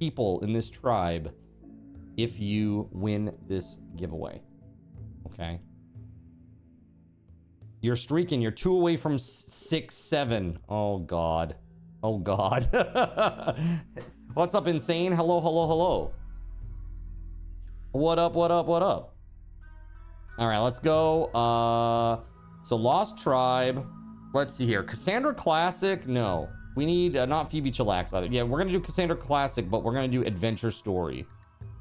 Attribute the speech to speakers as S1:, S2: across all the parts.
S1: people in this tribe if you win this giveaway. Okay. You're streaking. You're 2 away from 6, 7. Oh, God. Oh, God. What's up, Insane? Hello, hello, hello. What up, what up, what up? All right, let's go. So Lost Tribe. Let's see here. Cassandra Classic? No. We need, not Phoebe Chillax either. Yeah, we're going to do Cassandra Classic, but we're going to do Adventure Story.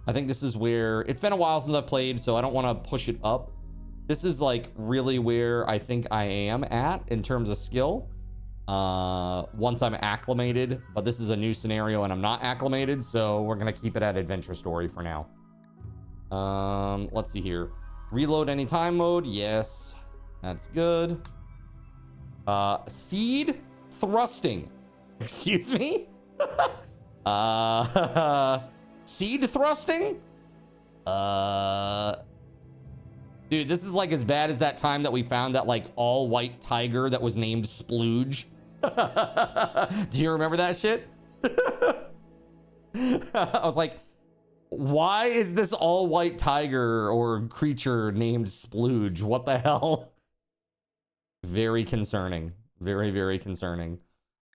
S1: I think this is where... It's been a while since I've played, so I don't want to push it up. This is, like, really where I think I am at in terms of skill. Once I'm acclimated, but this is a new scenario and I'm not acclimated, so we're going to keep it at Adventure Story for now. Let's see here. Reload anytime mode. Yes. That's good. Seed thrusting. Excuse me? Seed thrusting? Dude, this is like as bad as that time that we found that like all white tiger that was named Splooge. Do you remember that shit? I was like, why is this all white tiger or creature named Splooge? What the hell? Very concerning. Very, very concerning.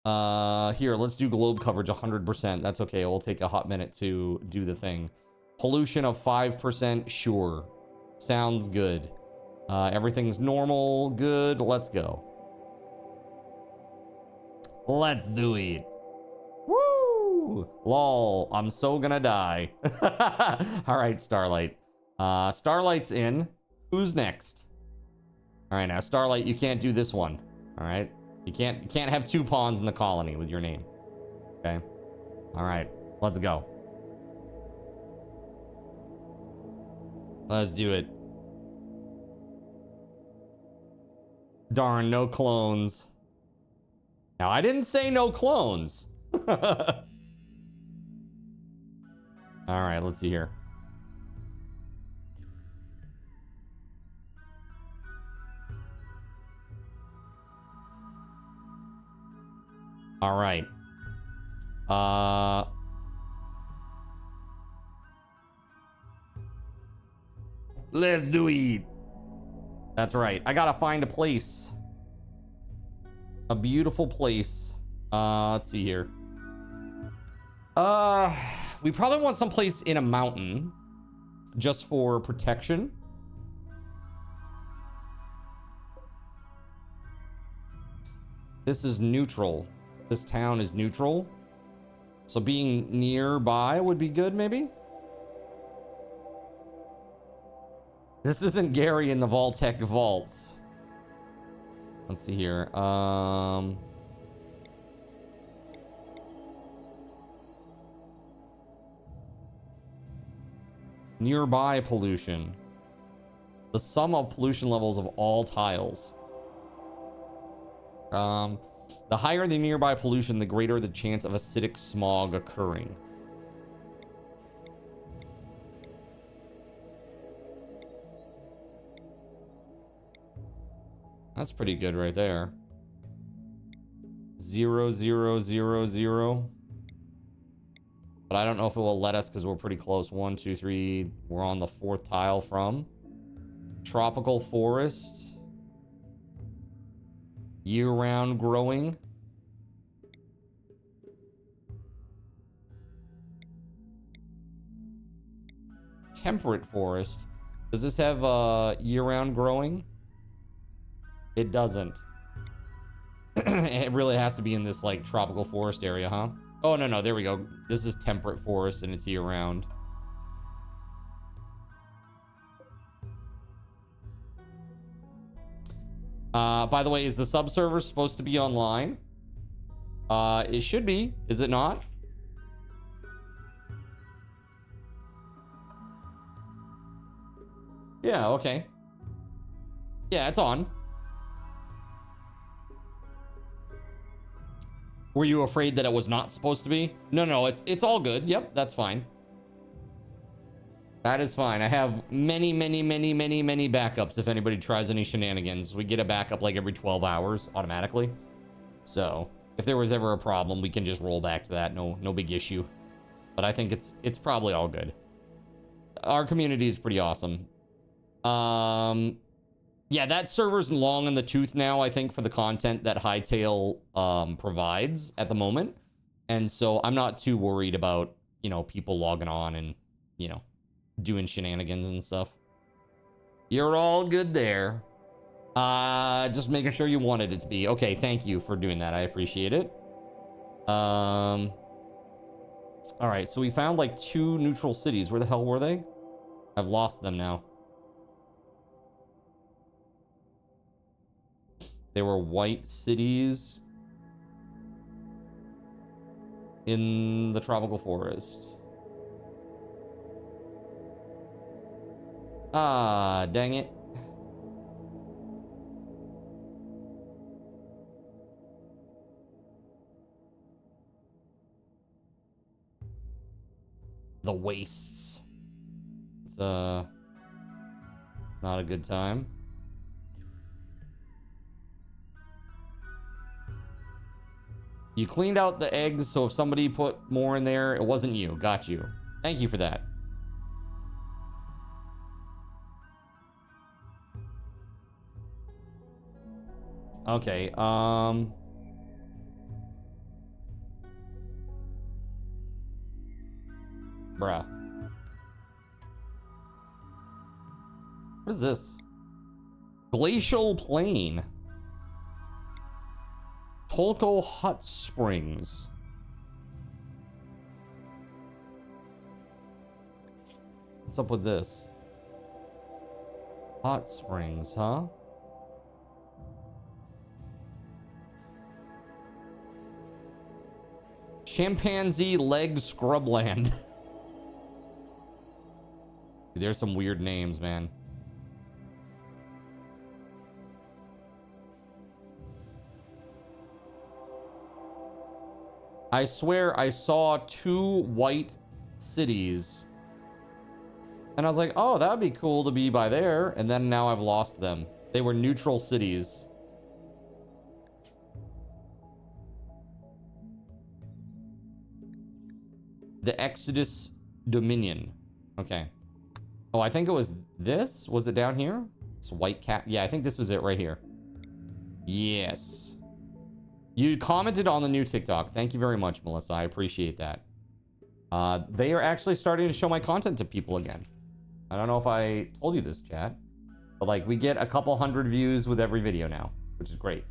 S1: Here, let's do globe coverage 100%. That's okay. It will take a hot minute to do the thing. Pollution of 5%. Sure. Sounds good. Everything's normal. Good. Let's go. Let's do it. Woo! Lol. I'm so gonna die. All right, Starlight. Starlight's in. Who's next? All right, now Starlight, you can't do this one. All right, you can't have 2 pawns in the colony with your name. Okay. All right, let's go. Let's do it. Darn, no clones. Now, I didn't say no clones. All right, let's see here. All right. Let's do it. That's right. I gotta find a place. A beautiful place. Let's see here. We probably want someplace in a mountain just for protection. This is neutral. This town is neutral. So being nearby would be good, maybe? This isn't Gary in the Vault-Tec vaults. Let's see here. Nearby pollution. The sum of pollution levels of all tiles. The higher the nearby pollution, the greater the chance of acidic smog occurring. That's pretty good right there. 0, 0, 0, 0. But I don't know if it will let us because we're pretty close. 1, 2, 3. We're on the 4th tile from. Tropical forest. Year-round growing. Temperate forest. Does this have year-round growing? It doesn't. It really has to be in this like tropical forest area, huh? Oh, no, there we go. This is temperate forest and it's year-round. By the way, is the subserver supposed to be online? It should be. Is it not? Yeah, okay. Yeah, it's on. Were you afraid that it was not supposed to be? No, it's all good. Yep, that's fine. That is fine. I have many backups if anybody tries any shenanigans. We get a backup like every 12 hours automatically. So if there was ever a problem, we can just roll back to that. No big issue. but I think it's probably all good. Our community is pretty awesome. Yeah, that server's long in the tooth now, I think, for the content that Hightail provides at the moment. And so I'm not too worried about, you know, people logging on and, you know, doing shenanigans and stuff. You're all good there. Just making sure you wanted it to be. Okay, thank you for doing that. I appreciate it. All right, so we found like 2 neutral cities. Where the hell were they? I've lost them now. They were white cities in the tropical forest. Ah, dang it. The wastes. It's not a good time. You cleaned out the eggs, so if somebody put more in there, it wasn't you. Got you. Thank you for that. Okay, bruh. What is this? Glacial Plain. Tolko Hot Springs. What's up with this? Hot Springs, huh? Chimpanzee Leg Scrubland. There's some weird names, man. I swear I saw 2 white cities. And I was like, oh, that'd be cool to be by there. And then now I've lost them. They were neutral cities. The Exodus Dominion. Okay. Oh, I think it was this. Was it down here? It's white cat. Yeah, I think this was it right here. Yes. You commented on the new TikTok. Thank you very much, Melissa. I appreciate that. They are actually starting to show my content to people again. I don't know if I told you this, chat, but like we get a couple hundred views with every video now, which is great.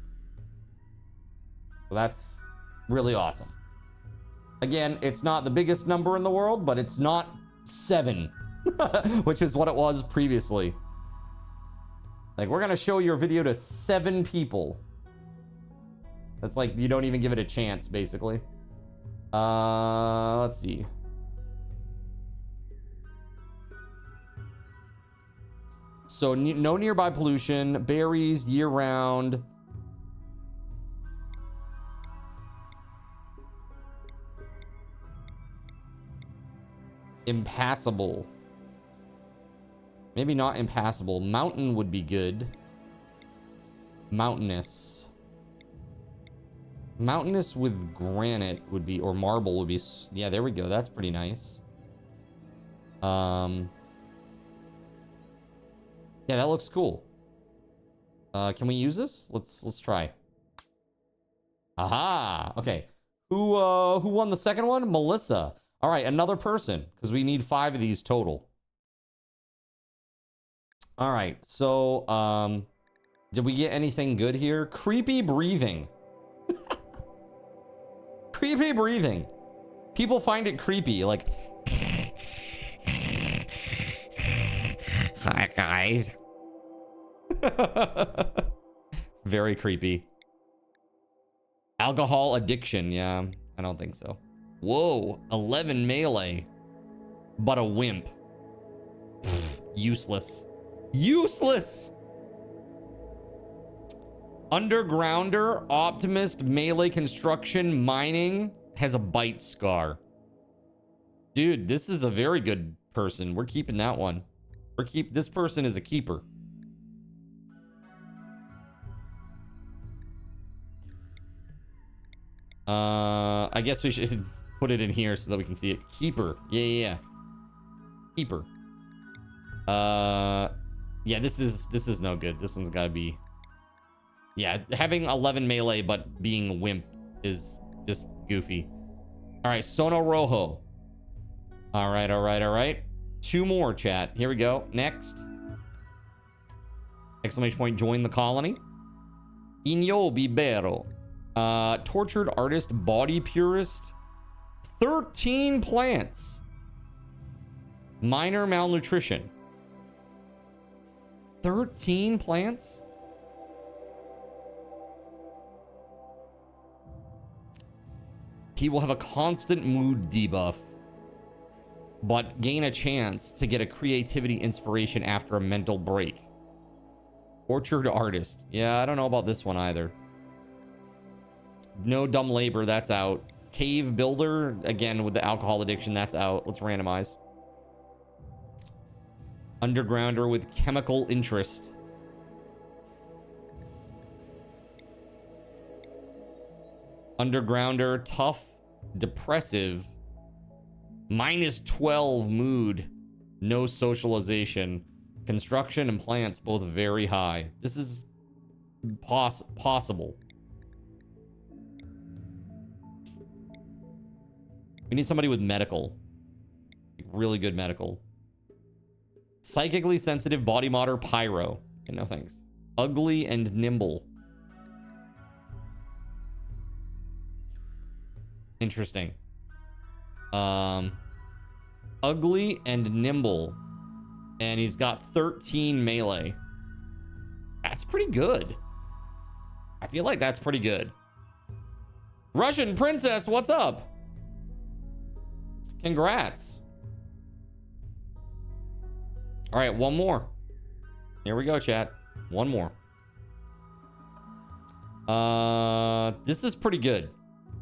S1: So that's really awesome. Again, it's not the biggest number in the world, but it's not 7, which is what it was previously. Like, we're gonna show your video to 7 people. That's like, you don't even give it a chance, basically. Let's see. So, no nearby pollution, berries year-round. Impassable. Maybe not impassable. Mountain would be good. Mountainous. Mountainous with granite would be, or marble would be, yeah, there we go. That's pretty nice. Yeah, that looks cool. Can we use this? Let's try. Aha! Okay. Who won the second one? Melissa. All right, another person, because we need 5 of these total. All right, so, did we get anything good here? Creepy breathing. Creepy breathing. People find it creepy, like... Hi, guys. Very creepy. Alcohol addiction, yeah, I don't think so. Whoa, 11 melee, but a wimp. Pfft, useless. Useless! Undergrounder, optimist, melee construction, mining, has a bite scar. Dude, this is a very good person. We're keeping that one. This person is a keeper. I guess we should... put it in here so that we can see it. Keeper. Yeah. Keeper. Yeah, this is no good. This one's got to be... Yeah, having 11 melee but being wimp is just goofy. All right, Sono Rojo. All right. 2 more, chat. Here we go. Next. Exclamation point, join the colony. Inyo Bibero. Tortured artist, body purist. 13 plants. Minor malnutrition. 13 plants? He will have a constant mood debuff, but gain a chance to get a creativity inspiration after a mental break. Orchard artist. Yeah, I don't know about this one either. No dumb labor, that's out. Cave builder, again with the alcohol addiction, that's out. Let's randomize. Undergrounder with chemical interest. Undergrounder, tough, depressive, -12 mood, no socialization. Construction and plants both very high. This is possible. We need somebody with medical. Really good medical. Psychically sensitive, body modder, pyro. Okay, no thanks. Ugly and nimble. Interesting. Ugly and nimble. And he's got 13 melee. That's pretty good. I feel like that's pretty good. Russian princess, what's up? Congrats. All right, one more. Here we go, chat. One more. This is pretty good.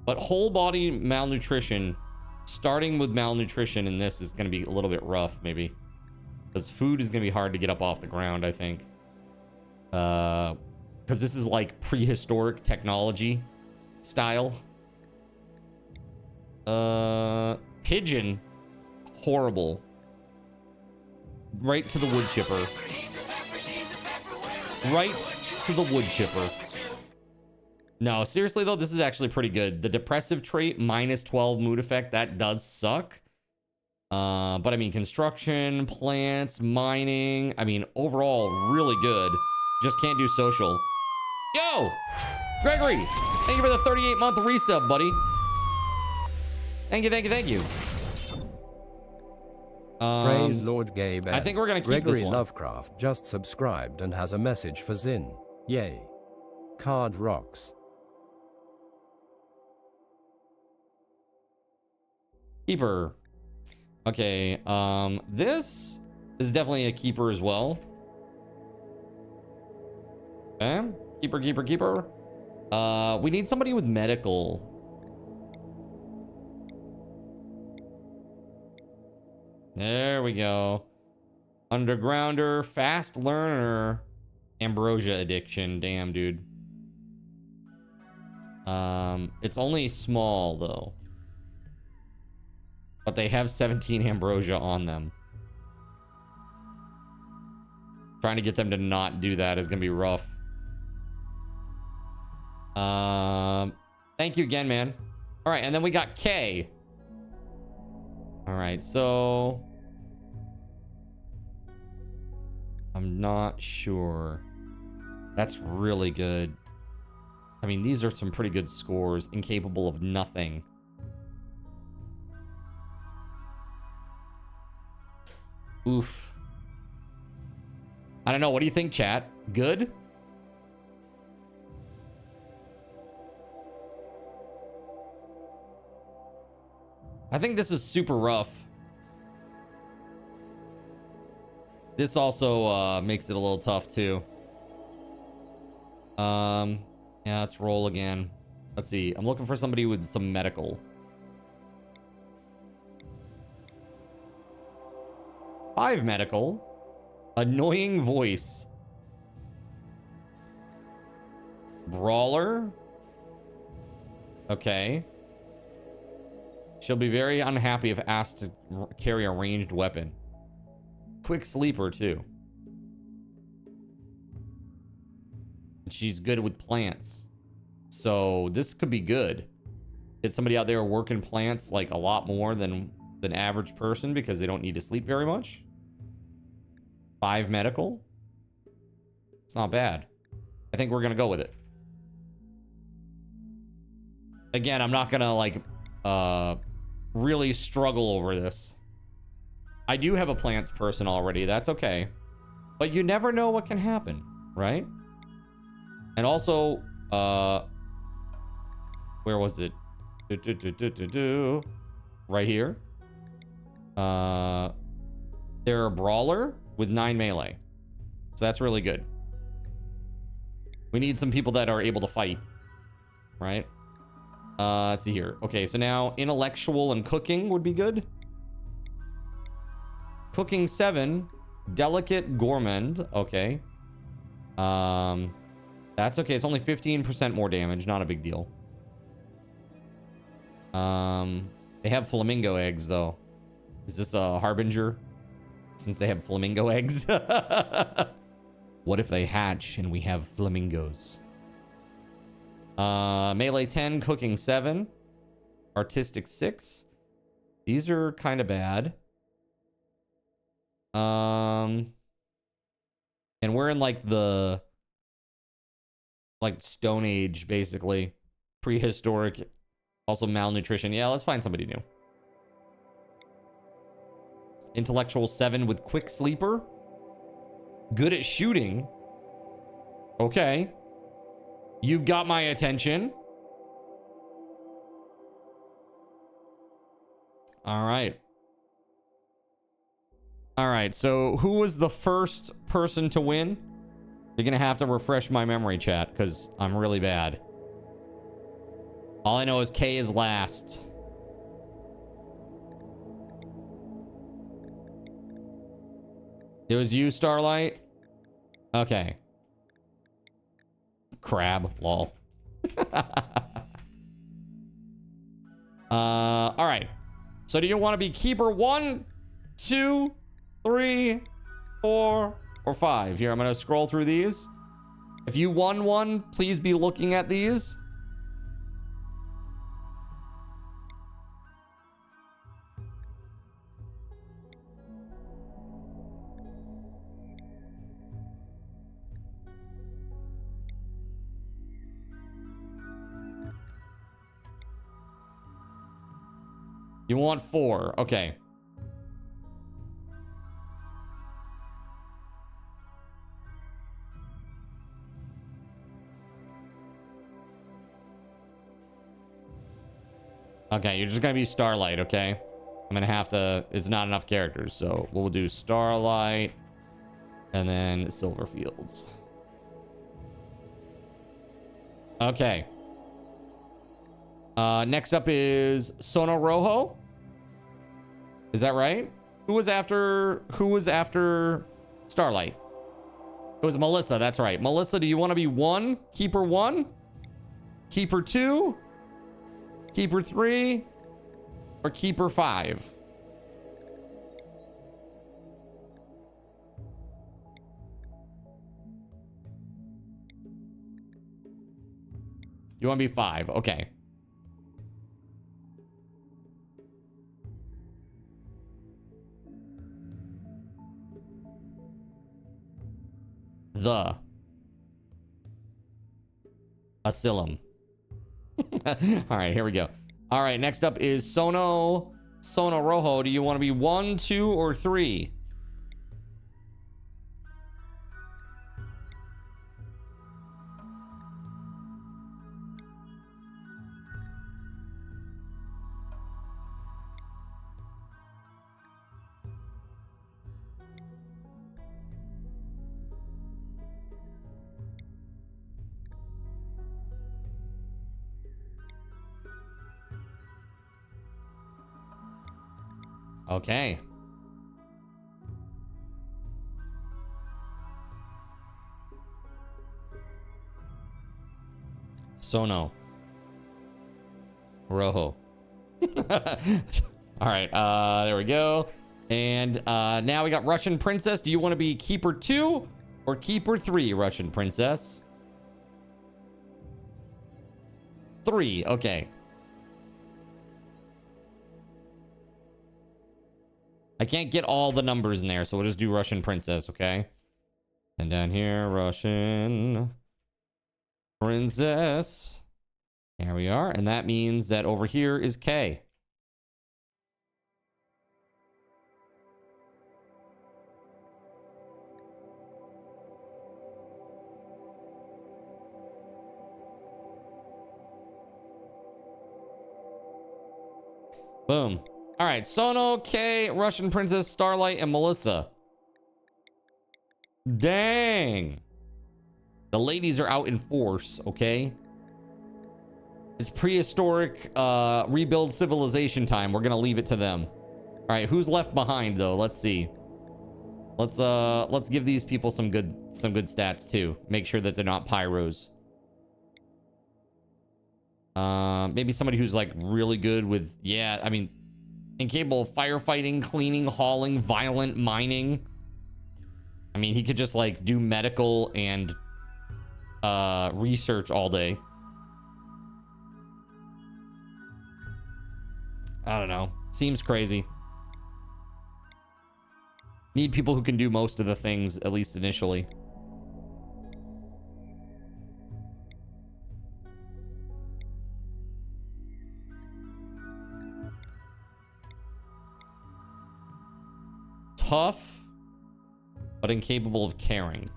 S1: But whole body malnutrition, starting with malnutrition in this is going to be a little bit rough, maybe. Because food is going to be hard to get up off the ground, I think. Because this is like prehistoric technology style. Pigeon. Horrible. Right to the wood chipper. Right to the wood chipper. No, seriously though, this is actually pretty good. The depressive trait, -12 mood effect, that does suck. But I mean, construction, plants, mining, I mean, overall, really good. Just can't do social. Yo! Gregory! Thank you for the 38-month resub, buddy. Thank you.
S2: Praise Lord Gabe.
S1: I think we're gonna keep
S2: Gregory
S1: this one.
S2: Lovecraft just subscribed and has a message for Zin. Yay. Card rocks.
S1: Keeper. Okay, this is definitely a keeper as well. Okay, keeper. We need somebody with medical. There we go. Undergrounder, fast learner, ambrosia addiction. Damn, dude. It's only small though. But they have 17 ambrosia on them. Trying to get them to not do that is gonna be rough. Thank you again, man. All right, and then we got K. All right, so I'm not sure. That's really good. I mean, these are some pretty good scores. Incapable of nothing. Oof. I don't know. What do you think, chat? Good? I think this is super rough. This also makes it a little tough too. Yeah, let's roll again. Let's see. I'm looking for somebody with some medical. 5 medical. Annoying voice. Brawler. Okay. She'll be very unhappy if asked to carry a ranged weapon. Quick sleeper, too. And she's good with plants. So this could be good. Get somebody out there working plants like a lot more than average person because they don't need to sleep very much. 5 medical. It's not bad. I think we're going to go with it. Again, I'm not going to like really struggle over this. I do have a plants person already. That's okay. But you never know what can happen, right? And also, where was it? Right here. They're a brawler with 9 melee. So that's really good. We need some people that are able to fight, right? Let's see here. Okay, so now intellectual and cooking would be good. Cooking 7, delicate gourmand. Okay. That's okay. It's only 15% more damage. Not a big deal. They have flamingo eggs though. Is this a harbinger? Since they have flamingo eggs. What if they hatch and we have flamingos? Melee 10, cooking 7, artistic 6. These are kind of bad. And we're in like the Stone Age, basically. Prehistoric. Also malnutrition. Yeah, let's find somebody new. Intellectual 7 with quick sleeper. Good at shooting. Okay. You've got my attention. All right. All right, so who was the first person to win? You're going to have to refresh my memory, chat, because I'm really bad. All I know is K is last. It was you, Starlight? Okay. Crab, lol. All right. So do you want to be keeper 1, 2, 3, 4, or 5? Here, I'm going to scroll through these. If you won one, please be looking at these. You want 4. Okay. Okay, you're just gonna be Starlight, okay? I'm gonna have to... It's not enough characters, so we'll do Starlight and then Silverfields. Okay. Next up is Sono Rojo. Is that right? Who was after Starlight? It was Melissa, that's right. Melissa, do you want to be 1? Keeper 1? Keeper 2? Keeper 3? Or Keeper 5? You want to be 5? Okay. The Asylum. All right, here we go. All right, next up is Sono Rojo. Do you want to be 1, 2, or 3? Okay. Sono Rojo. All right, there we go. And now we got Russian Princess. Do you want to be Keeper 2 or Keeper 3, Russian Princess? 3, okay. I can't get all the numbers in there, so we'll just do Russian Princess, okay? And down here, Russian Princess. There we are. And that means that over here is K. Boom. All right, Sono, K, Russian Princess, Starlight, and Melissa. Dang. The ladies are out in force, okay? It's prehistoric rebuild civilization time. We're gonna leave it to them. All right, who's left behind though? Let's see. Let's give these people some good stats too. Make sure that they're not pyros. Maybe somebody who's like really good with, yeah, I mean, incapable of firefighting, cleaning, hauling, violent, mining. I mean, he could just like do medical and research all day. I don't know. Seems crazy. Need people who can do most of the things, at least initially. Tough, but incapable of caring.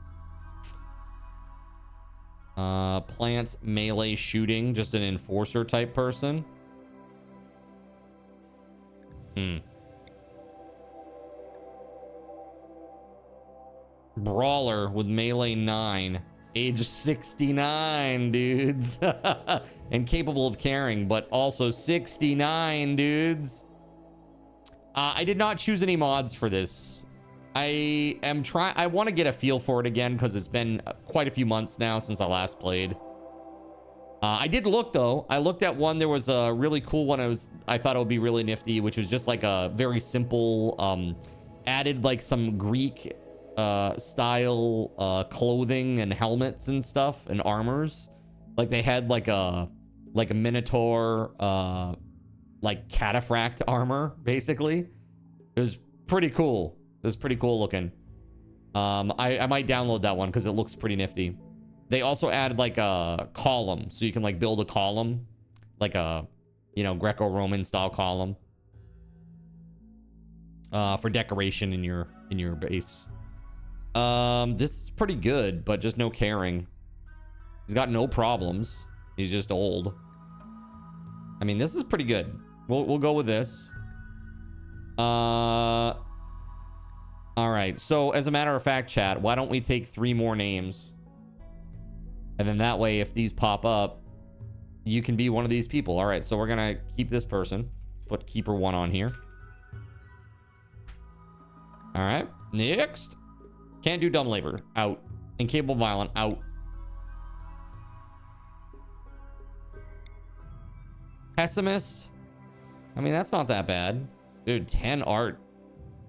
S1: Plants, melee, shooting, just an enforcer type person. Brawler with melee 9, age 69, dudes. And capable of caring, but also 69, dudes. I did not choose any mods for this. I want to get a feel for it again because it's been quite a few months now since I last played. I did look though. I looked at one. There was a really cool one. I thought it would be really nifty, which was just like a very simple, added like some Greek style clothing and helmets and stuff and armors. Like they had like a minotaur like cataphract armor, basically. It was pretty cool. It was pretty cool looking. I might download that one because it looks pretty nifty. They also added like a column, so you can like build a column, like a, you know, Greco-Roman style column for decoration in your base. This is pretty good, but just no caring. He's got no problems. He's just old. I mean, this is pretty good. We'll go with this. All right. So as a matter of fact, chat, why don't we take 3 more names? And then that way, if these pop up, you can be one of these people. All right. So we're going to keep this person. Put Keeper 1 on here. All right. Next. Can't do dumb labor. Out. Incapable violent. Out. Pessimist. I mean, that's not that bad. Dude, 10 art.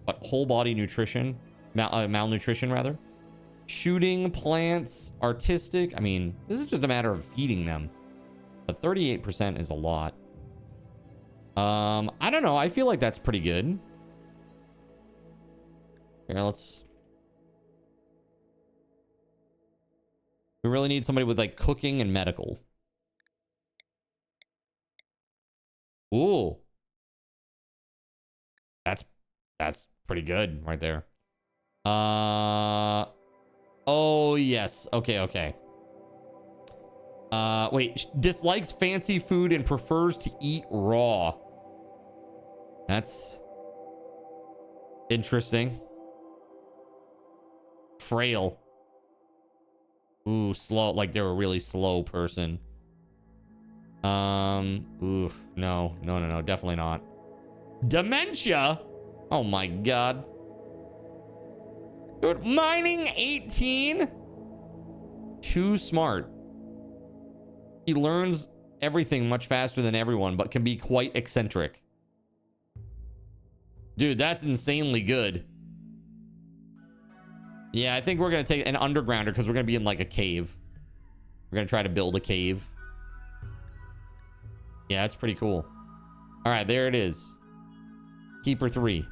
S1: But whole body nutrition. Malnutrition, rather. Shooting, plants, artistic. I mean, this is just a matter of feeding them. But 38% is a lot. I don't know. I feel like that's pretty good. Here, let's... We really need somebody with, like, cooking and medical. Ooh. That's pretty good right there. Oh, yes. Okay. Wait. Dislikes fancy food and prefers to eat raw. That's interesting. Frail. Ooh, slow. Like they're a really slow person. Oof. No. Definitely not. Dementia? Oh my god. Dude, mining 18? Too smart. He learns everything much faster than everyone, but can be quite eccentric. Dude, that's insanely good. Yeah, I think we're going to take an undergrounder because we're going to be in like a cave. We're going to try to build a cave. Yeah, that's pretty cool. All right, there it is. Keeper 3.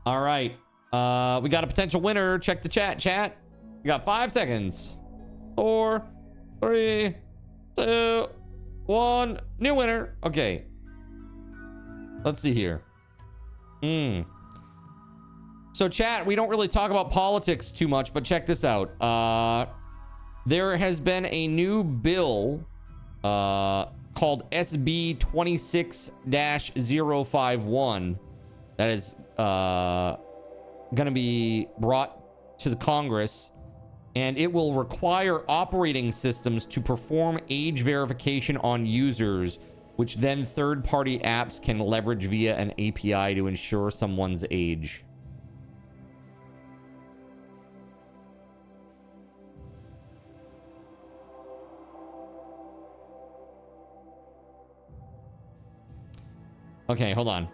S1: All right. We got a potential winner. Check the chat. We got 5 seconds. 4, 3, 2, 1. New winner. Okay. Let's see here. So chat, we don't really talk about politics too much, but check this out. There has been a new bill called SB 26-051 that is going to be brought to the Congress, and it will require operating systems to perform age verification on users, which then third-party apps can leverage via an API to ensure someone's age. Okay, hold on.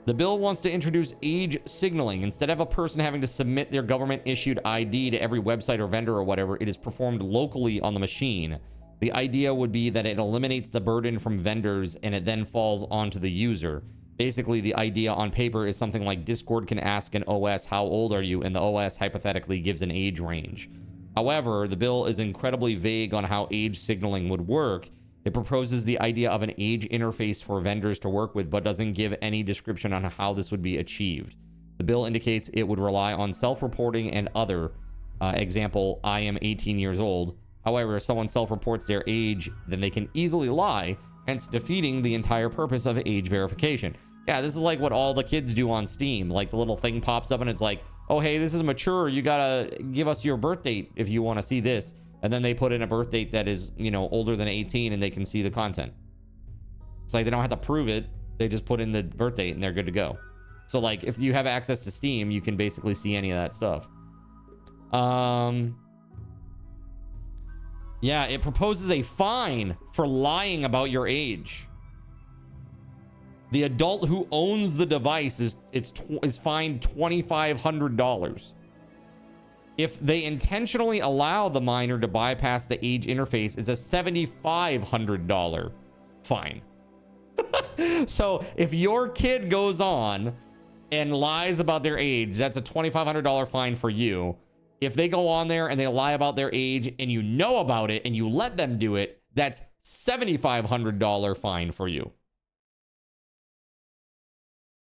S1: The bill wants to introduce age signaling. Instead of a person having to submit their government-issued ID to every website or vendor or whatever, it is performed locally on the machine. The idea would be that it eliminates the burden from vendors and it then falls onto the user. Basically, the idea on paper is something like Discord can ask an OS, how old are you? And the OS hypothetically gives an age range. However, the bill is incredibly vague on how age signaling would work. It proposes the idea of an age interface for vendors to work with, but doesn't give any description on how this would be achieved. The bill indicates it would rely on self-reporting and other, example, I am 18 years old. However, if someone self-reports their age, then they can easily lie, hence defeating the entire purpose of age verification. Yeah, this is like what all the kids do on Steam. Like the little thing pops up and it's like, oh, hey, this is mature. You gotta give us your birth date if you want to see this. And then they put in a birth date that is, you know, older than 18 and they can see the content. It's like they don't have to prove it. They just put in the birth date and they're good to go. So like if you have access to Steam, you can basically see any of that stuff. Yeah, it proposes a fine for lying about your age. The adult who owns the device is fined $2,500. If they intentionally allow the minor to bypass the age interface, it's a $7,500 fine. So if your kid goes on and lies about their age, that's a $2,500 fine for you. If they go on there and they lie about their age and you know about it and you let them do it, that's $7,500 fine for you.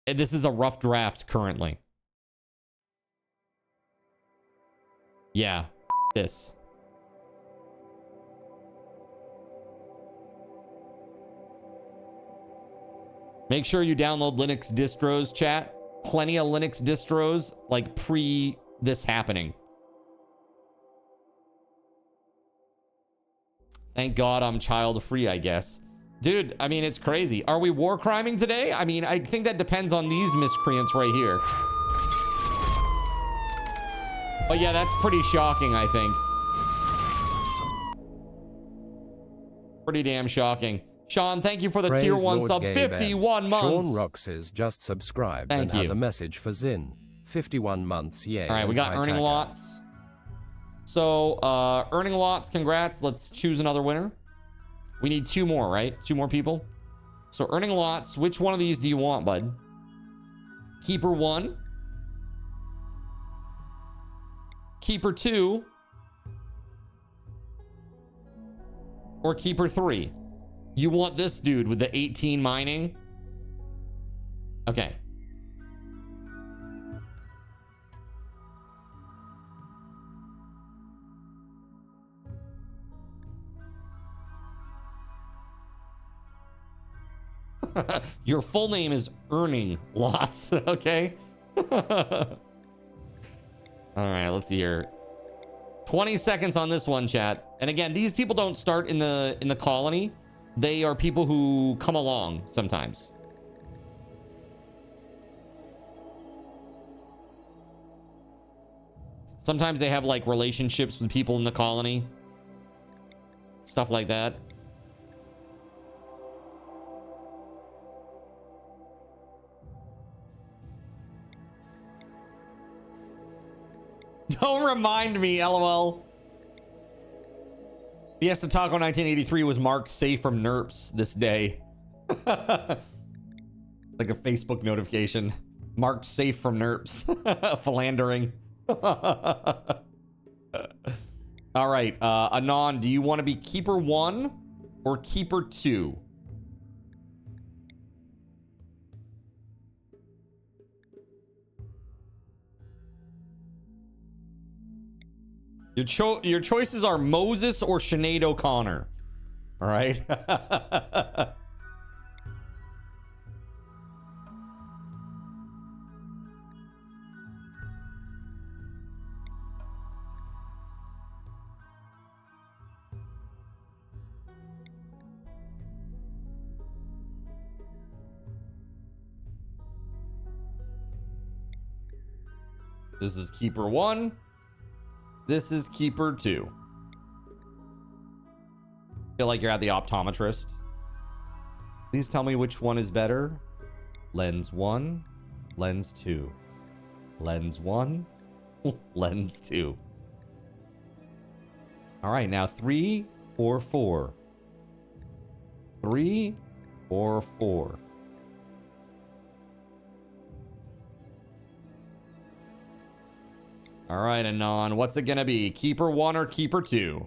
S1: And this is a rough draft currently. Yeah, this. Make sure you download Linux distros, chat. Plenty of Linux distros, like pre this happening. Thank God I'm child free, I guess. Dude, I mean, it's crazy. Are we war criming today? I mean, I think that depends on these miscreants right here. But yeah, that's pretty shocking, I think. Pretty damn shocking. Sean, thank you for the
S2: Praise
S1: tier 1
S2: Lord
S1: sub.
S2: Gay
S1: 51
S2: Ben.
S1: months.
S2: Sean Roxas just subscribed
S1: Thank
S2: and has
S1: you.
S2: a message for Zin. 51 months, yeah.
S1: All right, we got earning lots. So, earning lots, congrats. Let's choose another winner. We need 2 more, right? 2 more people. So, earning lots, which one of these do you want, bud? Keeper 1. Keeper 2. Or Keeper 3. You want this dude with the 18 mining? Okay. Your full name is Earning Lots, okay? All right, let's see here. 20 seconds on this one, chat. And again, these people don't start in the colony. They are people who come along sometimes. Sometimes they have like relationships with people in the colony. stuff like that. Don't remind me, LOL. Fiesta Taco 1983 was marked safe from NERPs this day. Like a Facebook notification. Marked safe from NERPs. Philandering. All right, Anon, do you want to be Keeper 1 or Keeper 2? Your choices are Moses or Sinead O'Connor. All right. This is Keeper 1. This is Keeper 2. Feel like you're at the optometrist. Please tell me which one is better. Lens 1, lens 2. Lens 1, lens 2. All right, now 3 or 4. 3 or 4. All right, Anon, what's it gonna be? Keeper 1 or Keeper 2?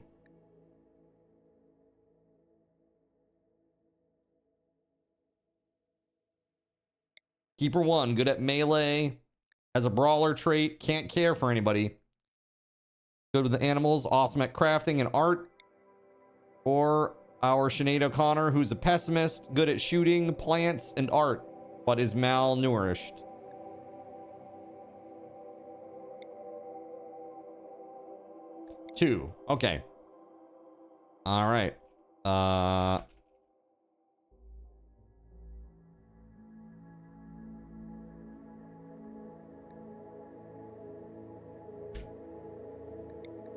S1: Keeper 1, good at melee, has a brawler trait, can't care for anybody. Good with the animals, awesome at crafting and art. Or our Sinead O'Connor, who's a pessimist, good at shooting, plants, and art, but is malnourished. Two. Okay. All right. All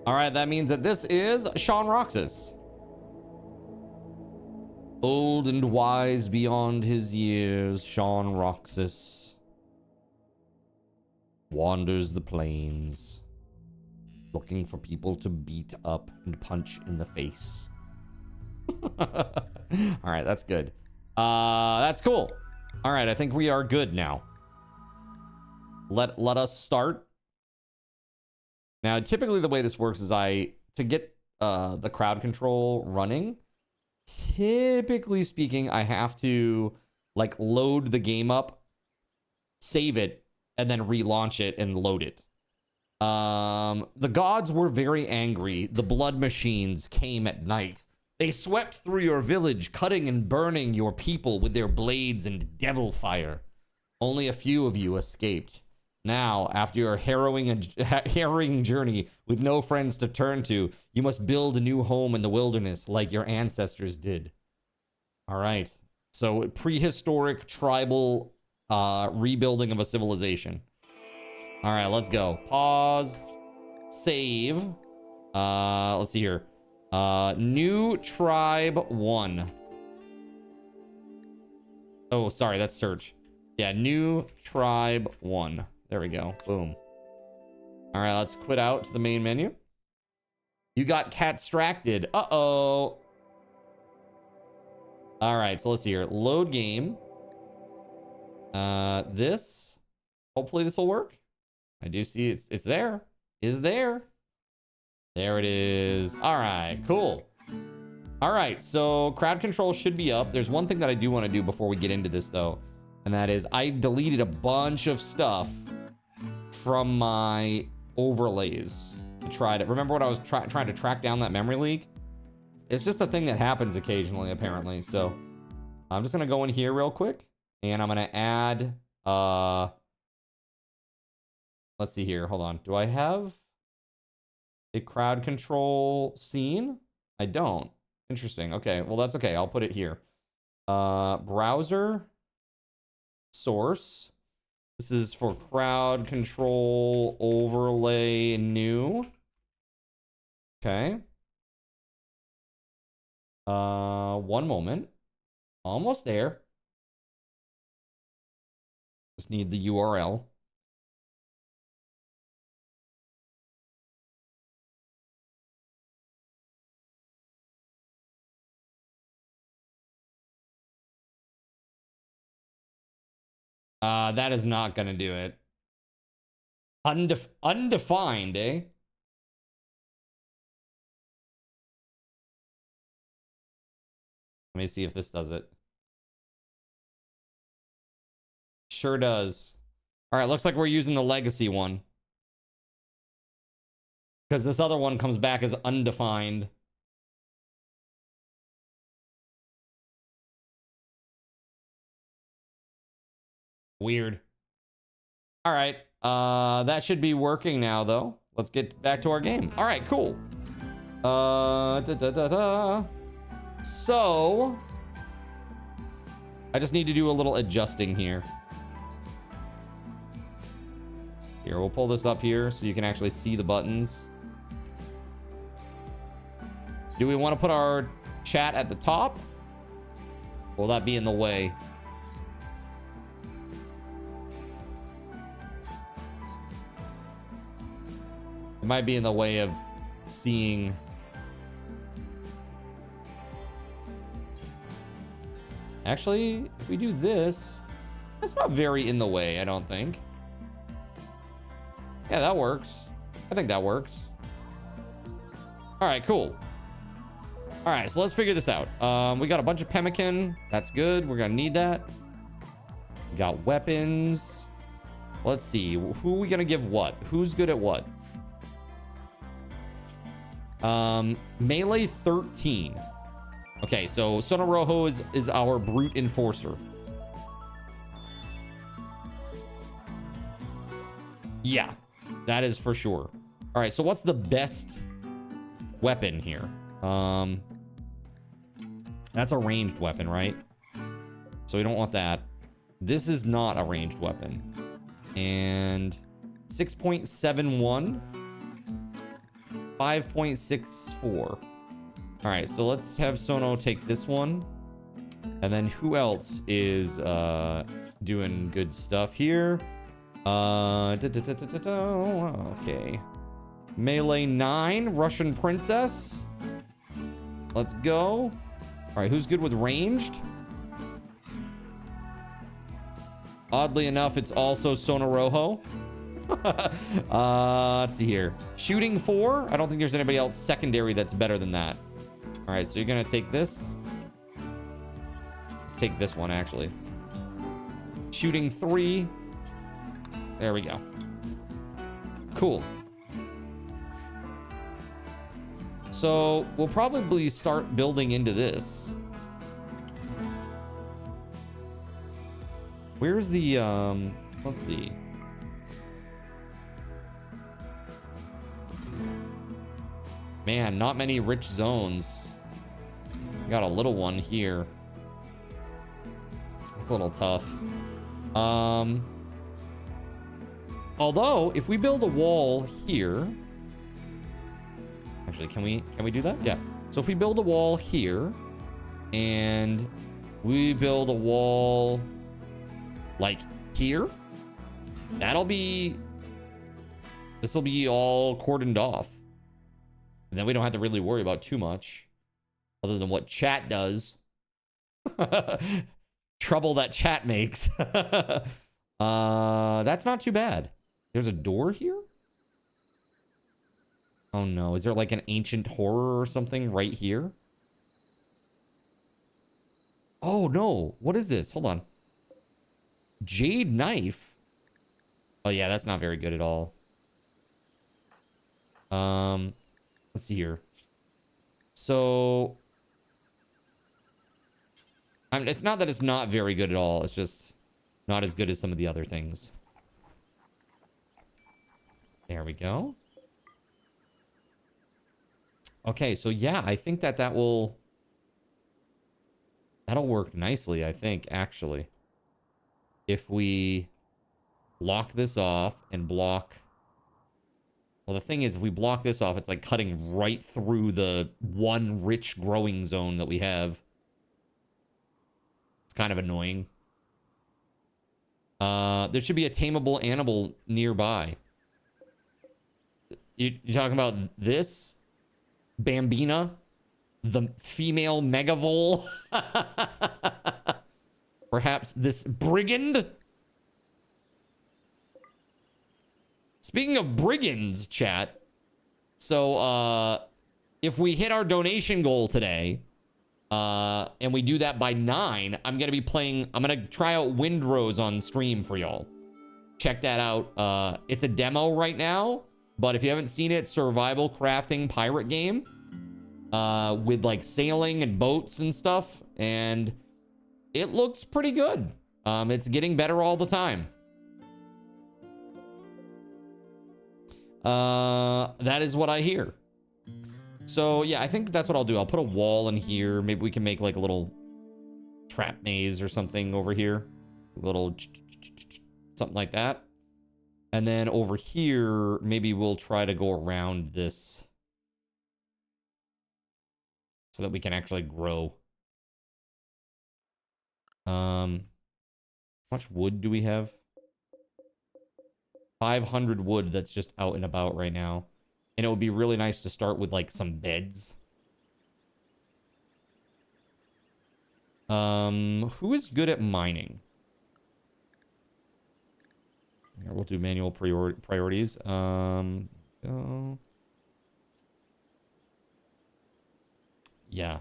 S1: right, that means that this is Sean Roxas. Old and wise beyond his years, Sean Roxas wanders the plains, looking for people to beat up and punch in the face. All right, that's good. That's cool. All right, I think we are good now. Let us start. Now, typically the way this works is to get the crowd control running, typically speaking, I have to like load the game up, save it, and then relaunch it and load it. The gods were very angry. The blood machines came at night. They swept through your village, cutting and burning your people with their blades and devil fire. Only a few of you escaped. Now, after your harrowing journey with no friends to turn to, you must build a new home in the wilderness like your ancestors did. All right. So, prehistoric, tribal rebuilding of a civilization. All right, let's go. Pause. Save. Let's see here. New tribe 1. Oh, sorry, that's search. Yeah, new tribe 1. There we go. Boom. All right, let's quit out to the main menu. You got cat-stracted. Uh-oh. All right, so let's see here. Load game. This. Hopefully this will work. I do see it's there. Is there. There it is. All right, cool. All right, so crowd control should be up. There's one thing that I do want to do before we get into this, though. And that is I deleted a bunch of stuff from my overlays to try to... Remember when I was trying to track down that memory leak? It's just a thing that happens occasionally, apparently. So I'm just going to go in here real quick. And I'm going to add... Let's see here. Hold on. Do I have a crowd control scene? I don't. Interesting. Okay. Well, that's okay. I'll put it here. Browser. Source. This is for crowd control overlay new. Okay. One moment. Almost there. Just need the URL. That is not gonna do it. Undefined, eh? Let me see if this does it. Sure does. All right, looks like we're using the legacy one. Because this other one comes back as undefined. Weird. All right. That should be working now, though. Let's get back to our game. All right, cool. So, I just need to do a little adjusting here. Here, we'll pull this up here so you can actually see the buttons. Do we want to put our chat at the top? Will that be in the way? It might be in the way of seeing. Actually, if we do this, that's not very in the way, I don't think. Yeah, that works. I think that works. All right, cool. All right, so let's figure this out. We got a bunch of pemmican. That's good. We're gonna need that. We got weapons. Let's see. Who are we gonna give what? Who's good at what? Melee 13. Okay, so Sono Rojo is our brute enforcer. Yeah, that is for sure. All right, so what's the best weapon here? That's a ranged weapon, right? So we don't want that. This is not a ranged weapon. And 6.71, 5.64. All right, so let's have Sono take this one. And then who else is doing good stuff here? Okay. Melee 9, Russian Princess. Let's go. All right, who's good with ranged? Oddly enough, it's also Sono Rojo. Let's see here. Shooting 4. I don't think there's anybody else secondary that's better than that. All right, so you're gonna take this. Let's take this one, actually. Shooting 3. There we go. Cool. So we'll probably start building into this. Where's the, let's see. Man, not many rich zones. Got a little one here. It's a little tough. Although, if we build a wall here... Actually, can we do that? Yeah. So if we build a wall here, and we build a wall like here, that'll be... This will be all cordoned off. And then we don't have to really worry about too much. Other than what chat does. Trouble that chat makes. That's not too bad. There's a door here? Oh no, is there like an ancient horror or something right here? Oh no, what is this? Hold on. Jade knife? Oh yeah, that's not very good at all. Let's see here. So... it's not that it's not very good at all. It's just not as good as some of the other things. There we go. Okay, so yeah, I think that'll work nicely, I think, actually. If we block this off and block Well, the thing is, if we block this off, it's like cutting right through the one rich growing zone that we have. It's kind of annoying. There should be a tameable animal nearby. You're talking about this? Bambina? The female megavole? Perhaps this brigand? Speaking of brigands, chat. So, if we hit our donation goal today, and we do that by 9, I'm going to try out Windrose on stream for y'all. Check that out. It's a demo right now, but if you haven't seen it, survival crafting pirate game, with like sailing and boats and stuff. And it looks pretty good. It's getting better all the time. That is what I hear. So yeah, I think that's what I'll do. I'll put a wall in here. Maybe we can make like a little trap maze or something over here. A little something like that. And then over here, maybe we'll try to go around this so that we can actually grow. How much wood do we have? 500 wood that's just out and about right now. And it would be really nice to start with like some beds. Who is good at mining? Here, we'll do manual priorities. Yeah.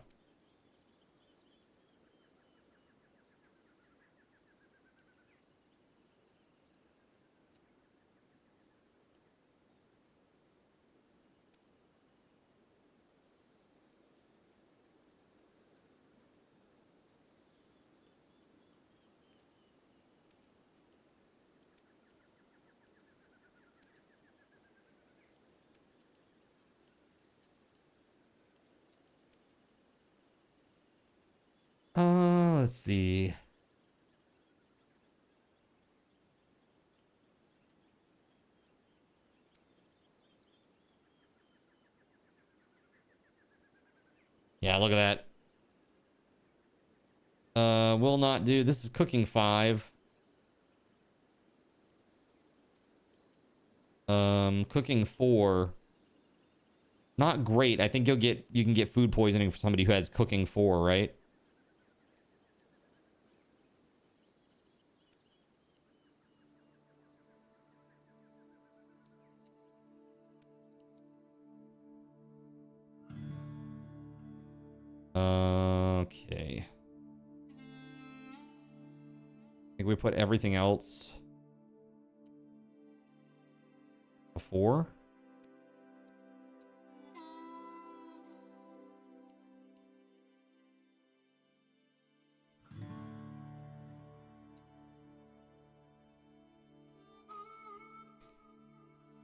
S1: Let's see. Yeah, look at that. Will not do. This is cooking 5. Cooking 4. Not great. I think you can get food poisoning for somebody who has cooking 4, right? Okay. I think we put everything else before.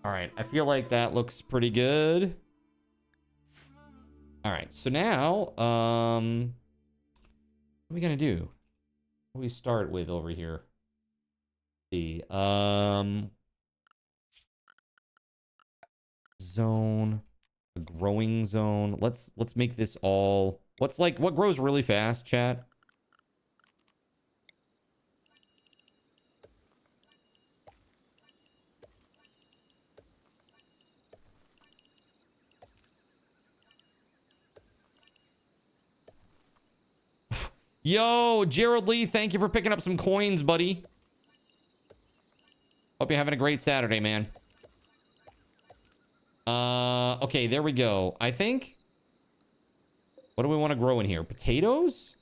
S1: All right, I feel like that looks pretty good. All right, so now, what are we gonna do? What do we start with over here? Let's see, zone, a growing zone. Let's make this all. What grows really fast, chat? Yo, Gerald Lee, thank you for picking up some coins, buddy. Hope you're having a great Saturday, man. Okay, there we go. I think... What do we want to grow in here? Potatoes?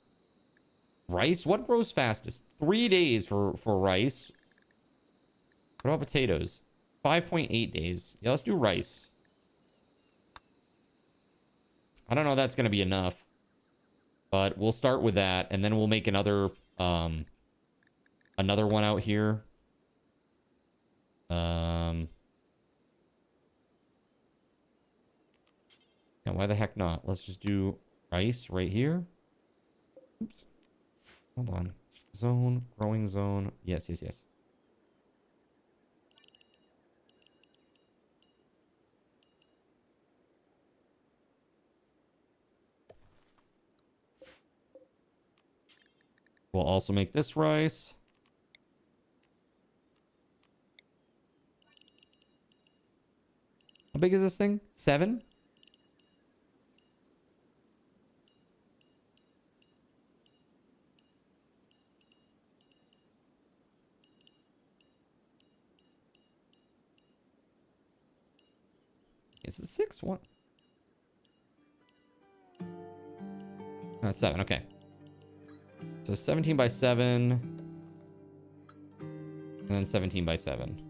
S1: Rice? What grows fastest? 3 days for rice. What about potatoes? 5.8 days. Yeah, let's do rice. I don't know if that's going to be enough. But we'll start with that, and then we'll make another one out here. Yeah, why the heck not? Let's just do rice right here. Oops. Hold on. Zone, growing zone. Yes. We'll also make this rice. How big is this thing? 7? Is it 6? What? 7. Okay. So 17 by 7. And then 17 by 7.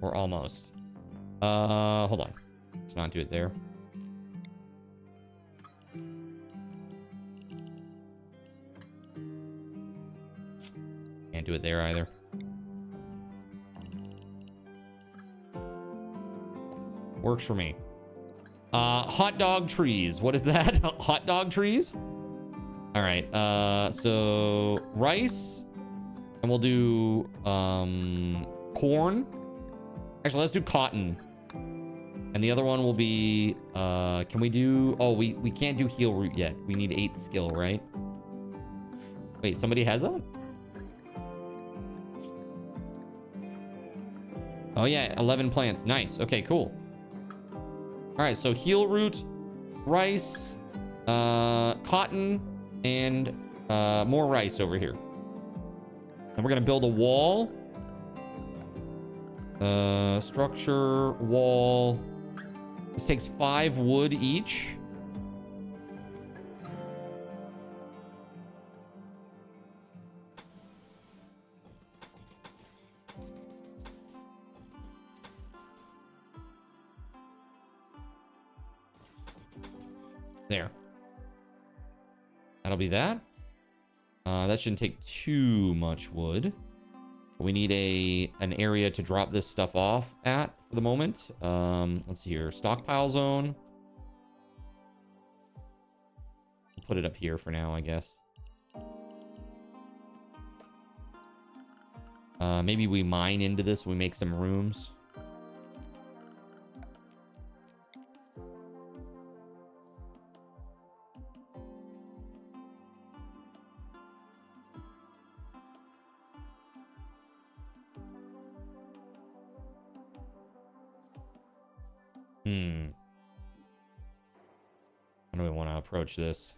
S1: Or almost. Hold on. Let's not do it there. Can't do it there either. Works for me. Hot dog trees. What is that? Hot dog trees? All right. So rice, and we'll do corn. Actually, let's do cotton. And the other one will be, can we do, oh, we can't do heel root yet. We need 8 skill, right? Wait, somebody has that? Oh yeah, 11 plants. Nice. Okay, cool. All right, so heel root, rice, cotton, and more rice over here. And we're gonna build a wall. Structure, wall. This takes 5 wood each. There. That'll be that. That shouldn't take too much wood. We need an area to drop this stuff off at for the moment. Let's see here. Stockpile zone. We'll put it up here for now, I guess. Maybe we mine into this. We make some rooms. How do we want to approach this?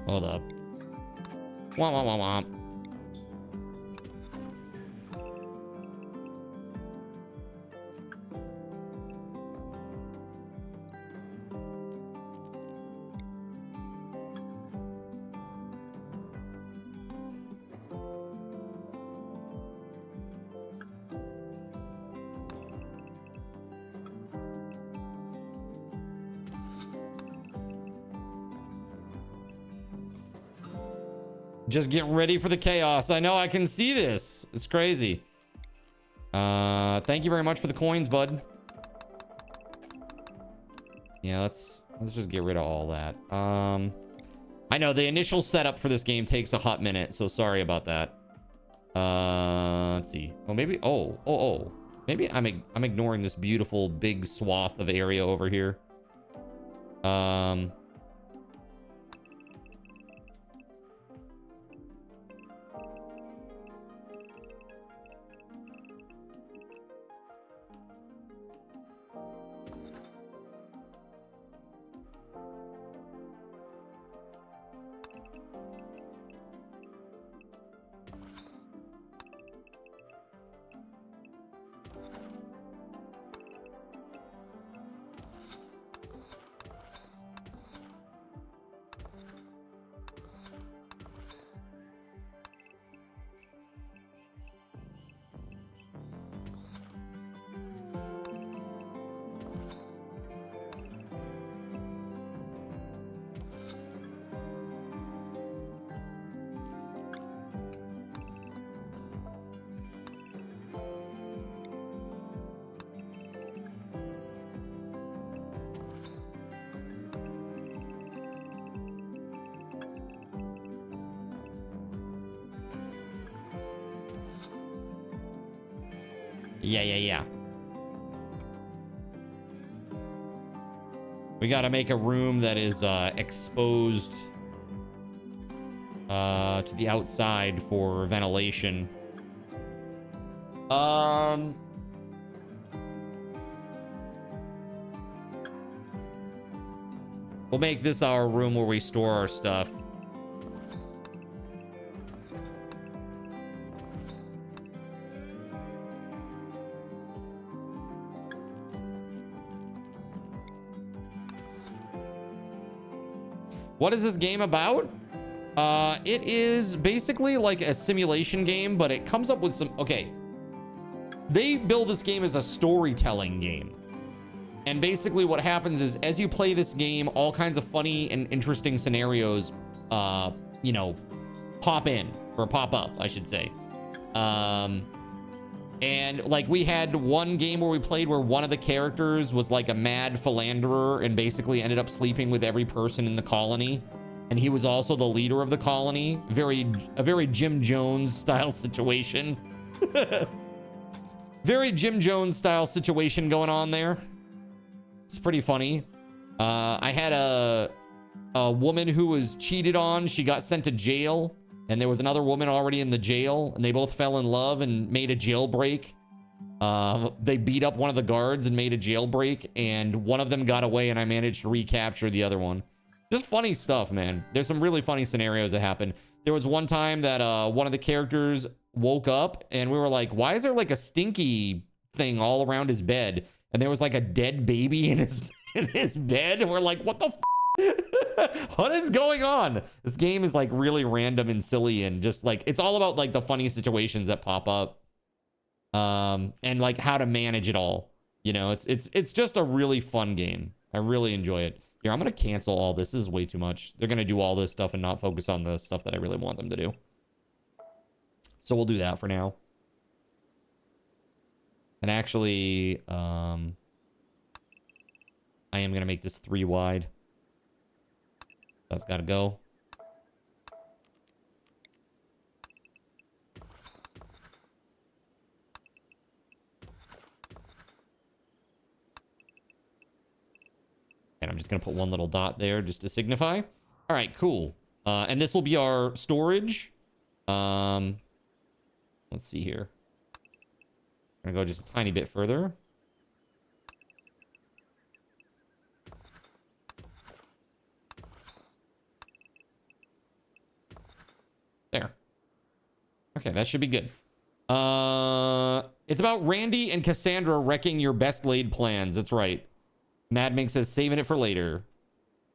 S1: Hold up. Womp, womp, womp, womp. Just getting ready for the chaos. I know, I can see this. It's crazy. Thank you very much for the coins, bud. Yeah, let's just get rid of all that. I know the initial setup for this game takes a hot minute, so sorry about that. Let's see. Oh, maybe. Oh. Maybe I'm ignoring this beautiful big swath of area over here. Yeah. We gotta make a room that is exposed to the outside for ventilation. We'll make this our room where we store our stuff. What is this game about? It is basically like a simulation game, but it comes up with some... Okay. They build this game as a storytelling game. And basically what happens is, as you play this game, all kinds of funny and interesting scenarios, you know, pop in. Or pop up, I should say. And like we had one game where we played where one of the characters was like a mad philanderer and basically ended up sleeping with every person in the colony. And he was also the leader of the colony. A very Jim Jones style situation. Very Jim Jones style situation going on there. It's pretty funny. I had a woman who was cheated on. She got sent to jail. And there was another woman already in the jail. And they both fell in love and made a jailbreak. They beat up one of the guards and made a jailbreak. And one of them got away and I managed to recapture the other one. Just funny stuff, man. There's some really funny scenarios that happen. There was one time that one of the characters woke up and we were like, why is there like a stinky thing all around his bed? And there was like a dead baby in his bed. And we're like, what the what is going on? This game is like really random and silly and just like, it's all about like the funny situations that pop up. And like how to manage it all. You know, it's just a really fun game. I really enjoy it. Here, I'm going to cancel all this. This is way too much. They're going to do all this stuff and not focus on the stuff that I really want them to do. So we'll do that for now. And actually, I am going to make this 3 wide. That's got to go. And I'm just going to put one little dot there just to signify. All right, cool. And this will be our storage. Let's see here. I'm going to go just a tiny bit further. There. Okay, that should be good. It's about Randy and Cassandra wrecking your best laid plans. That's right. Mad Mink says saving it for later.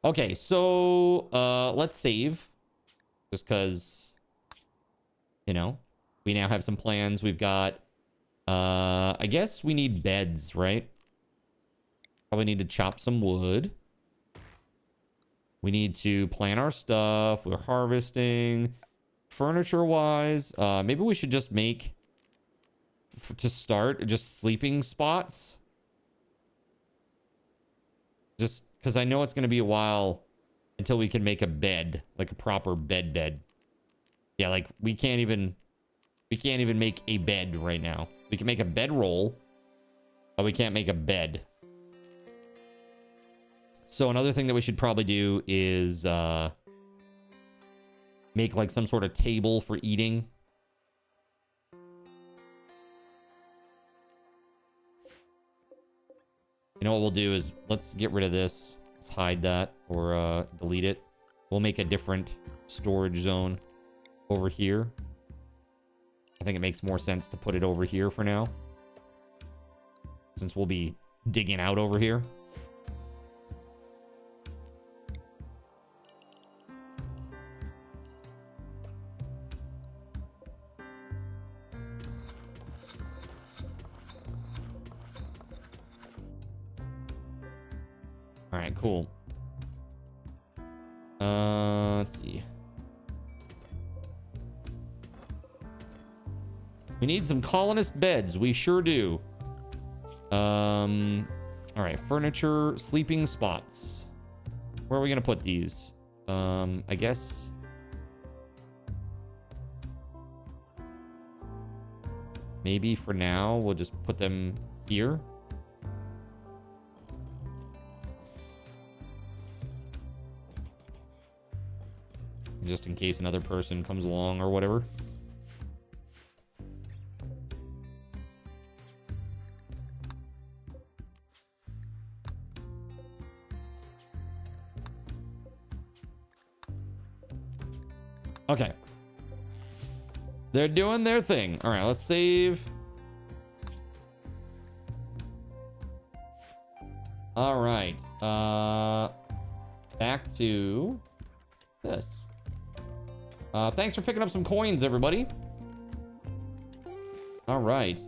S1: Okay, so let's save. Just because, you know, we now have some plans. We've got, I guess we need beds, right? Probably need to chop some wood. We need to plant our stuff. We're harvesting. Furniture-wise, maybe we should just make, to start, just sleeping spots. Just because I know it's going to be a while until we can make a bed, like a proper bed. Yeah, like we can't even make a bed right now. We can make a bedroll, but we can't make a bed. So another thing that we should probably do is make like some sort of table for eating. You know what we'll do is let's get rid of this. Let's hide that or delete it. We'll make a different storage zone over here. I think it makes more sense to put it over here for now, since we'll be digging out over here. All right, cool. Let's see. We need some colonist beds. We sure do. All right, furniture, sleeping spots. Where are we gonna put these? I guess. Maybe for now, we'll just put them here. Just in case another person comes along or whatever. Okay. They're doing their thing. All right, let's save. All right. Back to this. Thanks for picking up some coins, everybody. All right.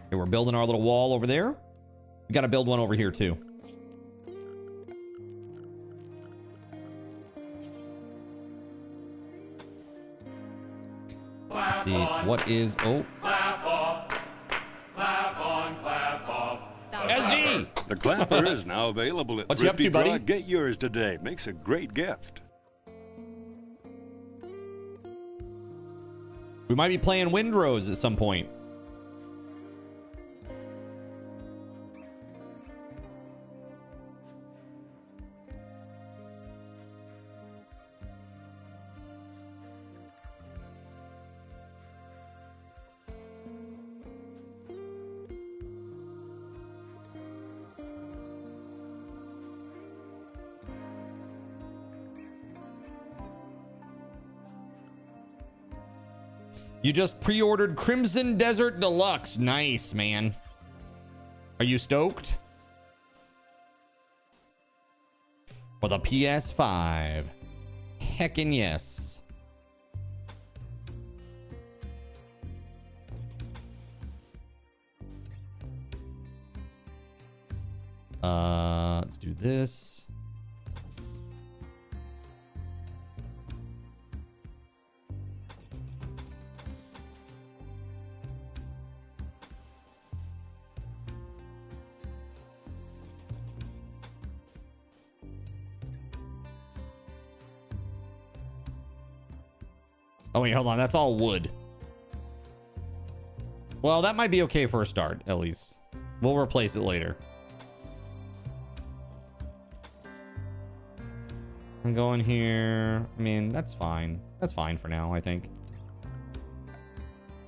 S1: Okay, we're building our little wall over there. We got to build one over here too. Let's see what is
S3: Clap off. Clap on, clap off.
S1: SG.
S4: The clapper is now available at
S1: What you up to, buddy?
S4: Get yours today. Makes a great gift.
S1: We might be playing Windrose at some point. You just pre-ordered Crimson Desert Deluxe. Nice, man. Are you stoked? For the PS5. Heckin' yes. Let's do this. Oh, wait, hold on. That's all wood. Well, that might be okay for a start, at least. We'll replace it later. I'm going here. I mean, that's fine. That's fine for now, I think.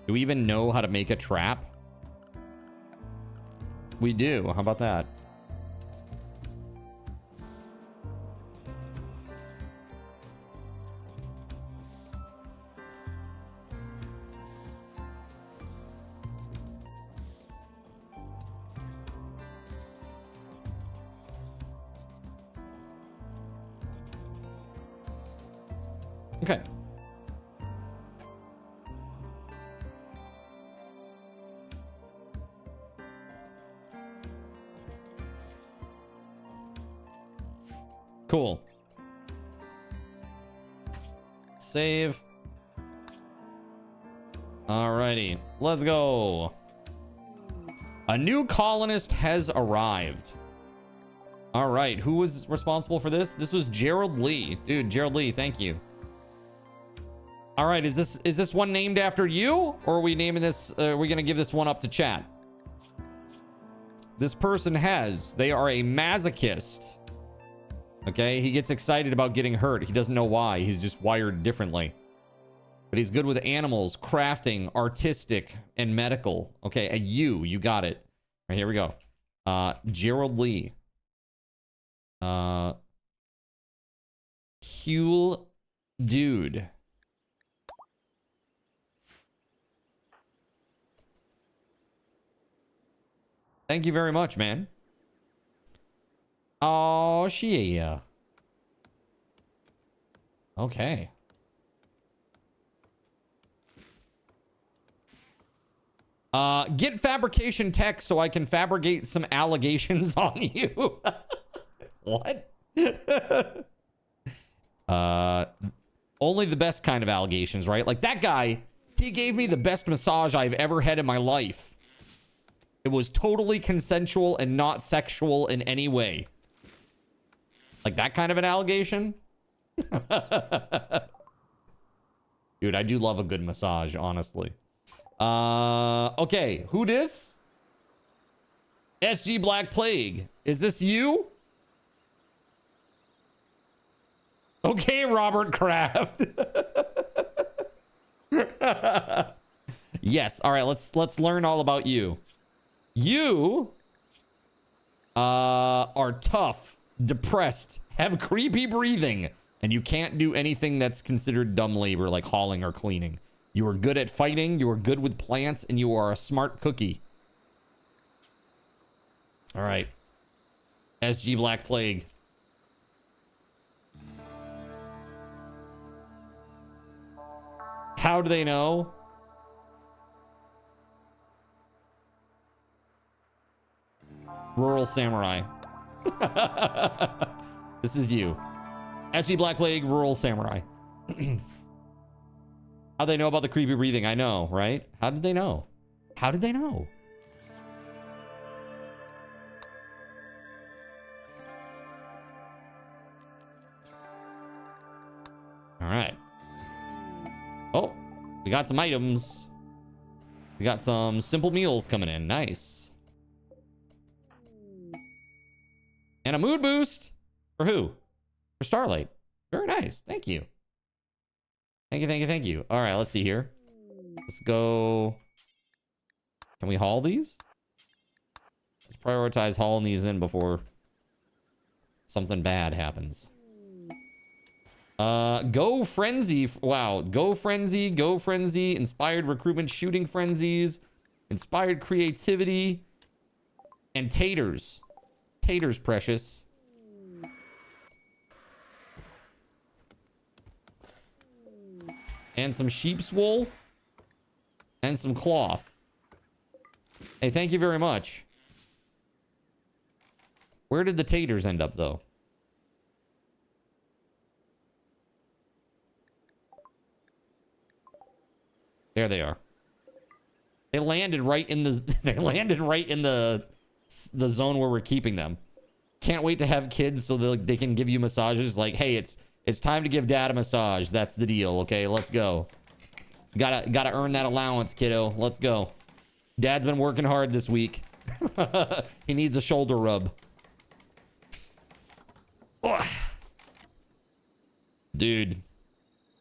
S1: Do we even know how to make a trap? We do. How about that? Okay. Cool. Save. Alrighty, let's go. A new colonist has arrived. All right, who was responsible for this? This was Gerald Lee. Dude, Gerald Lee, thank you. All right, is this one named after you, or are we naming this? Are we gonna give this one up to chat? This person they are a masochist. Okay, he gets excited about getting hurt. He doesn't know why. He's just wired differently. But he's good with animals, crafting, artistic, and medical. Okay, you got it. All right, here we go. Gerald Lee. Cool dude. Thank you very much, man. Oh, yeah. Okay. Get fabrication tech so I can fabricate some allegations on you. What? Only the best kind of allegations, right? Like that guy, he gave me the best massage I've ever had in my life. It was totally consensual and not sexual in any way. Like that kind of an allegation? Dude, I do love a good massage, honestly. Okay, who dis? SG Black Plague. Is this you? Okay, Robert Kraft. Yes. All right, let's learn all about you. You are tough, depressed, have creepy breathing, and you can't do anything that's considered dumb labor like hauling or cleaning. You are good at fighting, you are good with plants, and you are a smart cookie. All right. SG Black Plague. How do they know? Rural Samurai. This is you. SG Black Plague, Rural Samurai. How they know about the creepy breathing? I know, right? How did they know? How did they know? All right. Oh, we got some items. We got some simple meals coming in. Nice. And a mood boost. For who? For Starlight. Very nice. Thank you. Thank you, thank you, thank you. All right, let's see here. Let's go. Can we haul these? Let's prioritize hauling these in before something bad happens. Go Frenzy. Wow. Go Frenzy. Go Frenzy. Inspired recruitment shooting frenzies. Inspired creativity. And taters. Taters, precious. And some sheep's wool. And some cloth. Hey, thank you very much. Where did the taters end up, though? There they are. They landed right in the they landed right in the zone where we're keeping them. Can't wait to have kids so they can give you massages. Like, hey, it's time to give dad a massage. That's the deal. Okay, let's go. Gotta earn that allowance, kiddo. Let's go. Dad's been working hard this week. He needs a shoulder rub. Ugh. Dude,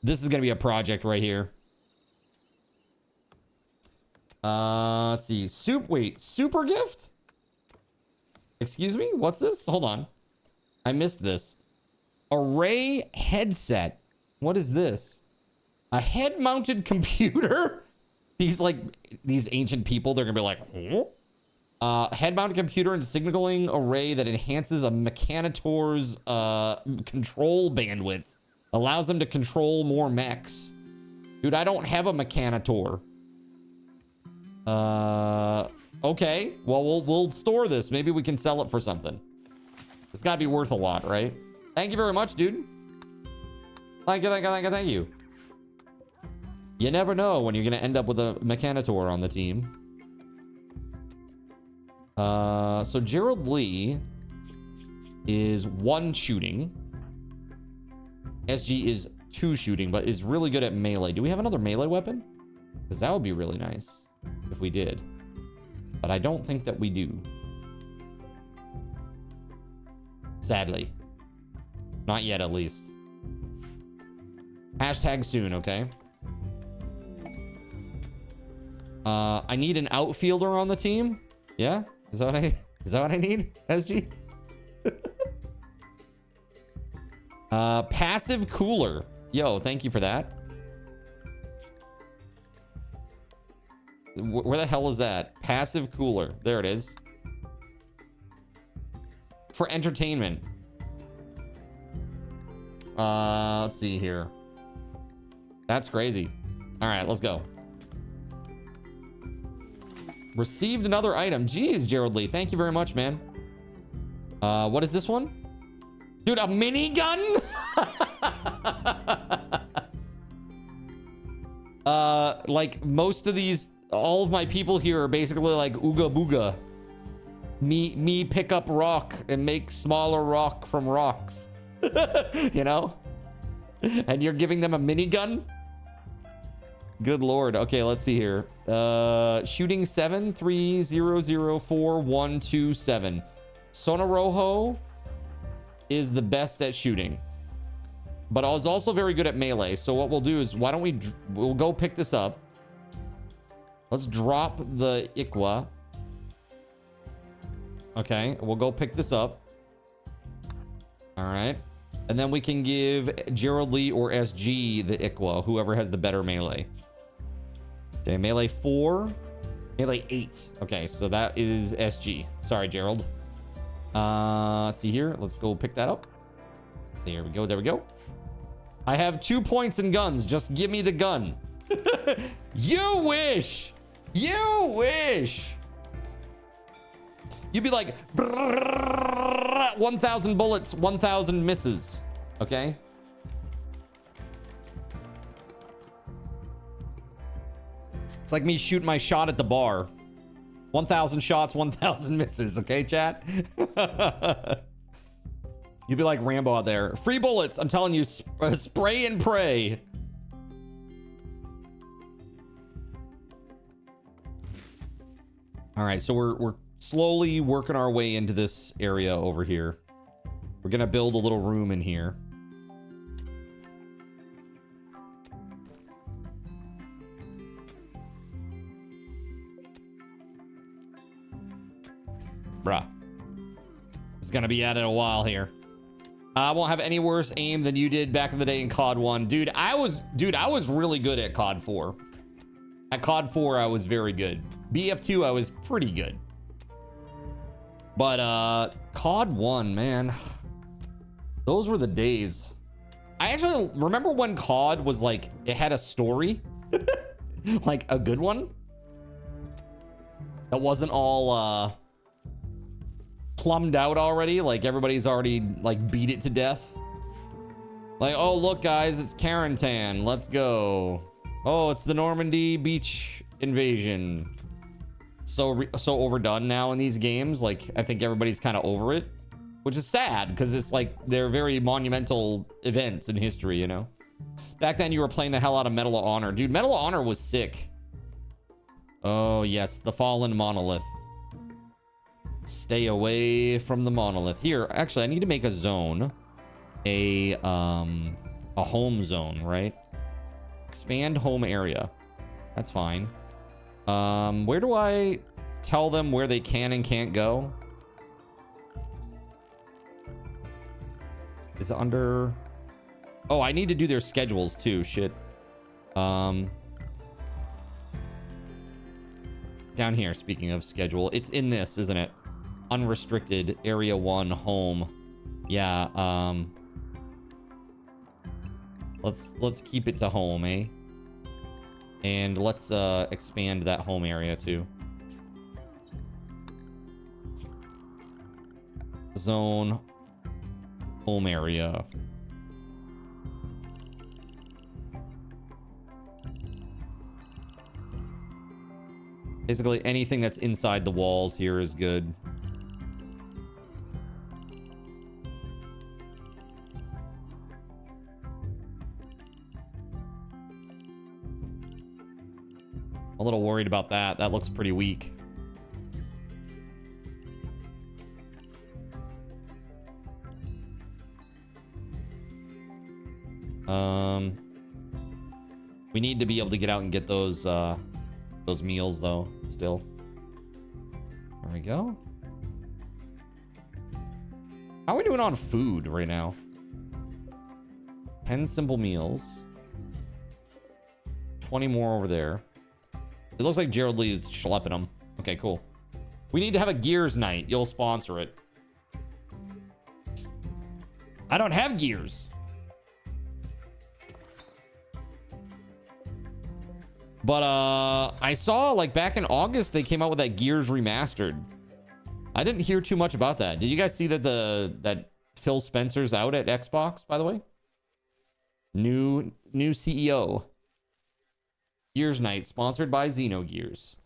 S1: this is gonna be a project right here. Let's see. Wait, super gift? Excuse me? What's this? Hold on. I missed this. Array headset. What is this? A head-mounted computer? These ancient people, they're gonna be like, huh? Head-mounted computer and signaling array that enhances a Mechanitor's control bandwidth. Allows them to control more mechs. Dude, I don't have a Mechanitor. Okay. Well, we'll store this. Maybe we can sell it for something. It's gotta be worth a lot, right? Thank you very much, dude. Thank you. You never know when you're gonna end up with a Mechanitor on the team. So Gerald Lee is 1 shooting. SG is 2 shooting, but is really good at melee. Do we have another melee weapon? Because that would be really nice if we did. But I don't think that we do. Sadly. Not yet, at least. Hashtag soon, okay? I need an outfielder on the team. Yeah? Is that what I need? SG? Passive cooler. Yo, thank you for that. Where the hell is that? Passive cooler. There it is. For entertainment. Let's see here. That's crazy. All right, let's go. Received another item. Jeez, Gerald Lee. Thank you very much, man. What is this one? Dude, a minigun? Like most of these all of my people here are basically like ooga booga. Me pick up rock and make smaller rock from rocks. You know? And you're giving them a minigun? Good lord. Okay, let's see here. Shooting 7300427. Sonorojo is the best at shooting. But I was also very good at melee. So what we'll do is, why don't we'll go pick this up. Let's drop the Ikwa. Okay, we'll go pick this up. All right. And then we can give Gerald Lee or SG the Ikwa, whoever has the better melee. Okay, melee 4, melee 8. Okay, so that is SG. Sorry, Gerald. Let's see here. Let's go pick that up. There we go. There we go. I have 2 points in guns. Just give me the gun. You wish. You wish. You'd be like, 1,000 bullets, 1,000 misses. Okay. It's like me shooting my shot at the bar. 1,000 shots, 1,000 misses. Okay, chat? You'd be like Rambo out there. Free bullets. I'm telling you, spray and pray. All right, so we're slowly working our way into this area over here. We're gonna build a little room in here. Bruh. It's gonna be at it a while here. I won't have any worse aim than you did back in the day in COD 1. Dude, I was really good at COD 4. At COD 4, I was very good. BF2, I was pretty good. But COD 1, man. Those were the days. I actually remember when COD was like, it had a story. Like a good one. That wasn't all plumbed out already. Like everybody's already like beat it to death. Like, oh, look, guys, it's Carentan. Let's go. Oh, it's the Normandy beach invasion. So overdone now in these games. Like, I think everybody's kind of over it, which is sad because it's like they're very monumental events in history, you know? Back then, you were playing the hell out of Medal of Honor. Dude, Medal of Honor was sick. Oh, yes, the fallen monolith. Stay away from the monolith. Here, actually, I need to make a zone. A home zone, right? Expand home area. That's fine. Where do I tell them where they can and can't go? Is it under... Oh, I need to do their schedules too. Shit. Down here, speaking of schedule, it's in this, isn't it? Unrestricted area 1 home. Yeah, let's keep it to home, eh? And let's expand that home area too. Zone home area. Basically anything that's inside the walls here is good. A little worried about that. That looks pretty weak. We need to be able to get out and get those meals though, still. There we go. How are we doing on food right now? 10 simple meals. 20 more over there. It looks like Gerald Lee is schlepping them. Okay, cool. We need to have a Gears night. You'll sponsor it. I don't have Gears. But I saw like back in August they came out with that Gears remastered. I didn't hear too much about that. Did you guys see that that Phil Spencer's out at Xbox, by the way? New CEO. Gears Night, sponsored by Xenogears.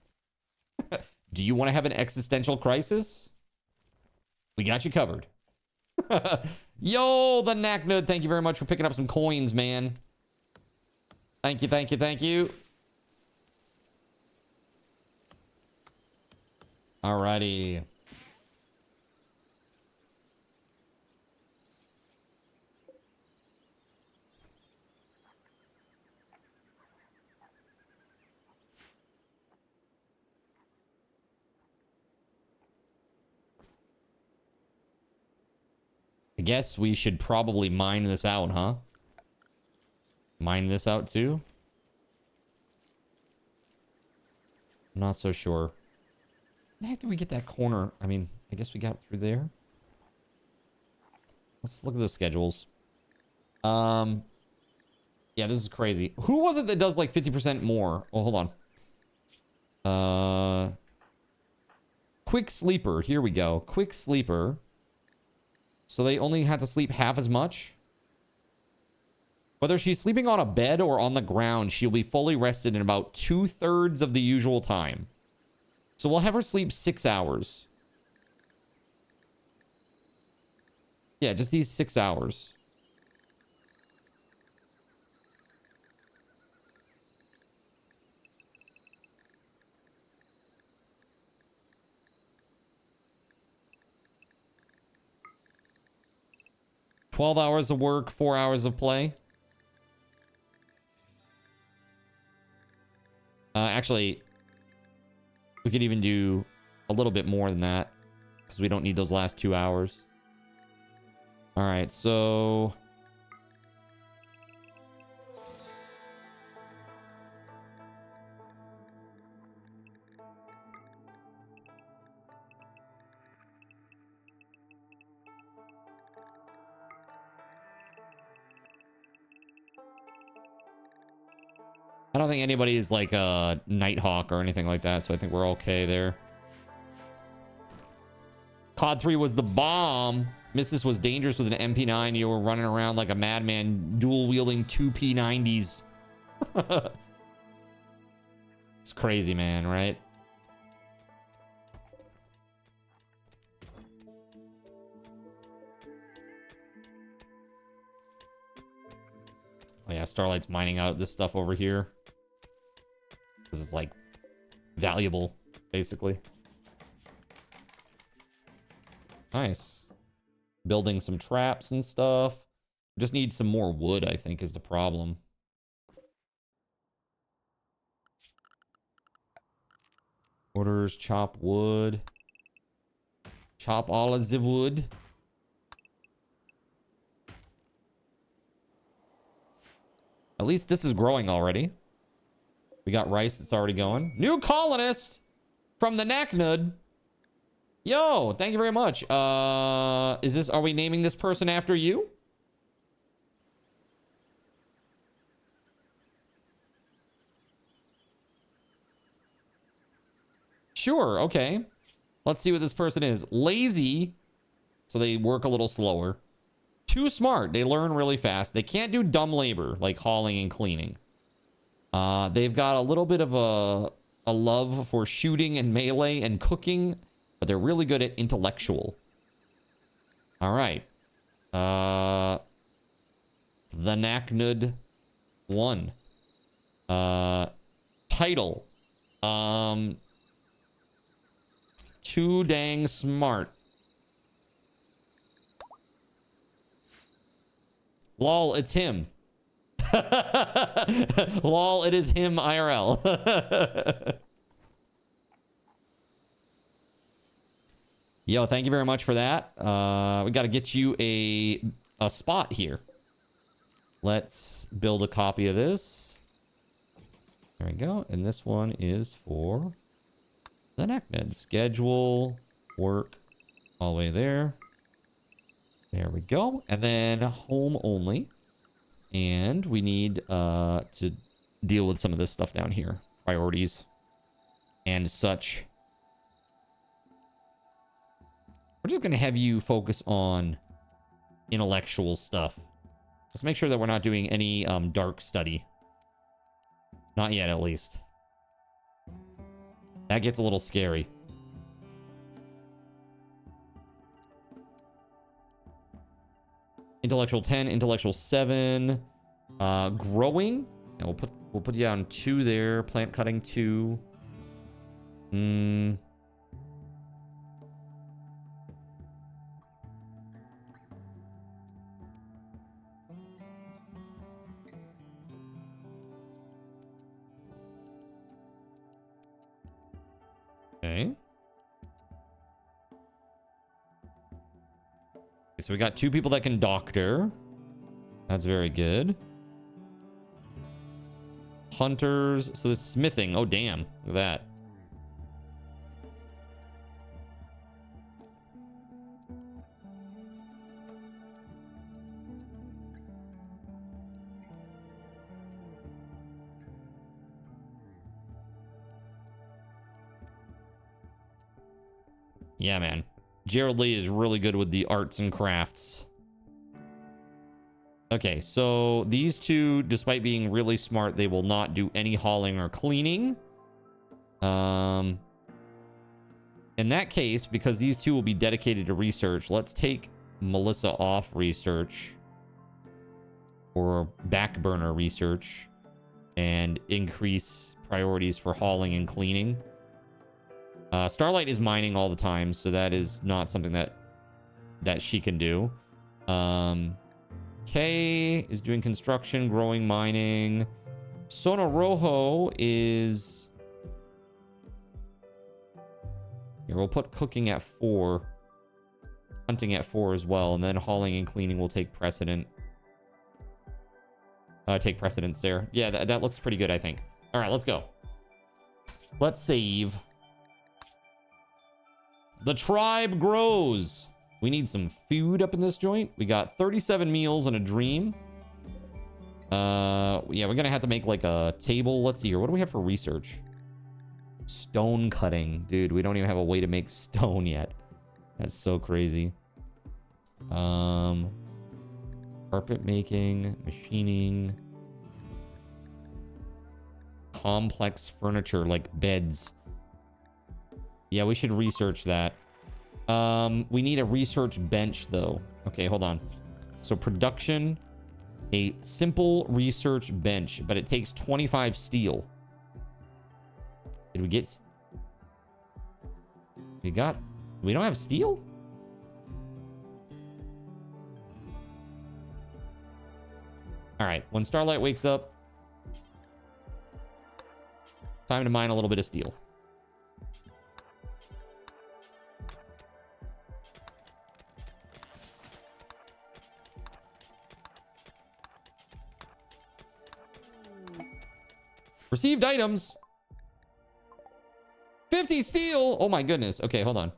S1: Do you want to have an existential crisis? We got you covered. Yo, the Knacknud, thank you very much for picking up some coins, man. Thank you, thank you, thank you. Alrighty. I guess we should probably mine this out, huh? Mine this out too? I'm not so sure. How did we get that corner? I mean, I guess we got through there. Let's look at the schedules. Yeah, this is crazy. Who was it that does like 50% more? Oh, hold on. Quick Sleeper. Here we go. Quick Sleeper. So they only had to sleep half as much. Whether she's sleeping on a bed or on the ground, she'll be fully rested in about 2/3 of the usual time. So we'll have her sleep 6 hours. Yeah, just these 6 hours. $12 hours of work, 4 hours of play. Actually, we could even do a little bit more than that because we don't need those last 2 hours. All right, so I don't think anybody is like a Nighthawk or anything like that, so I think we're okay there. COD 3 was the bomb. Missus was dangerous with an MP9. You were running around like a madman, dual-wielding 2 P90s. It's crazy, man, right? Oh yeah, Starlight's mining out this stuff over here. This is like valuable, basically. Nice. Building some traps and stuff. Just need some more wood, I think, is the problem. Orders, chop wood. Chop all of the wood. At least this is growing already. We got rice that's already going. New colonist from the Knacknud. Yo, thank you very much. Are we naming this person after you? Sure, okay. Let's see what this person is. Lazy, so they work a little slower. Too smart, they learn really fast. They can't do dumb labor, like hauling and cleaning. They've got a little bit of a love for shooting and melee and cooking, but they're really good at intellectual. All right. The Knacknud 1. Title. Too dang smart. Lol, it's him. Lol, it is him IRL. Yo, thank you very much for that. We got to get you a spot here. Let's build a copy of this. There we go. And this one is for the Knacknud. Schedule, work, all the way there. There we go. And then home only. And we need to deal with some of this stuff down here. Priorities and such. We're just going to have you focus on intellectual stuff. Let's make sure that we're not doing any dark study. Not yet, at least. That gets a little scary. Intellectual 10, intellectual 7. Growing. And we'll put you on 2 there. Plant cutting 2. Okay. So we got 2 people that can doctor. That's very good. Hunters. So this smithing. Oh, damn. Look at that. Yeah, man. Gerald Lee is really good with the arts and crafts. Okay, so these 2, despite being really smart, they will not do any hauling or cleaning. In that case, because these 2 will be dedicated to research, let's take Melissa off research or back burner research and increase priorities for hauling and cleaning. Starlight is mining all the time, so that is not something that she can do. Kay is doing construction, growing, mining. Sona Rojo is... Here, we'll put cooking at 4. Hunting at 4 as well, and then hauling and cleaning will take precedent. Take precedence there. Yeah, that looks pretty good, I think. All right, let's go. Let's save. The tribe grows. We need some food up in this joint. We got 37 meals and a dream. Yeah, we're gonna have to make like a table. Let's see here. What do we have for research? Stone cutting. Dude, we don't even have a way to make stone yet. That's so crazy. Carpet making, machining. Complex furniture like beds. Yeah, we should research that. We need a research bench, though. Okay, hold on. So production, a simple research bench, but it takes 25 steel. Did we get... We don't have steel? All right, when Starlight wakes up, time to mine a little bit of steel. Received items. 50 steel. Oh my goodness. Okay, hold on.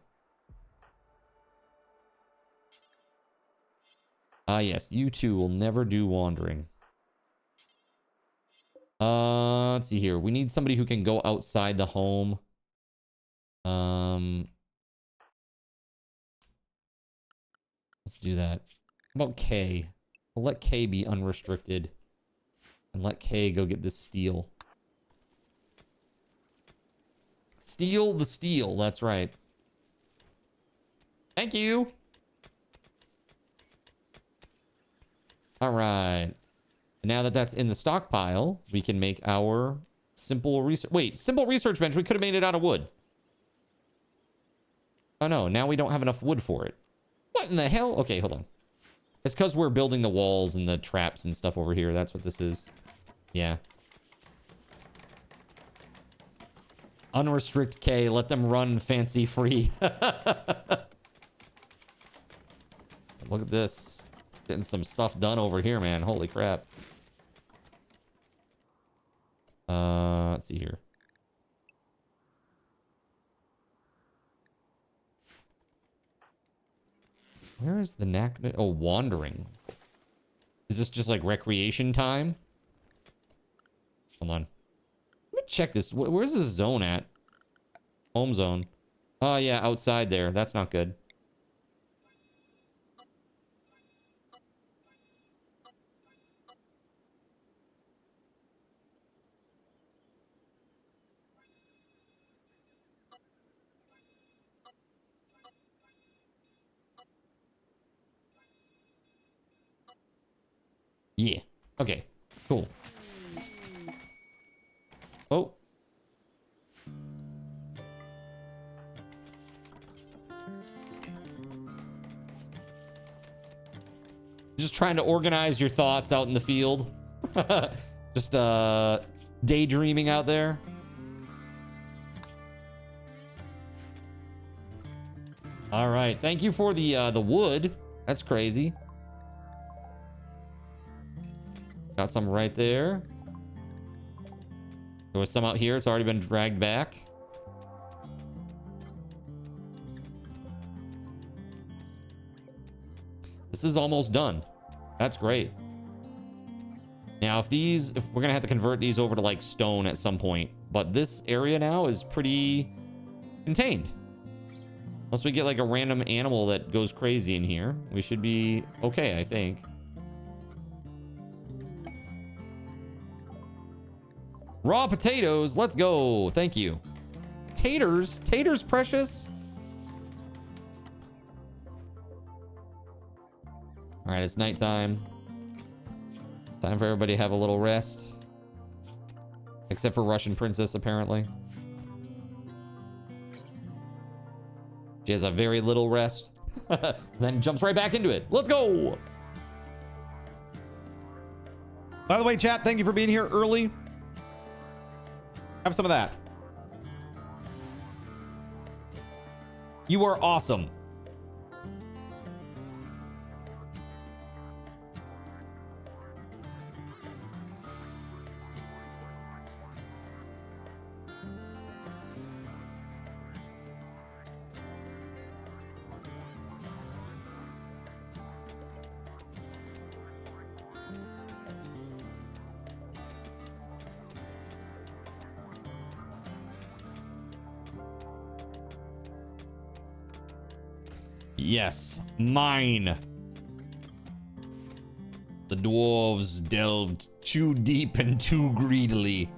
S1: Yes, you 2 will never do wandering. Let's see here. We need somebody who can go outside the home. Let's do that. How about Kay? We'll let Kay be unrestricted. And let Kay go get this steel. Steal the steel. That's right. Thank you. All right. Now that that's in the stockpile, we can make our simple research. Wait, simple research bench. We could have made it out of wood. Oh no, now we don't have enough wood for it. What in the hell? Okay, hold on. It's because we're building the walls and the traps and stuff over here. That's what this is. Yeah. Unrestrict K. Let them run fancy free. Look at this. Getting some stuff done over here, man. Holy crap. Let's see here. Where is the knack? Oh, wandering. Is this just like recreation time? Hold on. Let me check this. Where's this zone at? Home zone. Oh, yeah, outside there. That's not good. Yeah. Okay. Cool. Oh. Just trying to organize your thoughts out in the field. Just daydreaming out there. All right. Thank you for the wood. That's crazy. Got some right there. There was some out here. It's already been dragged back. This is almost done. That's great. Now, if we're gonna have to convert these over to like stone at some point, but this area now is pretty contained. Unless we get like a random animal that goes crazy in here, we should be okay, I think. Raw potatoes, let's go. Thank you. Taters, taters precious. All right, it's nighttime. Time for everybody to have a little rest. Except for Russian Princess, apparently. She has a very little rest. Then jumps right back into it. Let's go! By the way, chat, thank you for being here early. Have some of that. You are awesome. Yes, mine. The dwarves delved too deep and too greedily.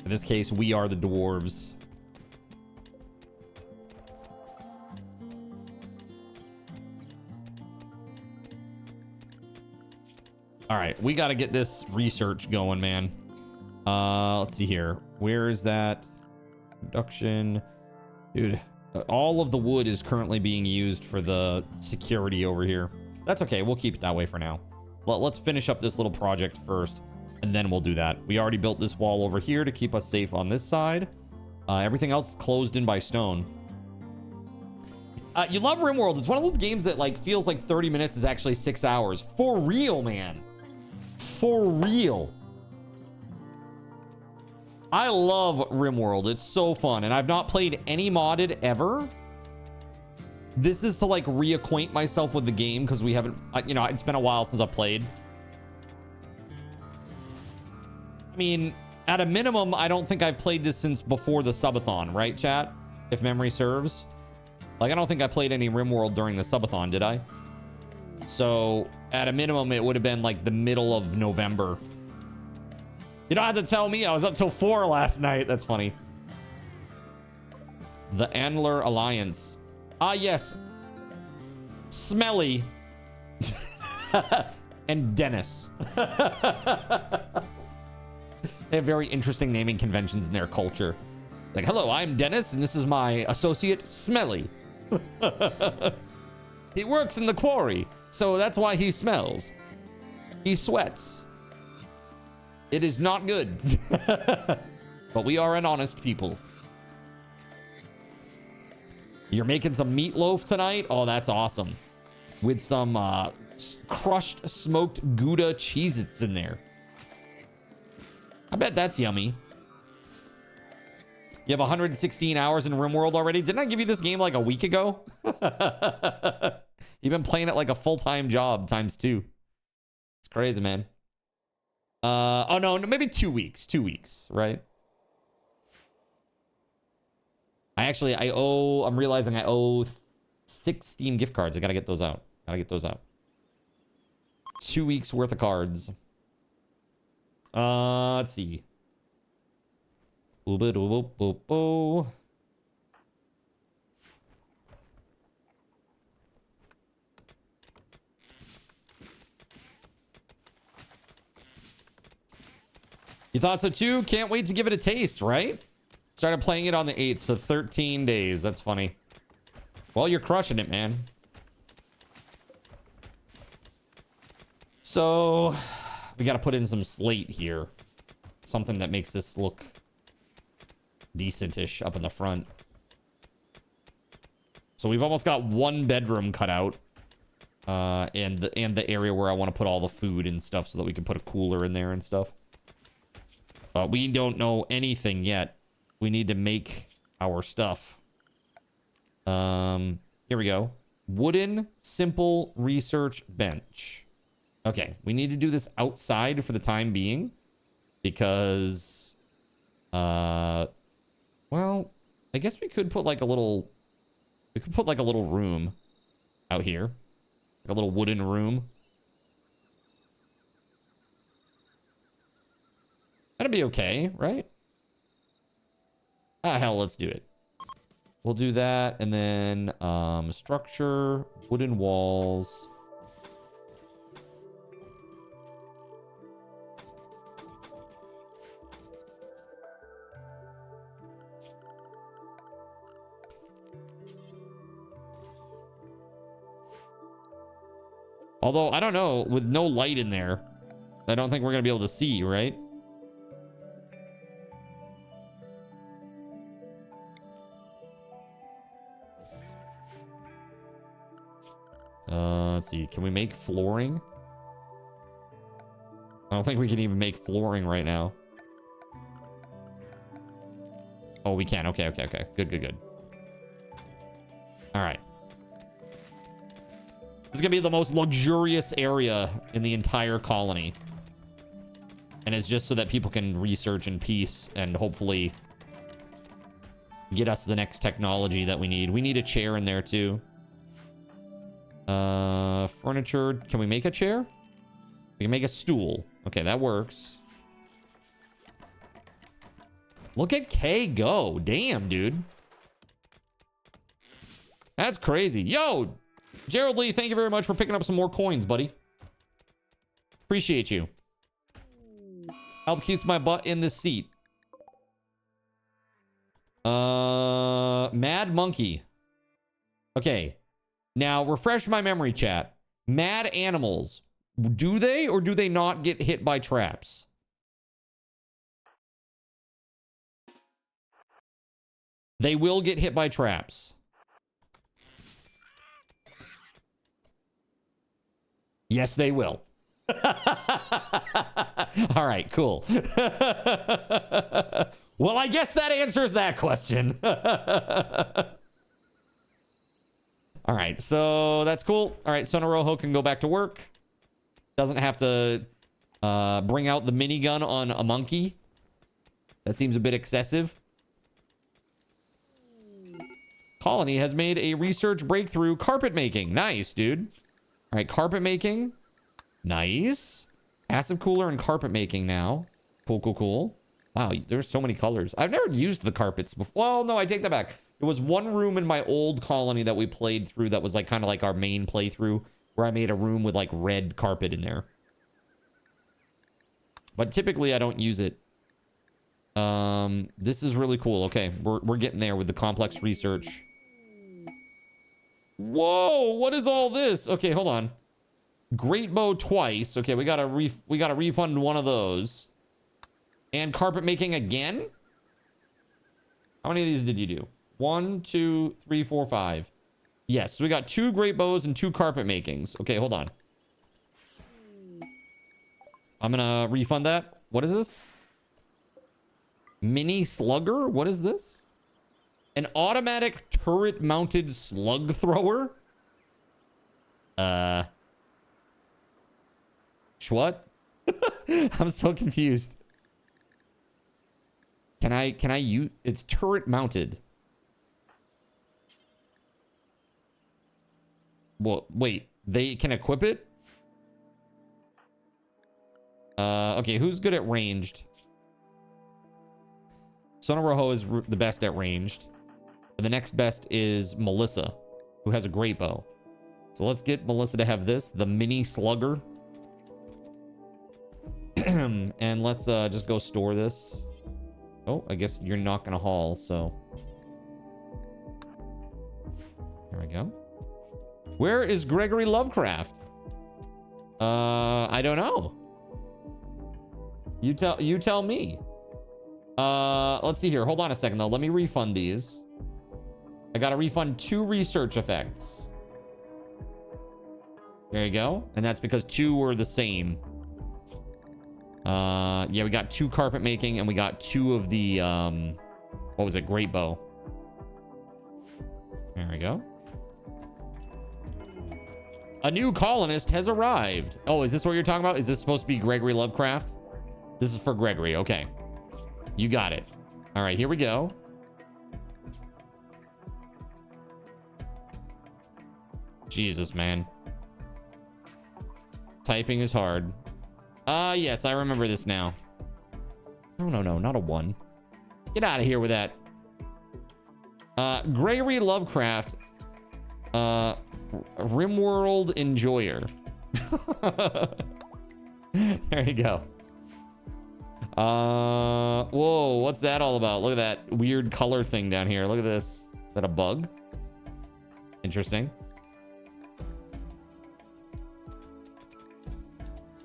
S1: In this case, we are the dwarves. All right, we got to get this research going, man. Let's see here. Where is that? Production. Dude. All of the wood is currently being used for the security over here. That's okay. We'll keep it that way for now. Let's finish up this little project first, and then we'll do that. We already built this wall over here to keep us safe on this side. Everything else is closed in by stone. You love Rimworld. It's one of those games that like feels like 30 minutes is actually 6 hours. For real, man. For real. I love Rimworld. It's so fun. And I've not played any modded ever. This is to like reacquaint myself with the game because we haven't, you know, it's been a while since I played. I mean, at a minimum, I don't think I've played this since before the subathon, right, chat? If memory serves. Like, I don't think I played any Rimworld during the subathon, did I? So, at a minimum, it would have been like the middle of November. You don't have to tell me. I was up till 4 last night. That's funny. The Antler Alliance. Ah, yes. Smelly. And Dennis. They have very interesting naming conventions in their culture. Like, hello, I'm Dennis, and this is my associate, Smelly. He works in the quarry, so that's why he smells. He sweats. It is not good. But we are an honest people. You're making some meatloaf tonight? Oh, that's awesome. With some crushed smoked Gouda Cheez-Its in there. I bet that's yummy. You have 116 hours in Rimworld already? Didn't I give you this game like a week ago? You've been playing it like a full-time job times 2. It's crazy, man. Oh no, maybe 2 weeks. 2 weeks, right? I'm realizing I owe 6 Steam gift cards. I gotta get those out. 2 weeks worth of cards. Let's see. You thought so too? Can't wait to give it a taste, right? Started playing it on the 8th, so 13 days. That's funny. Well, you're crushing it, man. So, we got to put in some slate here. Something that makes this look decentish up in the front. So we've almost got one bedroom cut out. And the area where I want to put all the food and stuff so that we can put a cooler in there and stuff. But we don't know anything yet. We need to make our stuff. Here we go. Wooden, simple research bench. Okay, we need to do this outside for the time being. Because, well, I guess we could put like a little... We could put like a little room out here. Like a little wooden room. That'd be okay, right? Ah, hell, let's do it. We'll do that, and then structure, wooden walls. Although, I don't know, with no light in there, I don't think we're going to be able to see, right? Let's see. Can we make flooring? I don't think we can even make flooring right now. Oh, we can. Okay, okay, okay. Good, good, good. All right. This is going to be the most luxurious area in the entire colony. And it's just so that people can research in peace and hopefully get us the next technology that we need. We need a chair in there too. Furniture. Can we make a chair? We can make a stool. Okay, that works. Look at K go. Damn, dude. That's crazy. Yo, Gerald Lee, thank you very much for picking up some more coins, buddy. Appreciate you. Help keeps my butt in this seat. Mad Monkey. Okay. Now, refresh my memory, chat. Mad animals. Do they or do they not get hit by traps? They will get hit by traps. Yes, they will. All right, cool. Well, I guess that answers that question. All right, so that's cool. All right, Sonorojo can go back to work. Doesn't have to bring out the minigun on a monkey. That seems a bit excessive. Colony has made a research breakthrough carpet making. Nice, dude. All right, carpet making. Nice. Passive cooler and carpet making now. Cool, cool, cool. Wow, there's so many colors. I've never used the carpets before. Well, no, I take that back. There was one room in my old colony that we played through that was like kind of like our main playthrough where I made a room with like red carpet in there. But typically I don't use it. This is really cool. Okay, we're getting there with the complex research. Whoa, what is all this? Okay, hold on. Great bow twice. Okay, we gotta refund one of those. And carpet making again? How many of these did you do? 1, 2, 3, 4, 5. Yes, so we got 2 great bows and 2 carpet makings. Okay, hold on. I'm gonna refund that. What is this? Mini slugger? What is this? An automatic turret-mounted slug thrower? What? I'm so confused. Can I use... It's turret-mounted. Well, wait. They can equip it? Okay, who's good at ranged? Sonorojo is the best at ranged. And the next best is Melissa, who has a great bow. So let's get Melissa to have this, the mini slugger. And let's just go store this. Oh, I guess you're not gonna haul, so. There we go. Where is Gregory Lovecraft? I don't know. You tell me. Let's see here. Hold on a second though. Let me refund these. I gotta refund 2 research effects. There you go. And that's because 2 were the same. Yeah, we got 2 carpet making and we got 2 of the, what was it? Great bow. There we go. A new colonist has arrived. Oh, is this what you're talking about? Is this supposed to be Gregory Lovecraft? This is for Gregory. Okay. You got it. All right, here we go. Jesus, man. Typing is hard. Yes, I remember this now. No, not a 1. Get out of here with that. Gregory Lovecraft. Rimworld Enjoyer. There you go. Whoa, what's that all about? Look at that weird color thing down here. Look at this. Is that a bug? Interesting.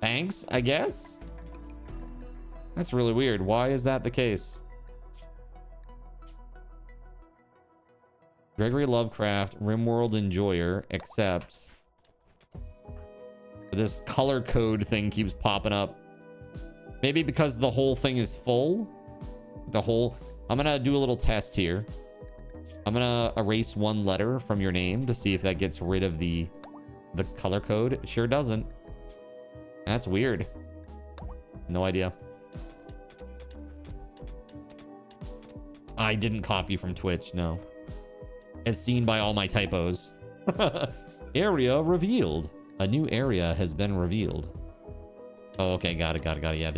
S1: Thanks, I guess. That's really weird. Why is that the case? Gregory Lovecraft, Rimworld Enjoyer, except this color code thing keeps popping up. Maybe because the whole thing is full. I'm gonna do a little test here. I'm gonna erase 1 letter from your name to see if that gets rid of the color code. It sure doesn't. That's weird. No idea. I didn't copy from Twitch, no. As seen by all my typos. Area revealed. A new area has been revealed. Oh, okay, got it. Yeah,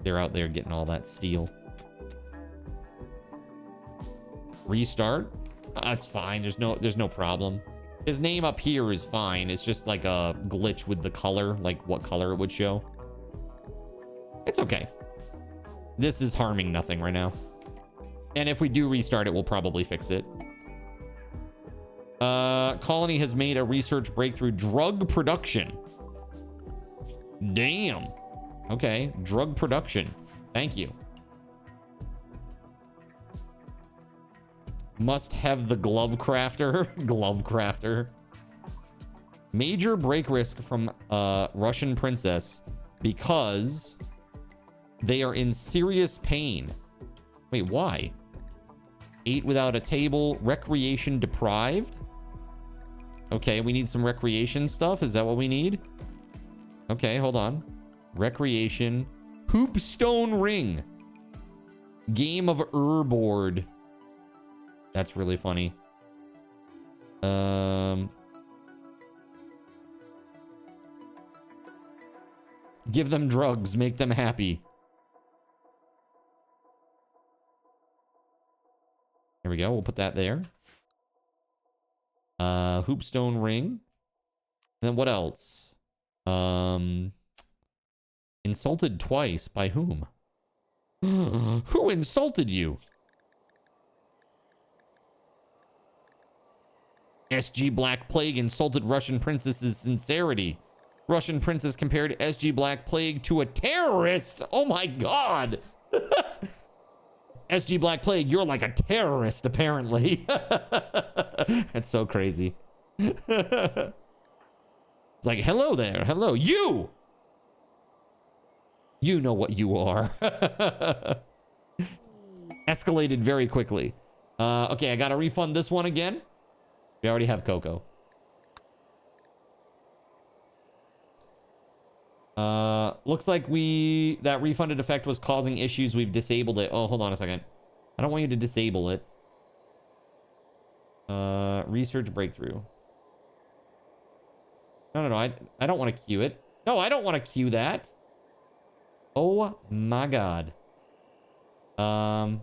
S1: they're out there getting all that steel. Restart. That's fine. There's no problem. His name up here is fine. It's just like a glitch with the color, like what color it would show. It's okay. This is harming nothing right now. And if we do restart it, we'll probably fix it. Colony has made a research breakthrough. Drug production. Damn. Okay, drug production. Thank you. Must have the glove crafter. Glove crafter. Major break risk from Russian princess because they are in serious pain. Wait, why? Ate without a table. Recreation deprived. Okay, we need some recreation stuff. Is that what we need? Okay, hold on. Recreation. Hoopstone ring. Game of board. That's really funny. Give them drugs. Make them happy. Here we go. We'll put that there. Hoopstone ring. And then what else? Insulted twice. By whom? Who insulted you? SG Black Plague insulted Russian princess's sincerity. Russian princess compared SG Black Plague to a terrorist. Oh my god. SG Black Plague, you're like a terrorist, apparently. That's so crazy. It's like, hello there. Hello. You! You know what you are. Escalated very quickly. Okay, I gotta refund this one again. We already have Coco. Looks like that refunded effect was causing issues. We've disabled it. Oh, hold on a second. I don't want you to disable it. Research breakthrough. No. I don't want to queue it. No, I don't want to queue that. Oh my god. I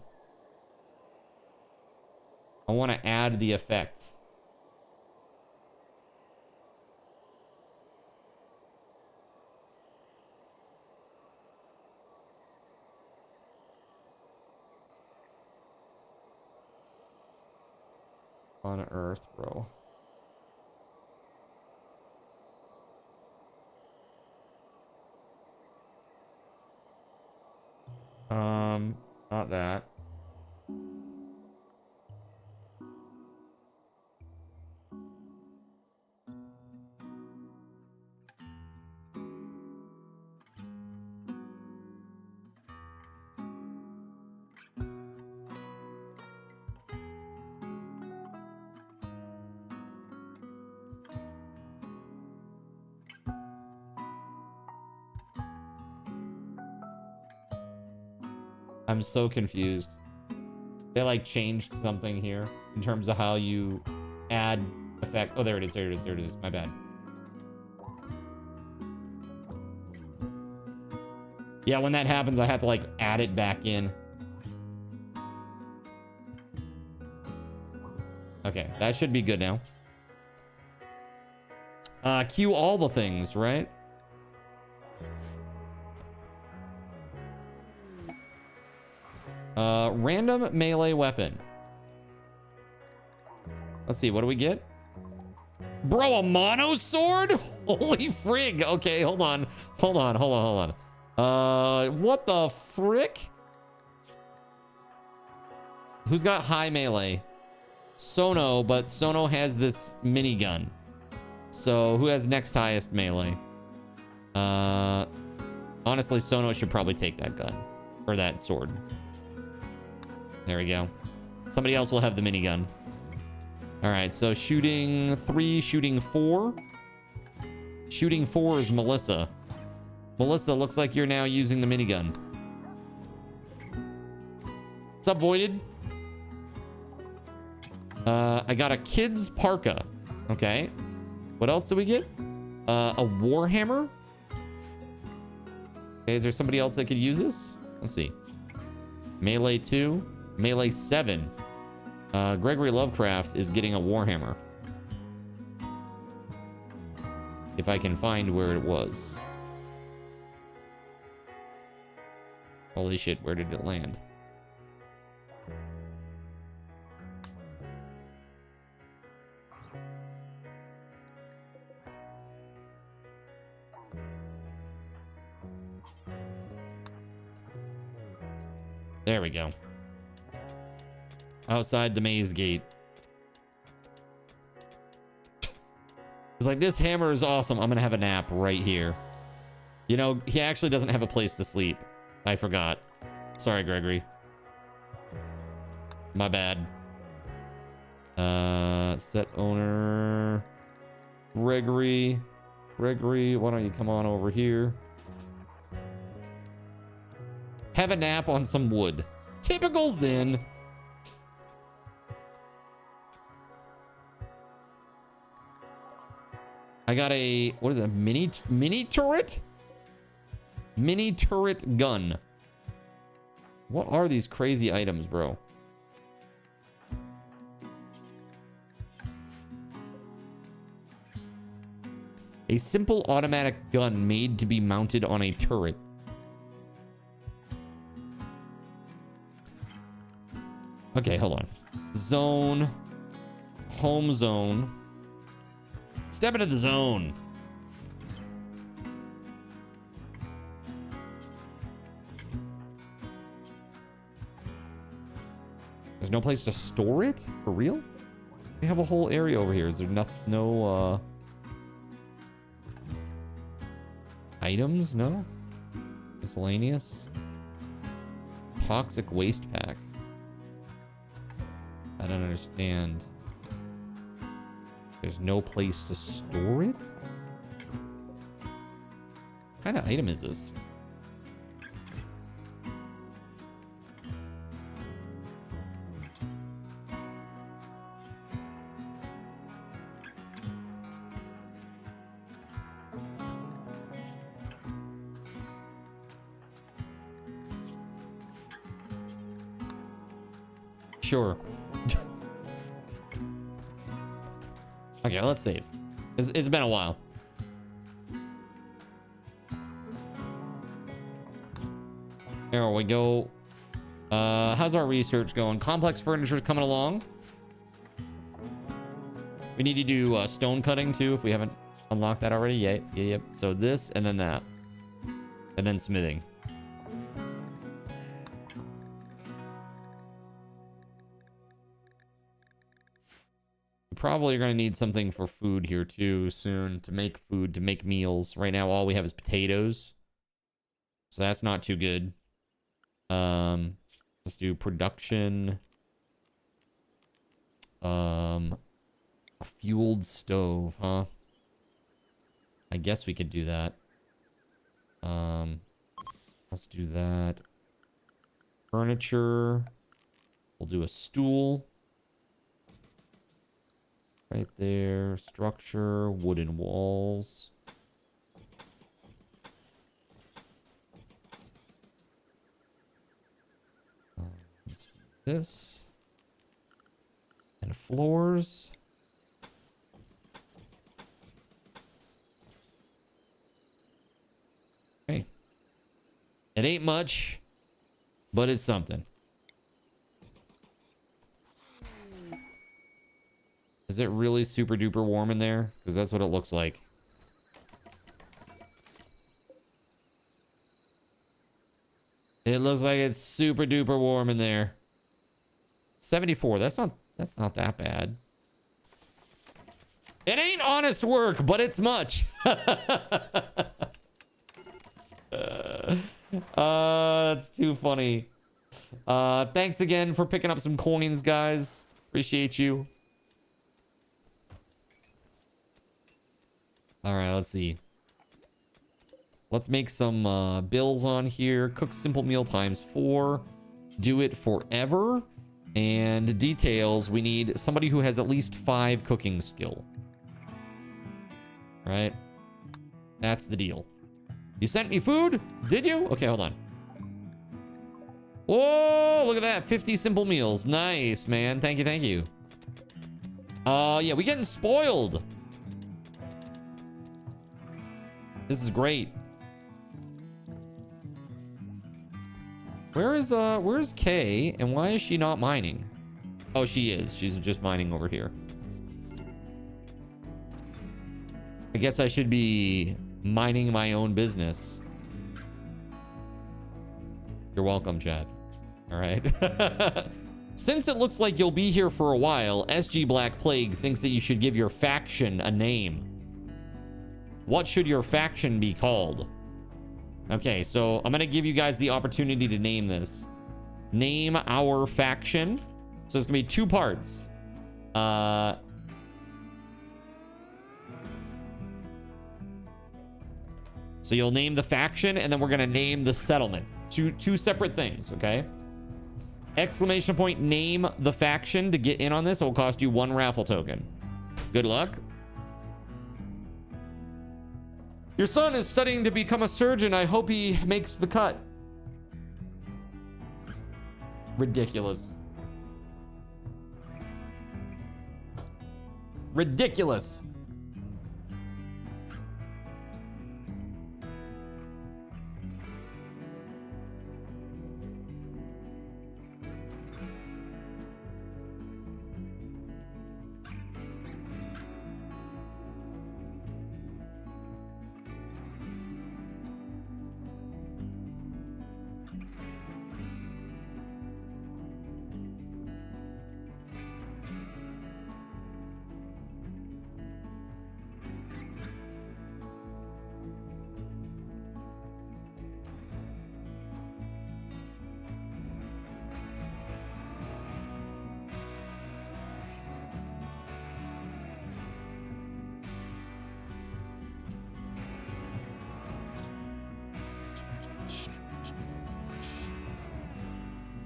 S1: want to add the effect. on earth, bro? Not that. I'm so confused. They like changed something here in terms of how you add effect. Oh, there it is. There it is. There it is. My bad. Yeah, when that happens, I have to like add it back in. Okay, that should be good now. Cue all the things, right? Random melee weapon. Let's see, what do we get? Bro, a mono sword? Holy frig. Okay, hold on. Hold on. What the frick? Who's got high melee? Sono, but Sono has this minigun. So who has next highest melee? Honestly, Sono should probably take that gun. Or that sword. There we go. Somebody else will have the minigun. All right, so shooting 3, shooting 4. Shooting 4 is Melissa. Melissa, looks like you're now using the minigun. What's up, Voided? I got a kid's parka. Okay. What else do we get? A warhammer. Okay, is there somebody else that could use this? Let's see. Melee 2. Melee 7. Gregory Lovecraft is getting a warhammer. If I can find where it was. Holy shit, where did it land? There we go. Outside the maze gate. It's like, this hammer is awesome. I'm gonna have a nap right here. You know, he actually doesn't have a place to sleep. I forgot. Sorry, Gregory. My bad. Set owner. Gregory. Gregory, why don't you come on over here? Have a nap on some wood. Typical Zen. I got a, what is it, mini turret? Mini turret gun. What are these crazy items, bro? A simple automatic gun made to be mounted on a turret. Okay, hold on. Zone. Home zone. Step into the zone. There's no place to store it? For real? We have a whole area over here. Is there no items? No? Miscellaneous? Toxic waste pack. I don't understand. There's no place to store it? What kind of item is this? Sure. Okay, let's save. It's been a while. There we go. How's our research going? Complex furniture's coming along. We need to do stone cutting too if we haven't unlocked that already. Yep. So this and then that. And then smithing. We probably are going to need something for food here too soon to make food, to make meals. Right now all we have is potatoes. So that's not too good. Let's do production. A fueled stove, huh? I guess we could do that. Let's do that. Furniture. We'll do a stool. Right there. Structure. Wooden walls. Let's do this. And floors. Okay. It ain't much, but it's something. Is it really super duper warm in there? Because that's what it looks like. It looks like it's super duper warm in there. 74. That's not that bad. It ain't honest work, but it's much. That's too funny. Thanks again for picking up some coins, guys. Appreciate you. All right, let's see. Let's make some bills on here. Cook simple meal times 4. Do it forever. And details, we need somebody who has at least 5 cooking skill. Right? That's the deal. You sent me food? Did you? Okay, hold on. Whoa, look at that. 50 simple meals. Nice, man. Thank you. Yeah, we getting spoiled. This is great. Where's Kay, and why is she not mining? Oh, she is. She's just mining over here. I guess I should be mining my own business. You're welcome, Chad. All right. Since it looks like you'll be here for a while, SG Black Plague thinks that you should give your faction a name. What should your faction be called? Okay, so I'm going to give you guys the opportunity to name this. Name our faction. So it's going to be 2 parts. So you'll name the faction, and then we're going to name the settlement. Two separate things, okay? Exclamation point, name the faction. To get in on this, it will cost you 1 raffle token. Good luck. Your son is studying to become a surgeon. I hope he makes the cut. Ridiculous. Ridiculous.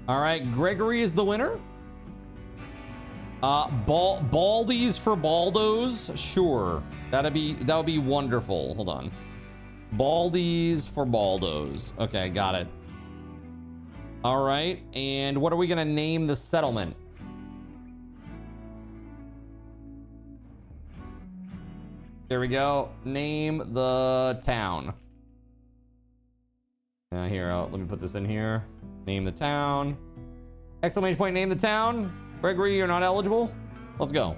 S1: All right, Gregory is the winner. Baldies for Baldos, sure. That would be wonderful. Hold on. Baldies for Baldos. Okay, got it. All right, and what are we gonna name the settlement? There we go. Name the town. Here, let me put this in here. Name the town. Exclamation point, name the town. Gregory, you're not eligible. Let's go.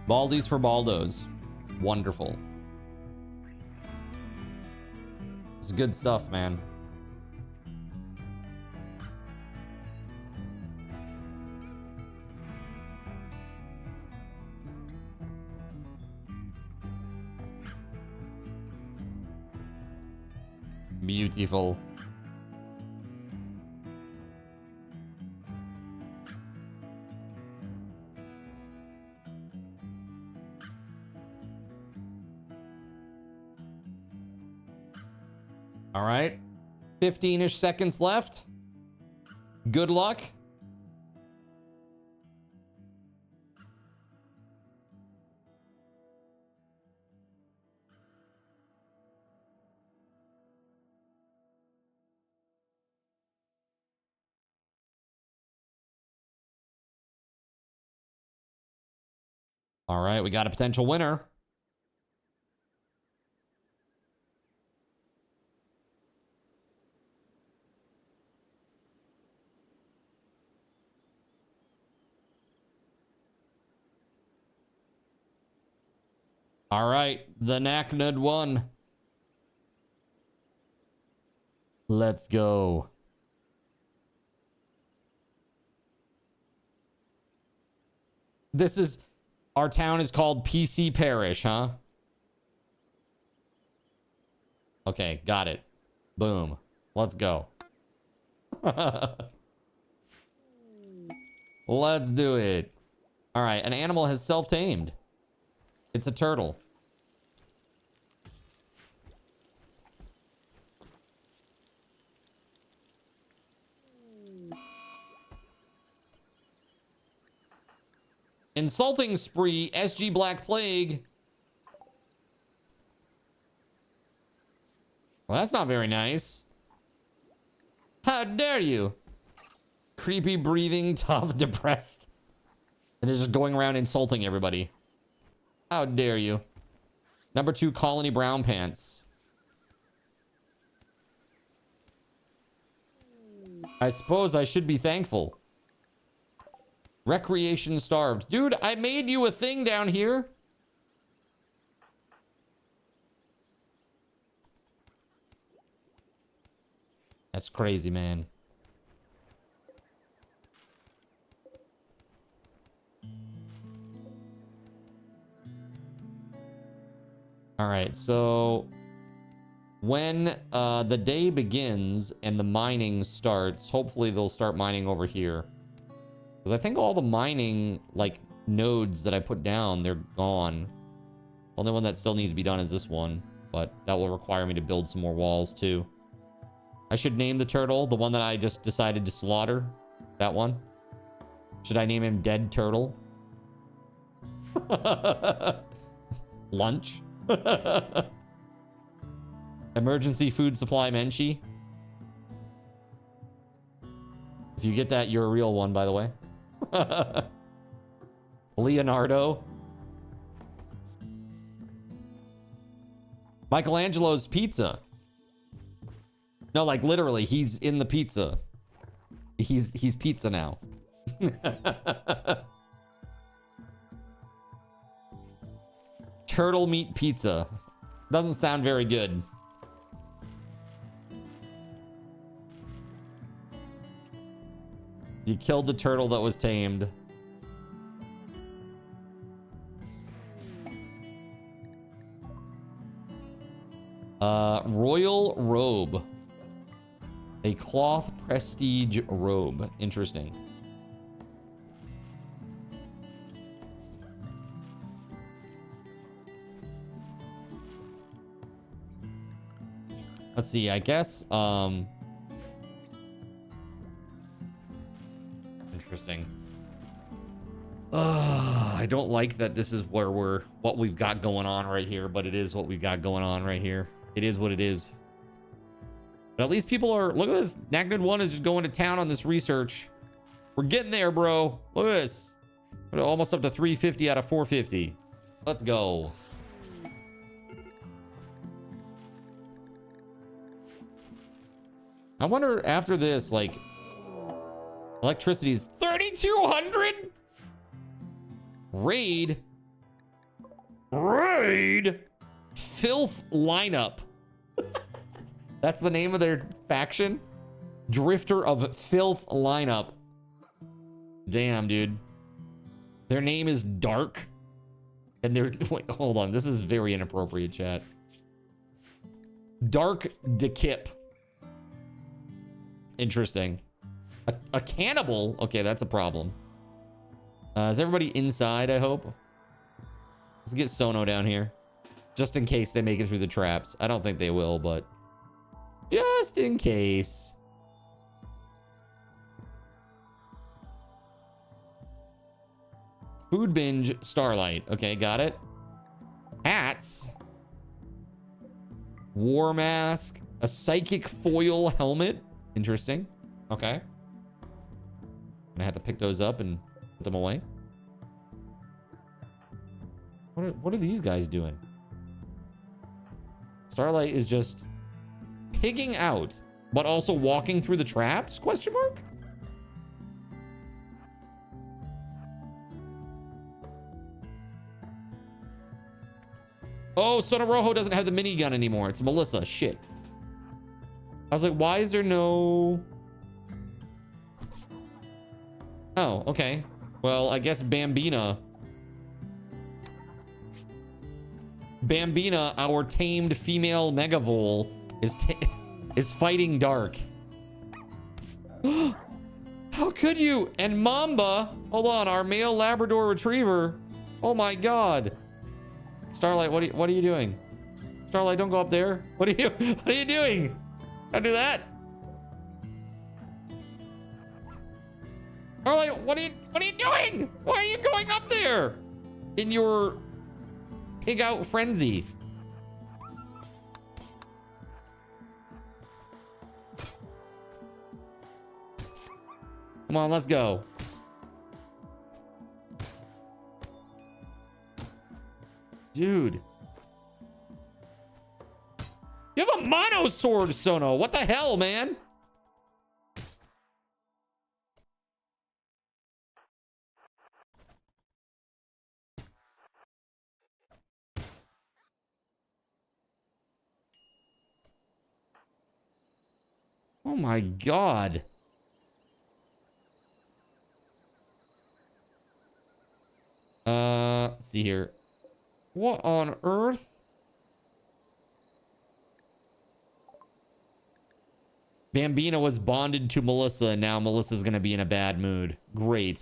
S1: Baldies for Baldos. Wonderful. It's good stuff, man. Beautiful. All right. 15-ish seconds left. Good luck. All right, we got a potential winner. All right, the Knacknud won. Let's go. This is... Our town is called PC Parish, huh? Okay, got it. Boom. Let's go. Let's do it. All right, an animal has self-tamed. It's a turtle. Insulting spree, SG Black Plague. Well, that's not very nice. How dare you? Creepy breathing, tough, depressed. And is just going around insulting everybody. How dare you? Number 2, Colony Brown Pants. I suppose I should be thankful. Recreation starved. Dude, I made you a thing down here. That's crazy, man. All right, so when the day begins and the mining starts, hopefully they'll start mining over here. Because I think all the mining, like, nodes that I put down, they're gone. The only one that still needs to be done is this one. But that will require me to build some more walls, too. I should name the turtle, the one that I just decided to slaughter. That one. Should I name him Dead Turtle? Lunch? Emergency food supply Menchie. If you get that, you're a real one, by the way. Leonardo. Michelangelo's pizza. No, like literally, he's in the pizza. He's pizza now. Turtle meat pizza. Doesn't sound very good. You killed the turtle that was tamed. Royal robe. A cloth prestige robe. Interesting. Let's see, I guess, interesting. I don't like that this is where what we've got going on right here, but it is what we've got going on right here. It is what it is. But at least people are, look at this. Knacknud 1 is just going to town on this research. We're getting there, bro. Look at this. We're almost up to 350 out of 450. Let's go. I wonder after this, like, electricity is 3,200? Raid? Raid Filth Lineup. That's the name of their faction. Drifter of Filth Lineup. Damn, dude. Their name is Dark. And they're... Wait, hold on. This is very inappropriate, chat. Dark Dekip. Interesting. A cannibal? Okay, that's a problem. Is everybody inside, I hope? Let's get Sono down here. Just in case they make it through the traps. I don't think they will, but... just in case. Food binge, Starlight. Okay, got it. Hats. War mask. A psychic foil helmet. Interesting. Okay. Gonna have to pick those up and put them away. What are these guys doing? Starlight is just pigging out, but also walking through the traps? Question mark? Oh, Sono Rojo doesn't have the minigun anymore. It's Melissa. Shit. I was like, why is there no... Oh, okay. Well, I guess Bambina, our tamed female Megavole, is fighting Dark. How could you? And Mamba, hold on, our male Labrador Retriever. Oh my God. Starlight, what are you doing? Starlight, don't go up there. What are you doing? Don't do that. Starlight, what are you doing? Why are you going up there? In your pig out frenzy. Come on, let's go. Dude. You have a mono sword, Sono. What the hell, man? Oh my God. Let's see here. What on earth? Bambina was bonded to Melissa, and now Melissa's gonna be in a bad mood. Great.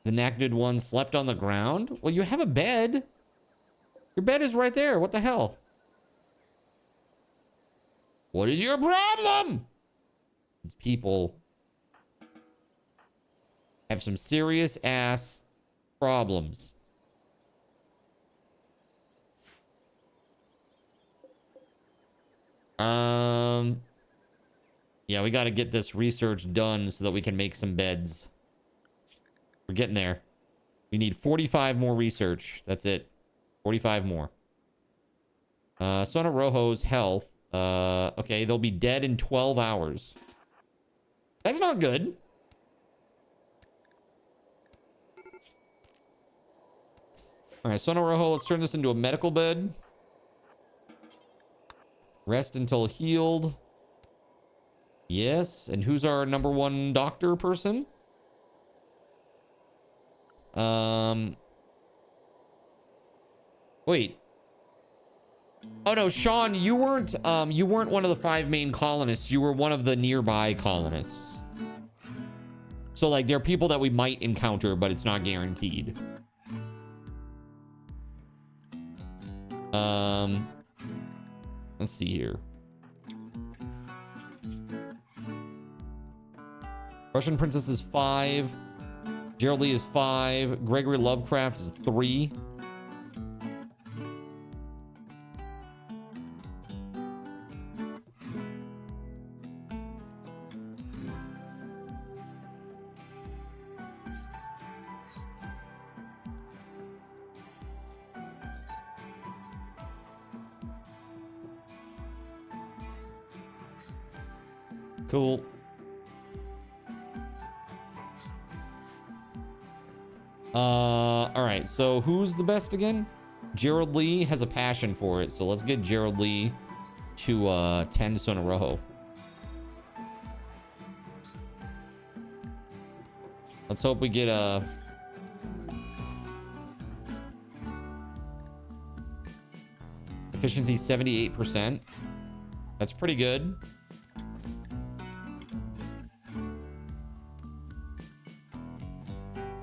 S1: The knackered one slept on the ground? Well, you have a bed. Your bed is right there. What the hell? What is your problem? These people have some serious ass problems. Yeah, we got to get this research done so that we can make some beds. We're getting there. We need 45 more research. That's it. 45 more. Sono Rojo's health. Okay, they'll be dead in 12 hours. That's not good. All right, Sono Rojo, let's turn this into a medical bed. Rest until healed. Yes, and who's our number one doctor person? Wait. Oh no, Sean, you weren't one of the 5 main colonists. You were one of the nearby colonists. So like there are people that we might encounter, but it's not guaranteed. Let's see here. Russian Princess is 5. Gerald Lee is 5. Gregory Lovecraft is 3. Cool. All right, so who's the best again? Gerald Lee has a passion for it, so let's get Gerald Lee to 10 Sonorojo. Let's hope we get a... Efficiency 78%. That's pretty good.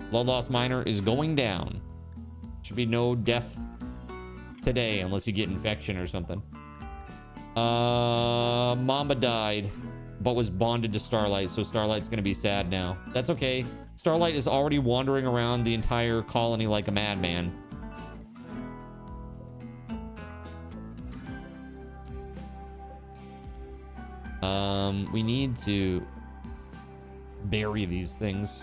S1: Blood loss minor is going down. Should be no death today unless you get infection or something. Mamba died, but was bonded to Starlight, so Starlight's gonna be sad now. That's okay. Starlight is already wandering around the entire colony like a madman. We need to bury these things.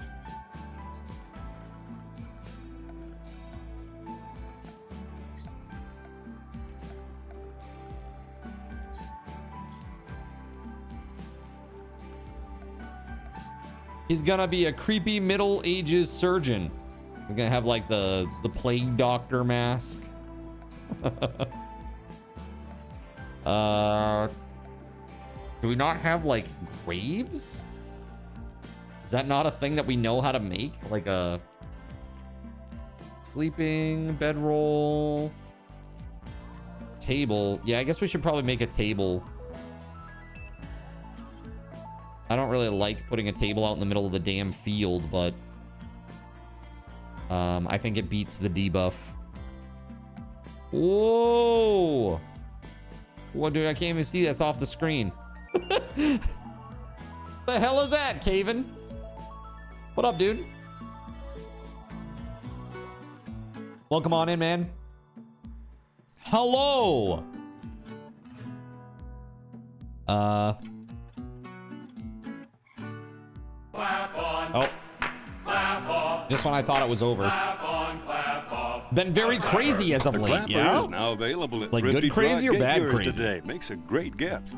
S1: He's gonna be a creepy Middle Ages surgeon. He's gonna have like the plague doctor mask. Do we not have like graves? Is that not a thing that we know how to make? Like a sleeping bedroll table. Yeah, I guess we should probably make a table. I don't really like putting a table out in the middle of the damn field, but I think it beats the debuff. Whoa! What, dude? I can't even see that's off the screen. The hell is that, Caven? What up, dude? Welcome on in, man. Hello.
S3: Clap on,
S1: Oh.
S3: clap off,
S1: Just when I thought it was over.
S3: clap on, clap off.
S1: Been very crazy as of
S4: The
S1: late,
S4: clapper
S1: yeah?
S4: is now available at
S1: Like good
S4: Thrifty
S1: crazy
S4: Drug.
S1: or
S4: Get
S1: bad
S4: yours
S1: crazy?
S4: today. Makes a great gift.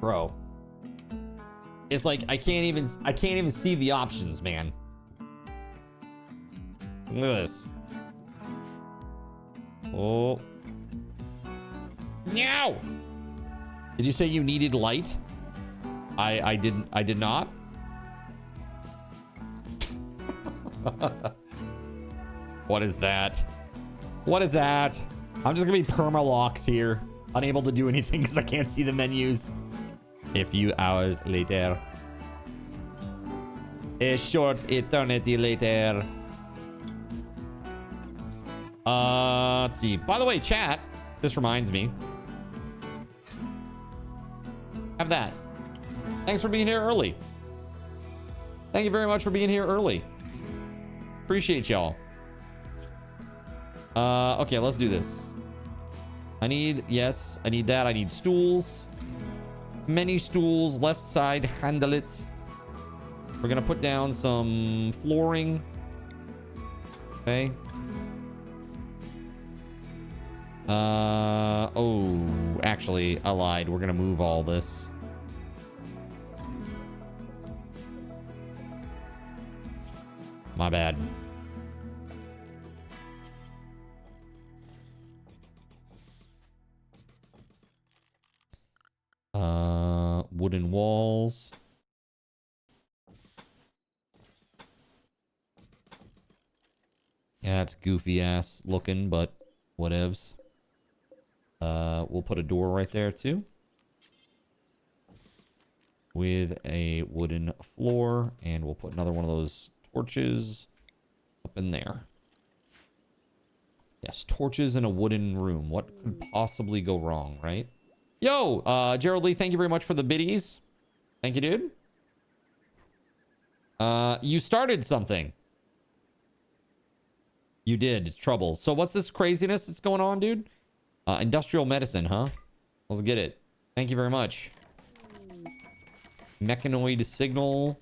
S1: Bro. It's like I can't even see the options, man. Look at this. Oh. No. Did you say you needed light? I did not. What is that? What is that? I'm just gonna be perma-locked here. Unable to do anything because I can't see the menus. A few hours later. A short eternity later. Let's see. By the way, chat, this reminds me. Have that. Thanks for being here early. Thank you very much for being here early. Appreciate y'all. Okay, let's do this. I need that. I need stools. Many stools. Left side, handle it. We're gonna put down some flooring. Okay. Oh, actually, I lied. We're gonna move all this. My bad. Wooden walls. Yeah, it's goofy ass looking, but whatevs. We'll put a door right there too. With a wooden floor, and we'll put another one of those torches up in there. Yes, torches in a wooden room. What could possibly go wrong, right? Yo, Gerald Lee, thank you very much for the biddies. Thank you, dude. You started something. You did. It's trouble. So what's this craziness that's going on, dude? Industrial medicine, huh? Let's get it. Thank you very much. Mechanoid signal.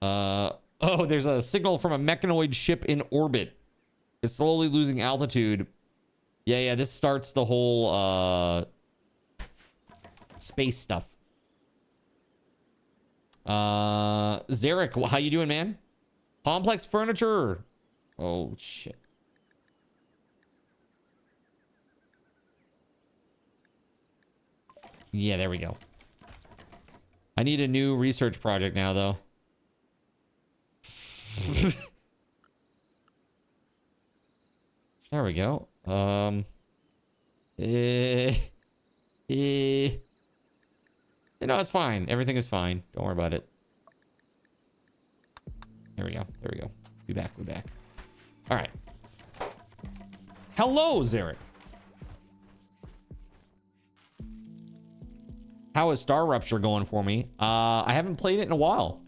S1: Oh, there's a signal from a mechanoid ship in orbit. It's slowly losing altitude. Yeah, this starts the whole, space stuff. Zarek, how you doing, man? Complex furniture. Oh, shit. Yeah, there we go. I need a new research project now, though. There we go. No, it's fine. Everything is fine. Don't worry about it. There we go. There we go. Be back. We're back. All right. Hello, Zarek. How is Star Rupture going for me? I haven't played it in a while.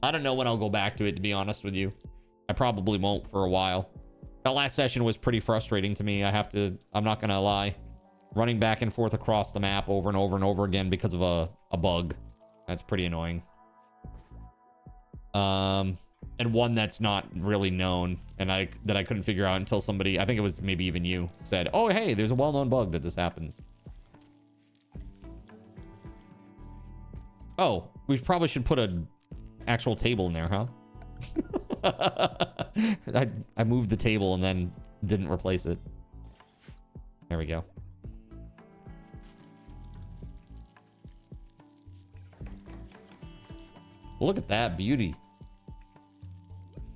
S1: I don't know when I'll go back to it, to be honest with you. I probably won't for a while. That last session was pretty frustrating to me. I'm not gonna lie. Running back and forth across the map over and over and over again because of a bug. That's pretty annoying. And one that's not really known, and that I couldn't figure out until somebody, I think it was maybe even you, said, oh, hey, there's a well-known bug that this happens. Oh, we probably should put an actual table in there, huh? I moved the table and then didn't replace it. There we go. Look at that beauty.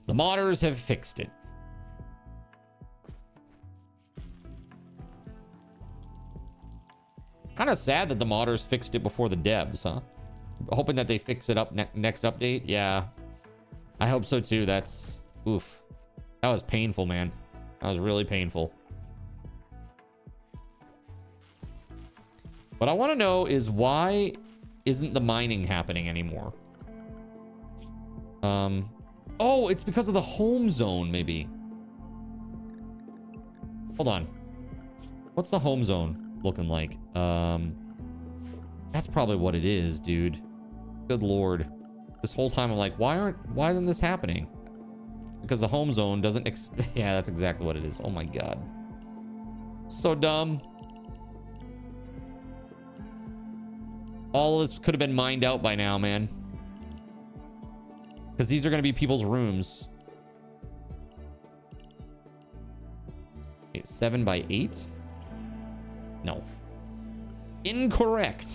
S1: The modders have fixed it. Kind of sad that the modders fixed it before the devs, huh? Hoping that they fix it up next update. Yeah, I hope so too. That's oof. That was painful, man. That was really painful. What I want to know is why isn't the mining happening anymore? Oh, it's because of the home zone, maybe. Hold on. What's the home zone looking like? That's probably what it is, dude. Good lord. This whole time I'm like, why isn't this happening? Because the home zone doesn't yeah, that's exactly what it is. Oh my god. So dumb. All of this could have been mined out by now, man. Because these are going to be people's rooms. 7 by 8? No. Incorrect.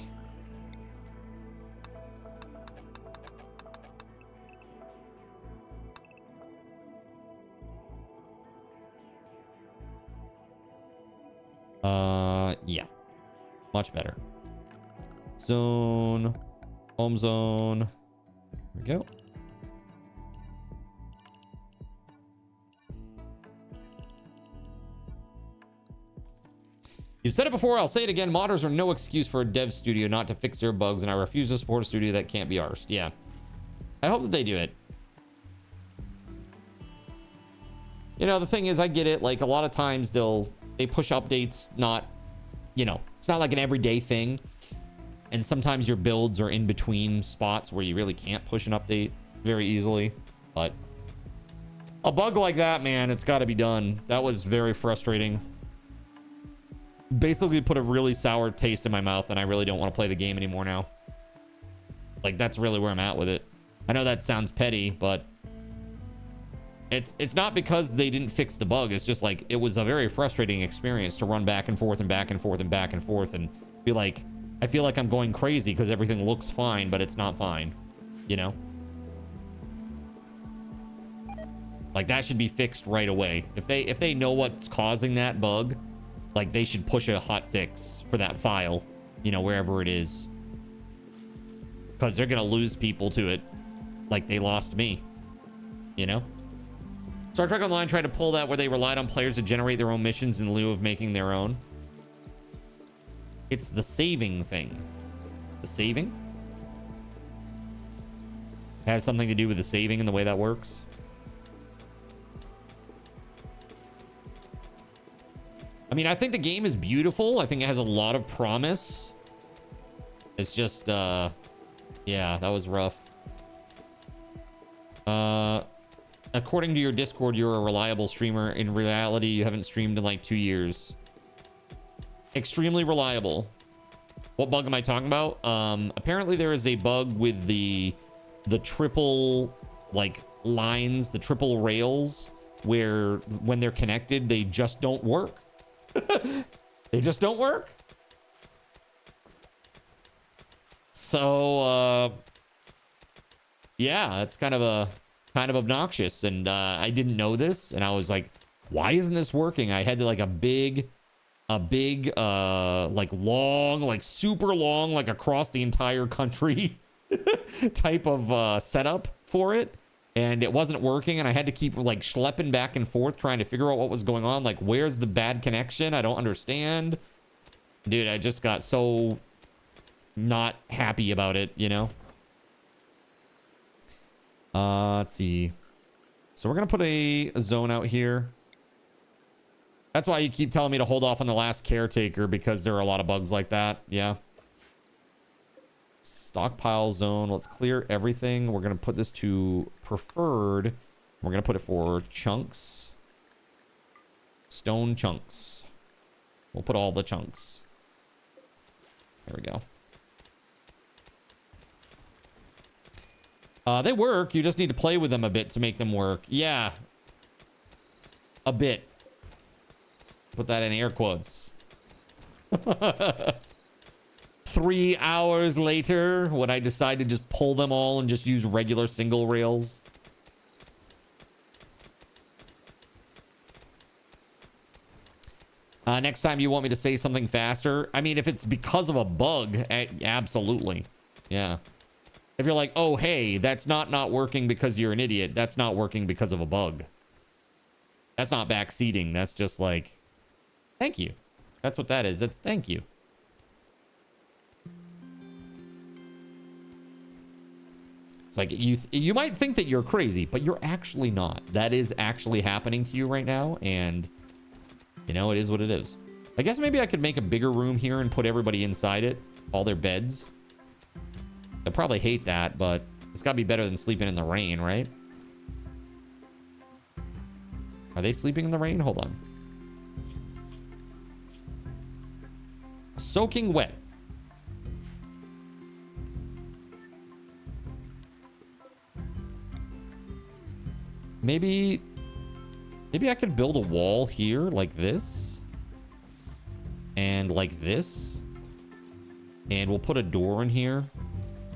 S1: Yeah. Much better. Zone. Home zone. There we go. You've said it before, I'll say it again. Modders are no excuse for a dev studio not to fix their bugs, and I refuse to support a studio that can't be arsed. Yeah. I hope that they do it. You know, the thing is, I get it. Like, a lot of times they push updates, not, you know, it's not like an everyday thing. And sometimes your builds are in between spots where you really can't push an update very easily. But a bug like that, man, it's got to be done. That was very frustrating. Basically put a really sour taste in my mouth, and I really don't want to play the game anymore now. Like, that's really where I'm at with it. I know that sounds petty, but it's not because they didn't fix the bug. It's just like, it was a very frustrating experience to run back and forth and back and forth and back and forth and be like, I feel like I'm going crazy because everything looks fine, but it's not fine, you know? Like, that should be fixed right away. If they know what's causing that bug, like, they should push a hot fix for that file, you know, wherever it is. Because they're going to lose people to it like they lost me, you know? Star Trek Online tried to pull that where they relied on players to generate their own missions in lieu of making their own. It's the saving thing. The saving? It has something to do with the saving and the way that works. I mean, I think the game is beautiful. I think it has a lot of promise. It's just, yeah, that was rough. According to your Discord, you're a reliable streamer. In reality, you haven't streamed in like 2 years. Extremely reliable. What bug am I talking about? Apparently there is a bug with the triple, like, lines, the triple rails, where when they're connected, they just don't work. They just don't work. So, yeah, it's kind of obnoxious. And I didn't know this, and I was like, why isn't this working? I had like a big, like long, like super long, like across the entire country type of setup for it. And it wasn't working, and I had to keep like schlepping back and forth trying to figure out what was going on. Like, where's the bad connection? I don't understand. Dude, I just got so not happy about it, you know? Let's see. So we're gonna put a zone out here. That's why you keep telling me to hold off on the last caretaker, because there are a lot of bugs like that. Yeah. Stockpile zone. Let's clear everything. We're going to put this to preferred. We're going to put it for chunks. Stone chunks. We'll put all the chunks. There we go. They work. You just need to play with them a bit to make them work. Yeah. A bit. Put that in air quotes. 3 hours later, when I decide to just pull them all and just use regular single rails. Next time you want me to say something faster? I mean, if it's because of a bug, absolutely. Yeah. If you're like, oh, hey, that's not working because you're an idiot. That's not working because of a bug. That's not backseating. That's just like, thank you. That's what that is. That's thank you. It's like you might think that you're crazy, but you're actually not. That is actually happening to you right now, and you know, it is what it is. I guess maybe I could make a bigger room here and put everybody inside it, all their beds. They'll probably hate that, but it's got to be better than sleeping in the rain, right? Are they sleeping in the rain? Hold on. Soaking wet. Maybe I could build a wall here like this. And like this. And we'll put a door in here.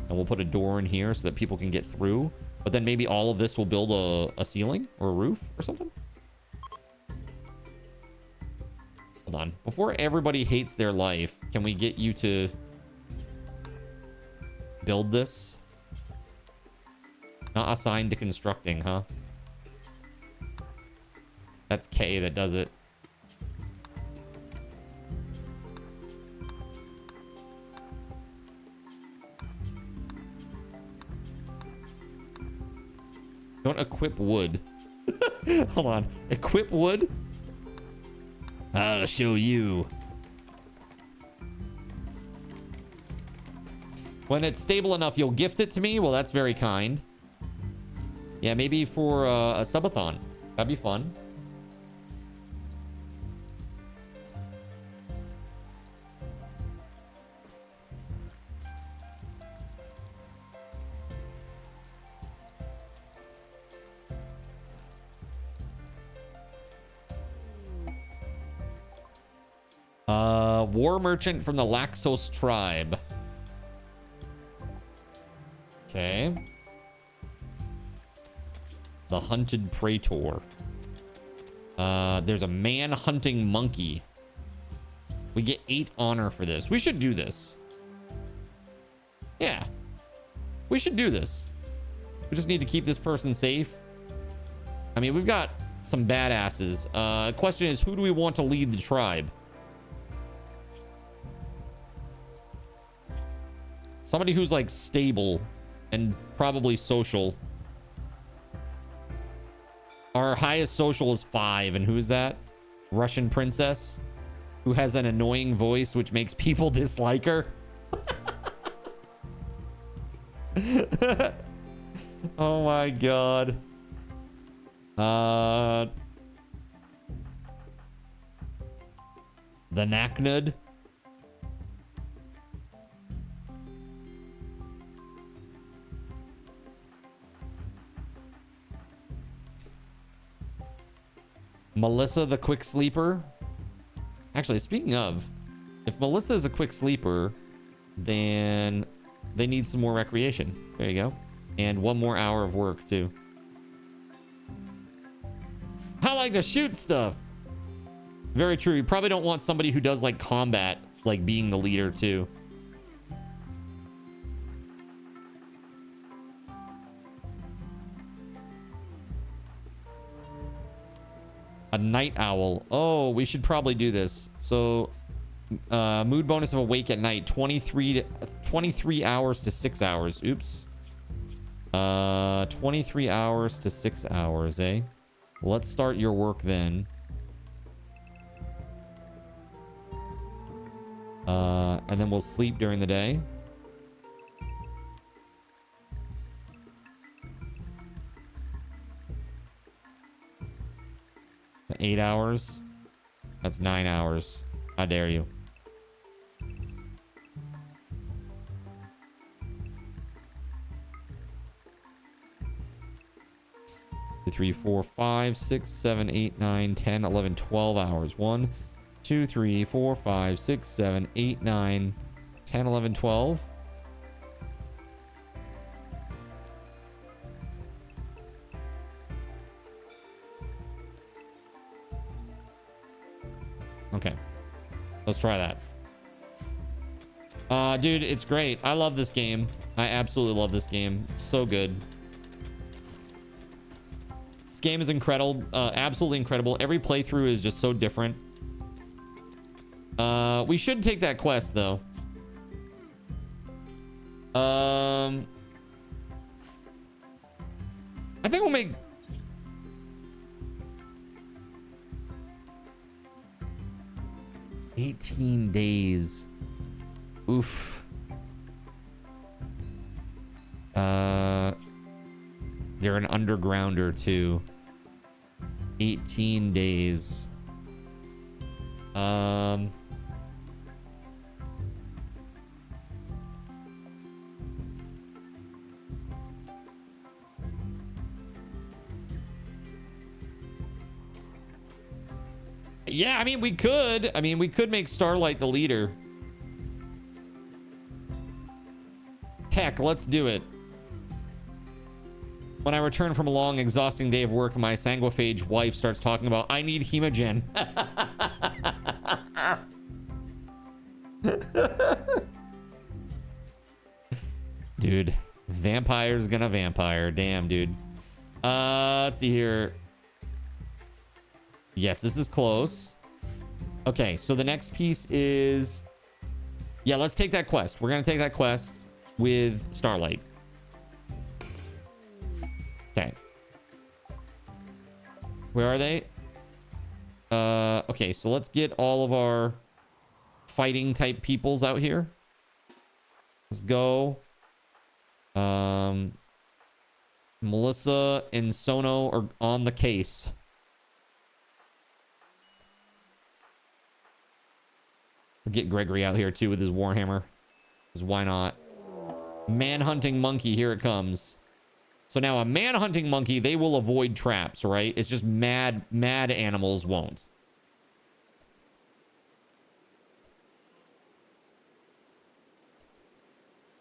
S1: And we'll put a door in here so that people can get through. But then maybe all of this will build a ceiling or a roof or something. Hold on. Before everybody hates their life, can we get you to build this? Not assigned to constructing, huh? That's K that does it. Don't equip wood. Hold on. Equip wood? I'll show you. When it's stable enough, you'll gift it to me? Well, that's very kind. Yeah, maybe for a subathon. That'd be fun. War merchant from the Laxos tribe. Okay. The hunted praetor. There's a man hunting monkey. We get 8 honor for this. We should do this. Yeah. We should do this. We just need to keep this person safe. I mean, we've got some badasses. Question is, who do we want to lead the tribe? Somebody who's like stable and probably social. Our highest social is 5. And who is that? Russian princess who has an annoying voice which makes people dislike her. Oh my god. The Naknud. Melissa the quick sleeper. Actually, speaking of, if Melissa is a quick sleeper, then they need some more recreation. There you go. And 1 more hour of work, too. I like to shoot stuff. Very true. You probably don't want somebody who does, like, combat, like, being the leader, too. A night owl. Oh, we should probably do this. So, mood bonus of awake at night. 23 hours to 6 hours. Oops. 23 hours to 6 hours, eh? Let's start your work then. And then we'll sleep during the day. $8 hours. That's 9 hours. How dare you? Two, 3, 4, 5, 6, 7, 8, 9, 10, 11, 12 hours. 1, 2, 3, 4, 5, 6, 7, 8, 9, 10, 11, 12. Okay. Let's try that. Dude, it's great. I love this game. I absolutely love this game. It's so good. This game is incredible. Absolutely incredible. Every playthrough is just so different. We should take that quest, though. I think we'll make... $18 days. Oof. They're an undergrounder too. 18 days. Yeah, I mean, we could. I mean, we could make Starlight the leader. Heck, let's do it. When I return from a long, exhausting day of work, my sanguiphage wife starts talking about, I need hemogen. Dude, vampire's gonna vampire. Damn, dude. Let's see here. Yes, this is close. Okay, so the next piece is... Yeah, let's take that quest. We're going to take that quest with Starlight. Okay. Where are they? Okay, so let's get all of our fighting type peoples out here. Let's go. Melissa and Sono are on the case. Get Gregory out here too with his warhammer. Because why not? Man-hunting monkey, here it comes. So now a man-hunting monkey, they will avoid traps, right? It's just mad animals won't.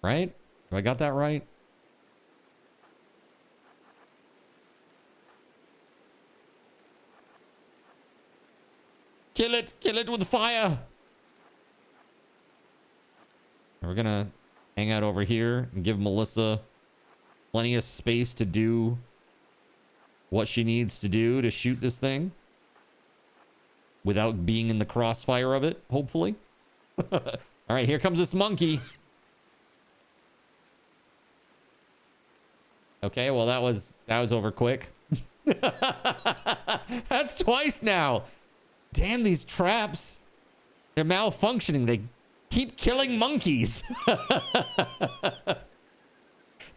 S1: Right? Have I got that right? Kill it! Kill it with fire! We're gonna hang out over here and give Melissa plenty of space to do what she needs to do to shoot this thing without being in the crossfire of it, hopefully. All right, here comes this monkey. Okay, well, that was over quick. That's twice now. Damn, these traps. They're malfunctioning. They keep killing monkeys.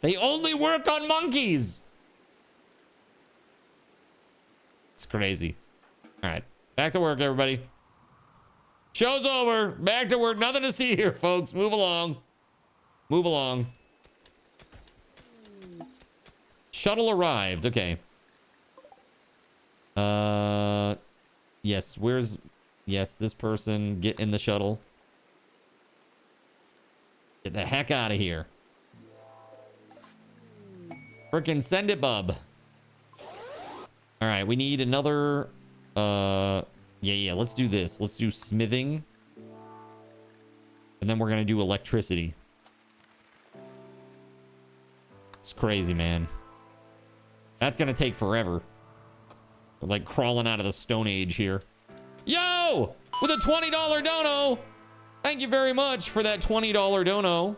S1: They only work on monkeys. It's crazy. All right. Back to work, everybody. Show's over. Back to work. Nothing to see here, folks. Move along. Move along. Shuttle arrived. Okay. Yes, where's... Yes, this person. Get in the shuttle. Get the heck out of here. Frickin' send it, bub. All right, we need another... Yeah, let's do this. Let's do smithing. And then we're going to do electricity. It's crazy, man. That's going to take forever. We're like crawling out of the Stone Age here. Yo! With a $20 dono! Thank you very much for that $20 dono.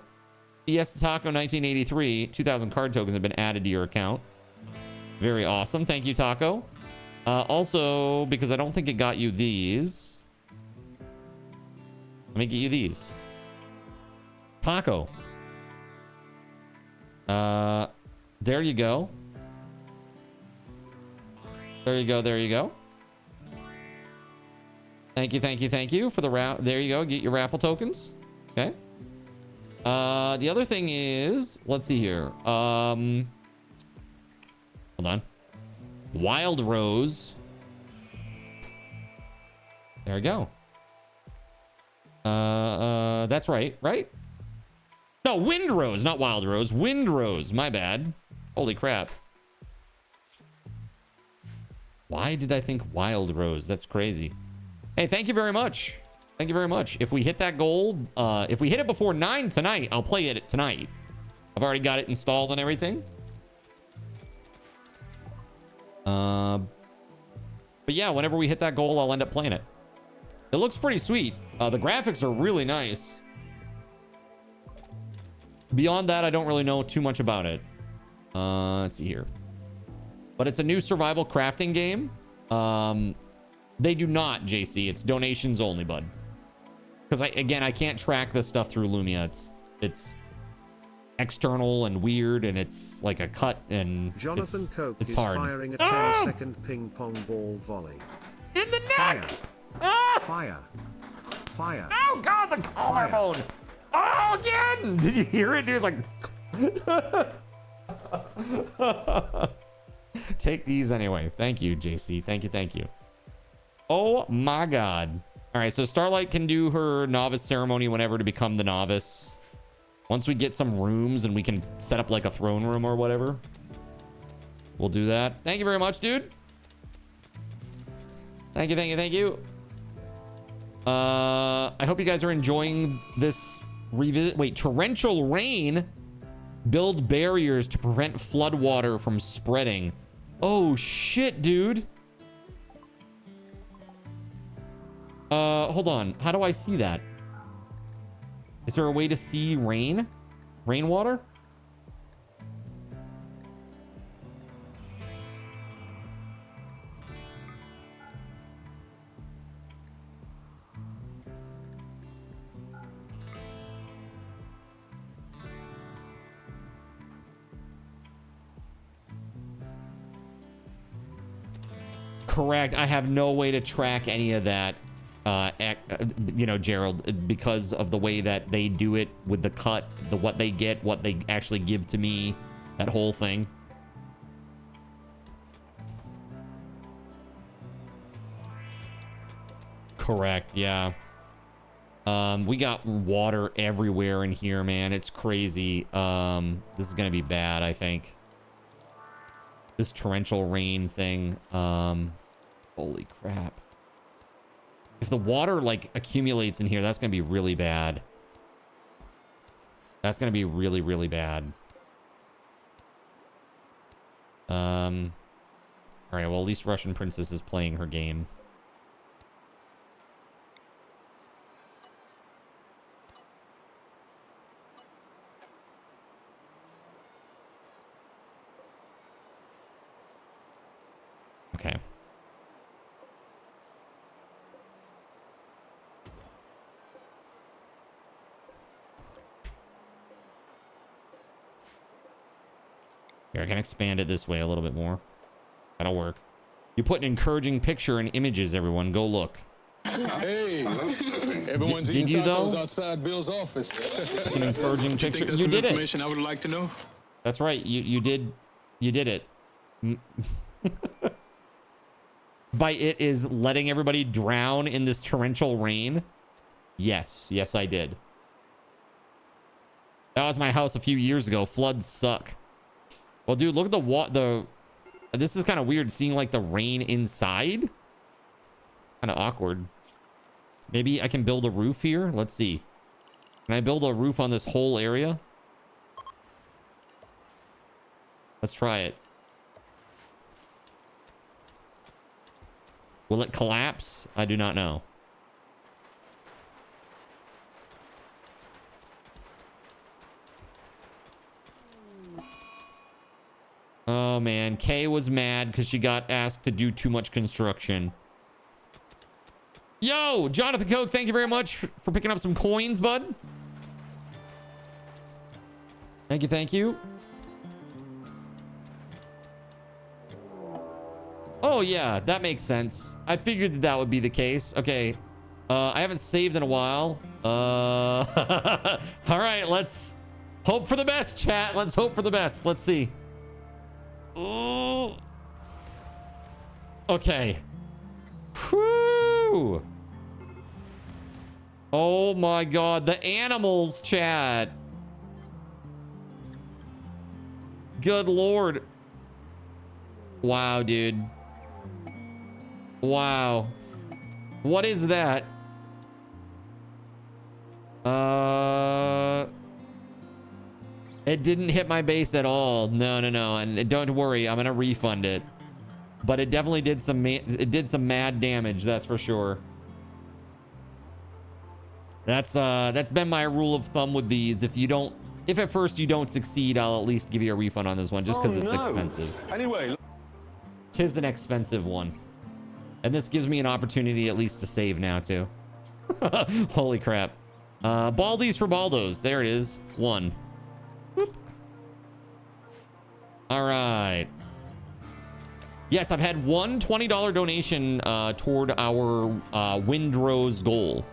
S1: Yes, Taco 1983. 2,000 card tokens have been added to your account. Very awesome. Thank you, Taco. Also, because I don't think it got you these. Let me get you these. Taco. There you go. There you go. There you go. Thank you, thank you, thank you for the there you go. Get your raffle tokens. Okay. The other thing is, let's see here. Hold on. Wild Rose. There we go. That's right, right? No, Windrose, not Wild Rose. Windrose, my bad. Holy crap. Why did I think Wild Rose? That's crazy. Hey, thank you very much. Thank you very much. If we hit that goal, if we hit it before 9 tonight, I'll play it tonight. I've already got it installed and everything. But yeah, whenever we hit that goal, I'll end up playing it. It looks pretty sweet. The graphics are really nice. Beyond that, I don't really know too much about it. Let's see here. But it's a new survival crafting game. They do not, JC. It's donations only, bud. Because I can't track this stuff through Lumia. It's external and weird, and it's like a cut, and
S5: Jonathan Coke
S1: it's
S5: is
S1: hard.
S5: firing a 10-second ping pong ball volley.
S1: In the neck!
S5: Fire! Fire! Fire!
S1: Oh God, the collarbone! Oh, again! Did you hear it? He was like, take these anyway. Thank you, JC. Thank you, thank you. Oh my God! All right, so Starlight can do her novice ceremony whenever to become the novice. Once we get some rooms and we can set up like a throne room or whatever, we'll do that. Thank you very much, dude. Thank you, thank you, thank you. I hope you guys are enjoying this revisit. Wait, torrential rain. Build barriers to prevent floodwater from spreading. Oh shit, dude. Hold on. How do I see that? Is there a way to see rain? Rainwater? Correct. I have no way to track any of that. You know, Gerald, because of the way that they do it with the cut, what they get, what they actually give to me, that whole thing. Correct, yeah. We got water everywhere in here, man. It's crazy. This is gonna be bad, I think. This torrential rain thing. Holy crap. If the water, like, accumulates in here, that's going to be really bad. That's going to be really, really bad. All right, well, at least Russian Princess is playing her game. Okay. Here, I can expand it this way a little bit more. That'll work. You put an encouraging picture and images, everyone. Go look.
S6: Hey, everyone's
S1: Did
S6: eating
S1: you, though?
S6: tacos outside Bill's office.
S1: An encouraging picture.
S6: Think that's
S1: You
S6: some
S1: did it.
S6: information I would like to know?
S1: That's right. You did it. by it is letting everybody drown in this torrential rain? Yes. Yes, I did. That was my house a few years ago. Floods suck. Well, dude, look at this is kind of weird seeing like the rain inside. Kind of awkward. Maybe I can build a roof here. Let's see. Can I build a roof on this whole area? Let's try it. Will it collapse? I do not know. Oh man, Kay was mad because she got asked to do too much construction. Yo, Jonathan Coke, thank you very much for picking up some coins, bud. Thank you, thank you. Oh yeah, that makes sense. I figured that that would be the case. Okay, I haven't saved in a while. All right, let's hope for the best, chat. Let's hope for the best. Let's see. Oh. Okay. Whew. Oh my god, the animals, chat. Good lord. Wow, dude. Wow. What is that? It didn't hit my base at all. No. And don't worry, I'm gonna refund it. But it definitely did some mad damage, that's for sure. That's been my rule of thumb with these. If at first you don't succeed, I'll at least give you a refund on this one just because it's expensive.
S4: Anyway,
S1: Tis an expensive one. And this gives me an opportunity at least to save now too. Holy crap. Baldies for Baldos. There it is. One. Whoop. All right. Yes, I've had one $20 donation toward our Windrose goal.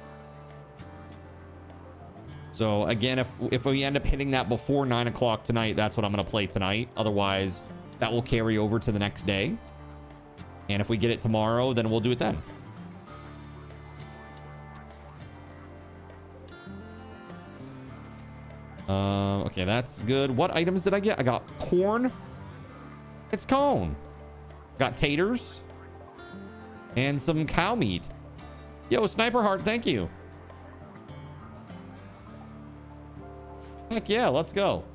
S1: So again, if we end up hitting that before 9 o'clock tonight, that's what I'm going to play tonight. Otherwise, that will carry over to the next day. And if we get it tomorrow, then we'll do it then. Okay, that's good. What items did I get? I got corn. It's cone. Got taters. And some cow meat. Yo, Sniper Heart, thank you. Heck yeah, let's go.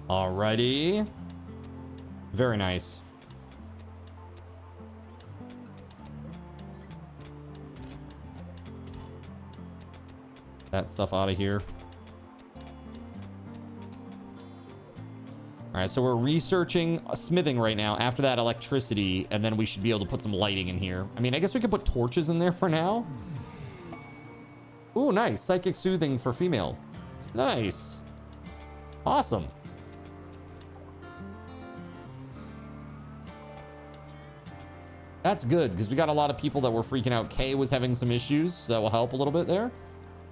S1: Alrighty. Very nice. That stuff out of here. All right, so we're researching smithing right now. After that, electricity, and then we should be able to put some lighting in here. I mean, I guess we could put torches in there for now. Ooh, nice. Psychic soothing for female. Nice. Awesome. That's good, because we got a lot of people that were freaking out. Kay was having some issues, so that will help a little bit there.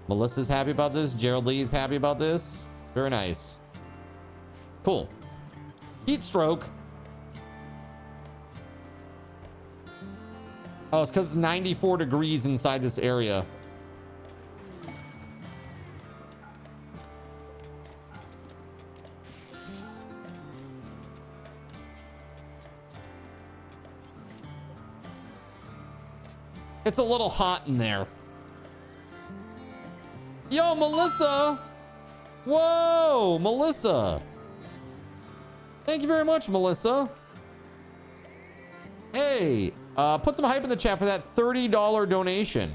S1: Melissa's happy about this. Gerald Lee's happy about this. Very nice. Cool. Heat stroke. Oh, it's because it's 94 degrees inside this area. It's a little hot in there. Yo, Melissa. Whoa, Melissa. Thank you very much, Melissa. Hey, put some hype in the chat for that $30 donation.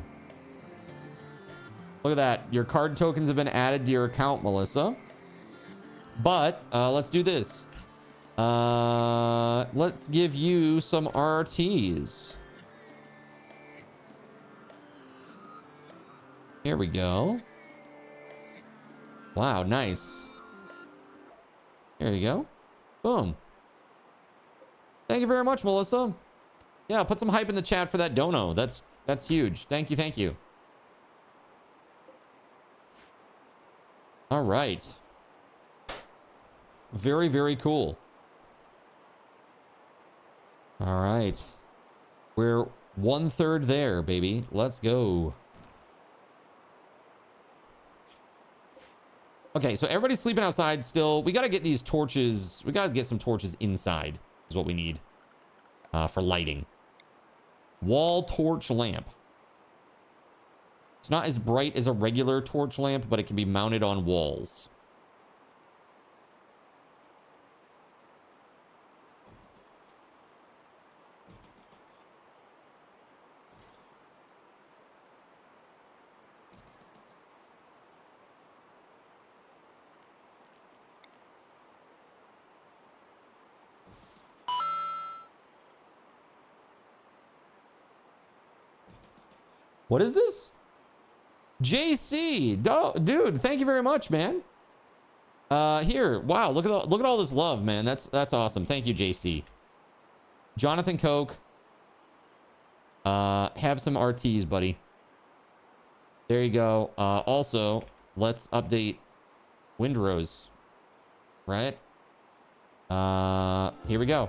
S1: Look at that. Your card tokens have been added to your account, Melissa. But let's do this. Let's give you some RTs. Here we go. Wow, nice. Here you go. Boom. Thank you very much, Melissa. Yeah, put some hype in the chat for that dono. That's huge. Thank you, thank you. All right. Very, very cool. All right. We're 1/3 there, baby. Let's go. Okay, so everybody's sleeping outside still. We got to get these torches. We got to get some torches inside is what we need for lighting. Wall torch lamp. It's not as bright as a regular torch lamp, but it can be mounted on walls. What is this? JC, dude, thank you very much, man. Here, wow, look at all this love, man. That's awesome. Thank you, JC. Jonathan Coke. Have some RTs, buddy. There you go. Also, let's update Windrose. Right? Here we go.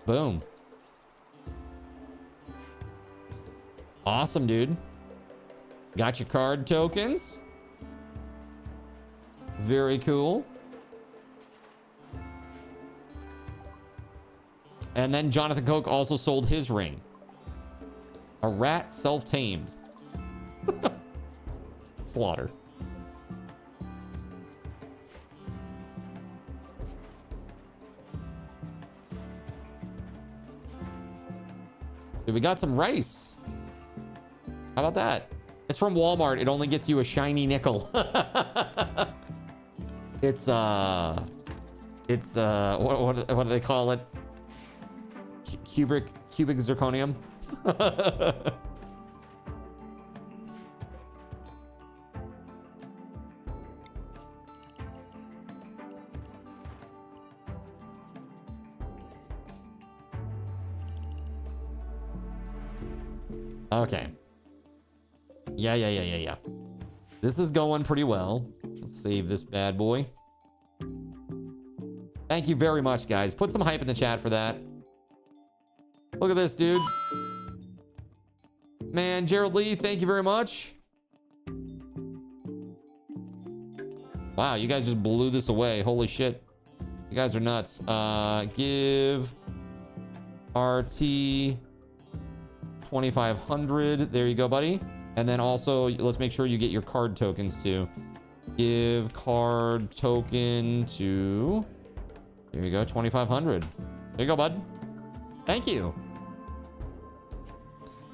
S1: Boom. Awesome, dude. Got your card tokens. Very cool. And then Jonathan Coke also sold his ring. A rat self-tamed. Slaughter. Dude, we got some rice. How about that? It's from Walmart. It only gets you a shiny nickel. It's what do they call it? Cubic zirconium. Okay. Yeah. This is going pretty well. Let's save this bad boy. Thank you very much, guys. Put some hype in the chat for that. Look at this, dude. Man, Gerald Lee, thank you very much. Wow, you guys just blew this away. Holy shit. You guys are nuts. Give RT 2,500. There you go, buddy. And then also, let's make sure you get your card tokens too. Give card token to... There you go, 2,500. There you go, bud. Thank you.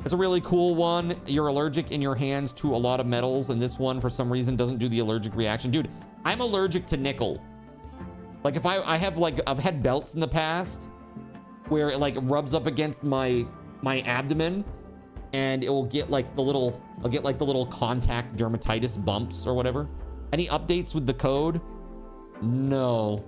S1: It's a really cool one. You're allergic in your hands to a lot of metals, and this one, for some reason, doesn't do the allergic reaction. Dude, I'm allergic to nickel. Like, if I have, like, I've had belts in the past where it, like, rubs up against my abdomen, and it will get like the little, I'll get like the little contact dermatitis bumps or whatever. Any updates with the code? No,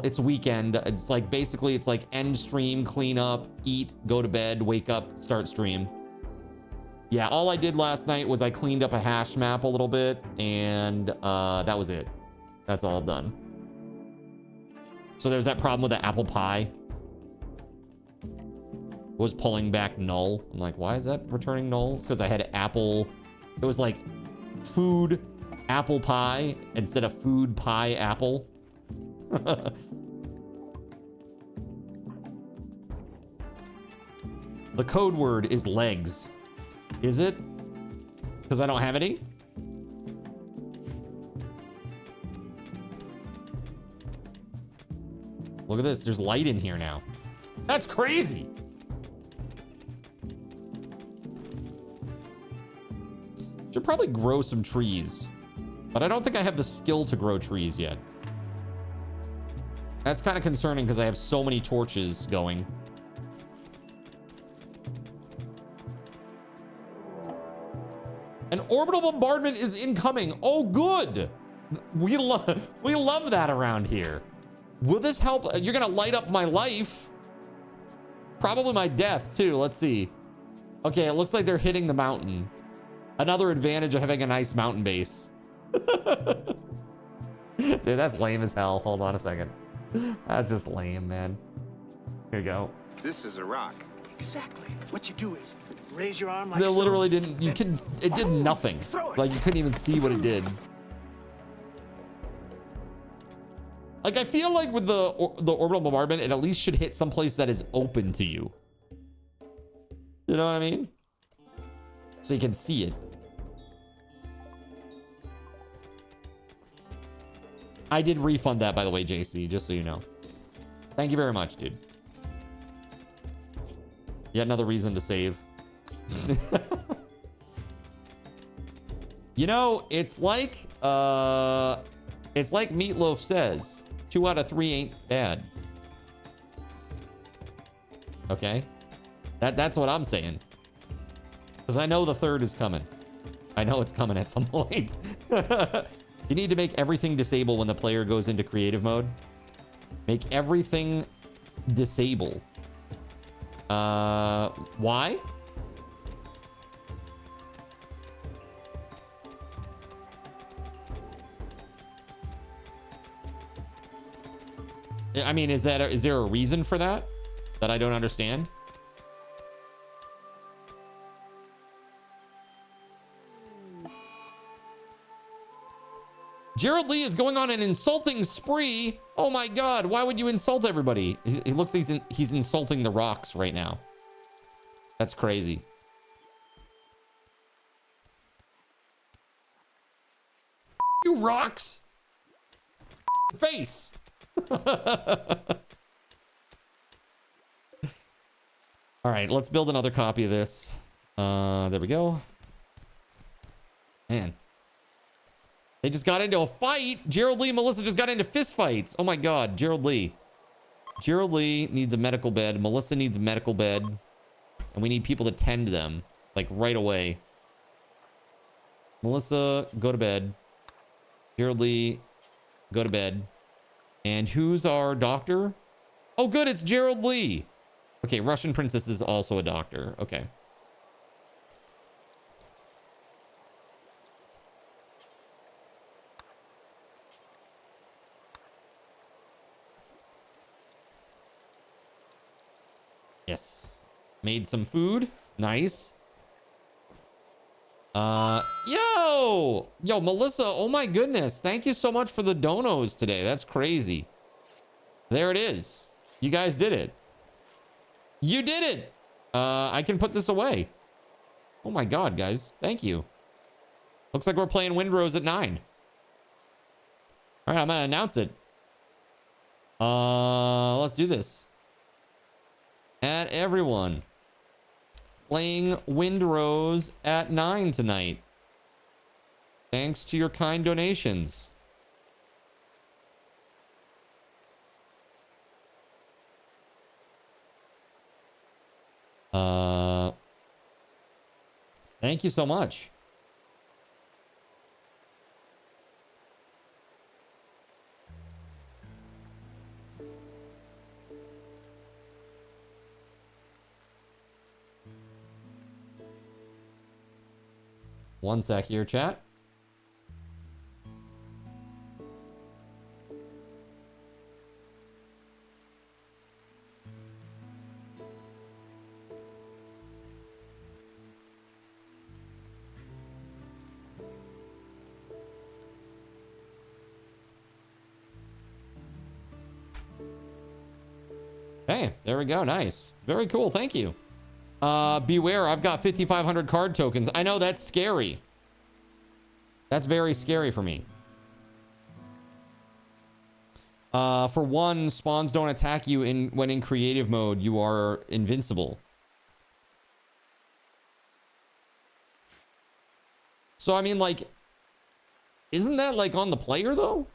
S1: it's weekend. It's like, basically it's like end stream, clean up, eat, go to bed, wake up, start stream. Yeah, all I did last night was I cleaned up a hash map a little bit, and that was it. That's all I've done. So there's that problem with the apple pie. Was pulling back null. I'm like, why is that returning null? It's because I had apple. It was like food apple pie instead of food pie apple. The code word is legs. Is it? Because I don't have any? Look at this. There's light in here now. That's crazy. Should probably grow some trees, but I don't think I have the skill to grow trees yet. That's kind of concerning because I have so many torches going. An orbital bombardment is incoming. Oh, good. We love that around here. Will this help? You're gonna light up my life. Probably my death too. Let's see. Okay, it looks like they're hitting the mountain. Another advantage of having a nice mountain base. Dude, that's lame as hell. Hold on a second. That's just lame, man. Here you go.
S7: This is a rock.
S8: Exactly. What you do is raise your arm like
S1: They
S8: so.
S1: literally didn't. You can. It did nothing. Like you couldn't even see what it did. Like I feel like with the orbital bombardment, it at least should hit someplace that is open to you. You know what I mean? So you can see it. I did refund that, by the way, JC, just so you know. Thank you very much, dude. Yet another reason to save. You know, it's like Meatloaf says, 2 out of 3 ain't bad. Okay? That's what I'm saying. Because I know the third is coming. I know it's coming at some point. You need to make everything disable when the player goes into creative mode. Make everything disable. Why? I mean, is there a reason for that I don't understand? Gerald Lee is going on an insulting spree. Oh my God, why would you insult everybody? It looks like he's insulting the rocks right now. That's crazy. You rocks. Face. All right, let's build another copy of this. There we go. Man. They just got into a fight. Gerald Lee and Melissa just got into fist fights. Oh my God, Gerald Lee. Gerald Lee needs a medical bed. Melissa needs a medical bed. And we need people to tend them, like right away. Melissa, go to bed. Gerald Lee, go to bed. And who's our doctor? Oh, good, it's Gerald Lee. Okay, Russian princess is also a doctor. Okay. Yes. Made some food. Nice. Yo, Melissa. Oh my goodness. Thank you so much for the donos today. That's crazy. There it is. You guys did it. You did it. I can put this away. Oh my God, guys. Thank you. Looks like we're playing Windrose at 9. All right, I'm gonna announce it. Let's do this. At everyone. Playing Windrose at 9 tonight. Thanks to your kind donations. Thank you so much. One sec here, chat. Hey, there we go. Nice. Very cool. Thank you. Beware, I've got 5,500 card tokens. I know, that's scary. That's very scary for me. For one, spawns don't attack you when in creative mode. You are invincible. So, I mean, like, isn't that, like, on the player, though?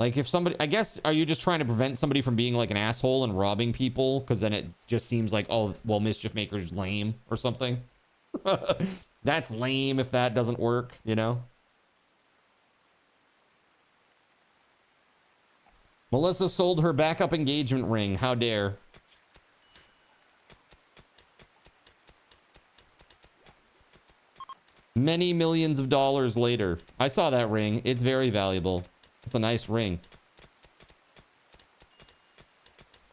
S1: Like if somebody, I guess, are you just trying to prevent somebody from being like an asshole and robbing people? Because then it just seems like, oh, well, Mischief Maker's lame or something. That's lame if that doesn't work, you know? Melissa sold her backup engagement ring. How dare. Many millions of dollars later. I saw that ring. It's very valuable. It's a nice ring.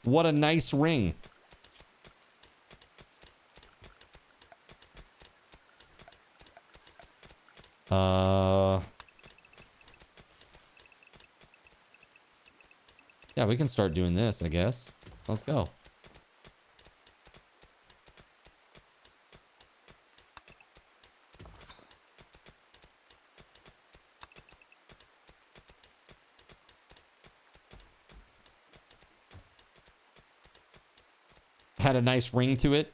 S1: What a nice ring. Yeah, we can start doing this, I guess. Let's go. Had a nice ring to it.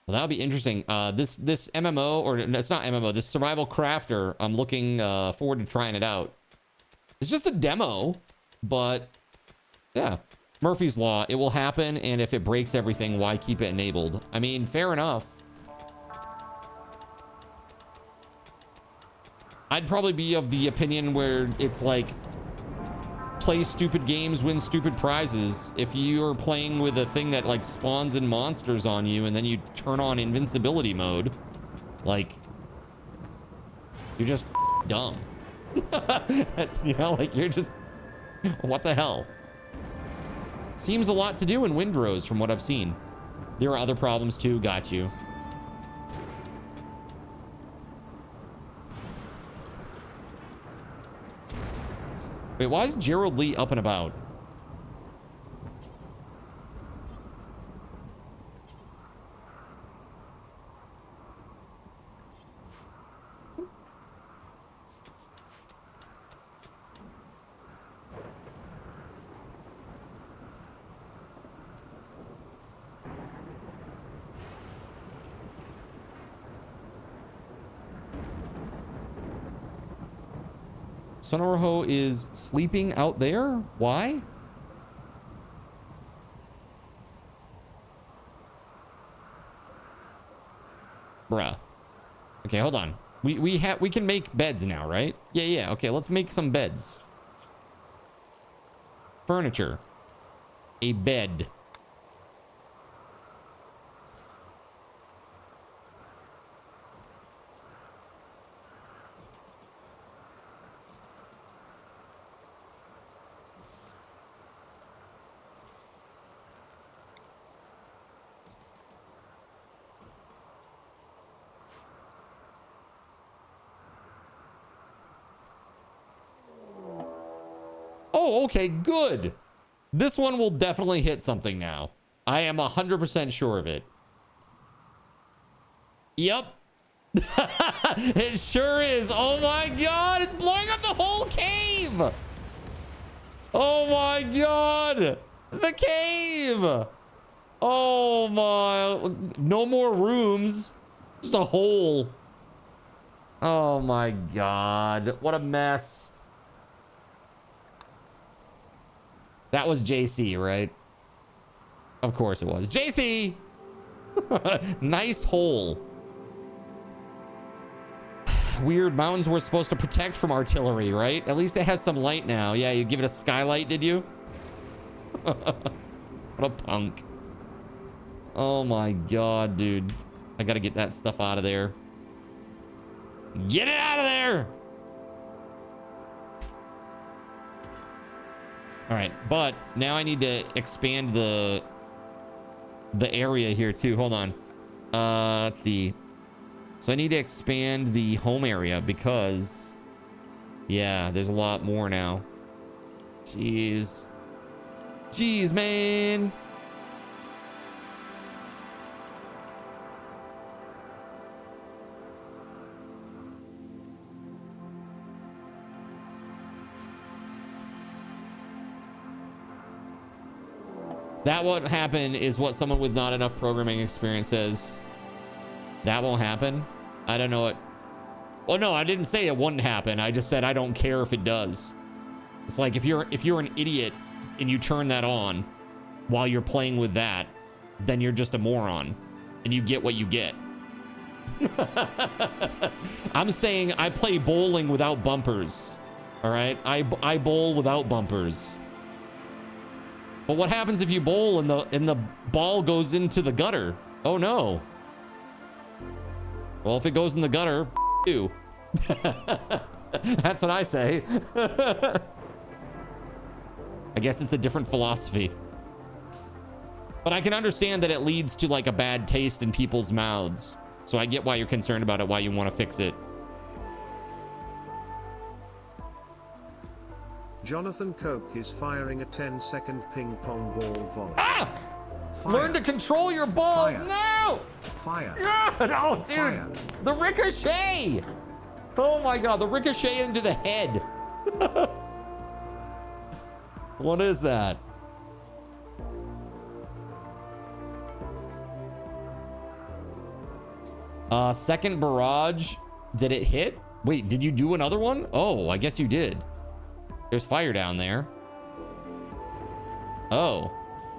S1: Well, that'll be interesting. This MMO, or it's not MMO, this survival crafter, I'm looking forward to trying it out. It's just a demo, but yeah, Murphy's Law, it will happen, and if it breaks everything, why keep it enabled? I mean, fair enough. I'd probably be of the opinion where it's like, play stupid games, win stupid prizes. If you're playing with a thing that like spawns in monsters on you and then you turn on invincibility mode, like, you're just dumb. You know, like you're just, what the hell? Seems a lot to do in Windrose from what I've seen. There are other problems too, got you. Wait, why is Gerald Lee up and about? Sonoroho is sleeping out there? Why? Bruh. Okay, hold on. We can make beds now, right? Yeah. Okay, let's make some beds. Furniture. A bed. Oh, okay, good. This one will definitely hit something now. I am 100% sure of it. Yep. It sure is. Oh my god, it's blowing up the whole cave. Oh my god. The cave. Oh my. No more rooms. Just a hole. Oh my god. What a mess. That was JC, right? Of course it was. JC! Nice hole. Weird, mountains were supposed to protect from artillery, right? At least it has some light now. Yeah, you give it a skylight, did you? What a punk. Oh my god, dude. I gotta get that stuff out of there. Get it out of there! All right, but now I need to expand the area here too. Hold on. Let's see. So I need to expand the home area because, yeah, there's a lot more now. Jeez, man. That won't happen is what someone with not enough programming experience says. That won't happen. I don't know what. Well, no, I didn't say it wouldn't happen. I just said I don't care if it does. It's like if you're an idiot and you turn that on while you're playing with that, then you're just a moron and you get what you get. I'm saying I play bowling without bumpers. All right, I bowl without bumpers. But what happens if you bowl and the ball goes into the gutter? Oh no. Well, if it goes in the gutter, you. That's what I say. I guess it's a different philosophy. But I can understand that it leads to like a bad taste in people's mouths. So I get why you're concerned about it, why you want to fix it.
S5: Jonathan Coke is firing a 10-second ping pong ball volley.
S1: Ah!
S5: Fire.
S1: Learn to control your balls.
S5: Fire.
S1: No!
S5: Fire.
S1: Oh, dude.
S5: Fire.
S1: The ricochet. Oh my God, the ricochet into the head. What is that? Second barrage. Did it hit? Wait, did you do another one? Oh, I guess you did. There's fire down there. Oh,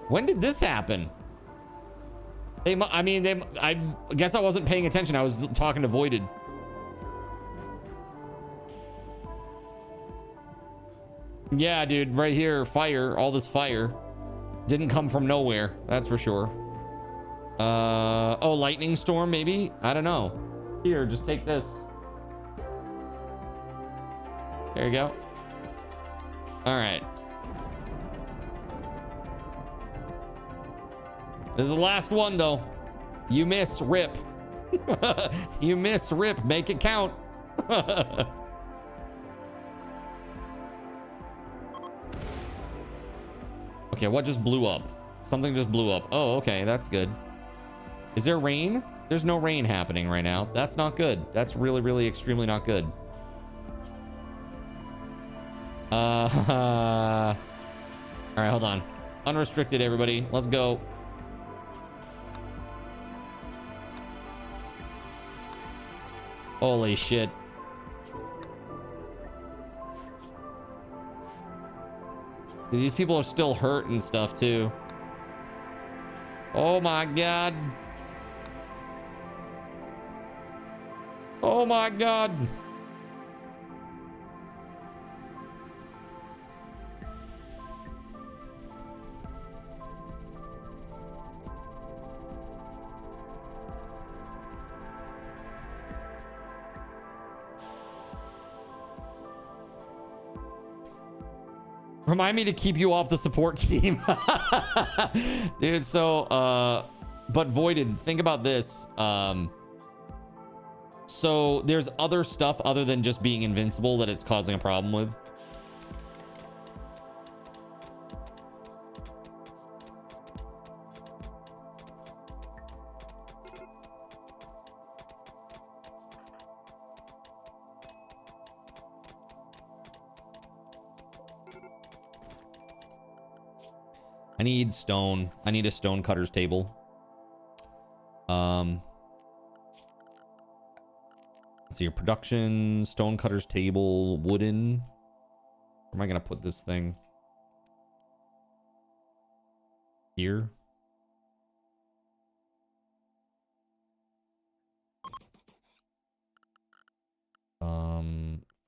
S1: when did this happen? I guess I wasn't paying attention. I was talking to Voided. Yeah, dude, right here, fire. All this fire didn't come from nowhere. That's for sure. Oh, lightning storm, maybe? I don't know. Here, just take this. There you go. All right. This is the last one, though. You miss, rip. You miss, rip. Make it count. Okay, what just blew up? Something just blew up. Oh, okay, that's good. Is there rain? There's no rain happening right now. That's not good. That's really, really extremely not good. All right, hold on. Unrestricted, everybody. Let's go. Holy shit. These people are still hurt and stuff too. Oh my God. Oh my God. Remind me to keep you off the support team. Dude, so, but Voided, think about this. So there's other stuff other than just being invincible that it's causing a problem with. I need stone. I need a stone cutter's table. Let's see your production, stone cutter's table, wooden. Where am I gonna put this thing? Here.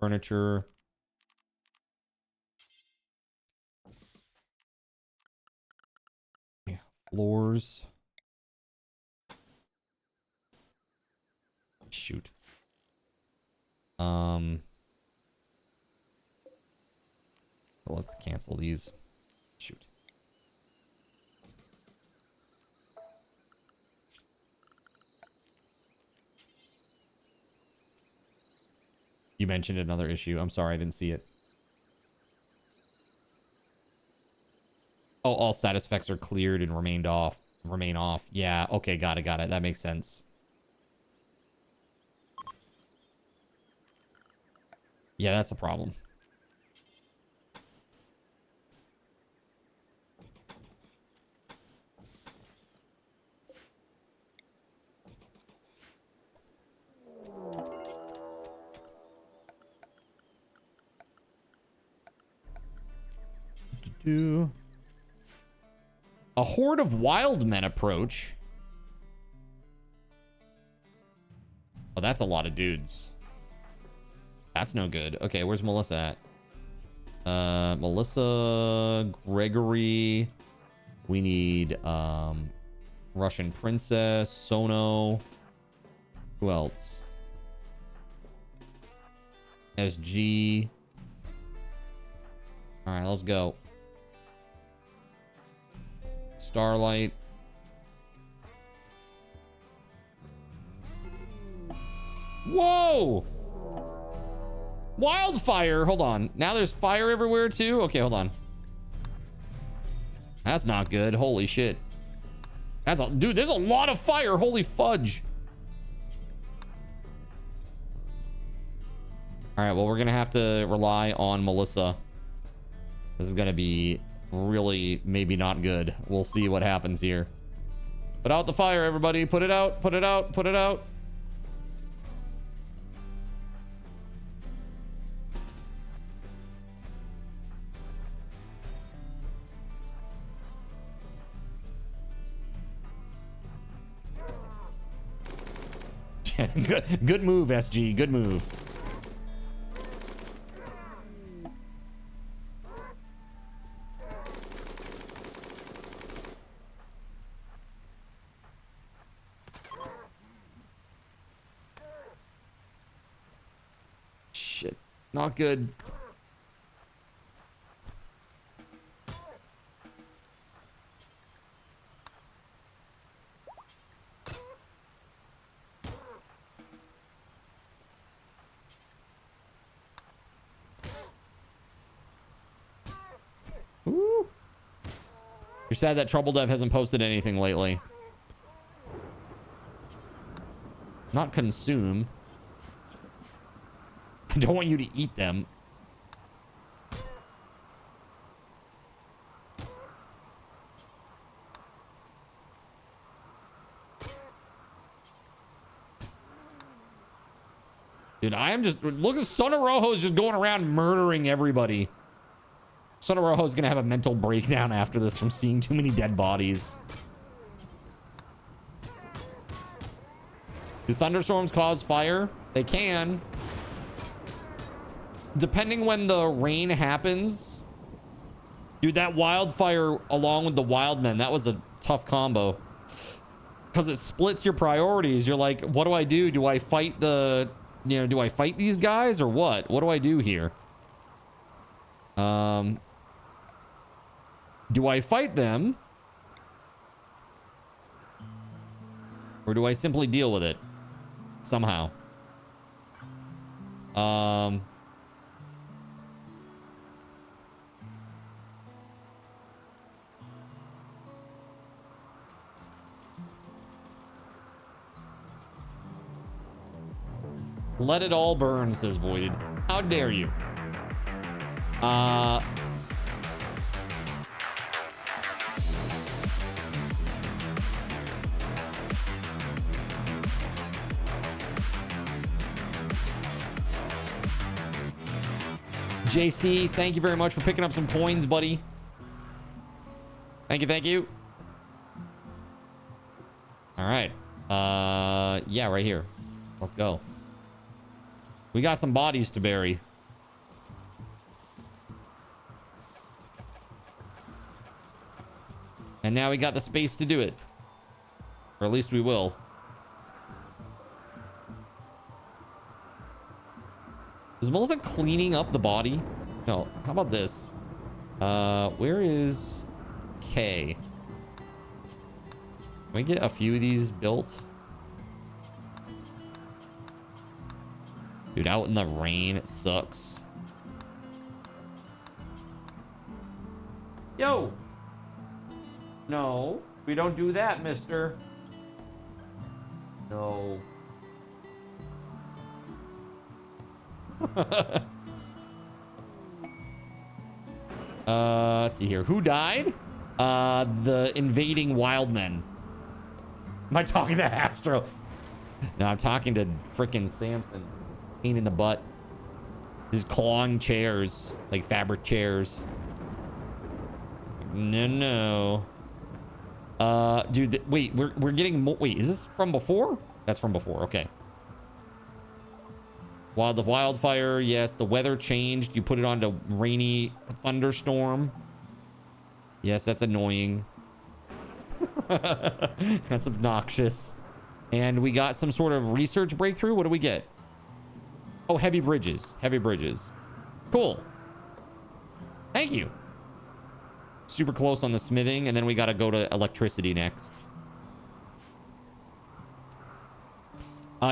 S1: Furniture. Floors. Shoot. Let's cancel these. Shoot. You mentioned another issue. I'm sorry, I didn't see it. Oh, all status effects are cleared and remain off. Yeah, okay, got it. That makes sense. Yeah, that's a problem. A horde of wild men approach. Oh, that's a lot of dudes. That's no good. Okay, where's Melissa at? Melissa, Gregory. We need Russian Princess, Sono. Who else? SG. All right, let's go. Starlight. Whoa! Wildfire. Hold on. Now there's fire everywhere too? Okay, hold on. That's not good. Holy shit. Dude, there's a lot of fire. Holy fudge. All right, well, we're gonna have to rely on Melissa. This is gonna be really maybe not good. We'll see what happens here. Put out the fire, everybody. Put it out, put it out, put it out. Good move, SG. Good move. Shit. Not good. Ooh. You're sad that Trouble Dev hasn't posted anything lately. Not consume. I don't want you to eat them. Dude, I am just... Look at Son of Rojo's just going around murdering everybody. Son of Rojo's gonna have a mental breakdown after this from seeing too many dead bodies. Do thunderstorms cause fire? They can. Depending when the rain happens. Dude, that wildfire along with the wildmen, that was a tough combo. Because it splits your priorities. You're like, what do I do? Do I fight the... You know, do I fight these guys or what? What do I do here? Do I fight them? Or do I simply deal with it? Somehow. Let it all burn, says Voided. How dare you? JC, thank you very much for picking up some coins, buddy. Thank you, thank you. All right. Yeah, right here. Let's go. We got some bodies to bury. And now we got the space to do it. Or at least we will. Is Melissa cleaning up the body? No. How about this? Where is K? Can we get a few of these built? Dude, out in the rain, it sucks. Yo! No, we don't do that, mister. No. Let's see here. Who died? The invading wildmen. Am I talking to Astro? No, I'm talking to frickin' Samson. Pain in the butt. Just clawing chairs, like fabric chairs. No. Dude, wait, we're getting more. Wait, is this from before? That's from before. Okay. The wildfire, yes. The weather changed. You put it on to rainy thunderstorm. Yes, that's annoying. That's obnoxious. And we got some sort of research breakthrough. What do we get? Oh, heavy bridges. Heavy bridges. Cool. Thank you. Super close on the smithing, and then we got to go to electricity next.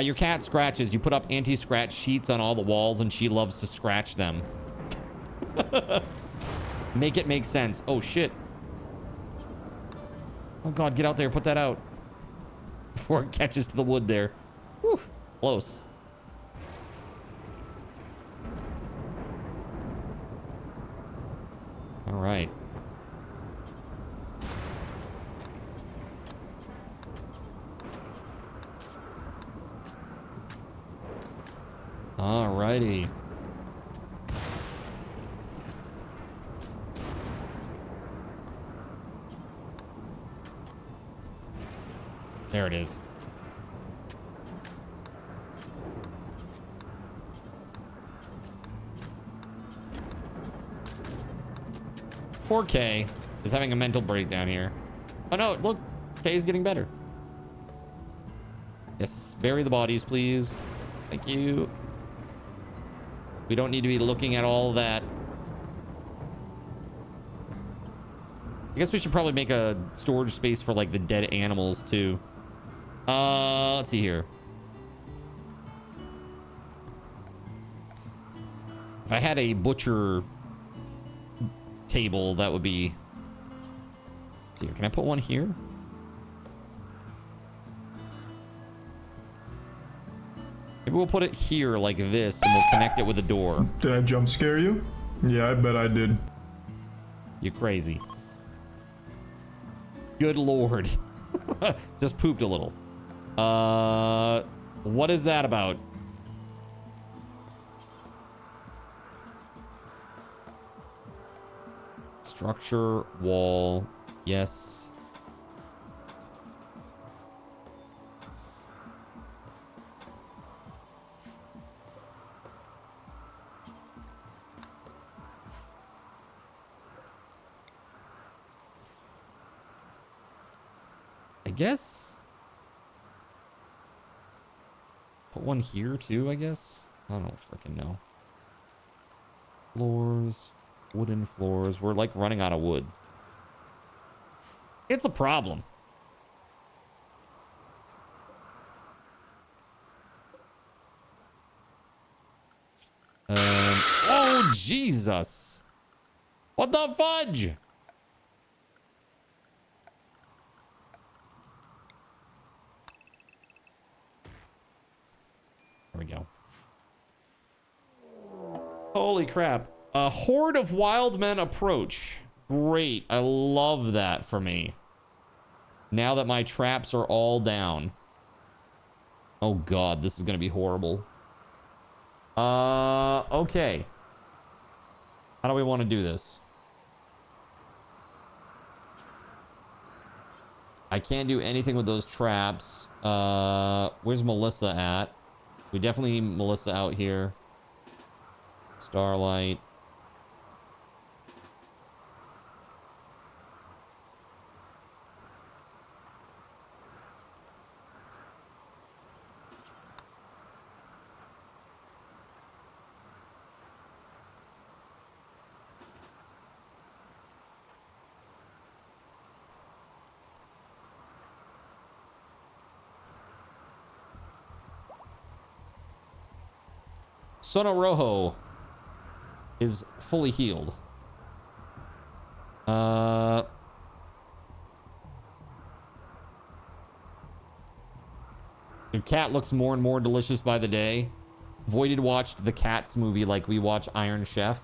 S1: Your cat scratches. You put up anti-scratch sheets on all the walls, and she loves to scratch them. Make it make sense. Oh, shit. Oh, God, get out there. Put that out. Before it catches to the wood there. Whew. Close. All right. All righty. There it is. Poor K is having a mental breakdown here. Oh no, look, K is getting better. Yes, bury the bodies, please. Thank you. We don't need to be looking at all that. I guess we should probably make a storage space for like the dead animals too. Let's see here. If I had a butcher table, that would be... Let's see here. Can I put one here? Maybe we'll put it here like this, and we'll connect it with a door.
S7: Did I jump scare you? Yeah, I bet I did.
S1: You crazy. Good lord. Just pooped a little. What is that about? Structure, wall, yes. I guess. Put one here too, I guess. I don't freaking know. Floors. Wooden floors. We're like running out of wood. It's a problem. Oh, Jesus. What the fudge? There we go. Holy crap. A horde of wild men approach. Great. I love that for me. Now that my traps are all down. Oh God, this is gonna be horrible. Okay. How do we want to do this? I can't do anything with those traps. Where's Melissa at? We definitely need Melissa out here. Starlight. Sono Rojo is fully healed. Your cat looks more and more delicious by the day. Voided watched the Cats movie like we watch Iron Chef.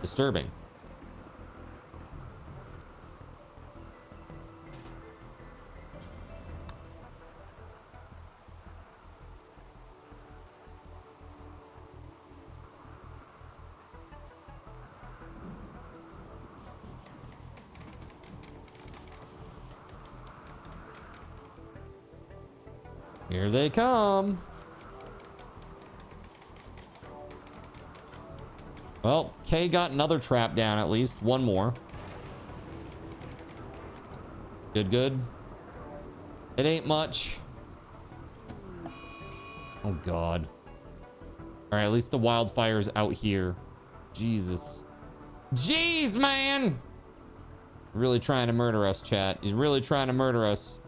S1: Disturbing. Here they come. Well, Kay got another trap down at least. One more. Good, good. It ain't much. Oh, God. All right, at least the wildfire's out here. Jesus. Jeez, man! Really trying to murder us, chat. He's really trying to murder us.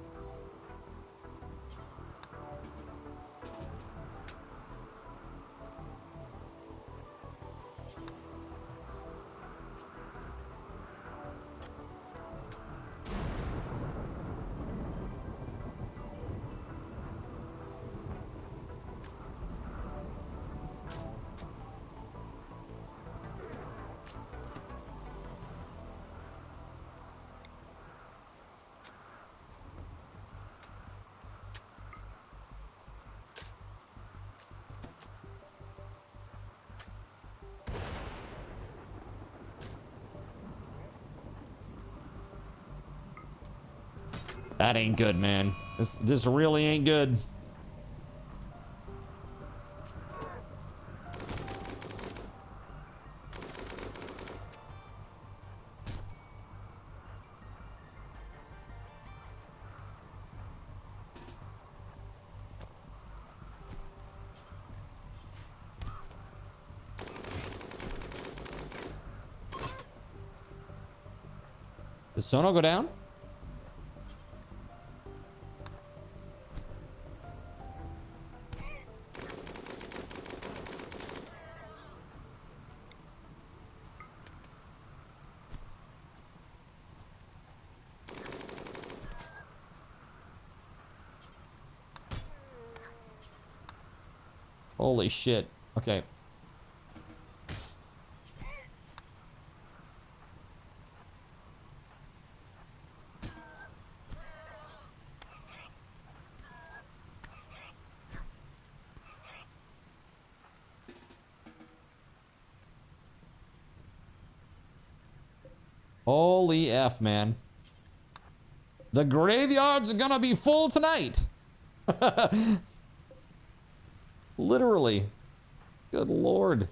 S1: That ain't good, man. This really ain't good. Does Sono go down? Holy shit. Okay. Holy F, man. The graveyards are gonna be full tonight. Literally. Good Lord.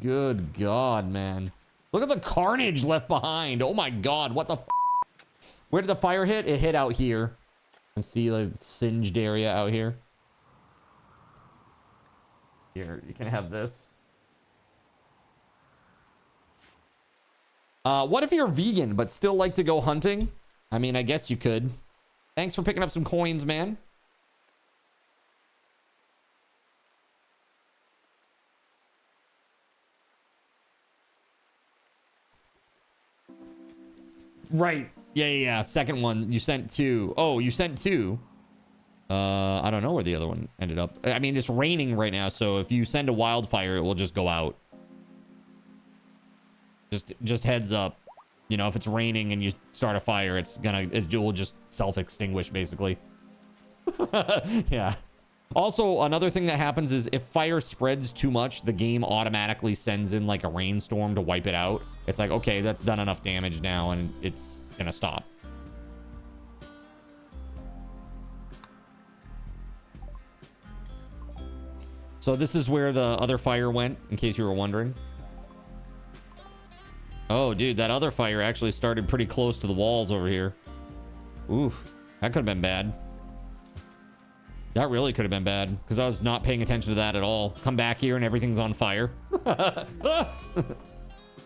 S1: Good God, man. Look at the carnage left behind. Oh my God, what the f. Where did the fire hit? It hit out here. And see the singed area out here. Here, you can have this. What if you're vegan but still like to go hunting? I mean, I guess you could. Thanks for picking up some coins, man. Right. Yeah. Second one, you sent two. Oh, you sent two. I don't know where the other one ended up. I mean, it's raining right now, so if you send a wildfire, it will just go out. Just heads up. You know, if it's raining and you start a fire, it will just self-extinguish, basically. Yeah. Also, another thing that happens is if fire spreads too much, the game automatically sends in like a rainstorm to wipe it out. It's like, okay, that's done enough damage now, and it's gonna stop. So this is where the other fire went, in case you were wondering. Oh, dude, that other fire actually started pretty close to the walls over here. Oof, that could have been bad. That really could have been bad, because I was not paying attention to that at all. Come back here and everything's on fire.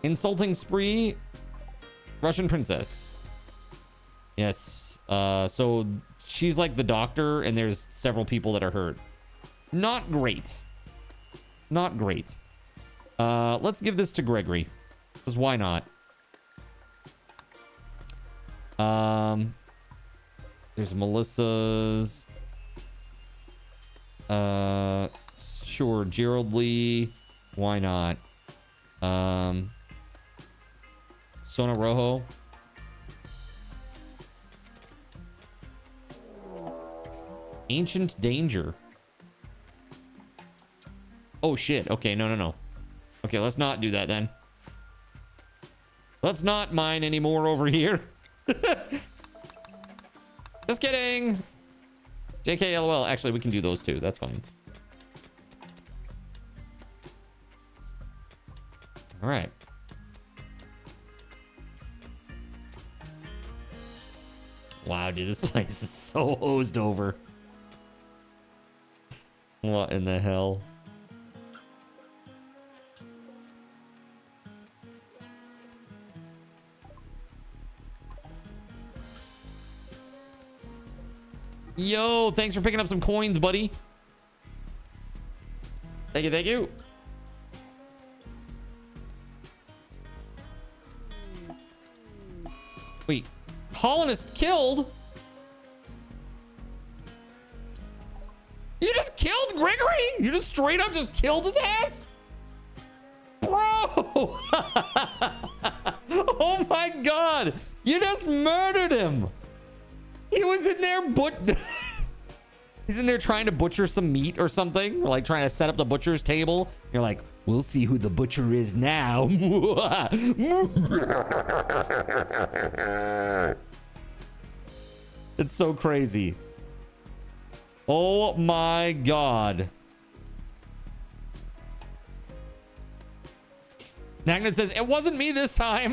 S1: Insulting spree. Russian princess. Yes. So she's like the doctor, and there's several people that are hurt. Not great. Not great. Let's give this to Gregory. Because why not? There's Melissa's. Sure, Gerald Lee. Why not? Sona Rojo. Ancient danger. Oh shit. Okay, no. Okay, let's not do that then. Let's not mine anymore over here. Just kidding. JK, LOL. Actually, we can do those too. That's fine. All right. Wow, dude, this place is so hosed over. What in the hell? Yo, thanks for picking up some coins, buddy. Thank you, thank you. Wait, colonist killed? You just killed Gregory? You just straight up just killed his ass? Bro! Oh my god! You just murdered him! He was in there, he's in there trying to butcher some meat or something, or like trying to set up the butcher's table. You're like, we'll see who the butcher is now. It's so crazy. Oh my god. Nagnet says, it wasn't me this time.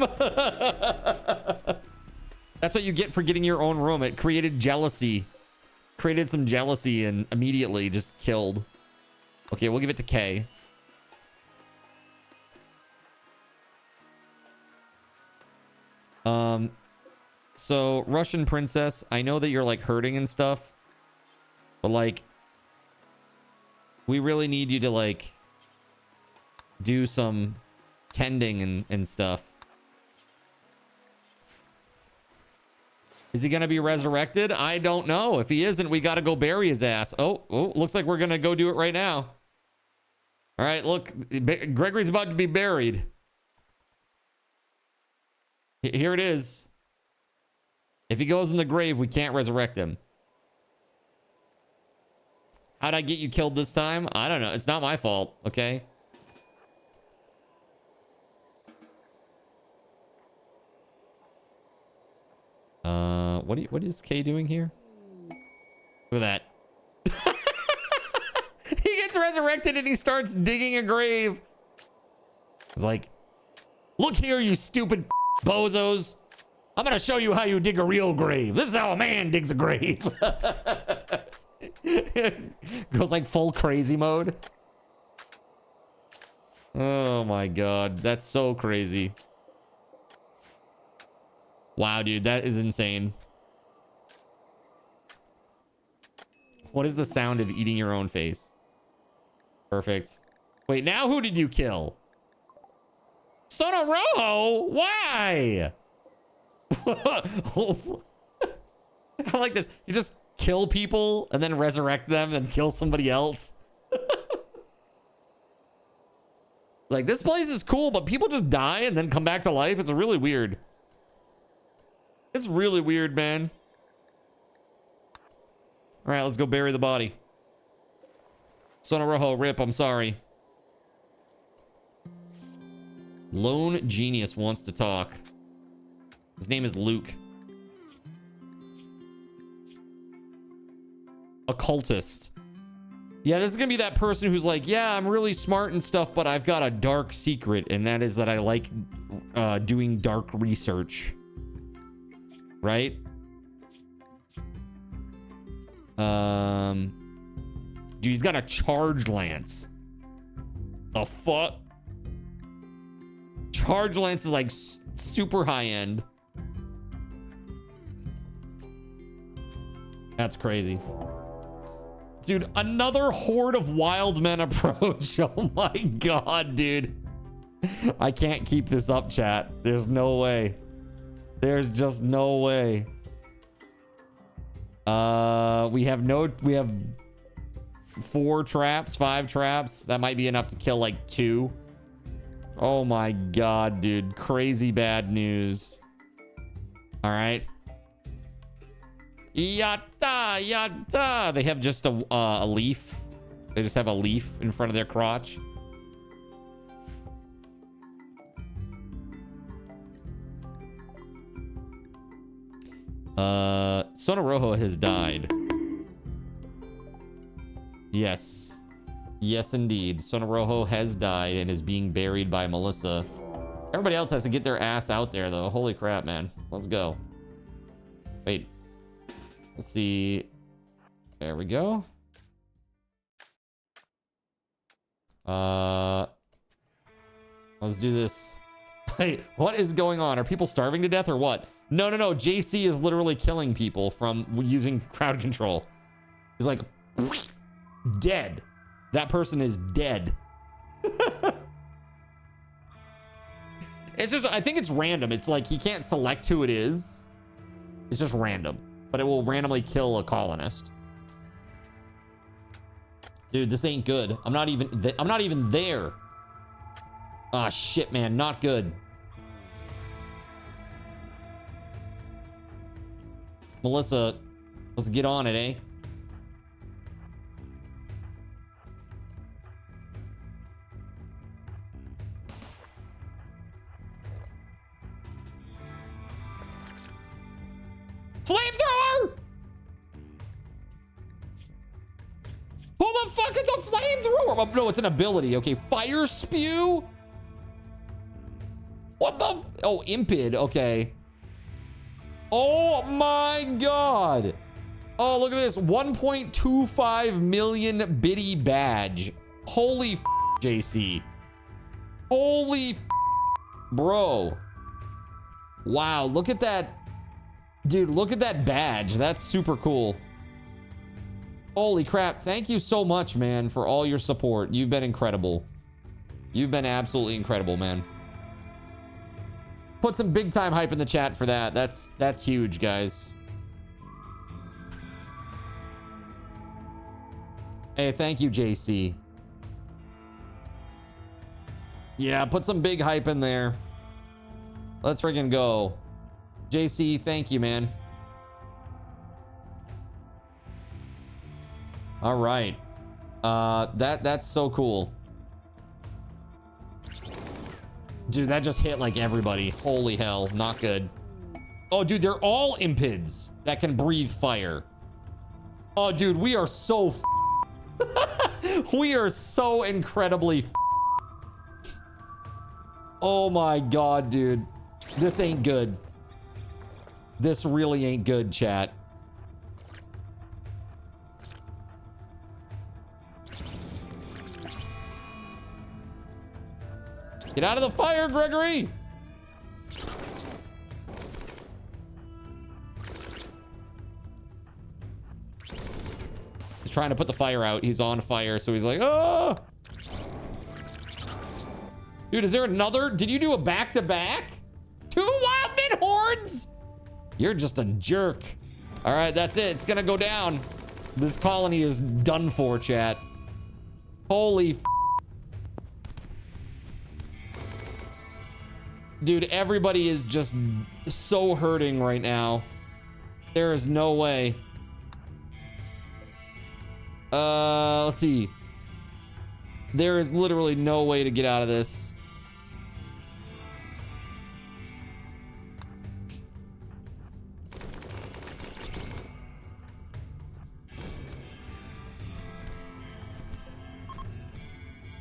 S1: That's what you get for getting your own room. It created jealousy. Created some jealousy and immediately just killed. Okay, we'll give it to K. So Russian princess, I know that you're like hurting and stuff, but like, we really need you to like do some tending and stuff. Is he gonna be resurrected? I don't know. If he isn't, we gotta go bury his ass. Oh, looks like we're gonna go do it right now. All right, look, Gregory's about to be buried. Here it is. If he goes in the grave, we can't resurrect him. How'd I get you killed this time? I don't know. It's not my fault, okay? What is K doing here? Look at that. He gets resurrected and he starts digging a grave. It's like, look here, you stupid bozos. I'm gonna show you how you dig a real grave. This is how a man digs a grave. Goes like full crazy mode. Oh my god, that's so crazy. Wow, dude, that is insane. What is the sound of eating your own face? Perfect. Wait, now who did you kill? Sono Rojo? Why? I like this. You just kill people and then resurrect them and kill somebody else. Like, this place is cool, but people just die and then come back to life. It's really weird. It's really weird, man. All right, let's go bury the body. Sono Rojo, rip, I'm sorry. Lone Genius wants to talk. His name is Luke. Occultist. Yeah, this is gonna be that person who's like, yeah, I'm really smart and stuff, but I've got a dark secret, and that is that I like doing dark research. Right? Dude, he's got a charged lance. The fuck? Charged lance is like super high end. That's crazy. Dude, another horde of wild men approach. Oh my god, dude. I can't keep this up, chat. There's no way. There's just no way. We have 4 traps, 5 traps. That might be enough to kill like 2. Oh my god, dude. Crazy bad news. All right. Yatta, yatta. They have just a leaf. They just have a leaf in front of their crotch. Sonorojo has died. Yes. Yes, indeed. Sonorojo has died and is being buried by Melissa. Everybody else has to get their ass out there, though. Holy crap, man. Let's go. Wait. Let's see. There we go. Let's do this. Wait, what is going on? Are people starving to death or what? No, no, no. JC is literally killing people from using crowd control. He's like, dead. That person is dead. It's just, I think it's random. It's like he can't select who it is. It's just random, but it will randomly kill a colonist. Dude, this ain't good. I'm not even there. Ah, shit, man. Not good. Melissa, let's get on it, eh? Flamethrower! Who the fuck is a flamethrower? Oh, no, it's an ability. Okay, fire spew? What the? Oh, impid. Okay. Oh my god. Oh, look at this. 1.25 million biddy badge. Holy JC. Holy bro. Wow, look at that. Dude, look at that badge. That's super cool. Holy crap. Thank you so much, man, for all your support. You've been incredible. You've been absolutely incredible, man. Put some big time hype in the chat for that. That's huge, guys. Hey, thank you, JC. Yeah, put some big hype in there. Let's friggin' go. JC, thank you, man. All right. That's so cool. Dude, that just hit like everybody. Holy hell, not good. Oh, dude, they're all impids that can breathe fire. Oh, dude, we are so we are so incredibly oh my god, dude. This ain't good. This really ain't good, chat. Get out of the fire, Gregory! He's trying to put the fire out. He's on fire, so he's like, oh! Dude, is there another? Did you do a back-to-back? 2 Wildman hordes? You're just a jerk. All right, that's it. It's gonna go down. This colony is done for, chat. Holy dude, everybody is just so hurting right now. There is no way. Let's see. There is literally no way to get out of this.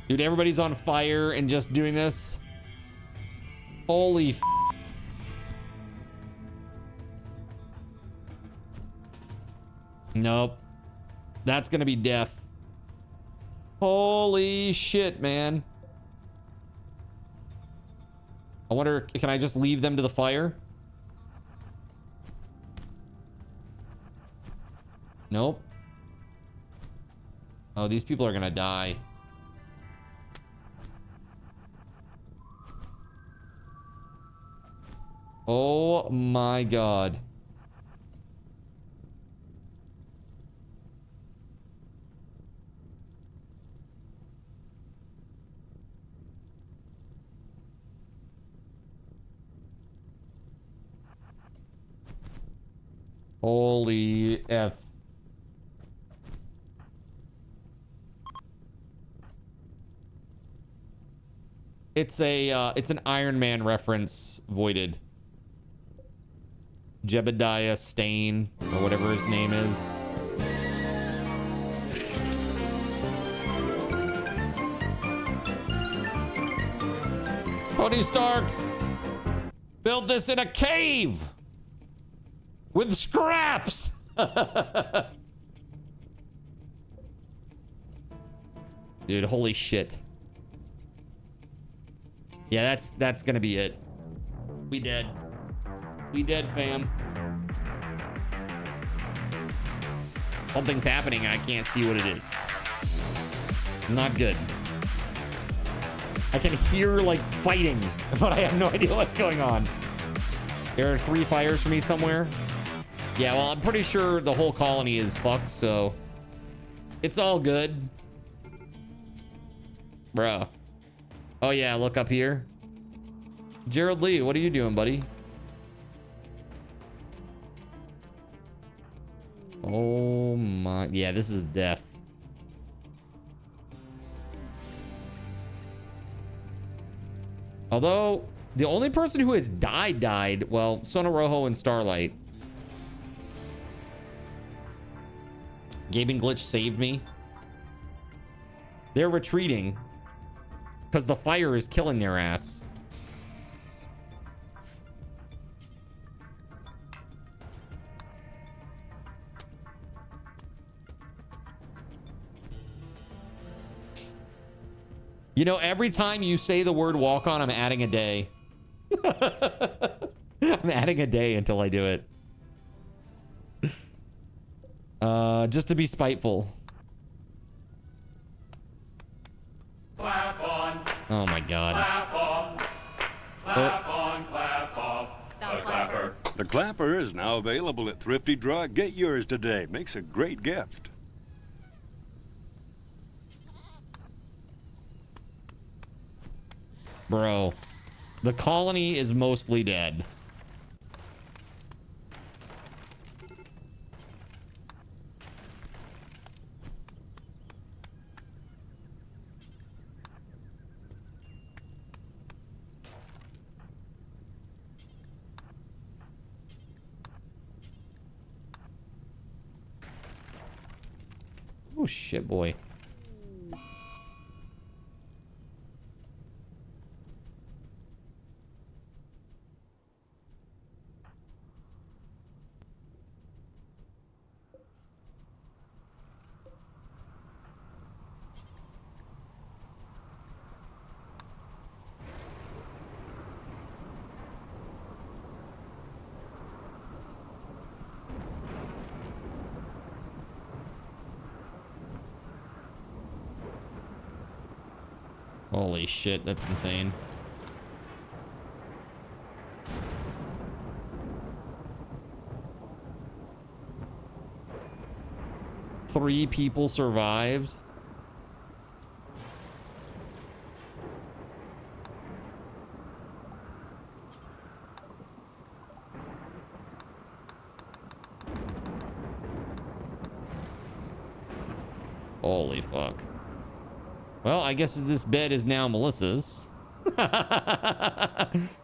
S1: Dude, everybody's on fire and just doing this. Holy nope. That's gonna be death. Holy shit, man. I wonder, can I just leave them to the fire? Nope. Oh, these people are gonna die. Oh my god. Holy F. It's an Iron Man reference, Voided. Jebediah Stain, or whatever his name is. Tony Stark built this in a cave with scraps. Dude, holy shit. Yeah, that's gonna be it. We dead. We dead, fam. Something's happening and I can't see what it is. Not good. I can hear, like, fighting, but I have no idea what's going on. There are 3 fires for me somewhere. Yeah, well, I'm pretty sure the whole colony is fucked, so it's all good. Bruh. Oh, yeah, look up here. Gerald Lee, what are you doing, buddy? Oh, my. Yeah, this is death. Although, the only person who has died, well, Sonorojo and Starlight. Gaming Glitch saved me. They're retreating because the fire is killing their ass. You know, every time you say the word walk on, I'm adding a day. I'm adding a day until I do it. Just to be spiteful.
S3: Clap on.
S1: Oh my god.
S3: Clap on. Clap on, clap off. The clapper.
S4: The clapper is now available at Thrifty Drug. Get yours today. Makes a great gift.
S1: Bro, the colony is mostly dead. Oh shit, boy. Holy shit, that's insane. Three people survived. Holy fuck. Well, I guess this bed is now Melissa's.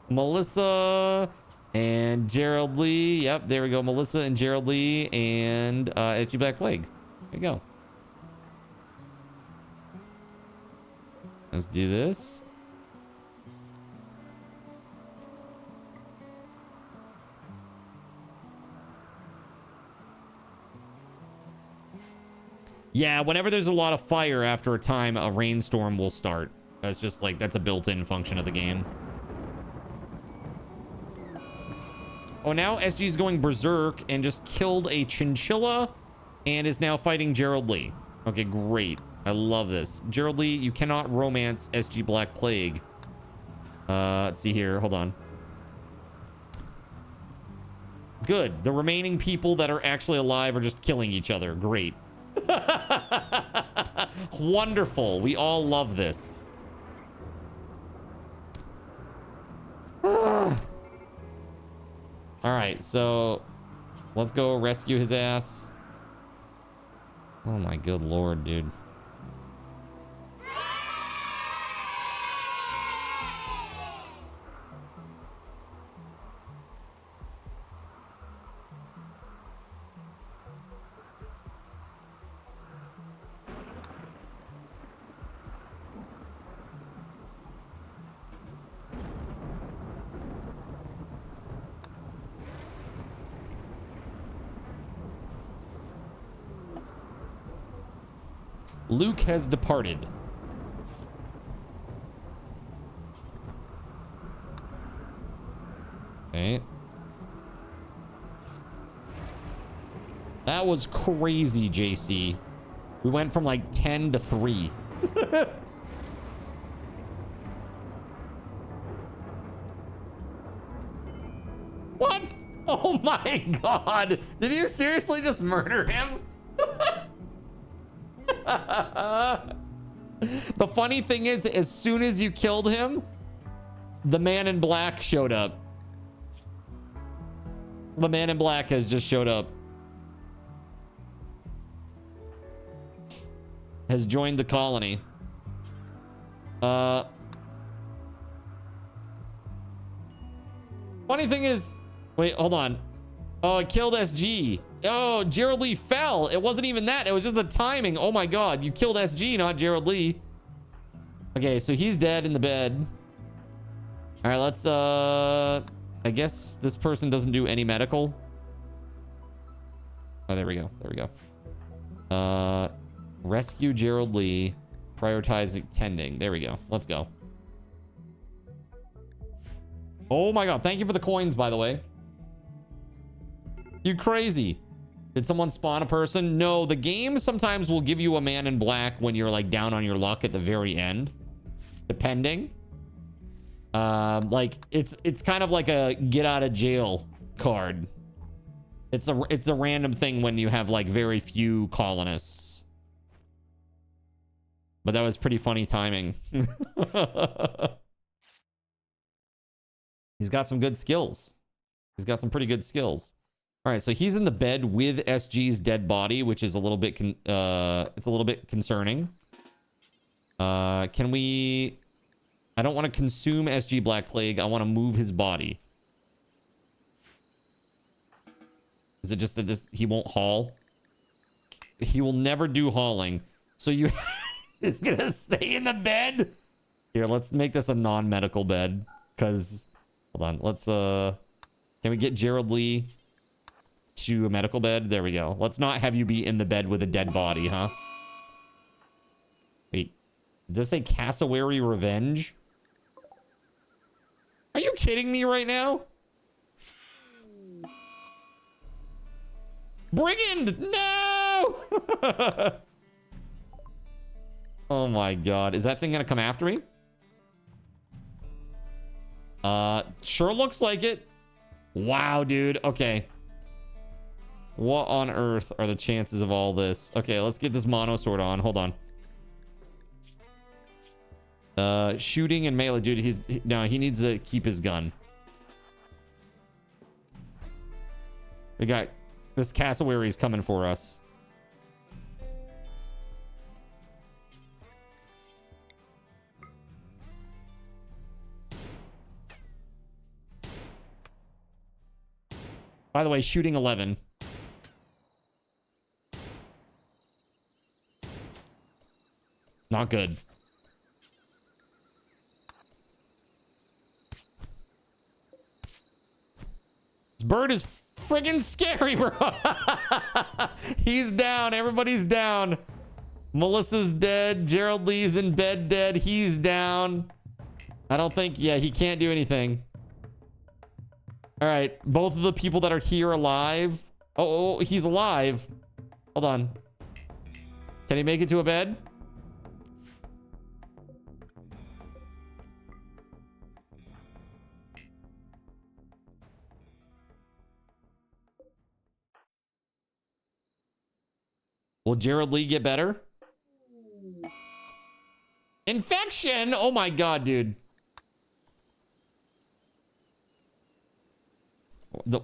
S1: Melissa and Gerald Lee. Yep, there we go. Melissa and Gerald Lee and SG Black Plague. There you go. Let's do this. Yeah, whenever there's a lot of fire after a time, a rainstorm will start. That's just like, that's a built-in function of the game. Oh, now SG's going berserk and just killed a chinchilla and is now fighting Gerald Lee. Okay, great. I love this. Gerald Lee, you cannot romance SG Black Plague. Let's see here. Hold on. Good. The remaining people that are actually alive are just killing each other. Great. Wonderful. We all love this. All right, so Let's go rescue his ass. Oh my good lord, dude. Luke has departed. Okay. That was crazy, JC. We went from like 10 to 3. What? Oh my god. Did you seriously just murder him? The funny thing is, as soon as you killed him, the man in black showed up. The man in black has just showed up. Has joined the colony. Funny thing is, wait, hold on. Oh, it killed SG. Oh, Gerald Lee fell. It wasn't even that. It was just the timing. Oh my god, you killed SG, not Gerald Lee. Okay, so he's dead in the bed. All right, let's I guess this person doesn't do any medical. Oh, there we go. There we go. Rescue Gerald Lee. Prioritize tending. There we go. Let's go. Oh my god, thank you for the coins, by the way. You crazy. Did someone spawn a person? No, the game sometimes will give you a man in black when you're like down on your luck at the very end, depending. Like it's kind of like a get out of jail card. It's a random thing when you have like very few colonists. But that was pretty funny timing. He's got some good skills. He's got some pretty good skills. All right, so he's in the bed with SG's dead body, which is a little bit it's a little bit concerning. Can we? I don't want to consume SG Black Plague. I want to move his body. Is it just that he won't haul? He will never do hauling. So you is gonna stay in the bed? Here, let's make this a non-medical bed. Cause hold on, let's can we get Gerald Lee to a medical bed? There we go. Let's not have you be in the bed with a dead body, huh? Wait, did this say Cassowary Revenge? Are you kidding me right now? Brigand! No! Oh my god. Is that thing gonna come after me? Sure looks like it. Wow, dude. Okay. What on earth are the chances of all this? Okay, let's get this mono sword on. Hold on. Shooting and melee, dude. He needs to keep his gun. We got this cassowary's coming for us. By the way, shooting 11. Not good. This bird is friggin' scary, bro. He's down. Everybody's down. Melissa's dead. Gerald Lee's in bed dead. He's down. I don't think... Yeah, he can't do anything. All right. Both of the people that are here alive. Oh, he's alive. Hold on. Can he make it to a bed? Will Gerald Lee get better? Infection? Oh my god, dude.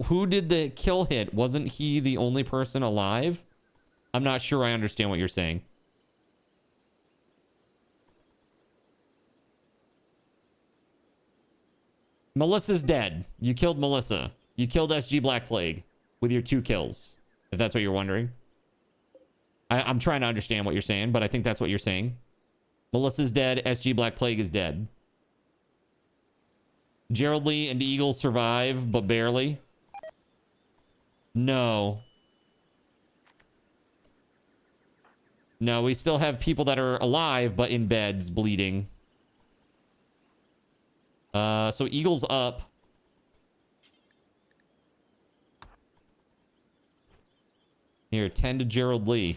S1: Who did the kill hit? Wasn't he the only person alive? I'm not sure I understand what you're saying. Melissa's dead. You killed Melissa. You killed SG Black Plague with your 2 kills, if that's what you're wondering. I'm trying to understand what you're saying, but I think that's what you're saying. Melissa's dead. SG Black Plague is dead. Gerald Lee and Eagle survive, but barely. No. No, we still have people that are alive, but in beds, bleeding. So Eagle's up. Here, 10 to Gerald Lee.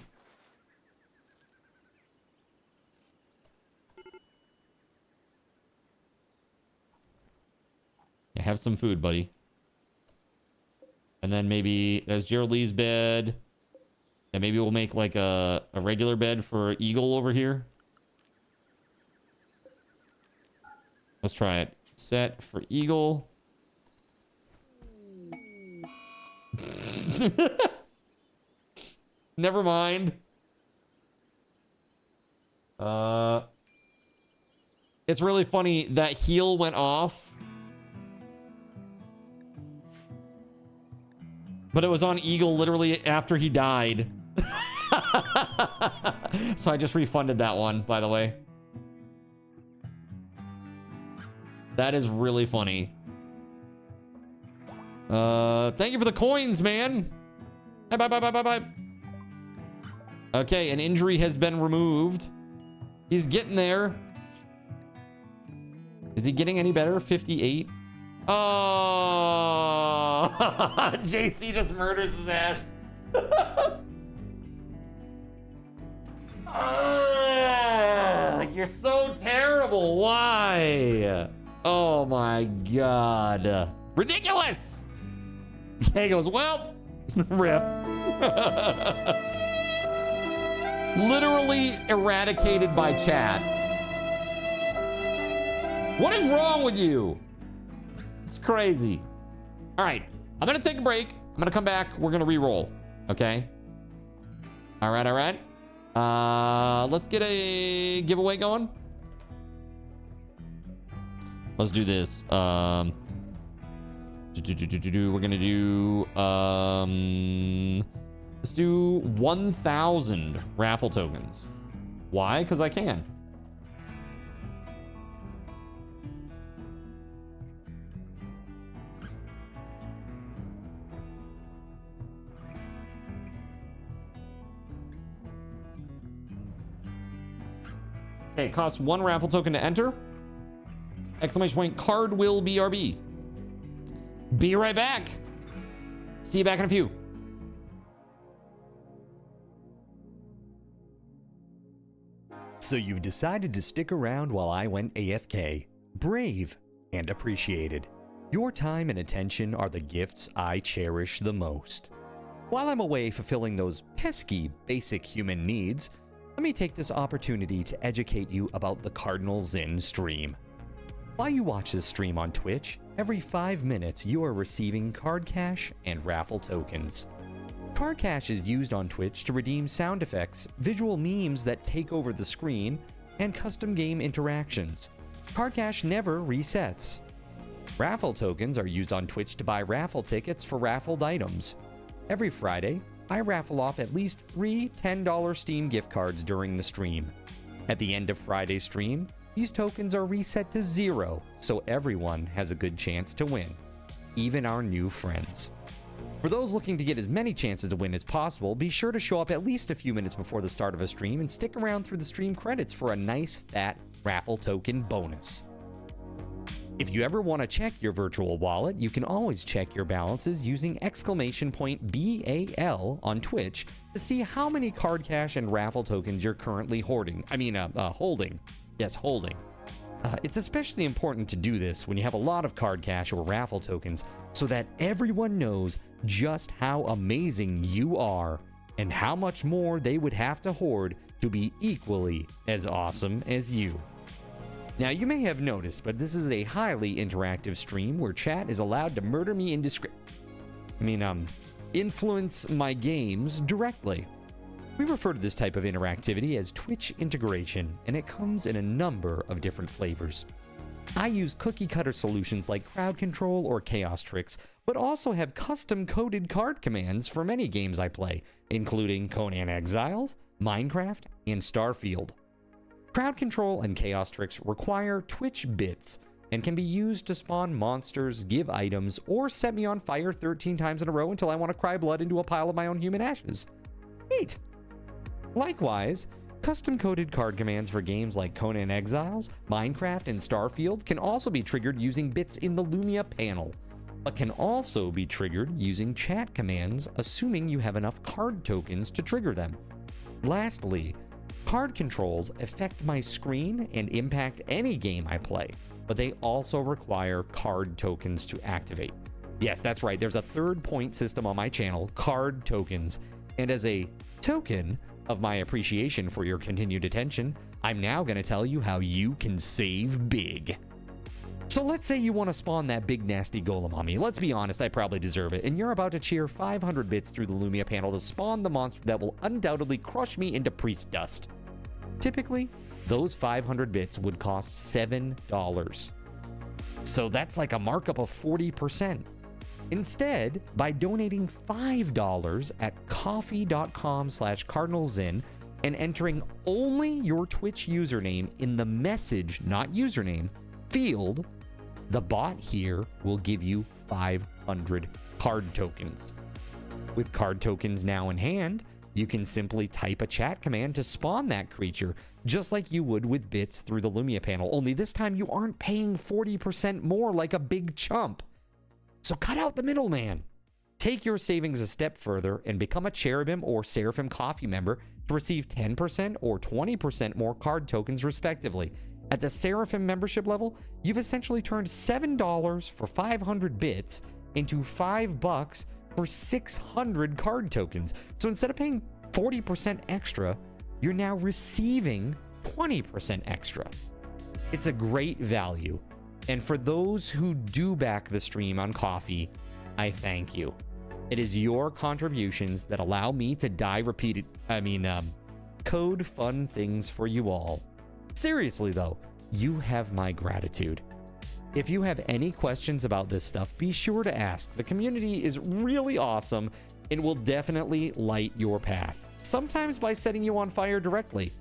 S1: Yeah, have some food, buddy. And then maybe there's Gerald Lee's bed. And maybe we'll make like a regular bed for Eagle over here. Let's try it. Set for Eagle. Never mind. It's really funny that heal went off. But it was on Eagle literally after he died. So I just refunded that one, by the way. That is really funny. Thank you for the coins, man. Bye. Okay, an injury has been removed. He's getting there. Is he getting any better? 58. Oh, JC just murders his ass. You're so terrible. Why? Oh my God. Ridiculous. He goes, well, rip. Literally eradicated by chat. What is wrong with you? It's crazy. All right, I'm gonna take a break. I'm gonna come back. We're gonna re-roll. Okay. All right. Let's get a giveaway going. Let's do this. We're gonna do let's do 1,000 raffle tokens. Why? Because I can. Okay, it costs 1 raffle token to enter. Exclamation point, card will BRB. Be right back. See you back in a few.
S9: So you've decided to stick around while I went AFK. Brave and appreciated. Your time and attention are the gifts I cherish the most. While I'm away fulfilling those pesky basic human needs, let me take this opportunity to educate you about the Cardinal Zin stream. While you watch this stream on Twitch, every 5 minutes you are receiving card cash and raffle tokens. Card cash is used on Twitch to redeem sound effects, visual memes that take over the screen, and custom game interactions. Card cash never resets. Raffle tokens are used on Twitch to buy raffle tickets for raffled items. Every Friday, I raffle off at least 3 $10 Steam gift cards during the stream. At the end of Friday's stream, these tokens are reset to 0, so everyone has a good chance to win, even our new friends. For those looking to get as many chances to win as possible, be sure to show up at least a few minutes before the start of a stream and stick around through the stream credits for a nice fat raffle token bonus. If you ever want to check your virtual wallet, you can always check your balances using !BAL on Twitch to see how many card cash and raffle tokens you're currently holding. Yes, holding. It's especially important to do this when you have a lot of card cash or raffle tokens so that everyone knows just how amazing you are and how much more they would have to hoard to be equally as awesome as you. Now, you may have noticed, but this is a highly interactive stream where chat is allowed to murder me influence my games directly. We refer to this type of interactivity as Twitch integration, and it comes in a number of different flavors. I use cookie-cutter solutions like crowd control or chaos tricks, but also have custom-coded card commands for many games I play, including Conan Exiles, Minecraft, and Starfield. Crowd control and chaos tricks require Twitch bits and can be used to spawn monsters, give items, or set me on fire 13 times in a row until I want to cry blood into a pile of my own human ashes. Neat! Likewise, custom-coded card commands for games like Conan Exiles, Minecraft, and Starfield can also be triggered using bits in the Lumia panel, but can also be triggered using chat commands, assuming you have enough card tokens to trigger them. Lastly, card controls affect my screen and impact any game I play, but they also require card tokens to activate. Yes, that's right, there's a third point system on my channel, card tokens, and as a token of my appreciation for your continued attention, I'm now going to tell you how you can save big. So let's say you want to spawn that big nasty golem on me. Let's be honest, I probably deserve it, and you're about to cheer 500 bits through the Lumia panel to spawn the monster that will undoubtedly crush me into priest dust. Typically, those 500 bits would cost $7. So that's like a markup of 40%. Instead, by donating $5 at coffee.com/cardinalzin and entering only your Twitch username in the message, not username, field, the bot here will give you 500 card tokens. With card tokens now in hand, you can simply type a chat command to spawn that creature, just like you would with bits through the Lumia panel, only this time you aren't paying 40% more like a big chump. So cut out the middleman. Take your savings a step further and become a Cherubim or Seraphim Coffee member to receive 10% or 20% more card tokens respectively. At the Seraphim membership level, you've essentially turned $7 for 500 bits into $5 for 600 card tokens. So instead of paying 40% extra, you're now receiving 20% extra. It's a great value. And for those who do back the stream on Coffee, I thank you. It is your contributions that allow me to code fun things for you all. Seriously though, you have my gratitude. If you have any questions about this stuff, be sure to ask. The community is really awesome and will definitely light your path. Sometimes by setting you on fire directly.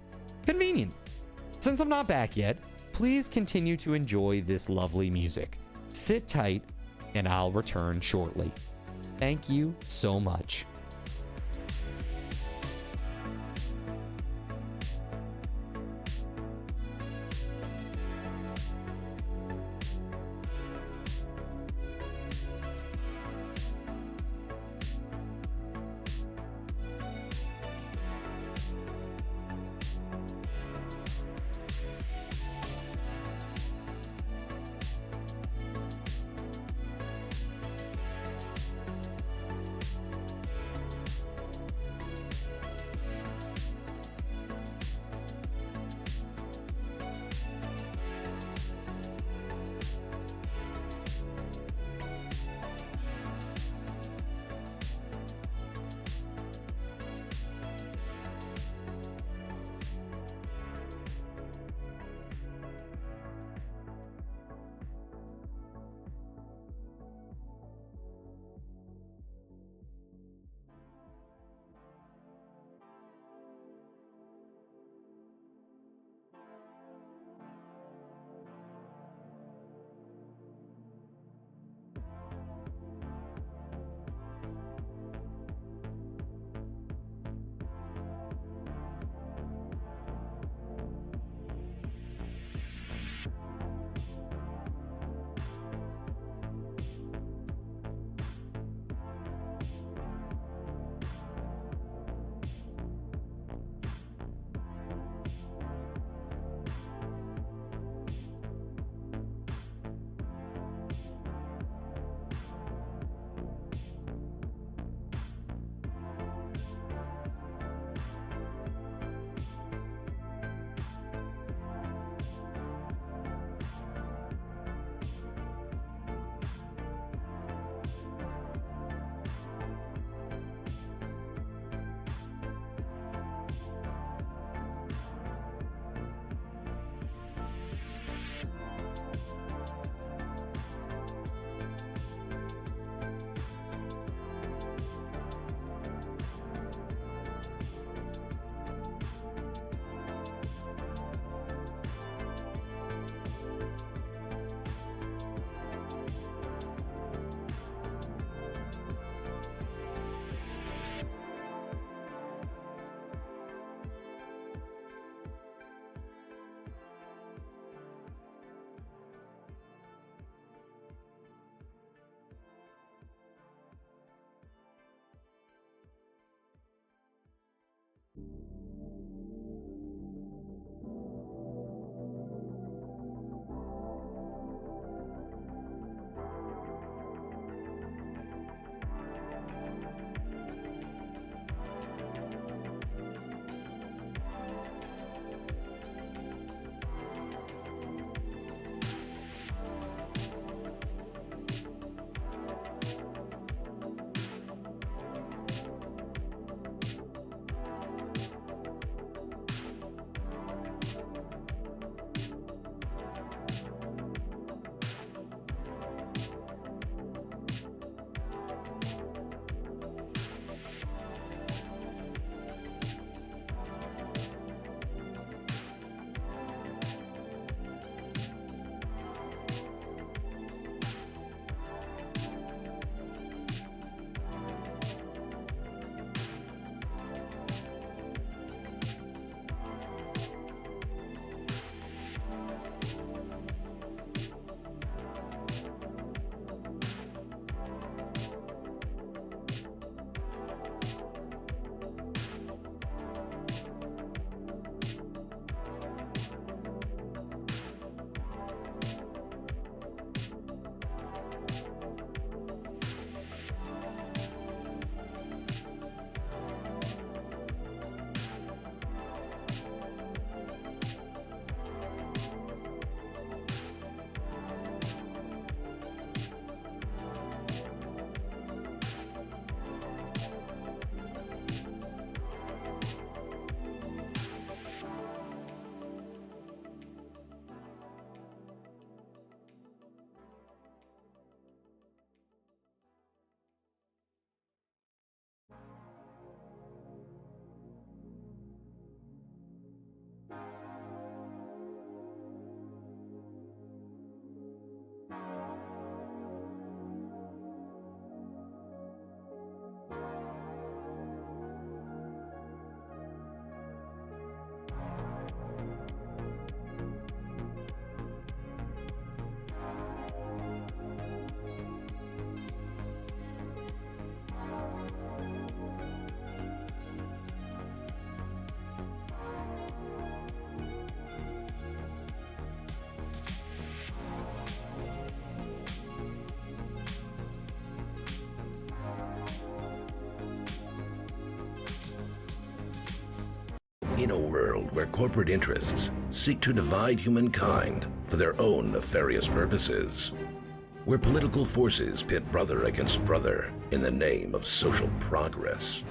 S9: Convenient. Since I'm not back yet, please continue to enjoy this lovely music. Sit tight, and I'll return shortly. Thank you so much.
S10: In a world where corporate interests seek to divide humankind for their own nefarious purposes, where political forces pit brother against brother in the name of social progress,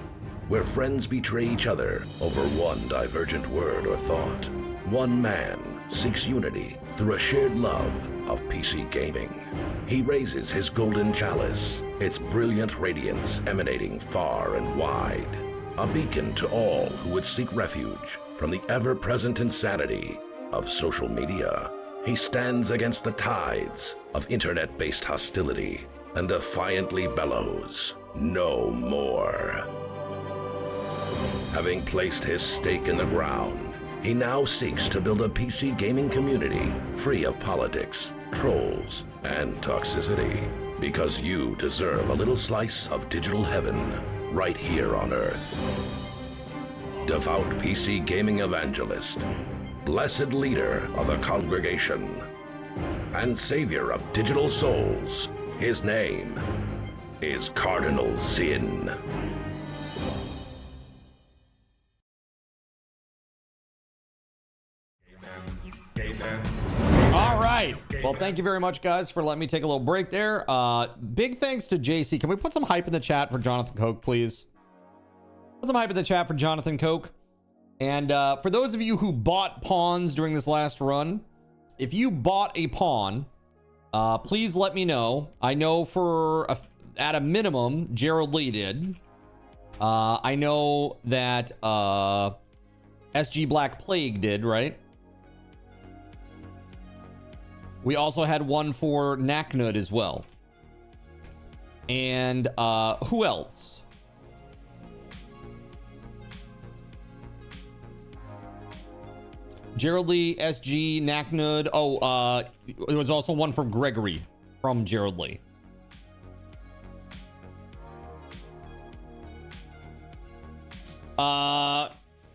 S10: where friends betray each other over one divergent word or thought, one man seeks unity through a shared love of PC gaming. He raises his golden chalice, its brilliant radiance emanating far and wide, a beacon to all who would seek refuge from the ever-present insanity of social media. He stands against the tides of internet-based hostility and defiantly bellows, "No more." Having placed his stake in the ground, he now seeks to build a PC gaming community free of politics, trolls, and toxicity, because you deserve a little slice of digital heaven right here on Earth. Devout PC gaming evangelist, blessed leader of the congregation, and savior of digital souls, his name is Cardinal Zin.
S1: All right. Well, thank you very much, guys, for letting me take a little break there. Big thanks to JC. Can we put some hype in the chat for Jonathan Coke, please? Put some hype in the chat for Jonathan Coke. And for those of you who bought pawns during this last run, if you bought a pawn, please let me know. I know at a minimum, Gerald Lee did. I know that SG Black Plague did, right? We also had one for Naknud as well. And who else? Gerald Lee, SG, Naknud. Oh, there was also one from Gregory from Gerald Lee.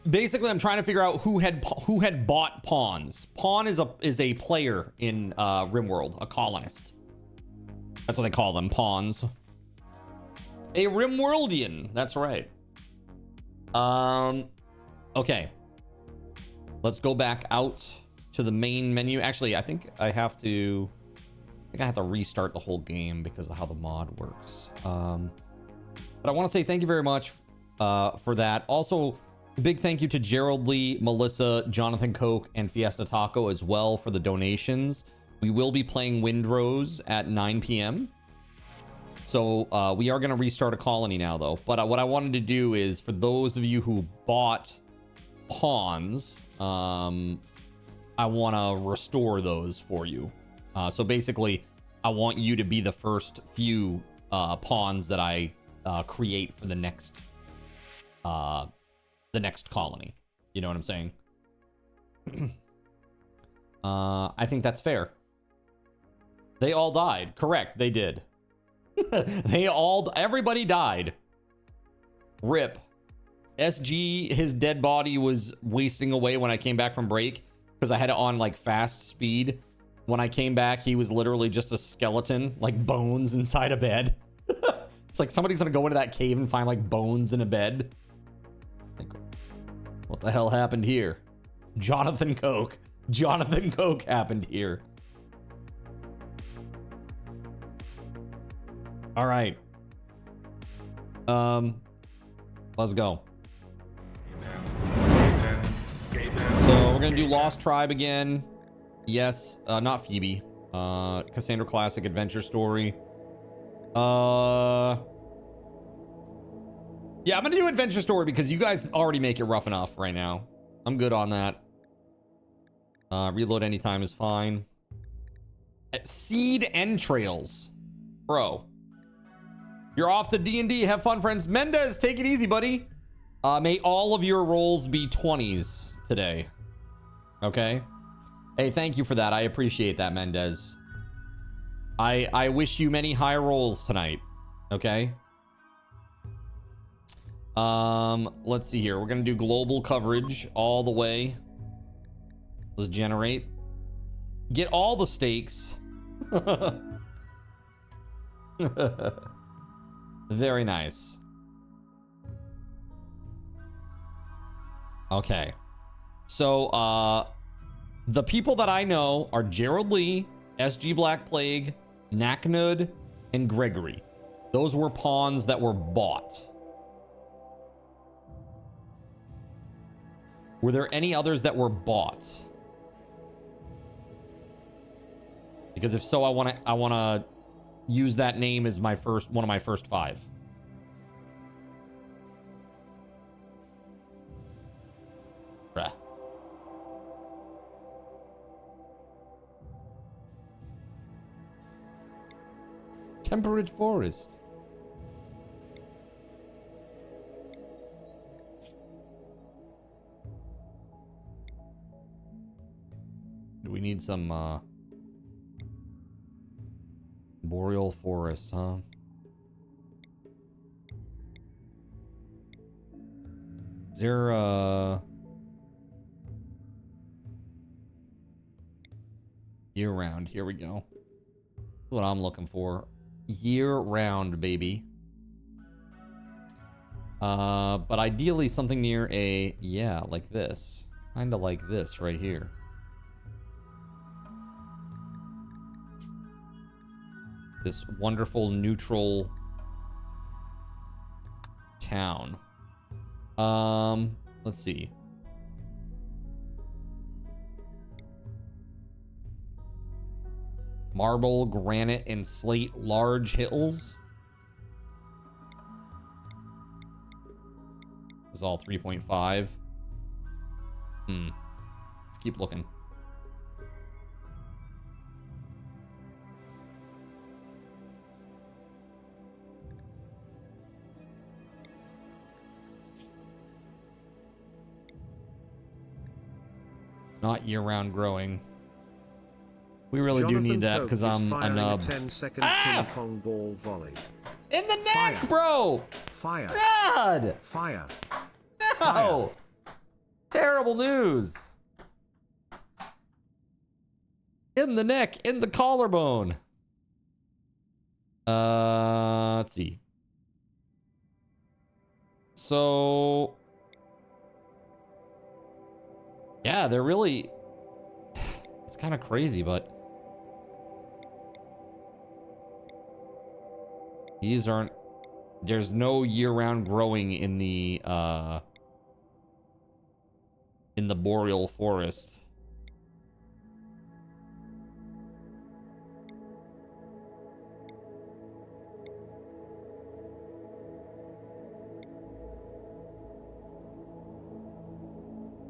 S1: Basically, I'm trying to figure out who had bought pawns. Pawn is a player in Rimworld, a colonist. That's what they call them, pawns. A Rimworldian. That's right. Okay. Let's go back out to the main menu. Actually, I think I have to restart the whole game because of how the mod works. But I want to say thank you very much for that. Also, big thank you to Gerald Lee, Melissa, Jonathan Coke, and Fiesta Taco as well for the donations. We will be playing Windrose at 9 p.m. So we are going to restart a colony now, though. But what I wanted to do is, for those of you who bought pawns, I want to restore those for you. So basically, I want you to be the first few pawns that I create for the next colony. You know what I'm saying? I think that's fair. They all died. Correct, they did. Everybody died. RIP. SG, his dead body was wasting away when I came back from break because I had it on like fast speed. When I came back, he was literally just a skeleton, like bones inside a bed. It's like somebody's gonna go into that cave and find like bones in a bed. Like, what the hell happened here? Jonathan Coke happened here. All right. Let's go. So we're gonna do Lost Tribe again. Yes, not Phoebe. Cassandra Classic Adventure Story. Yeah, I'm gonna do Adventure Story because you guys already make it rough enough right now. I'm good on that. Reload anytime is fine. Seed Entrails. Bro. You're off to D&D. Have fun, friends. Mendez, take it easy, buddy. May all of your rolls be 20s today. Okay? Hey, thank you for that. I appreciate that, Mendez. I wish you many high rolls tonight. Okay? Let's see here. We're gonna do global coverage all the way. Let's generate. Get all the stakes. Very nice. Okay. So, the people that I know are Gerald Lee, SG Black Plague, Naknud, and Gregory. Those were pawns that were bought. Were there any others that were bought? Because if so, I want to use that name as my one of my first 5. Bruh. Temperate forest. Do we need some boreal forest, huh? Is there year round? Here we go. That's what I'm looking for. Year round, baby. But ideally something near a, yeah, like this. Kind of like this right here. This wonderful neutral town. Let's see. Marble, granite, and slate large hills. This is all 3.5. Let's keep looking. Not year-round growing. We really do need that because I'm a nub.
S5: 10-second
S1: Ah!
S5: ping pong ball volley.
S1: In the neck,
S5: Fire.
S1: bro!
S5: Fire.
S1: God!
S5: Fire.
S1: No! Terrible news. In the neck, in the collarbone. Let's see. So, yeah, they're really, it's kind of crazy, but these aren't, there's no year-round growing in the boreal forest.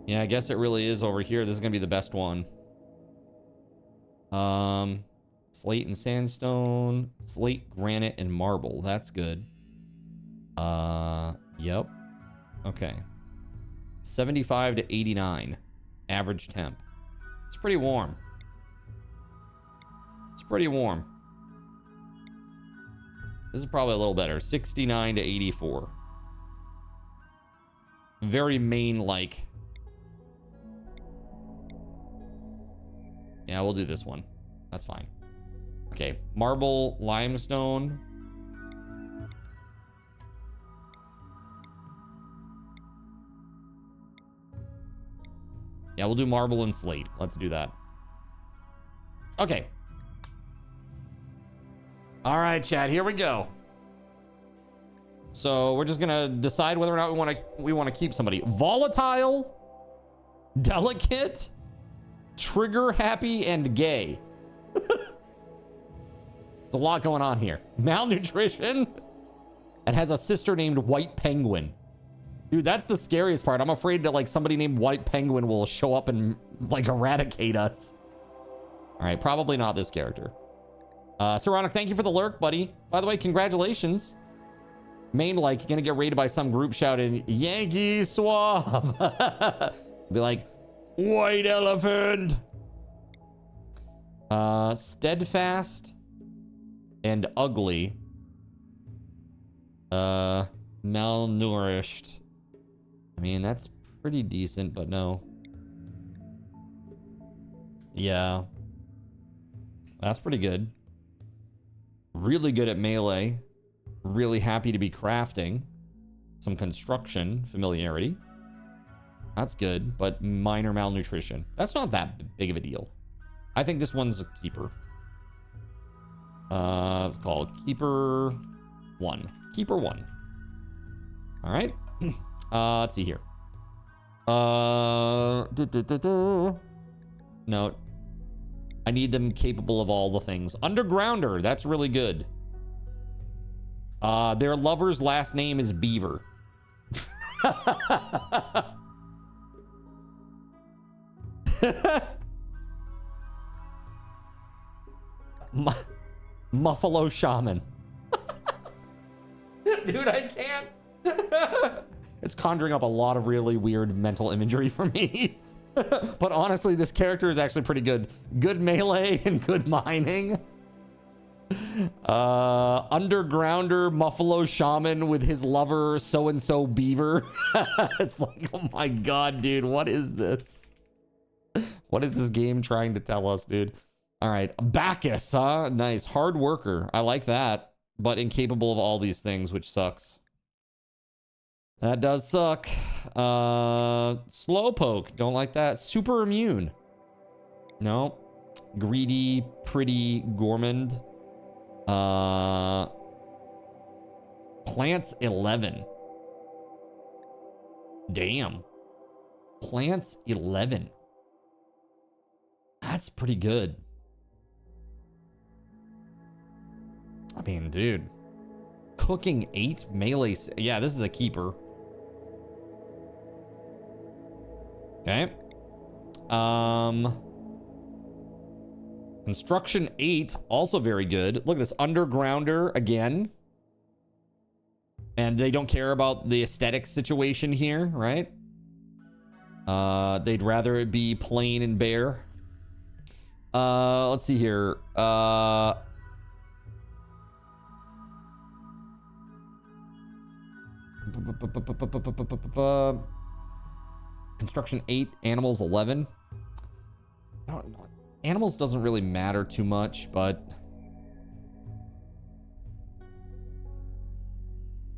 S1: Yeah, I guess it really is over here. This is gonna be the best one. Slate and sandstone, slate, granite, and marble. That's good. Yep. Okay. 75 to 89 average temp. It's pretty warm. It's pretty warm. This is probably a little better. 69 to 84. Very Maine-like. Yeah, we'll do this one. That's fine. Okay, marble, limestone. Yeah, we'll do marble and slate. Let's do that. Okay. All right, chat, here we go. So we're just gonna decide whether or not we want to keep somebody. Volatile, delicate, trigger happy, and gay. There's a lot going on here. Malnutrition, and has a sister named White Penguin. Dude, that's the scariest part. I'm afraid that like somebody named White Penguin will show up and like eradicate us. All right, probably not this character. Saronic, thank you for the lurk, buddy. By the way, congratulations. Main like gonna get raided by some group shouting Yankee Swab. Be like, white elephant. Steadfast and ugly. Malnourished. I mean, that's pretty decent, but no. Yeah. That's pretty good. Really good at melee. Really happy to be crafting. Some construction familiarity. That's good, but minor malnutrition. That's not that big of a deal. I think this one's a keeper. It's called Keeper 1. Keeper 1. All right. Let's see here. No. I need them capable of all the things. Undergrounder. That's really good. Their lover's last name is Beaver. Muffalo Shaman. Dude, I can't. It's conjuring up a lot of really weird mental imagery for me. But honestly, this character is actually pretty good. Good melee and good mining. Undergrounder Muffalo Shaman with his lover so-and-so Beaver. It's like, oh my god, dude, what is this? What is this game trying to tell us, dude? All right, Bacchus, huh? Nice. Hard worker. I like that, but incapable of all these things, which sucks. That does suck. Slowpoke. Don't like that. Super immune. No. Greedy, pretty, gourmand. Plants 11. Damn. Plants 11. That's pretty good. I mean, dude. Cooking 8 melee. Yeah, this is a keeper. Okay. Construction 8, also very good. Look at this, Undergrounder again. And they don't care about the aesthetic situation here, right? They'd rather it be plain and bare. Let's see here. Construction 8, animals 11. Animals doesn't really matter too much, but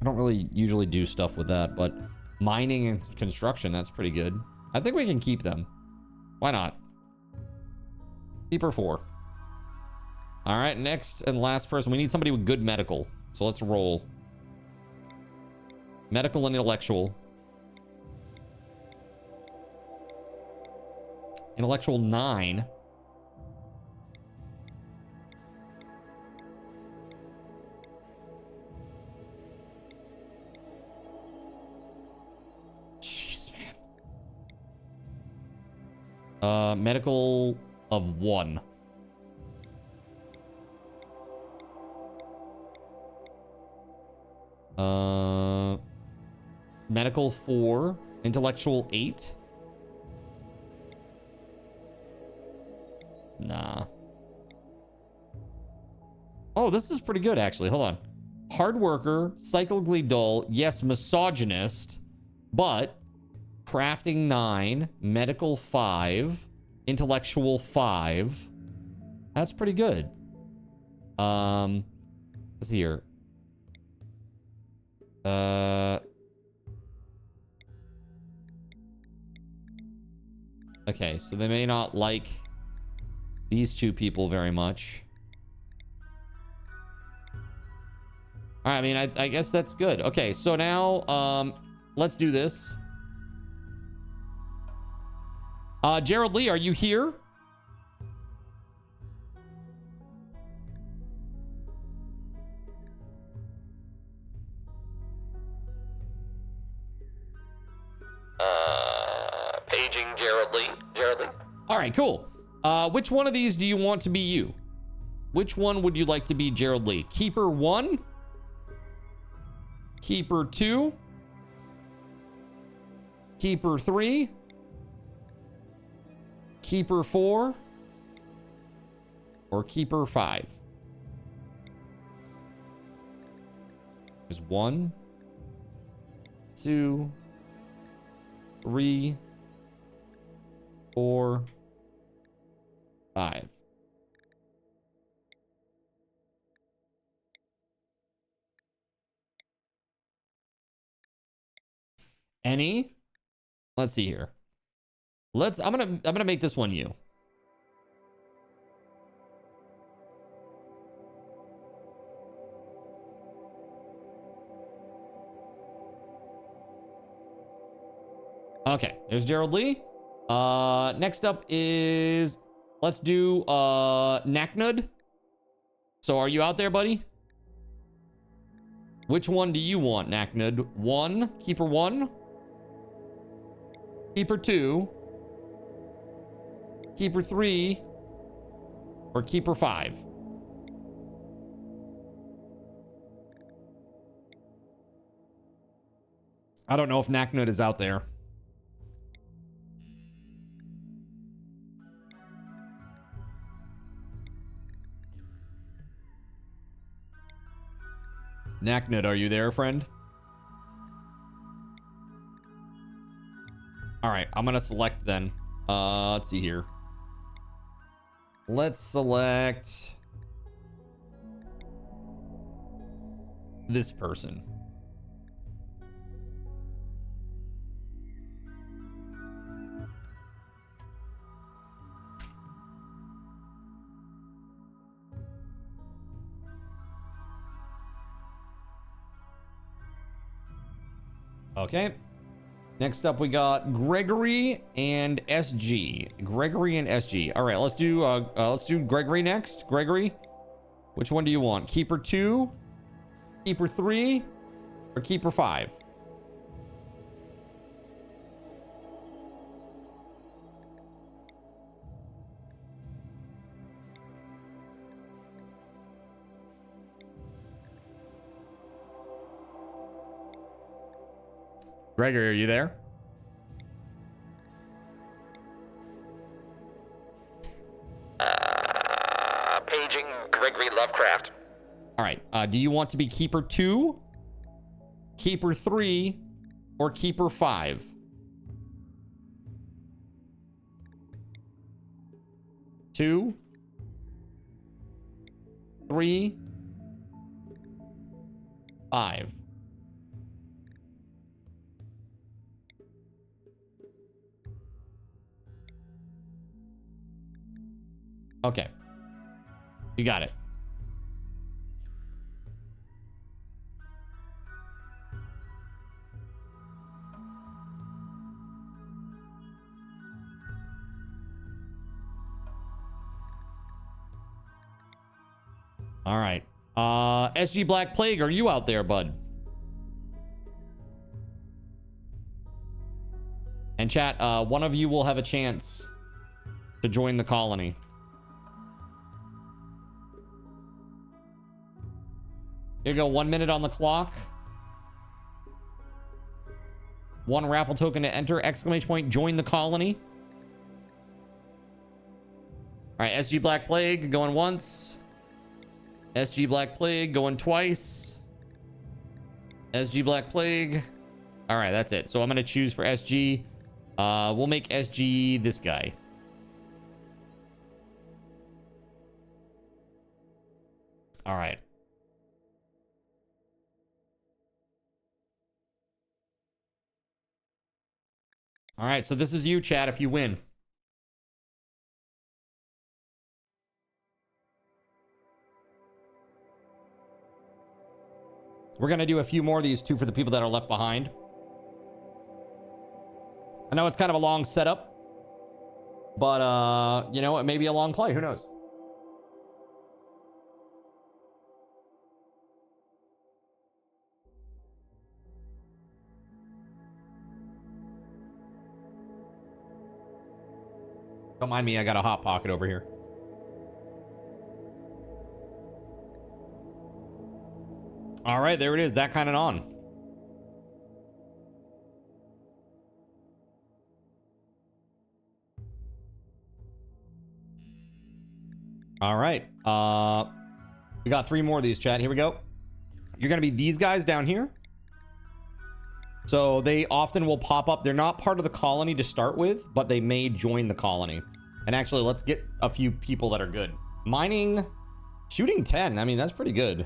S1: I don't really usually do stuff with that, but mining and construction, that's pretty good. I think we can keep them. Why not? Keeper 4. All right, next and last person. We need somebody with good medical, so let's roll. Medical and intellectual. Intellectual 9. Jeez, man. Medical of 1. Medical 4. Intellectual 8. Nah. Oh, this is pretty good, actually. Hold on. Hard worker, cyclically dull, yes, misogynist, but crafting 9, medical 5, intellectual 5. That's pretty good. Let's see here. Okay, so they may not like these two people very much. All right, I mean, I guess that's good. Okay, so now, let's do this. Gerald Lee, are you here? Paging Gerald Lee. Gerald Lee. All right, cool. Which one of these do you want to be you? Which one would you like to be Gerald Lee? Keeper 1? Keeper 2? Keeper 3? Keeper 4? Or Keeper 5? There's 1, 2, 3, 4, 5. Any? Let's see here. I'm gonna make this one you. Okay, there's Gerald Lee. Next up is, let's do Naknud. So are you out there, buddy? Which one do you want, Naknud? 1, Keeper 1, Keeper 2, Keeper 3, or Keeper 5? I don't know if Naknud is out there. Naknud, are you there, friend? All right, I'm gonna select then. Let's see here. Let's select this person. Okay. Next up, we got Gregory and SG. Gregory and SG. All right, let's do Gregory next. Gregory, which one do you want? Keeper 2, Keeper 3, or Keeper 5? Gregory, are you there?
S11: Paging Gregory Lovecraft.
S1: All right. Do you want to be Keeper 2, Keeper 3, or Keeper 5? Two, 3, 5. Okay. You got it. All right. SG Black Plague, are you out there, bud? And chat, one of you will have a chance to join the colony. Here you go, 1 minute on the clock. 1 raffle token to enter, exclamation point, join the colony. All right, SG Black Plague going once. SG Black Plague going twice. SG Black Plague. All right, that's it. So I'm going to choose for SG. We'll make SG this guy. All right. All right, so this is you, chat, if you win. We're going to do a few more of these, too, for the people that are left behind. I know it's kind of a long setup, but, you know, it may be a long play. Who knows? Don't mind me, I got a hot pocket over here. All right, there it is. That kind of on. All right. We got 3 more of these, chat. Here we go. You're going to be these guys down here. So they often will pop up. They're not part of the colony to start with, but they may join the colony. And actually, let's get a few people that are good. Mining, shooting 10. I mean, that's pretty good.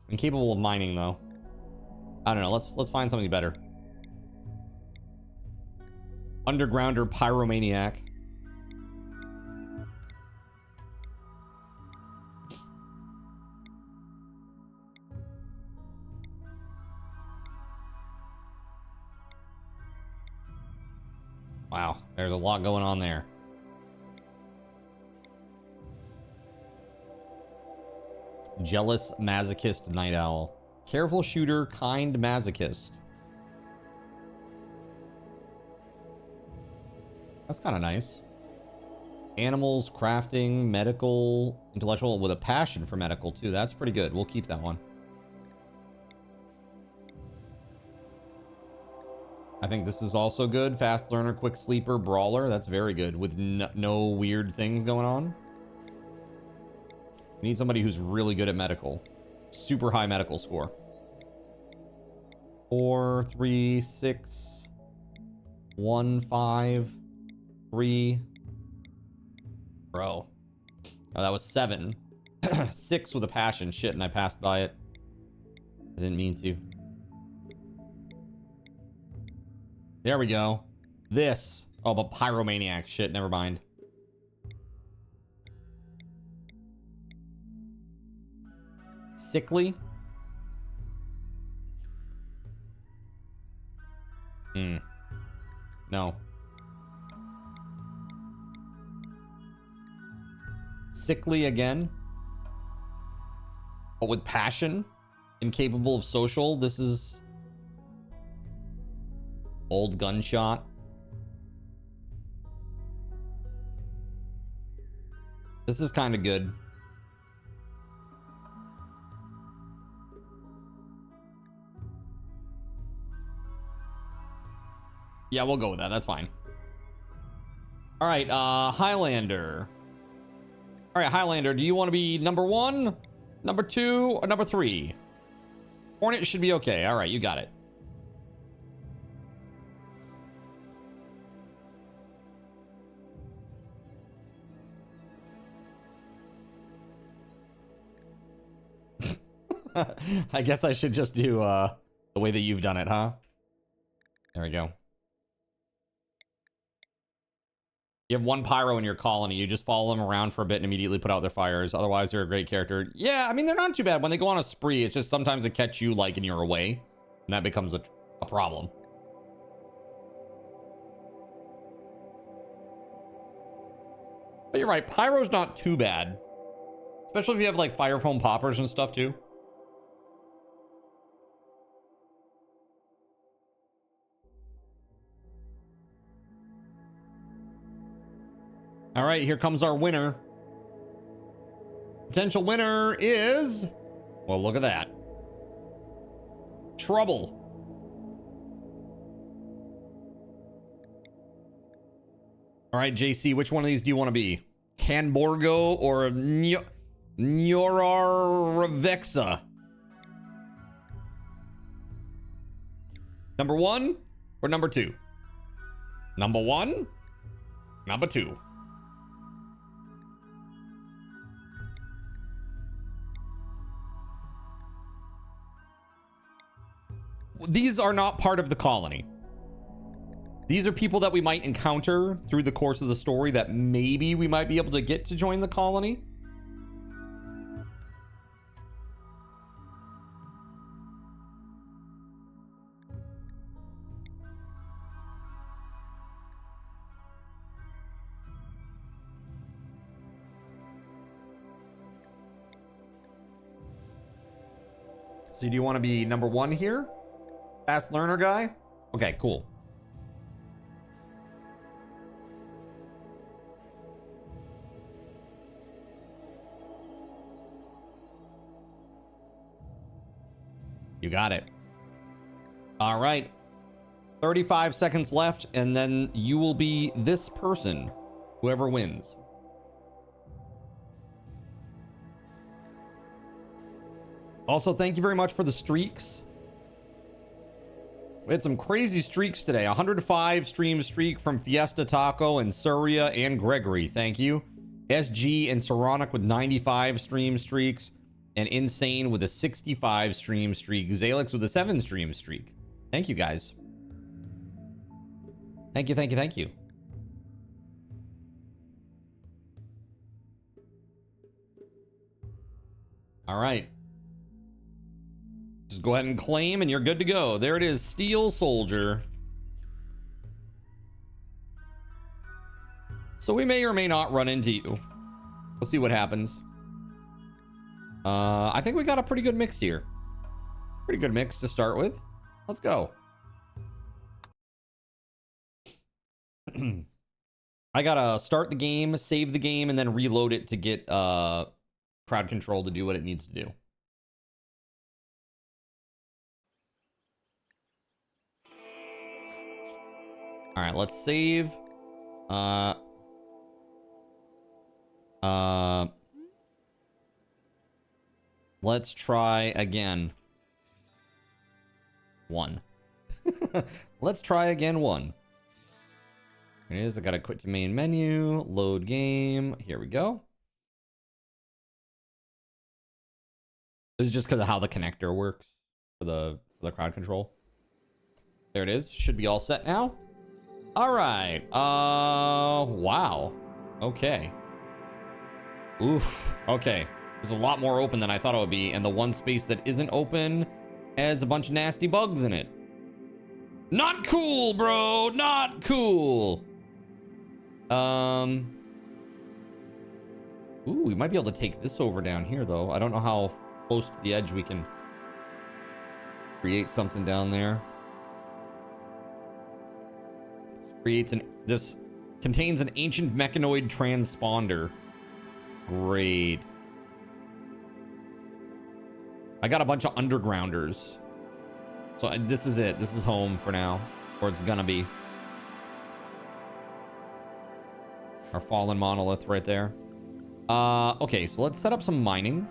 S1: Incapable of mining, though. I don't know. Let's find something better. Undergrounder Pyromaniac. Wow, there's a lot going on there. Jealous Masochist Night Owl. Careful Shooter Kind Masochist. That's kind of nice. Animals, crafting, medical, intellectual, with a passion for medical too. That's pretty good. We'll keep that one. I think this is also good. Fast learner, quick sleeper, brawler. That's very good with no weird things going on. We need somebody who's really good at medical. Super high medical score. 4, 3, 6, 1, 5, 3. Bro. Oh, that was 7. 6 with a passion. Shit, and I passed by it. I didn't mean to. There we go. This. Oh, but Pyromaniac. Shit, never mind. Sickly. No. Sickly again. But with passion. Incapable of social. This is... Old Gunshot. This is kind of good. Yeah, we'll go with that. That's fine. All right, Highlander. All right, Highlander, do you want to be number 1, number 2, or number 3? Hornet should be okay. All right, you got it. I guess I should just do the way that you've done it, huh? There we go. You have 1 pyro in your colony. You just follow them around for a bit and immediately put out their fires. Otherwise, they're a great character. Yeah, I mean, they're not too bad. When they go on a spree, it's just sometimes they catch you, like, and you're away. And that becomes a problem. But you're right. Pyro's not too bad. Especially if you have, like, fire foam poppers and stuff, too. All right, here comes our winner. Potential winner is... Well, look at that. Trouble. All right, JC, which one of these do you want to be? Canborgo or Nyorarvexa? Number 1 or number 2? Number 1? Number 2. These are not part of the colony. These are people that we might encounter through the course of the story that maybe we might be able to get to join the colony. So do you want to be number 1 here? Fast learner guy? Okay, cool. You got it. All right. 35 seconds left, and then you will be this person, whoever wins. Also, thank you very much for the streaks. We had some crazy streaks today. 105 stream streak from Fiesta Taco and Surya and Gregory. Thank you. SG and Saronic with 95 stream streaks. And Insane with a 65 stream streak. Zalix with a 7 stream streak. Thank you, guys. Thank you, thank you, thank you. All right. Just go ahead and claim and you're good to go. There it is, Steel Soldier. So we may or may not run into you. We'll see what happens. I think we got a pretty good mix here. Pretty good mix to start with. Let's go. I gotta start the game, save the game, and then reload it to get crowd control to do what it needs to do. All right, let's save. Let's try again. 1. Let's try again 1. Here it is. I gotta quit to main menu, load game. Here we go. This is just because of how the connector works for the crowd control. There it is. Should be all set now. All right. Wow. Okay. Oof. Okay. There's a lot more open than I thought it would be, and the one space that isn't open has a bunch of nasty bugs in it. Not cool, bro. Not cool. Ooh, we might be able to take this over down here, though. I don't know how close to the edge we can create something down there. This contains an ancient mechanoid transponder. Great. I got a bunch of undergrounders. So this is it. This is home for now. Or it's gonna be. Our fallen monolith right there. Okay, so let's set up some mining.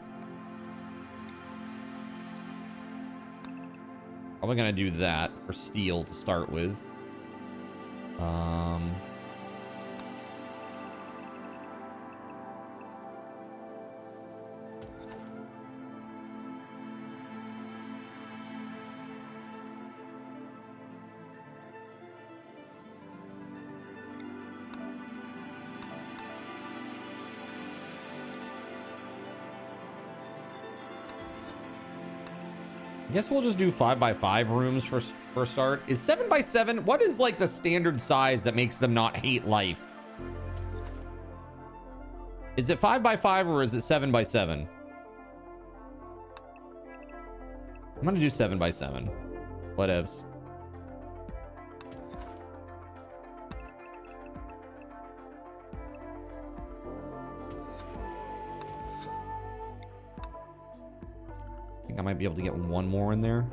S1: Probably gonna do that for steel to start with. I guess we'll just do 5x5 rooms for start. Is 7x7? What is like the standard size that makes them not hate life? Is it 5x5 or is it 7x7? I'm gonna do 7x7. Whatevs. I might be able to get one more in there.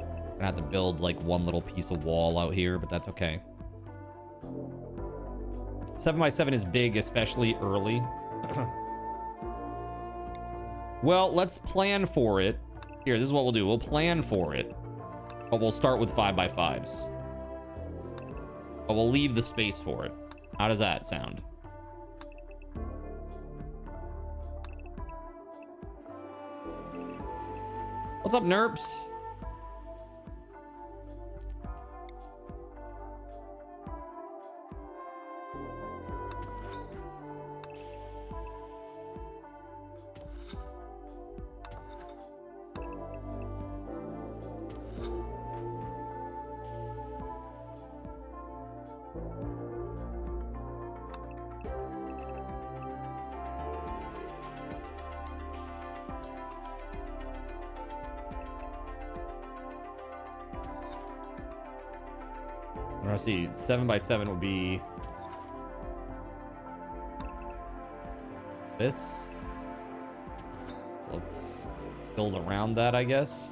S1: I'm gonna have to build like one little piece of wall out here, but that's okay. 7x7 is big, especially early. Well, let's plan for it. Here, this is what we'll do. We'll plan for it, but we'll start with 5x5s. But we'll leave the space for it. How does that sound? What's up, Nerps? Let's see, 7x7 would be this. So let's build around that, I guess.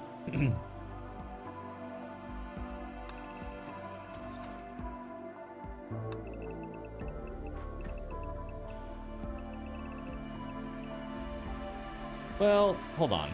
S1: Well, hold on.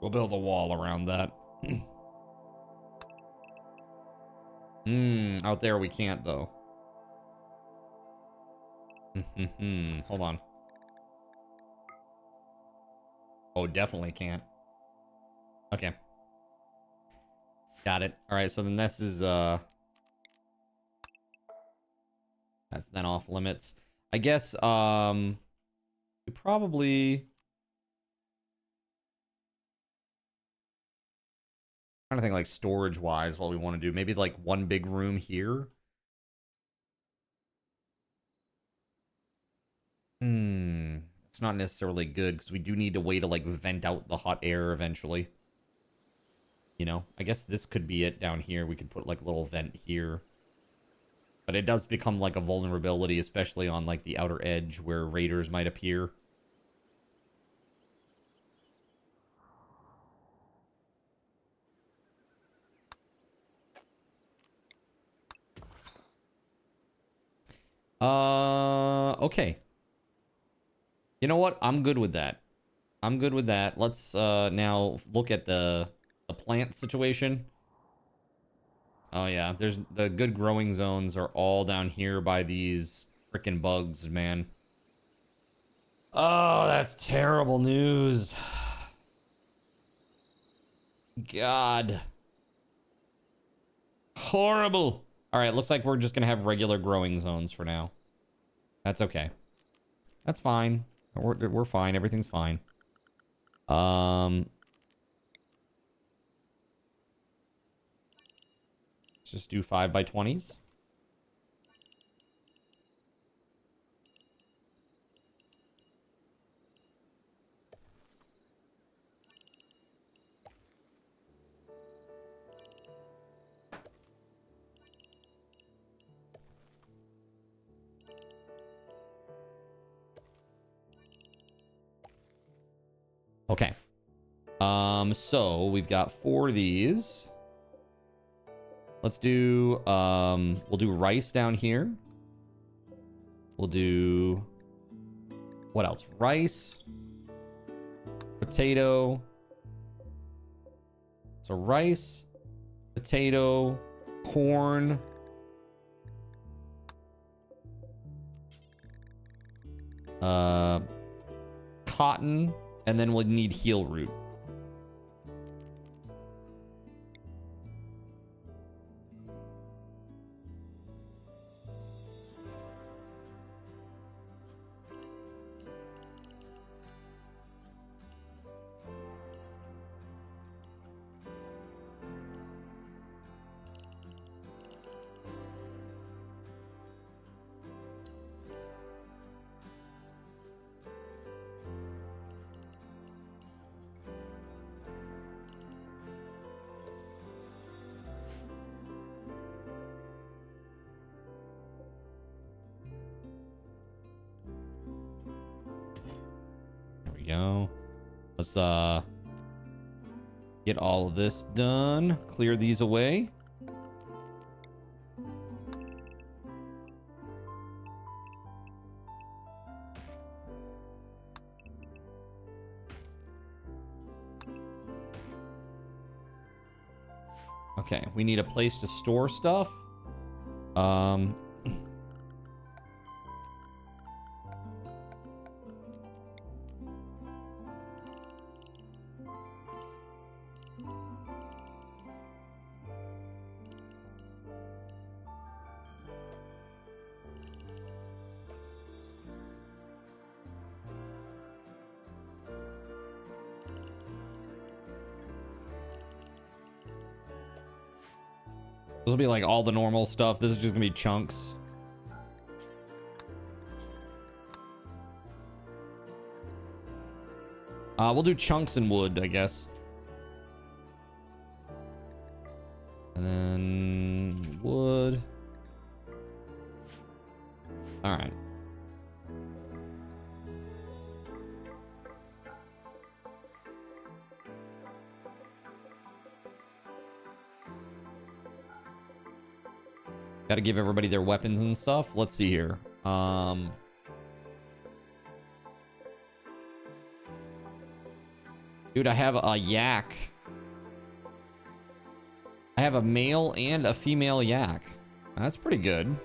S1: We'll build a wall around that. Out there we can't, though. Hold on. Oh, definitely can't. Okay. Got it. All right, so then this is, that's then off limits. I guess, we probably... Trying to think, like, storage-wise, what we want to do. Maybe, like, one big room here. It's not necessarily good, because we do need a way to, like, vent out the hot air eventually. You know? I guess this could be it down here. We could put, like, a little vent here. But it does become, like, a vulnerability, especially on, like, the outer edge where raiders might appear. Okay. You know what? I'm good with that. I'm good with that. Let's now look at the plant situation. Oh yeah, there's the good growing zones are all down here by these freaking bugs, man. Oh, that's terrible news. God. Horrible. All right, looks like we're just gonna have regular growing zones for now. That's okay. That's fine. We're fine. Everything's fine. Let's just do 5x20s. Okay. So we've got 4 of these. Let's do, we'll do rice down here. We'll do, what else? Rice, potato. So rice, potato, corn. Cotton, and then we'll need heel root. Go. Let's get all of this done. Clear these away. Okay, we need a place to store stuff. This will be like all the normal stuff. This is just gonna be chunks. We'll do chunks and wood, I guess. And then wood. All right. Got to give everybody their weapons and stuff. Let's see here. Dude, I have a yak. I have a male and a female yak. That's pretty good.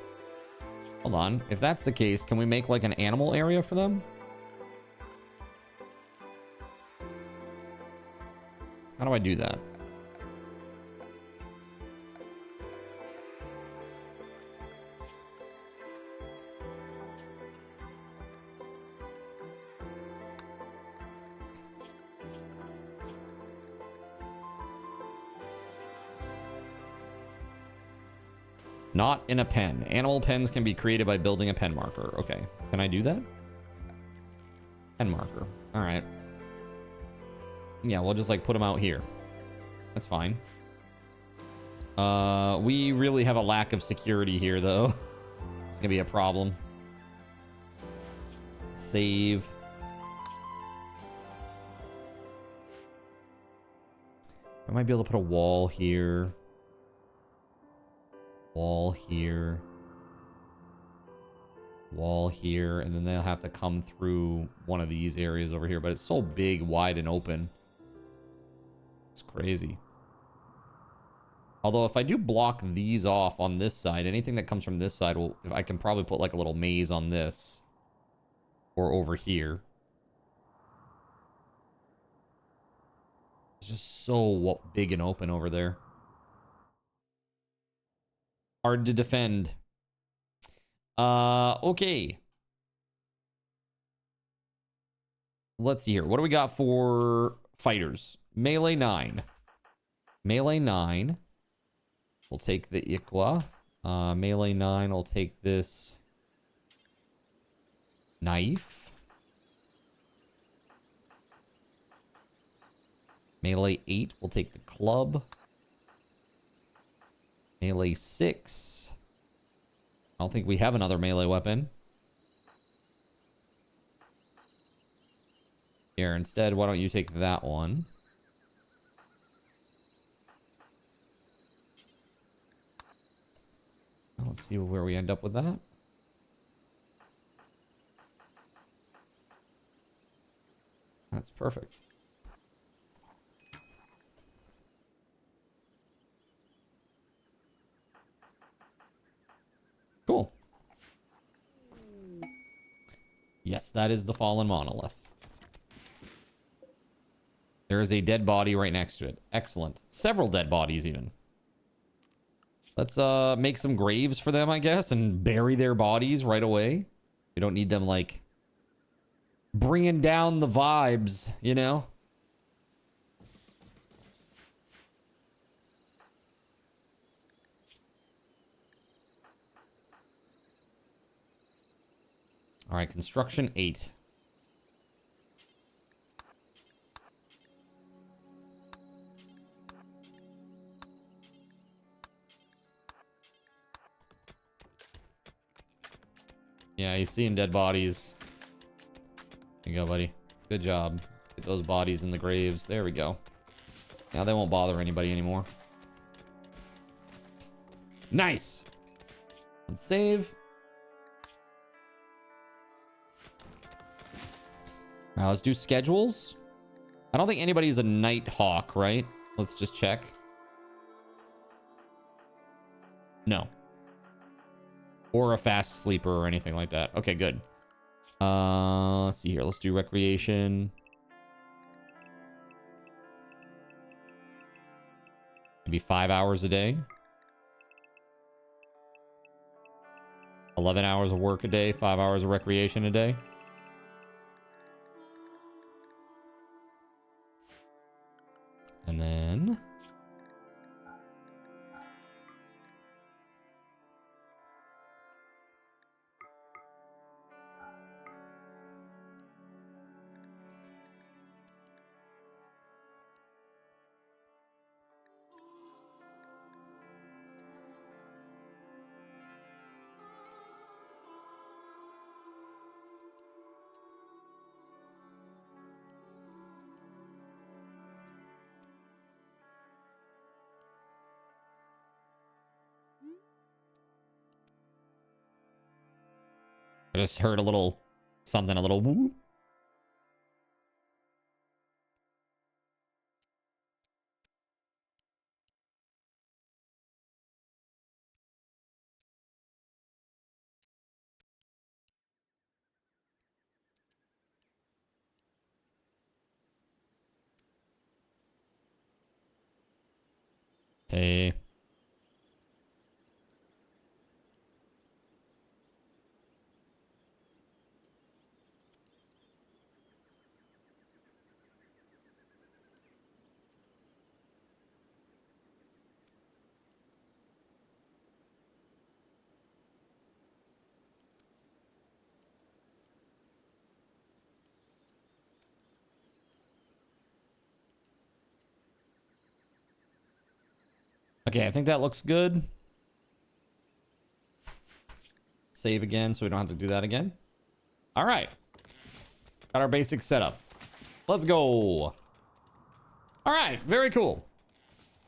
S1: Hold on. If that's the case, can we make like an animal area for them? How do I do that? Not in a pen. Animal pens can be created by building a pen marker. Okay. Can I do that? Pen marker. All right. Yeah, we'll just like put them out here. That's fine. We really have a lack of security here though. It's gonna be a problem. Save. I might be able to put a wall here. Wall here. Wall here. And then they'll have to come through one of these areas over here. But it's so big, wide, and open. It's crazy. Although if I do block these off on this side, anything that comes from this side, will, I can probably put like a little maze on this. Or over here. It's just so big and open over there. Hard to defend. Okay. Let's see here. What do we got for fighters? Melee 9. Melee 9. We'll take the Iqua. Melee 9 will take this knife. Melee 8 will take the club. Melee 6. I don't think we have another melee weapon. Here, instead, why don't you take that one? Let's see where we end up with that. That's perfect. Cool. Yes, that is the fallen monolith. There is a dead body right next to it. Excellent. Several dead bodies even. Let's make some graves for them, I guess, and bury their bodies right away. We don't need them, like, bringing down the vibes, you know? All right, construction 8. Yeah, he's seeing dead bodies. There you go, buddy. Good job. Get those bodies in the graves. There we go. Now they won't bother anybody anymore. Nice. Let's save. Now let's do schedules. I don't think anybody's a night hawk, right? Let's just check. No. Or a fast sleeper or anything like that. Okay, good. Let's see here. Let's do recreation. Maybe 5 hours a day. 11 hours of work a day, 5 hours of recreation a day. And then I just heard a little something, a little whoop. Hey. Okay, I think that looks good. Save again so we don't have to do that again. All right. Got our basic setup. Let's go. All right, very cool.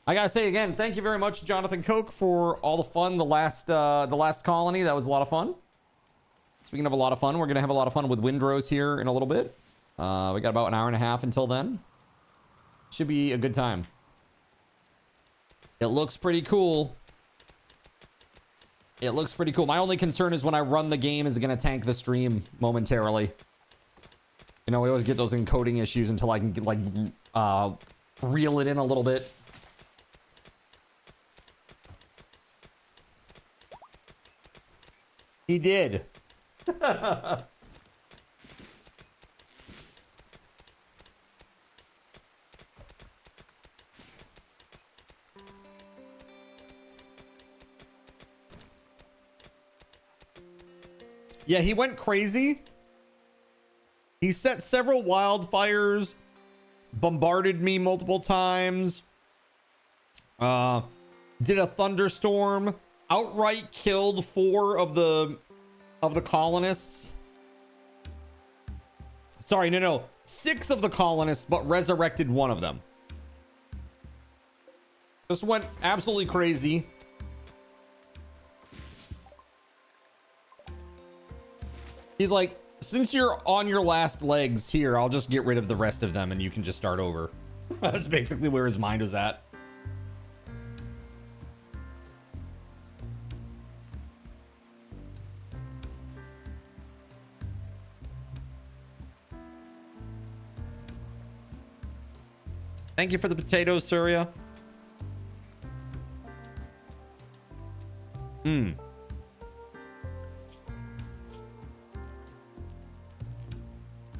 S1: I gotta say again, thank you very much, Jonathan Koch, for all the fun the last colony. That was a lot of fun. Speaking of a lot of fun, we're gonna have a lot of fun with Windrose here in a little bit. We got about an hour and a half until then. Should be a good time. It looks pretty cool. It looks pretty cool. My only concern is when I run the game, is it gonna tank the stream momentarily? You know, we always get those encoding issues until I can get, like, reel it in a little bit. He did. Yeah, he went crazy. He set several wildfires, bombarded me multiple times, did a thunderstorm, outright killed 4 of the colonists. Sorry, no, 6 of the colonists, but resurrected 1 of them. Just went absolutely crazy. He's like, since you're on your last legs here, I'll just get rid of the rest of them and you can just start over. That's basically where his mind was at. Thank you for the potatoes, Surya.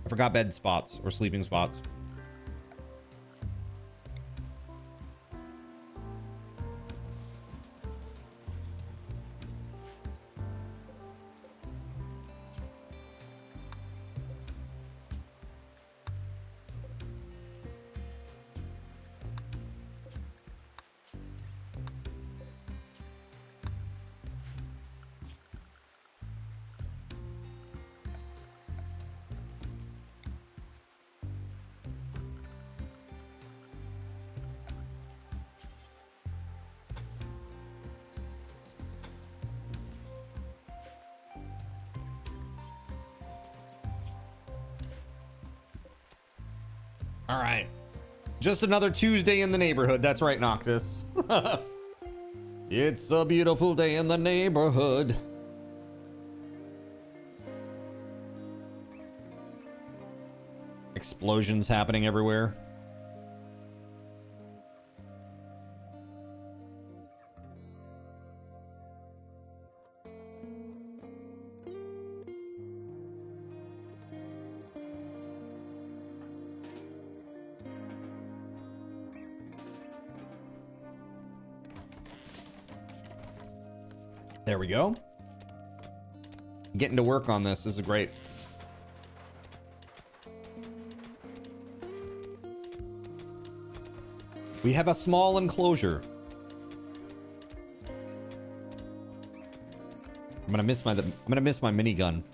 S1: I forgot bed spots or sleeping spots. All right. Just another Tuesday in the neighborhood. That's right, Noctis. It's a beautiful day in the neighborhood. Explosions happening everywhere. There we go. Getting to work on this. This is great. We have a small enclosure. I'm gonna miss my minigun.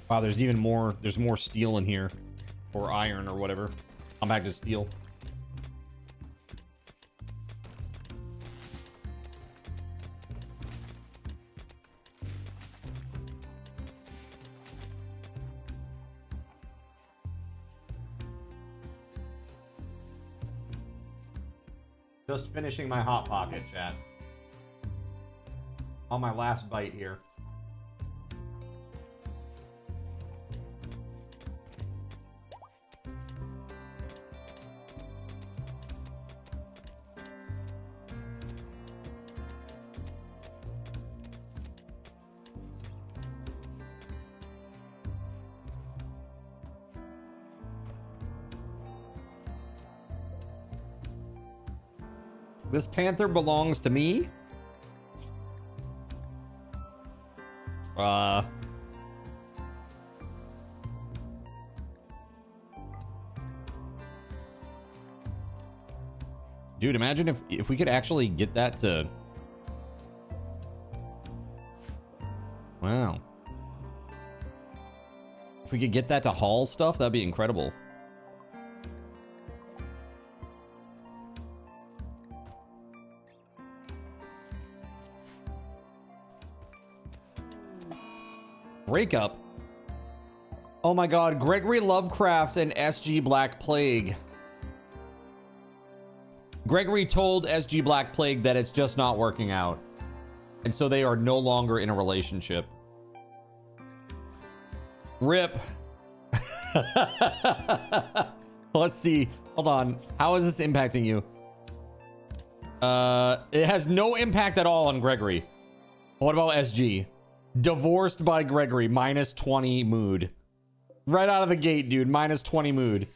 S1: Wow, there's even more. There's more steel in here. Or iron or whatever. I'm back to steel. Just finishing my Hot Pocket, chat. On my last bite here. This panther belongs to me. Dude, imagine if we could actually get that to... Wow. If we could get that to haul stuff, that'd be incredible. Breakup. Oh my god, Gregory Lovecraft and SG Black Plague. Gregory told SG Black Plague that it's just not working out. And so they are no longer in a relationship. RIP. Let's see. Hold on. How is this impacting you? It has no impact at all on Gregory. What about SG? Divorced by Gregory, minus 20 mood. Right out of the gate, dude. Minus 20 mood.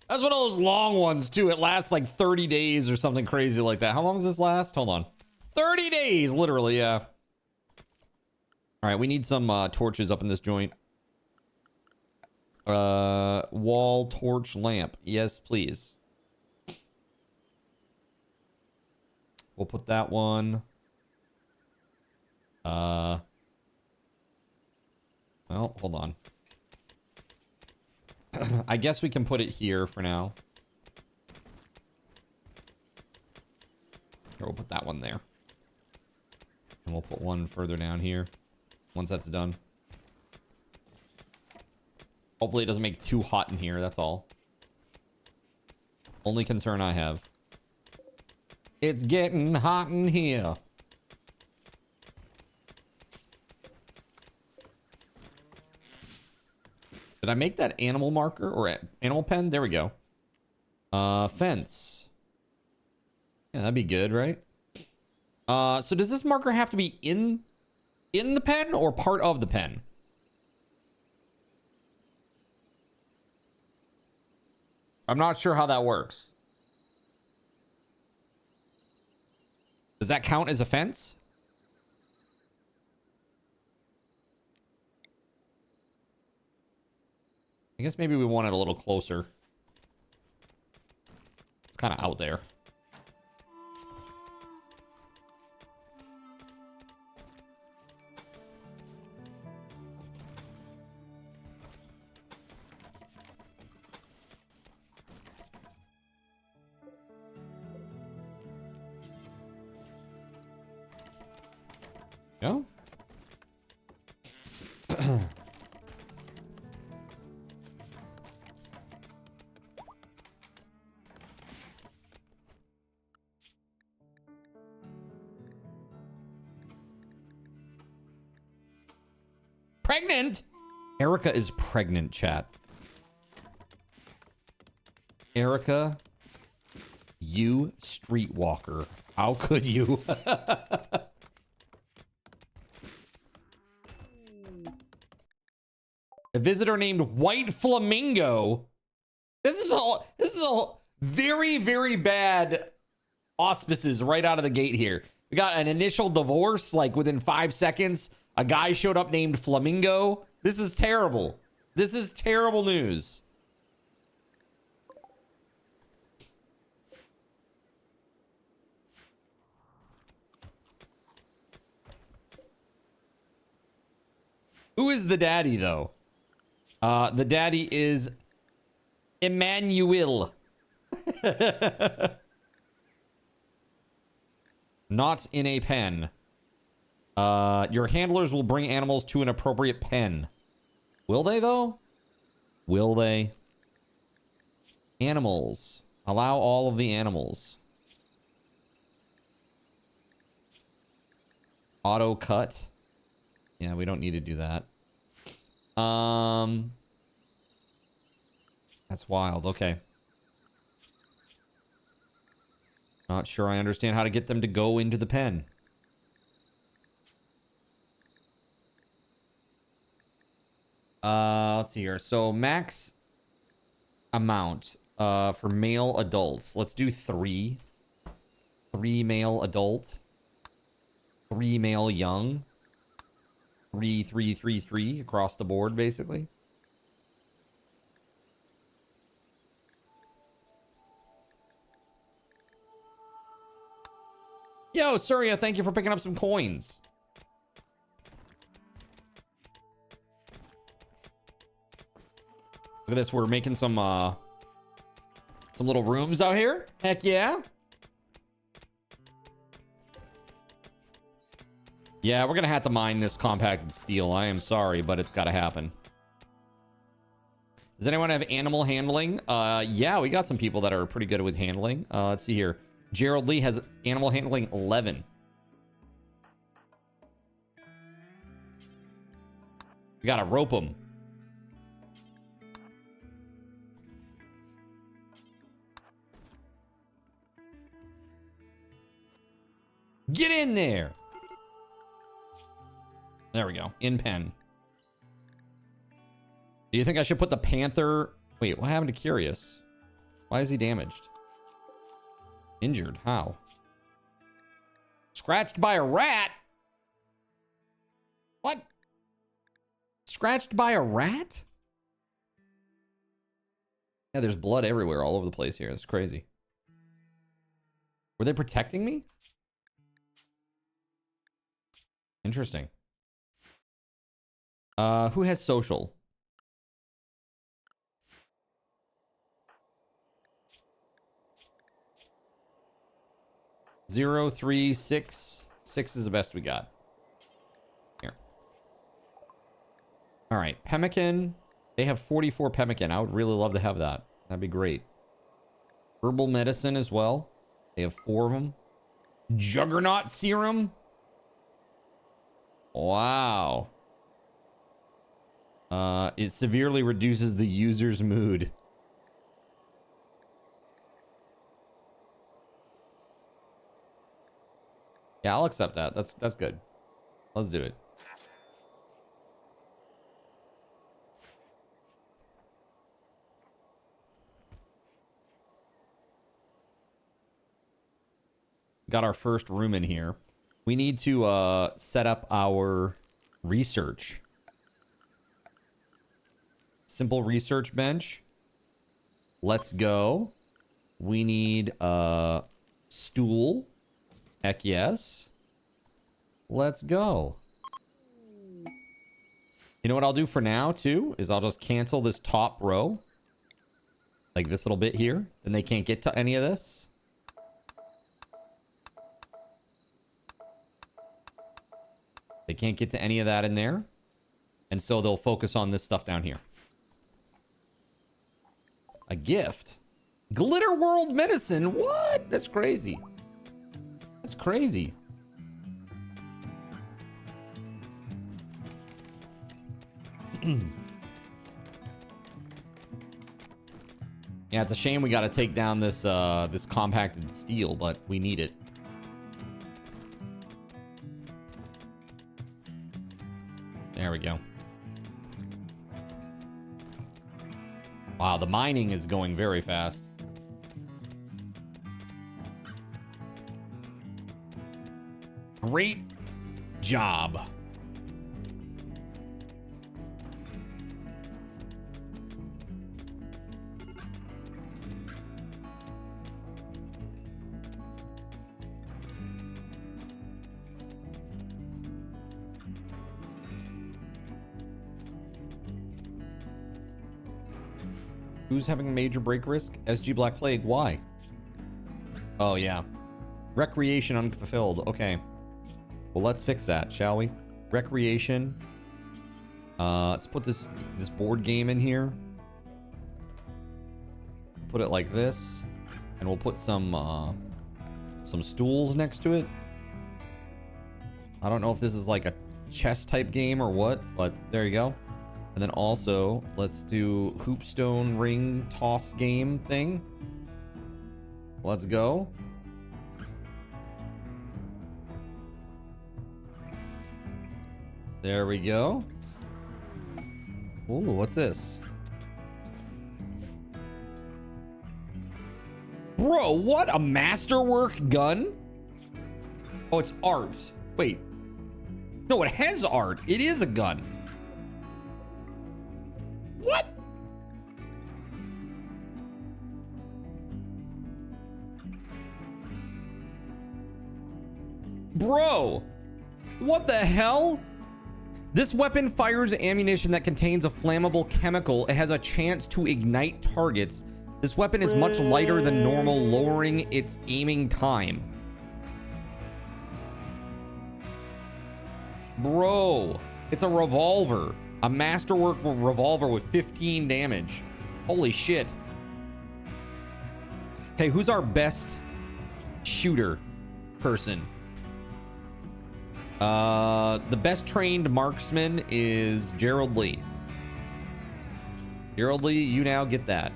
S1: That's one of those long ones, too. It lasts like 30 days or something crazy like that. How long does this last? Hold on. 30 days, literally, yeah. All right, we need some torches up in this joint. Wall torch lamp. Yes, please. We'll put that one. Well, hold on. I guess we can put it here for now. Here, we'll put that one there. And we'll put one further down here. Once that's done. Hopefully it doesn't make too hot in here, that's all. Only concern I have. It's getting hot in here. Did I make that animal marker or animal pen? There we go. Fence. Yeah, that'd be good, right? So does this marker have to be in the pen or part of the pen? I'm not sure how that works. Does that count as a fence? I guess maybe we want it a little closer. It's kind of out there. Go. Pregnant? Erica is pregnant, chat. Erica, you streetwalker. How could you? A visitor named White Flamingo. This is all very, very bad auspices right out of the gate here. We got an initial divorce, like within 5 seconds. A guy showed up named Flamingo. This is terrible. This is terrible news. Who is the daddy, though? The daddy is Emmanuel. Not in a pen. Your handlers will bring animals to an appropriate pen. Will they, though? Will they? Animals. Allow all of the animals. Auto cut. Yeah, we don't need to do that. That's wild. Okay. Not sure I understand how to get them to go into the pen. Let's see here. So max amount for male adults. Let's do 3. 3 male adult. 3 male young. 3, 3, 3, 3 across the board, basically. Yo, Surya, thank you for picking up some coins. Look at this. We're making some little rooms out here. Heck yeah. Yeah, we're going to have to mine this compacted steel. I am sorry, but it's got to happen. Does anyone have animal handling? Yeah, we got some people that are pretty good with handling. Let's see here. Gerald Lee has animal handling 11. We got to rope them. Get in there. There we go. In pen. Do you think I should put the panther... Wait, what happened to Curious? Why is he damaged? Injured? How? Scratched by a rat? What? Scratched by a rat? Yeah, there's blood everywhere, all over the place here. That's crazy. Were they protecting me? Interesting. Who has social? Zero, 3, 6. 6 is the best we got. Here. All right, pemmican. They have 44 pemmican. I would really love to have that. That'd be great. Herbal medicine as well. They have 4 of them. Juggernaut serum. Wow. It severely reduces the user's mood. Yeah, I'll accept that. That's good. Let's do it. Got our first room in here. We need to set up our research. Simple research bench. Let's go. We need a stool. Heck yes. Let's go. You know what I'll do for now, too? Is I'll just cancel this top row. Like this little bit here. Then they can't get to any of this. They can't get to any of that in there. And so they'll focus on this stuff down here. A gift? Glitter World Medicine? What? That's crazy. That's crazy. Yeah, it's a shame we got to take down this this compacted steel, but we need it. There we go. Wow, the mining is going very fast. Great job. Who's having a major break risk? SG Black Plague. Why? Oh, yeah. Recreation unfulfilled. Okay. Well, let's fix that, shall we? Recreation. Let's put this board game in here. Put it like this. And we'll put some stools next to it. I don't know if this is like a chess type game or what, but there you go. And then also, let's do hoopstone ring toss game thing. Let's go. There we go. Ooh, what's this? Bro, what? A masterwork gun? Oh, it's art. Wait. No, it has art. It is a gun. What? Bro, what the hell? This weapon fires ammunition that contains a flammable chemical. It has a chance to ignite targets. This weapon is much lighter than normal, lowering its aiming time. Bro, it's a revolver. A masterwork revolver with 15 damage. Holy shit. Okay, who's our best shooter person? The best trained marksman is Gerald Lee. Gerald Lee, you now get that.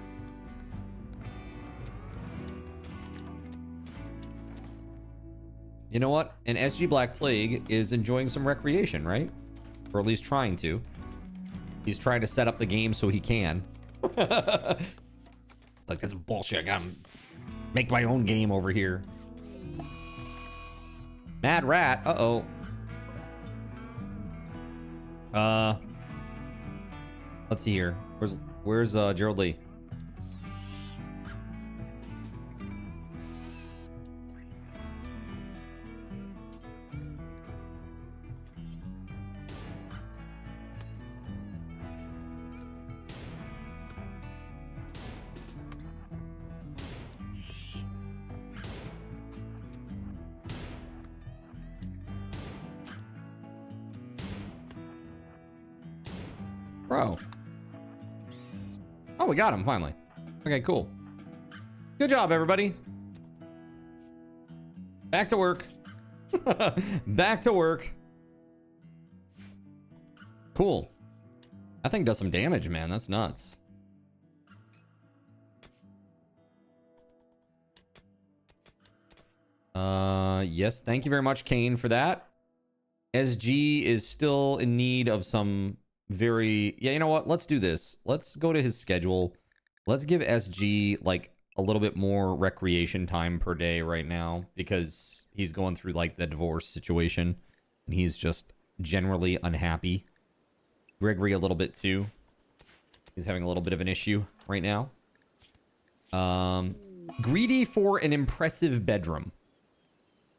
S1: You know what? And SG Black Plague is enjoying some recreation, right? Or at least trying to. He's trying to set up the game so he can. It's like, this is bullshit. I gotta make my own game over here. Mad Rat. Uh-oh. Let's see here. Where's Gerald Lee? Bro. Oh, we got him finally. Okay, cool. Good job, everybody. Back to work. Back to work. Cool. That thing does some damage, man. That's nuts. Yes, thank you very much, Kane, for that. SG is still in need of some very... Yeah, you know what? Let's do this. Let's go to his schedule. Let's give SG, like, a little bit more recreation time per day right now, because he's going through, like, the divorce situation, and he's just generally unhappy. Gregory a little bit, too. He's having a little bit of an issue right now. Greedy for an impressive bedroom.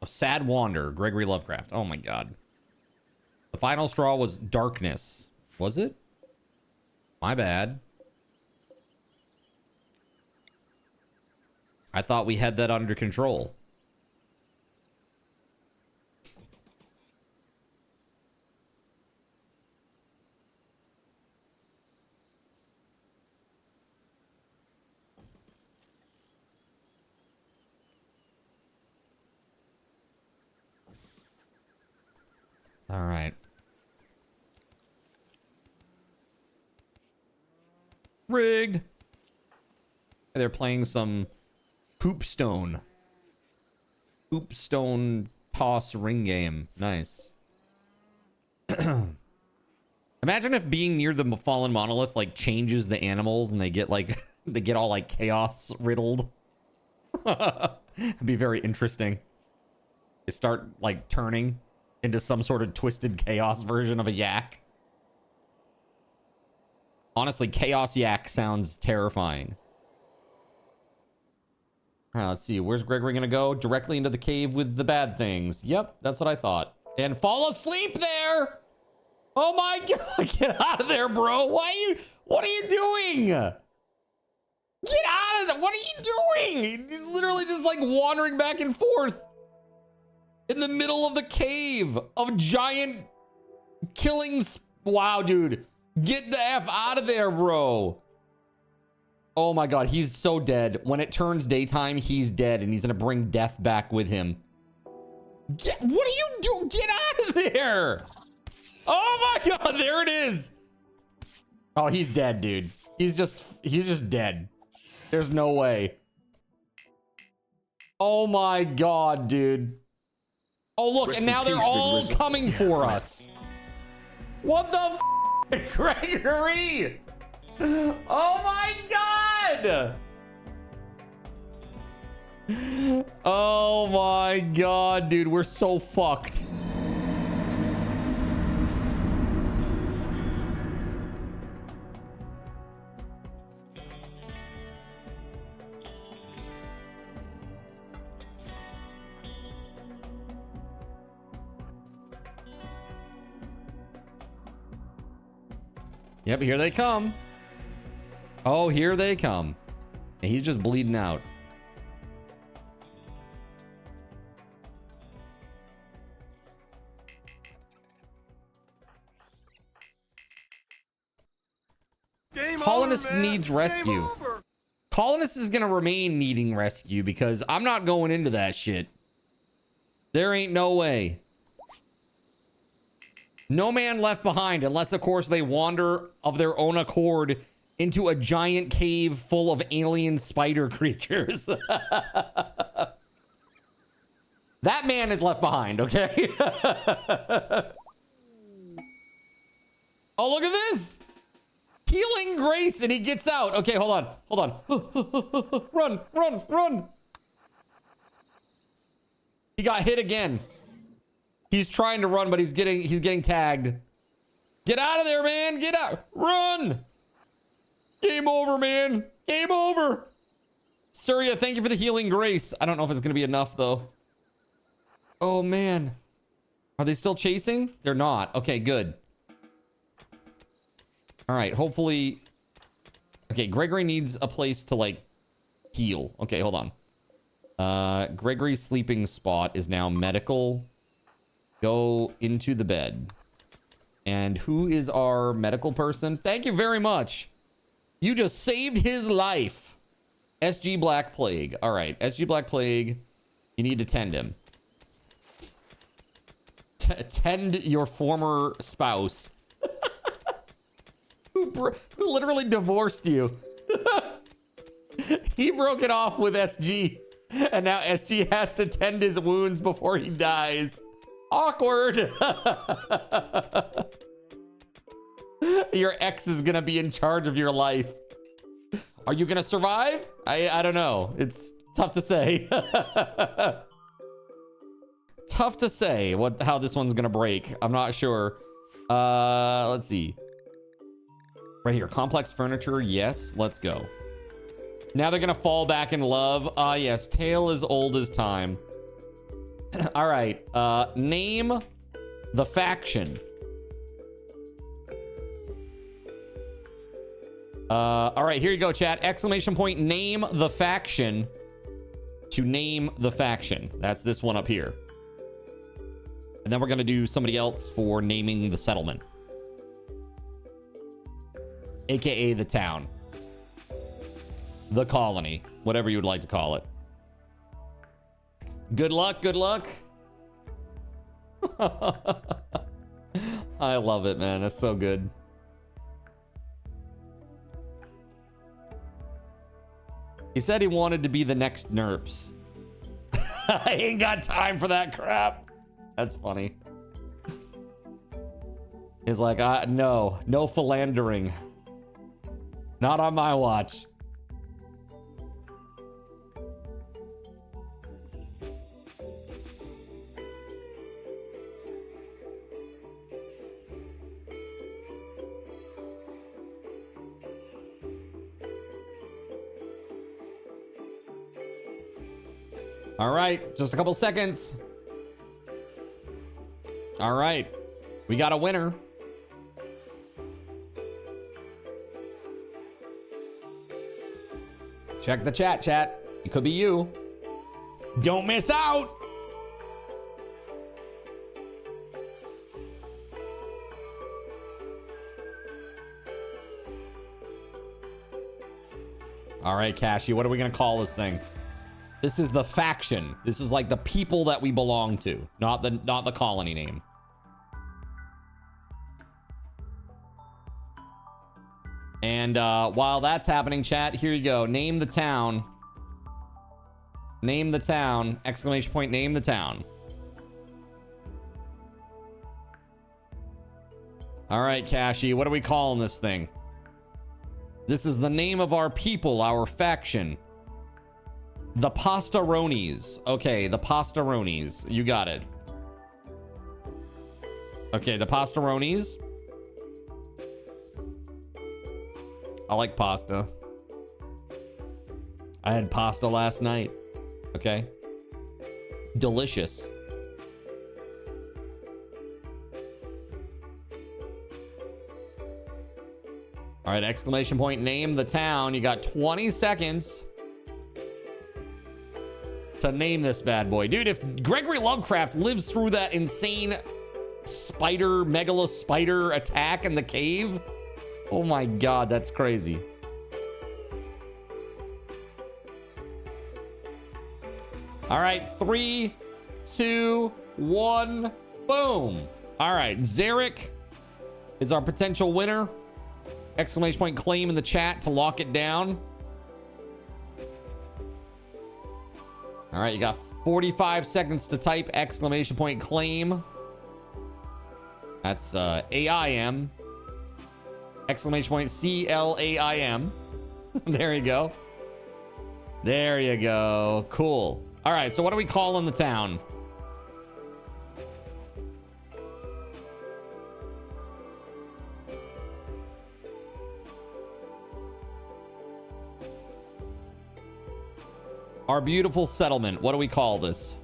S1: A sad wander, Gregory Lovecraft. Oh my god. The final straw was darkness. Was it? My bad. I thought we had that under control. All right. Rigged. They're playing some hoopstone toss ring game. Nice. Imagine if being near the fallen monolith like changes the animals and they get like they get all like chaos riddled. It'd be very interesting. They start like turning into some sort of twisted chaos version of a yak. Honestly, chaos yak sounds terrifying. All right, let's see. Where's Gregory gonna go? Directly into the cave with the bad things. Yep, that's what I thought. And fall asleep there. Oh my god, get out of there, bro. What are you doing? What are you doing? He's literally just like wandering back and forth in the middle of the cave of giant killings. Wow, dude. Get the F out of there, bro. Oh my God, he's so dead. When it turns daytime, he's dead, and he's gonna bring death back with him. What are you doing? Get out of there. Oh my God, there it is. Oh, he's dead, dude. He's just dead. There's no way. Oh my God, dude. Oh, look, and now they're all coming for us. What the f, Gregory? Oh my God. Oh my God, dude. We're so fucked. Yep, here they come. Oh, here they come. And he's just bleeding out. Colonist needs rescue. Colonist is gonna remain needing rescue because I'm not going into that shit. There ain't no way. No man left behind, unless of course they wander of their own accord into a giant cave full of alien spider creatures. That man is left behind, okay? Oh, look at this. Healing grace, and he gets out. Okay, hold on. Hold on. Run, run, run. He got hit again. He's trying to run, but he's getting tagged. Get out of there, man. Get out. Run. Game over, man. Game over. Surya, thank you for the healing grace. I don't know if it's going to be enough, though. Oh, man. Are they still chasing? They're not. Okay, good. All right, hopefully. Okay, Gregory needs a place to, like, heal. Okay, hold on. Gregory's sleeping spot is now medical. Go into the bed. And who is our medical person? Thank you very much. You just saved his life. SG Black Plague. All right, SG Black Plague. You need to tend him. Tend your former spouse. who literally divorced you. He broke it off with SG. And now SG has to tend his wounds before he dies. Awkward. Your ex is gonna be in charge of your life. Are you gonna survive? I don't know. It's tough to say. Tough to say how this one's gonna break. I'm not sure. Let's see. Right here, complex furniture. Yes, let's go. Now they're gonna fall back in love. Ah, yes, tale as old as time. All right, name the faction. All right, here you go, chat. Exclamation point, name the faction. To name the faction. That's this one up here. And then we're gonna do somebody else for naming the settlement. AKA the town. The colony. Whatever you would like to call it. Good luck, good luck. I love it, man. That's so good. He said he wanted to be the next NERPS. I ain't got time for that crap. That's funny. He's like, no philandering. Not on my watch. All right, just a couple seconds. All right, we got a winner. Check the chat. It could be you. Don't miss out. All right, Cashy, what are we going to call this thing? This is the faction. This is like the people that we belong to, not the colony name. And while that's happening, chat, here you go. Name the town. Name the town. Exclamation point, name the town. All right, Cashy, what are we calling this thing? This is the name of our people, our faction. The Pastaronis. Okay, the Pastaronis. You got it. Okay, the Pastaronis. I like pasta. I had pasta last night. Okay. Delicious. All right, exclamation point, name the town. You got 20 seconds to name this bad boy. Dude, if Gregory Lovecraft lives through that insane megalo spider attack in the cave, oh my God, that's crazy. All right, 3, 2, 1, boom. All right, Zarek is our potential winner. Exclamation point claim in the chat to lock it down. All right, you got 45 seconds to type exclamation point claim. That's AIM. Exclamation point CLAIM. There you go. There you go. Cool. All right, so what are we calling the town? Our beautiful settlement. What do we call this?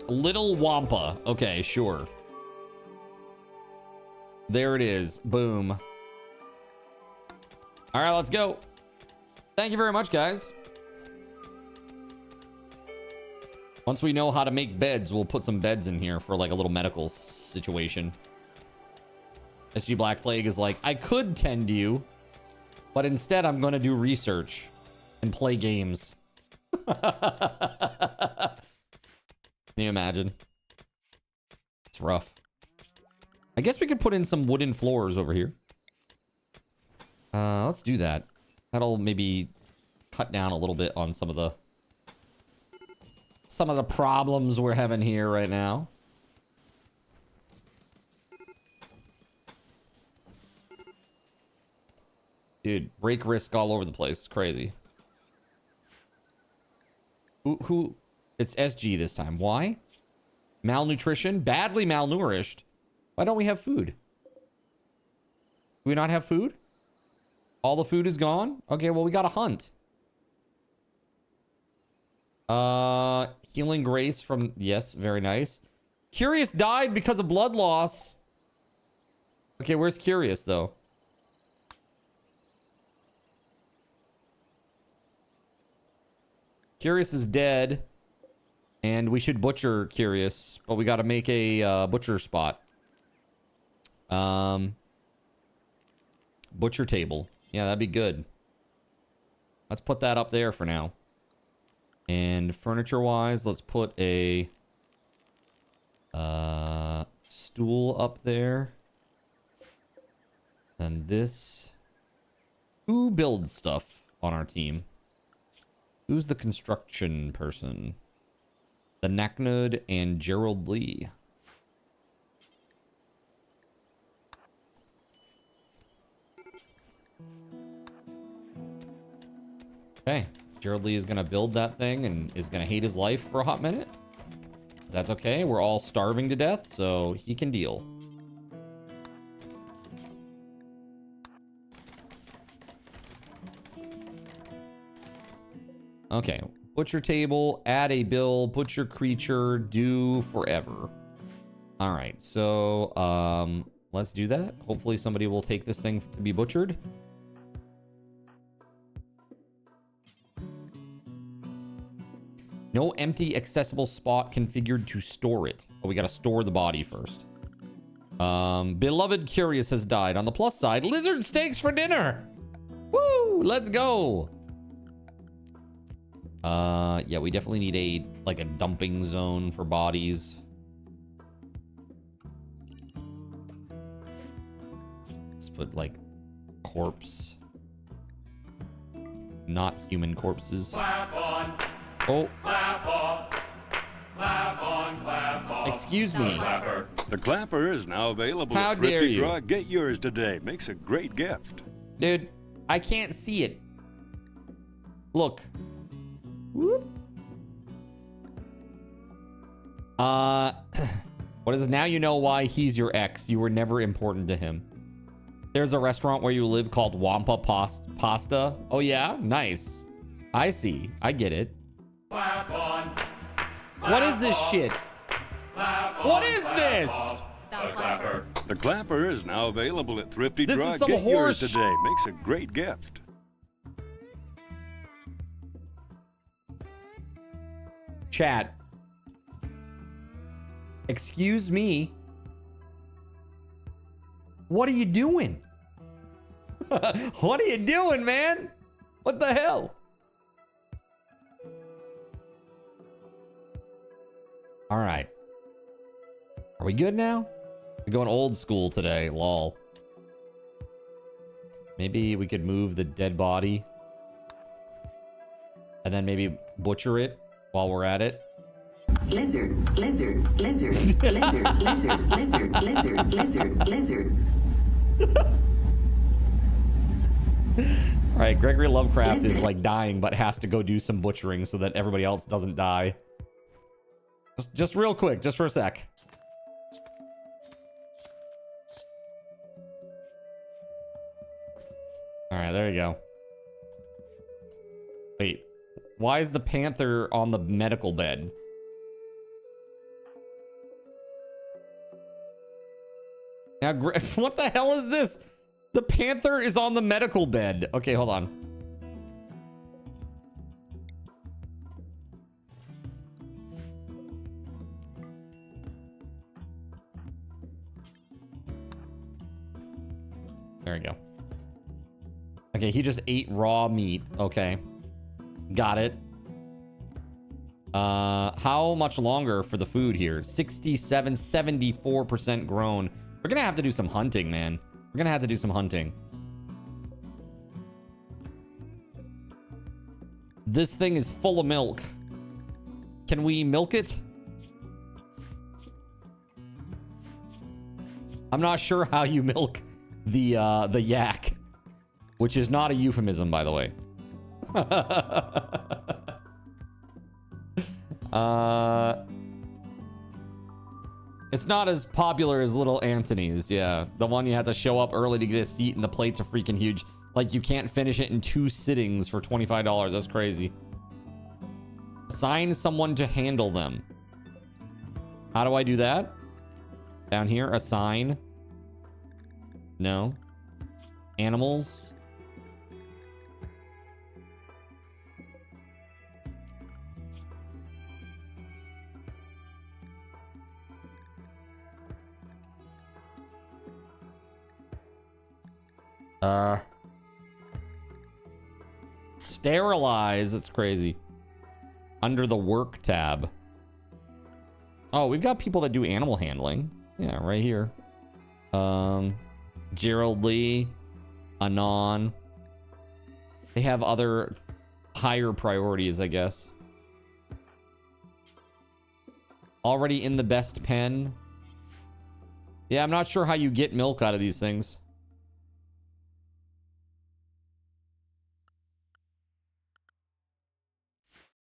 S1: Little Wampa. Okay, sure. There it is. Boom. All right, let's go. Thank you very much, guys. Once we know how to make beds, we'll put some beds in here for like a little medical situation. SG Black Plague is like, I could tend you, but instead I'm going to do research and play games. Can you imagine? It's rough. I guess we could put in some wooden floors over here. Let's do that. That'll maybe cut down a little bit on some of the problems we're having here right now. Dude, break risk all over the place. It's crazy. Who? It's SG this time. Why? Malnutrition? Badly malnourished? Why don't we have food? Do we not have food? All the food is gone? Okay, well, we gotta hunt. Healing Grace from... Yes, very nice. Curious died because of blood loss. Okay, where's Curious, though? Curious is dead. And we should butcher Curious. But we gotta make a butcher spot. Butcher table. Yeah, that'd be good. Let's put that up there for now. And furniture-wise, let's put a stool up there. And this. Who builds stuff on our team? Who's the construction person? The Knacknud and Gerald Lee. Okay. Gerald Lee is going to build that thing and is going to hate his life for a hot minute. That's okay. We're all starving to death, so he can deal. Okay. Butcher table, add a bill, butcher creature, do forever. All right. So, let's do that. Hopefully somebody will take this thing to be butchered. No empty accessible spot configured to store it. Oh, we gotta store the body first. Beloved Curious has died. On the plus side, lizard steaks for dinner. Woo! Let's go. Yeah, we definitely need a dumping zone for bodies. Let's put like corpse. Not human corpses.
S3: Clap on.
S1: Oh.
S3: Clap off. Clap on, clap off.
S1: Excuse me.
S4: The clapper is now available
S1: How
S4: at
S1: dare
S4: Thrifty
S1: you.
S4: Draw. Get yours today. Makes a great gift.
S1: Dude, I can't see it. Look. Whoop. What is it? Now you know why he's your ex. You were never important to him. There's a restaurant where you live called Wampa Pasta. Oh yeah? Nice. I see. I get it.
S3: Clap on.
S1: What is this shit? What is this?
S3: The clapper.
S4: The clapper is now available at Thrifty
S1: This
S4: Draw.
S1: is some
S4: Get yours
S1: horse
S4: today. Makes a great gift.
S1: Chat. Excuse me. What are you doing? What are you doing, man? What the hell? All right. Are we good now? We're going old school today, lol. Maybe we could move the dead body. And then maybe butcher it while we're at it.
S12: Lizard, lizard, lizard, lizard, lizard, lizard, lizard, lizard, lizard.
S1: All right, Gregory Lovecraft is like dying, but has to go do some butchering so that everybody else doesn't die. Just real quick, just for a sec. All right, there you go. Wait, why is the panther on the medical bed? Now, what the hell is this? The panther is on the medical bed. Okay, hold on. There we go. Okay, he just ate raw meat. Okay. Got it. How much longer for the food here? 67, 74% grown. We're gonna have to do some hunting, man. We're gonna have to do some hunting. This thing is full of milk. Can we milk it? I'm not sure how you milk the yak, which is not a euphemism, by the way. It's not as popular as Little Anthony's. Yeah, the one you have to show up early to get a seat, and the plates are freaking huge. Like, you can't finish it in 2 sittings for $25. That's crazy. Assign someone to handle them. How do I do that? Down here, assign. No. Animals. Sterilize. It's crazy. Under the work tab. Oh, we've got people that do animal handling. Yeah, right here. Gerald Lee, Anon. They have other higher priorities, I guess. Already in the best pen. Yeah, I'm not sure how you get milk out of these things.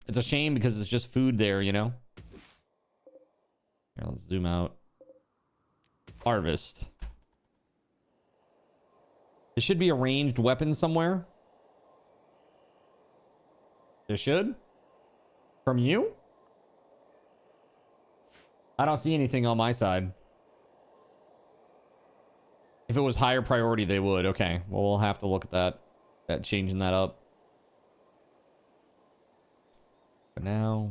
S1: It's a shame because it's just food there, you know? Here, let's zoom out. Harvest. There should be a ranged weapon somewhere. There should? From you? I don't see anything on my side. If it was higher priority, they would. Okay. Well, we'll have to look at that. Changing that up. For now,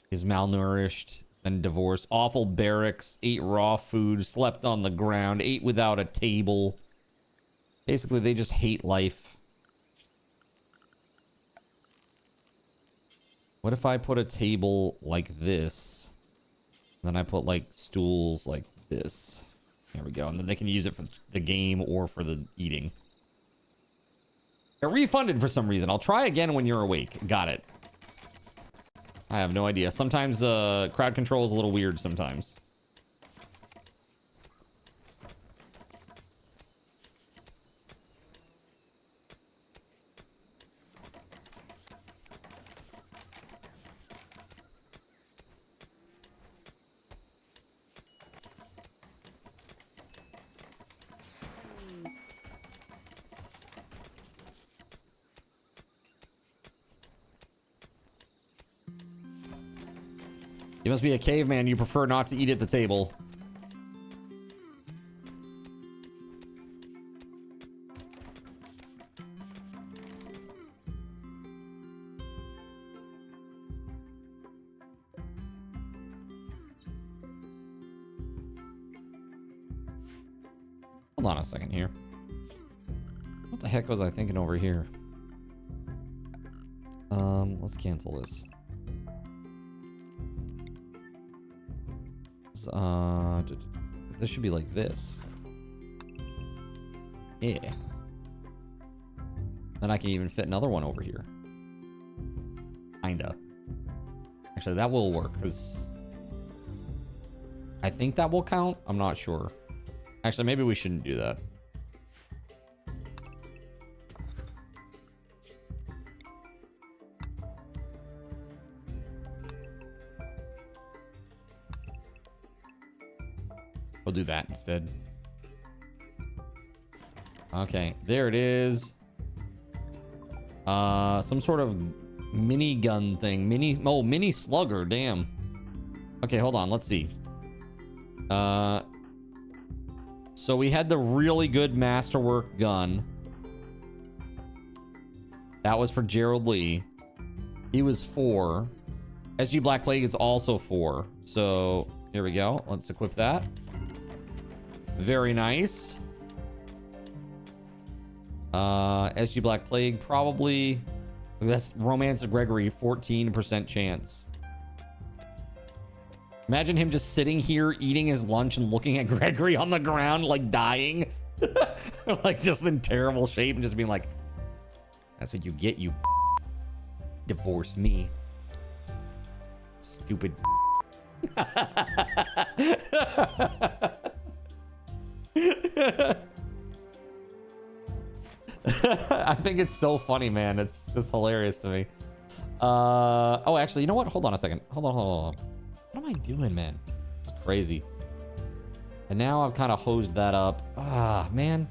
S1: He's malnourished and divorced. Awful barracks. Ate raw food. Slept on the ground. Ate without a table. Basically, they just hate life. What if I put a table like this? Then I put like stools like this. There we go. And then they can use it for the game or for the eating. It refunded for some reason. I'll try again when you're awake. Got it. I have no idea. Sometimes crowd control is a little weird sometimes. You must be a caveman. You prefer not to eat at the table. Hold on a second here. What the heck was I thinking over here? Let's cancel this. This should be like this. Yeah. Then I can even fit another one over here. Kinda. Actually, that will work because I think that will count. I'm not sure. Actually, maybe we shouldn't do that. We'll do that instead. Okay, there it is. Some sort of mini gun thing. Mini slugger, damn. Okay, hold on, let's see. So we had the really good masterwork gun. That was for Gerald Lee. He was 4. SG Black Plague is also 4. So here we go. Let's equip that. Very nice. SG Black Plague, probably. That's Romance of Gregory, 14% chance. Imagine him just sitting here eating his lunch and looking at Gregory on the ground, like dying. Like just in terrible shape and just being like, that's what you get, you divorce me. Stupid. I think it's so funny, man. It's just hilarious to me. Oh, actually, you know what? Hold on a second. Hold on. What am I doing, man? It's crazy. And now I've kind of hosed that up. Ah, man.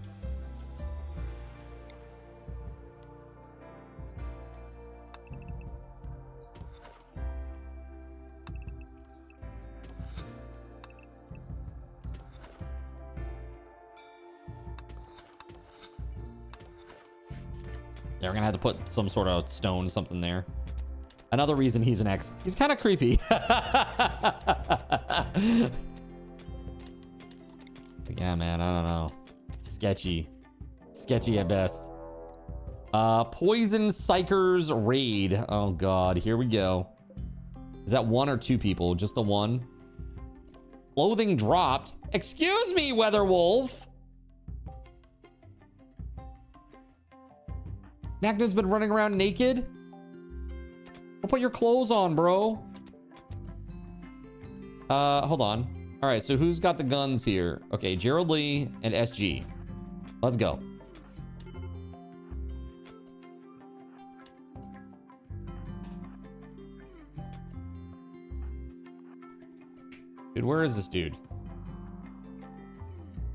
S1: Yeah, we're gonna have to put some sort of stone, something there. Another reason he's an X. He's kind of creepy. Yeah, man, I don't know. Sketchy. Sketchy at best. Poison Psychers Raid. Oh, God. Here we go. Is that 1 or 2 people? Just the 1? Clothing dropped. Excuse me, Weatherwolf. Naknad's been running around naked? Go put your clothes on, bro. Hold on. All right, so who's got the guns here? Okay, Gerald Lee and SG. Let's go. Dude, where is this dude?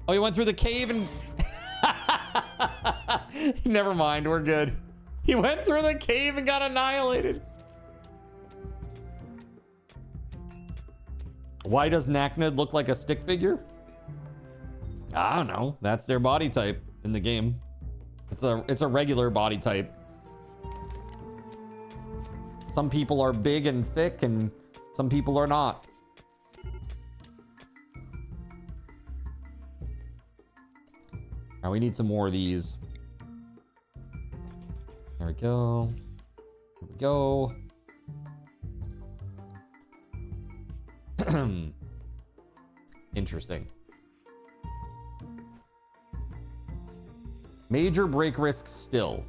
S1: Oh, he went through the cave and... Never mind, we're good. He went through the cave and got annihilated. Why does Naknad look like a stick figure? I don't know. That's their body type in the game. It's a regular body type. Some people are big and thick, and Some people are not. Now we need some more of these. There we go. Here we go. Interesting. Major break risk still.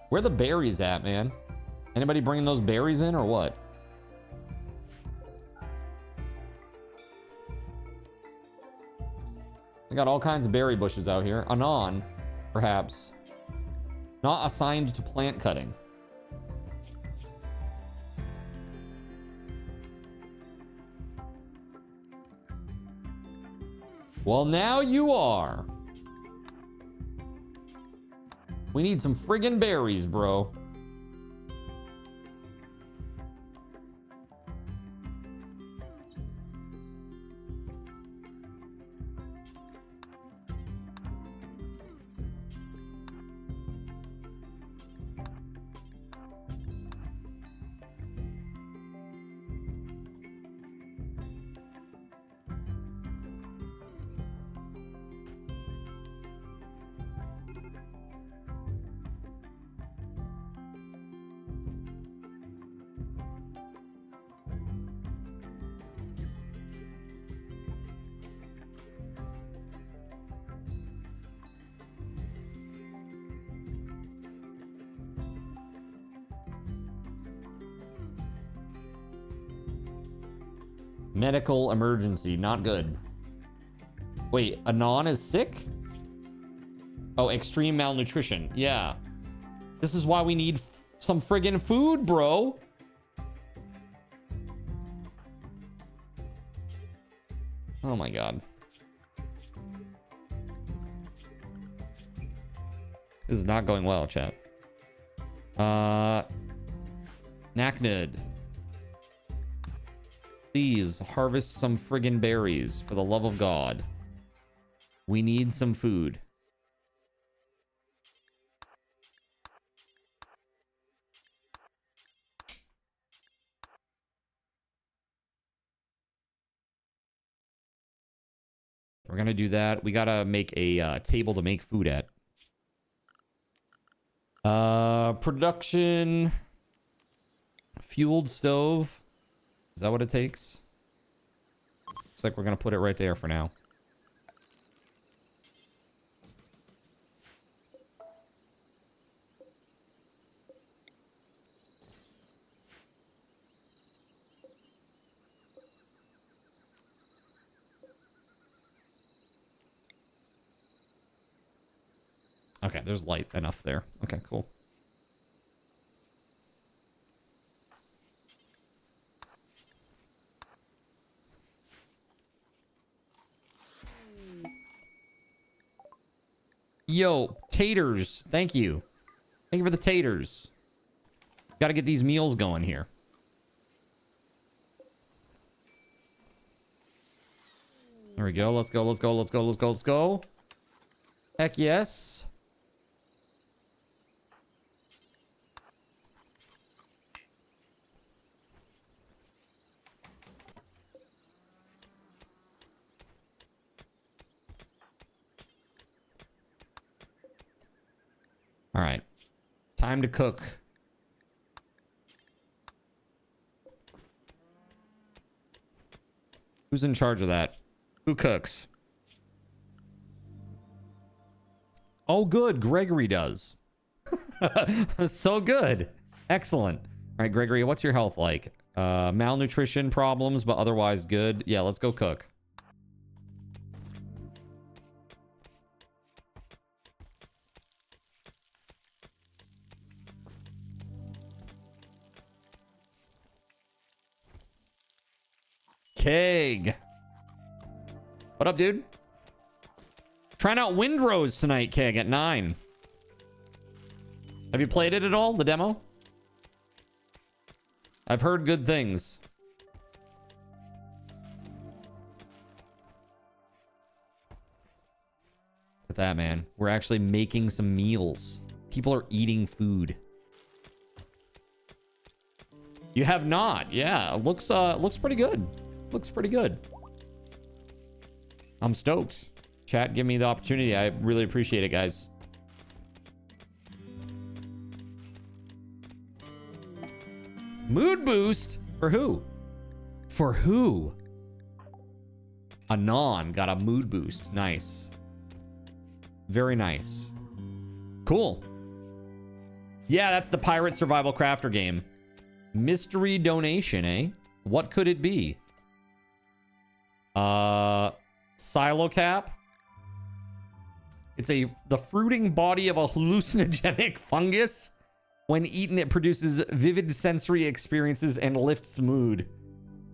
S1: Where the berries at, man? Anybody bringing those berries in or what? I got all kinds of berry bushes out here. Anon, perhaps. Not assigned to plant cutting. Well, now you are. We need some friggin' berries, bro. Medical emergency, not good. Wait, Anon is sick? Oh, extreme malnutrition. Yeah. This is why we need some friggin' food, bro. Oh my god. This is not going well, chat. Naknid. Please harvest some friggin' berries for the love of God. We need some food. We're gonna do that. We gotta make a table to make food at. Production. Fueled stove. Is that what it takes? Looks like we're gonna put it right there for now. Okay, there's light enough there. Okay, cool. Yo, taters. Thank you. Thank you for the taters. Got to get these meals going here. There we go. Let's go. Let's go. Let's go. Let's go. Let's go. Heck yes. All right. Time to cook. Who's in charge of that? Who cooks? Oh, good. Gregory does. So good. Excellent. All right, Gregory, what's your health like? Malnutrition problems, but otherwise good. Yeah, let's go cook. Keg. What up, dude? Trying out Windrose tonight, Keg, at 9. Have you played it at all, the demo? I've heard good things. Look at that, man. We're actually making some meals. People are eating food. You have not. Yeah, it looks pretty good. Looks pretty good. I'm stoked. Chat, give me the opportunity. I really appreciate it, guys. Mood boost? For who? For who? Anon got a mood boost. Nice. Very nice. Cool. Yeah, that's the Pirate Survival Crafter game. Mystery donation, eh? What could it be? Silo cap. It's the fruiting body of a hallucinogenic fungus. When eaten, it produces vivid sensory experiences and lifts mood.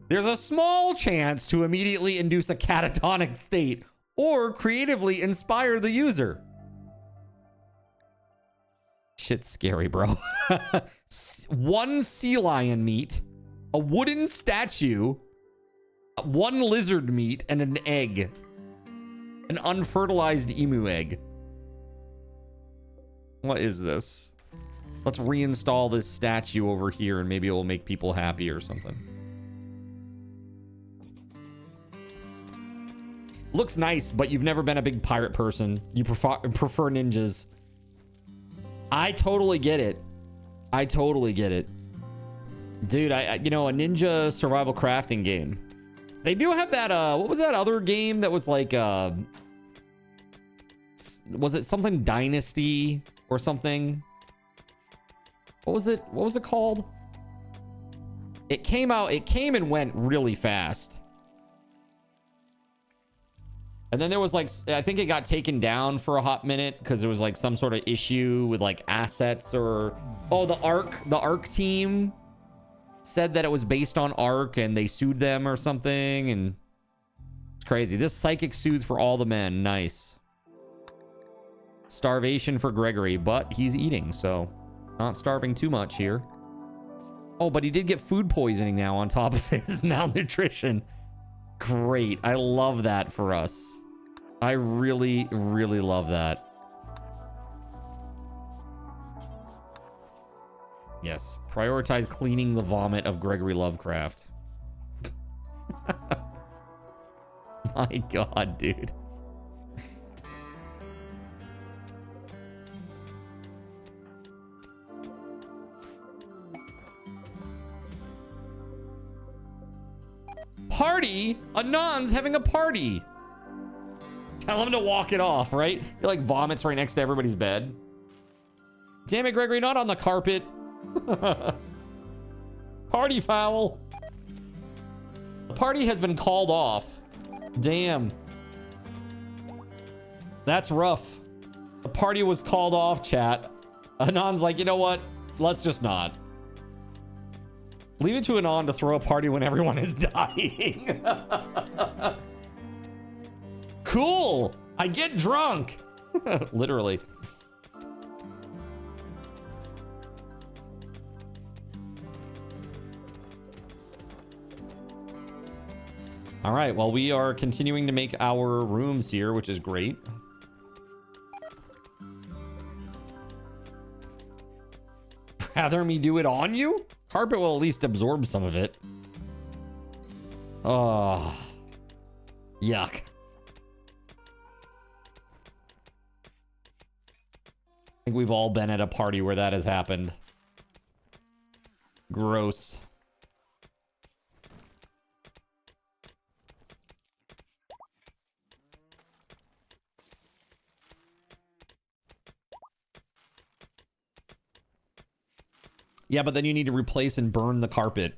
S1: There's a small chance to immediately induce a catatonic state or creatively inspire the user. Shit's scary, bro. 1 sea lion meat, a wooden statue, 1 lizard meat, and an egg. An unfertilized emu egg. What is this? Let's reinstall this statue over here and maybe it will make people happy or something. Looks nice, but you've never been a big pirate person. You prefer ninjas. I totally get it. I totally get it. Dude, you know, a ninja survival crafting game. They do have that, what was that other game that was like, was it something Dynasty or something? What was it? What was it called? It came and went really fast. And then there was like, I think it got taken down for a hot minute because there was like some sort of issue with like assets or, oh, the Ark team said that it was based on Ark and they sued them or something. And it's crazy. This psychic soothe for all the men. Nice. Starvation for Gregory, but he's eating, so not starving too much here. Oh, but he did get food poisoning now on top of his malnutrition. Great. I love that for us. I really, really love that. Yes. Prioritize cleaning the vomit of Gregory Lovecraft. My God, dude. Party? Anon's having a party. Tell him to walk it off, right? He like vomits right next to everybody's bed. Damn it, Gregory, not on the carpet. Party foul. The party has been called off. Damn. That's rough. The party was called off, chat. Anon's like, you know what? Let's just not. Leave it to Anon to throw a party when everyone is dying. Cool. I get drunk. Literally. All right. Well, we are continuing to make our rooms here, which is great. Rather me do it on you? Carpet will at least absorb some of it. Oh, yuck. I think we've all been at a party where that has happened. Gross. Yeah, but then you need to replace and burn the carpet.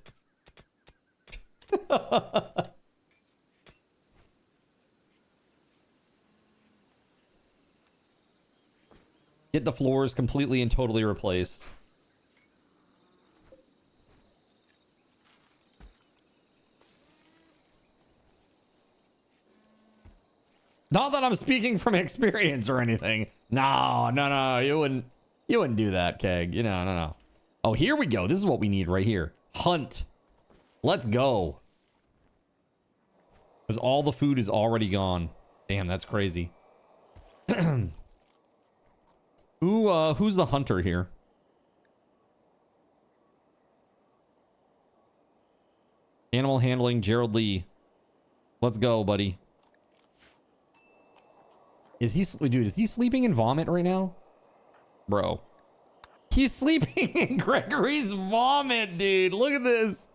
S1: Get the floors completely and totally replaced. Not that I'm speaking from experience or anything. No, you wouldn't do that, Keg. No. Oh, here we go. This is what we need right here. Hunt. Let's go. Because all the food is already gone. Damn, that's crazy. Who's the hunter here? Animal handling, Gerald Lee. Let's go, buddy. Is he, dude, is he sleeping in vomit right now? Bro. He's sleeping in Gregory's vomit, dude. Look at this.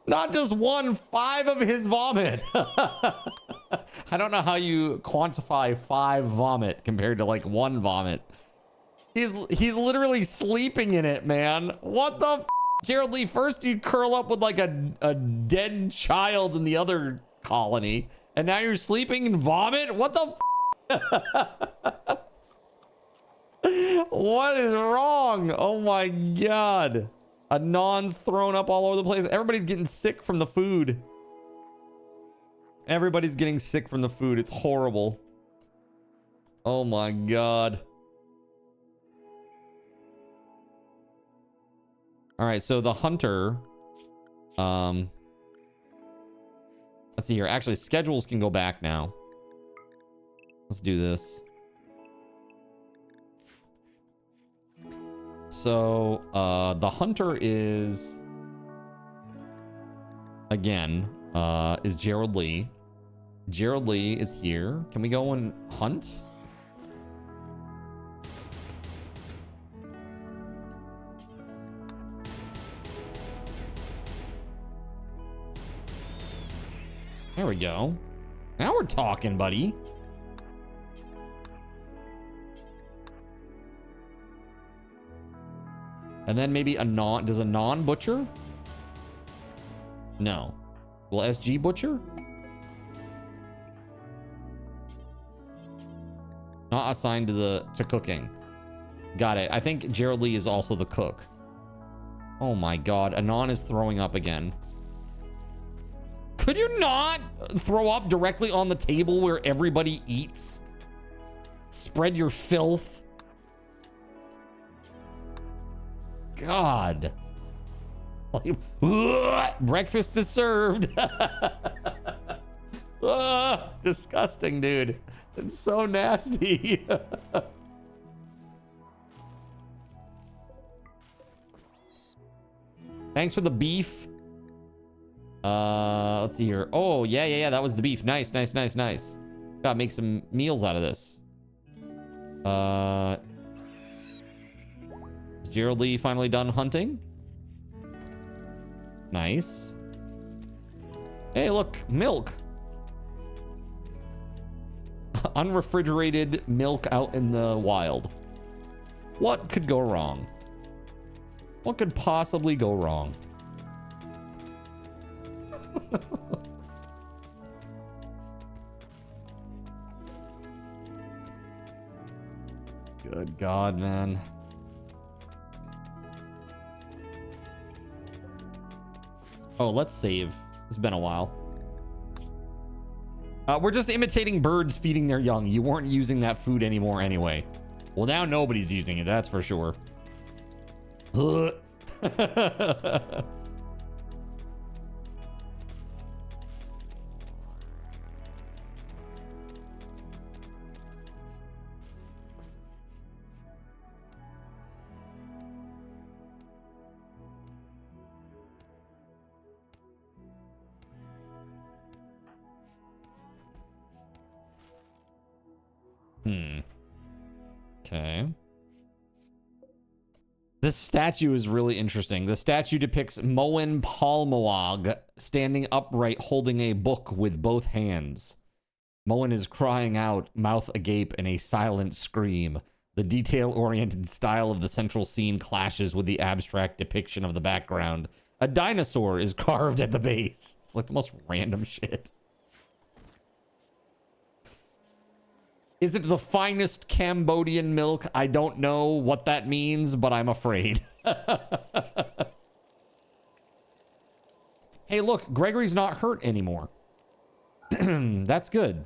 S1: Not just 5 of his vomit. I don't know how you quantify 5 vomit compared to like 1 vomit. He's literally sleeping in it, man. What the f? Gerald Lee, first you curl up with like a dead child in the other colony, and now you're sleeping in vomit? What the f? What is wrong? Oh my god. Anon's thrown up all over the place. Everybody's getting sick from the food. Everybody's getting sick from the food. It's horrible. Oh my god. All right, so the hunter, let's see here. Actually, schedules can go back now. Let's do this. So, the hunter is, again, is Gerald Lee. Gerald Lee is here. Can we go and hunt? There we go. Now we're talking, buddy. And then maybe Anon. Does Anon butcher? No. Will SG butcher? Not assigned to cooking. Got it. I think Gerald Lee is also the cook. Oh my god. Anon is throwing up again. Could you not throw up directly on the table where everybody eats? Spread your filth. God. Like, breakfast is served. Disgusting, dude. It's so nasty. Thanks for the beef. Let's see here. Oh, yeah. That was the beef. Nice. Gotta make some meals out of this. Is Gerald Lee finally done hunting? Nice. Hey, look, milk. Unrefrigerated milk out in the wild. What could go wrong? What could possibly go wrong? Good God, man. Oh, let's save. It's been a while. We're just imitating birds feeding their young. You weren't using that food anymore anyway. Well, now nobody's using it, that's for sure. Okay. This statue is really interesting. The statue depicts Moen Palmoag standing upright holding a book with both hands. Moen is crying out, mouth agape in a silent scream. The detail-oriented style of the central scene clashes with the abstract depiction of the background. A dinosaur is carved at the base. It's like the most random shit. Is it the finest Cambodian milk? I don't know what that means, but I'm afraid. Hey, look, Gregory's not hurt anymore. That's good.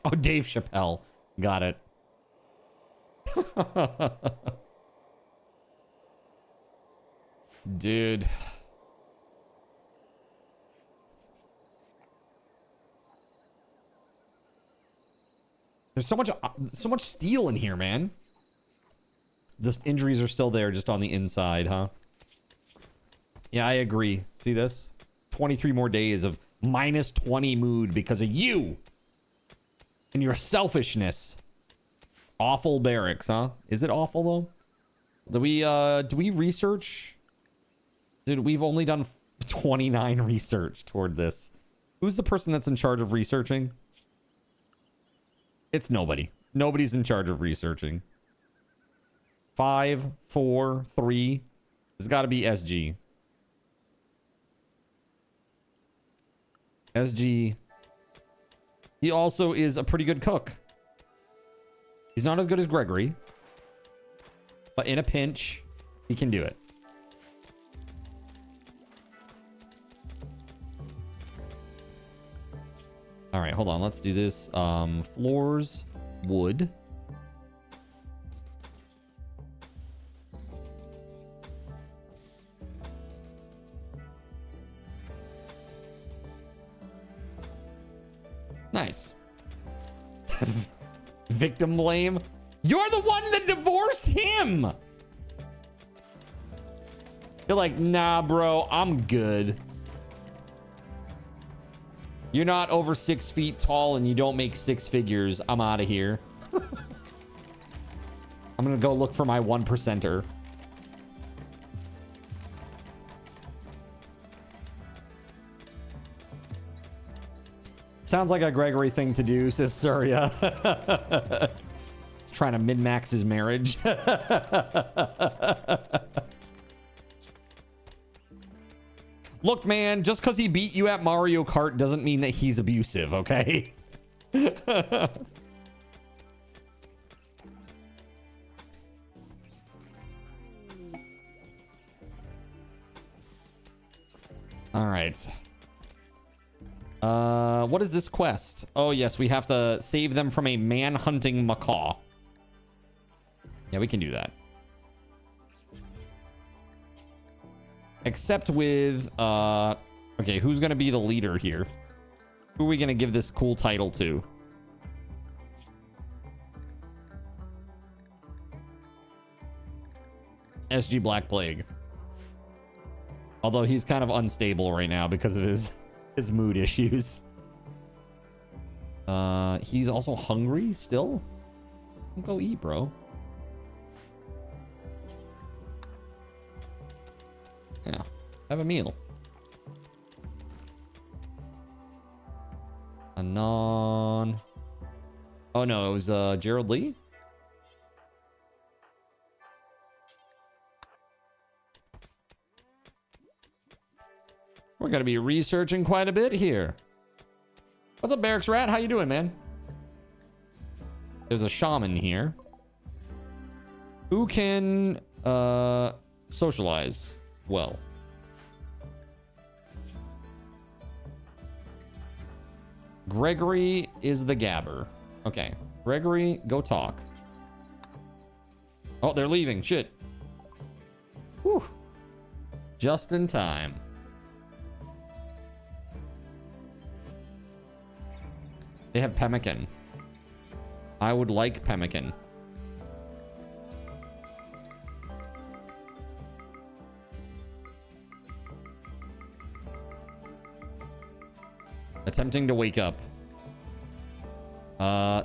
S1: Oh, Dave Chappelle. Got it. Dude. There's so much steel in here, man. The injuries are still there, just on the inside, huh? Yeah, I agree. See this? 23 more days of minus 20 mood because of you and your selfishness. Awful barracks, huh? Is it awful though? Do we research? Dude, we've only done 29 research toward this. Who's the person that's in charge of researching? It's nobody. Nobody's in charge of researching. 5, 4, 3. It's got to be SG. SG. He also is a pretty good cook. He's not as good as Gregory, but in a pinch, he can do it. All right, hold on. Let's do this. Floors, wood. Nice. Victim blame. You're the one that divorced him. You're like, nah, bro, I'm good. You're not over 6 feet tall and you don't make 6 figures. I'm out of here. I'm gonna go look for my 1%er. Sounds like a Gregory thing to do, says Surya. He's trying to min-max his marriage. Look, man, just because he beat you at Mario Kart doesn't mean that he's abusive, okay? All right. What is this quest? Oh, yes, we have to save them from a man-hunting macaw. Yeah, we can do that. Except with, okay, who's going to be the leader here? Who are we going to give this cool title to? SG Black Plague. Although he's kind of unstable right now because of his mood issues. He's also hungry still? Go eat, bro. Yeah, have a meal. Anon. Oh no, it was Gerald Lee? We're gonna be researching quite a bit here. What's up, Barracks Rat? How you doing, man? There's a shaman here. Who can socialize well? Gregory is the gabber. Okay, Gregory, go talk. Oh, they're leaving. Shit. Whew. Just in time. They have pemmican. I would like pemmican. Attempting to wake up.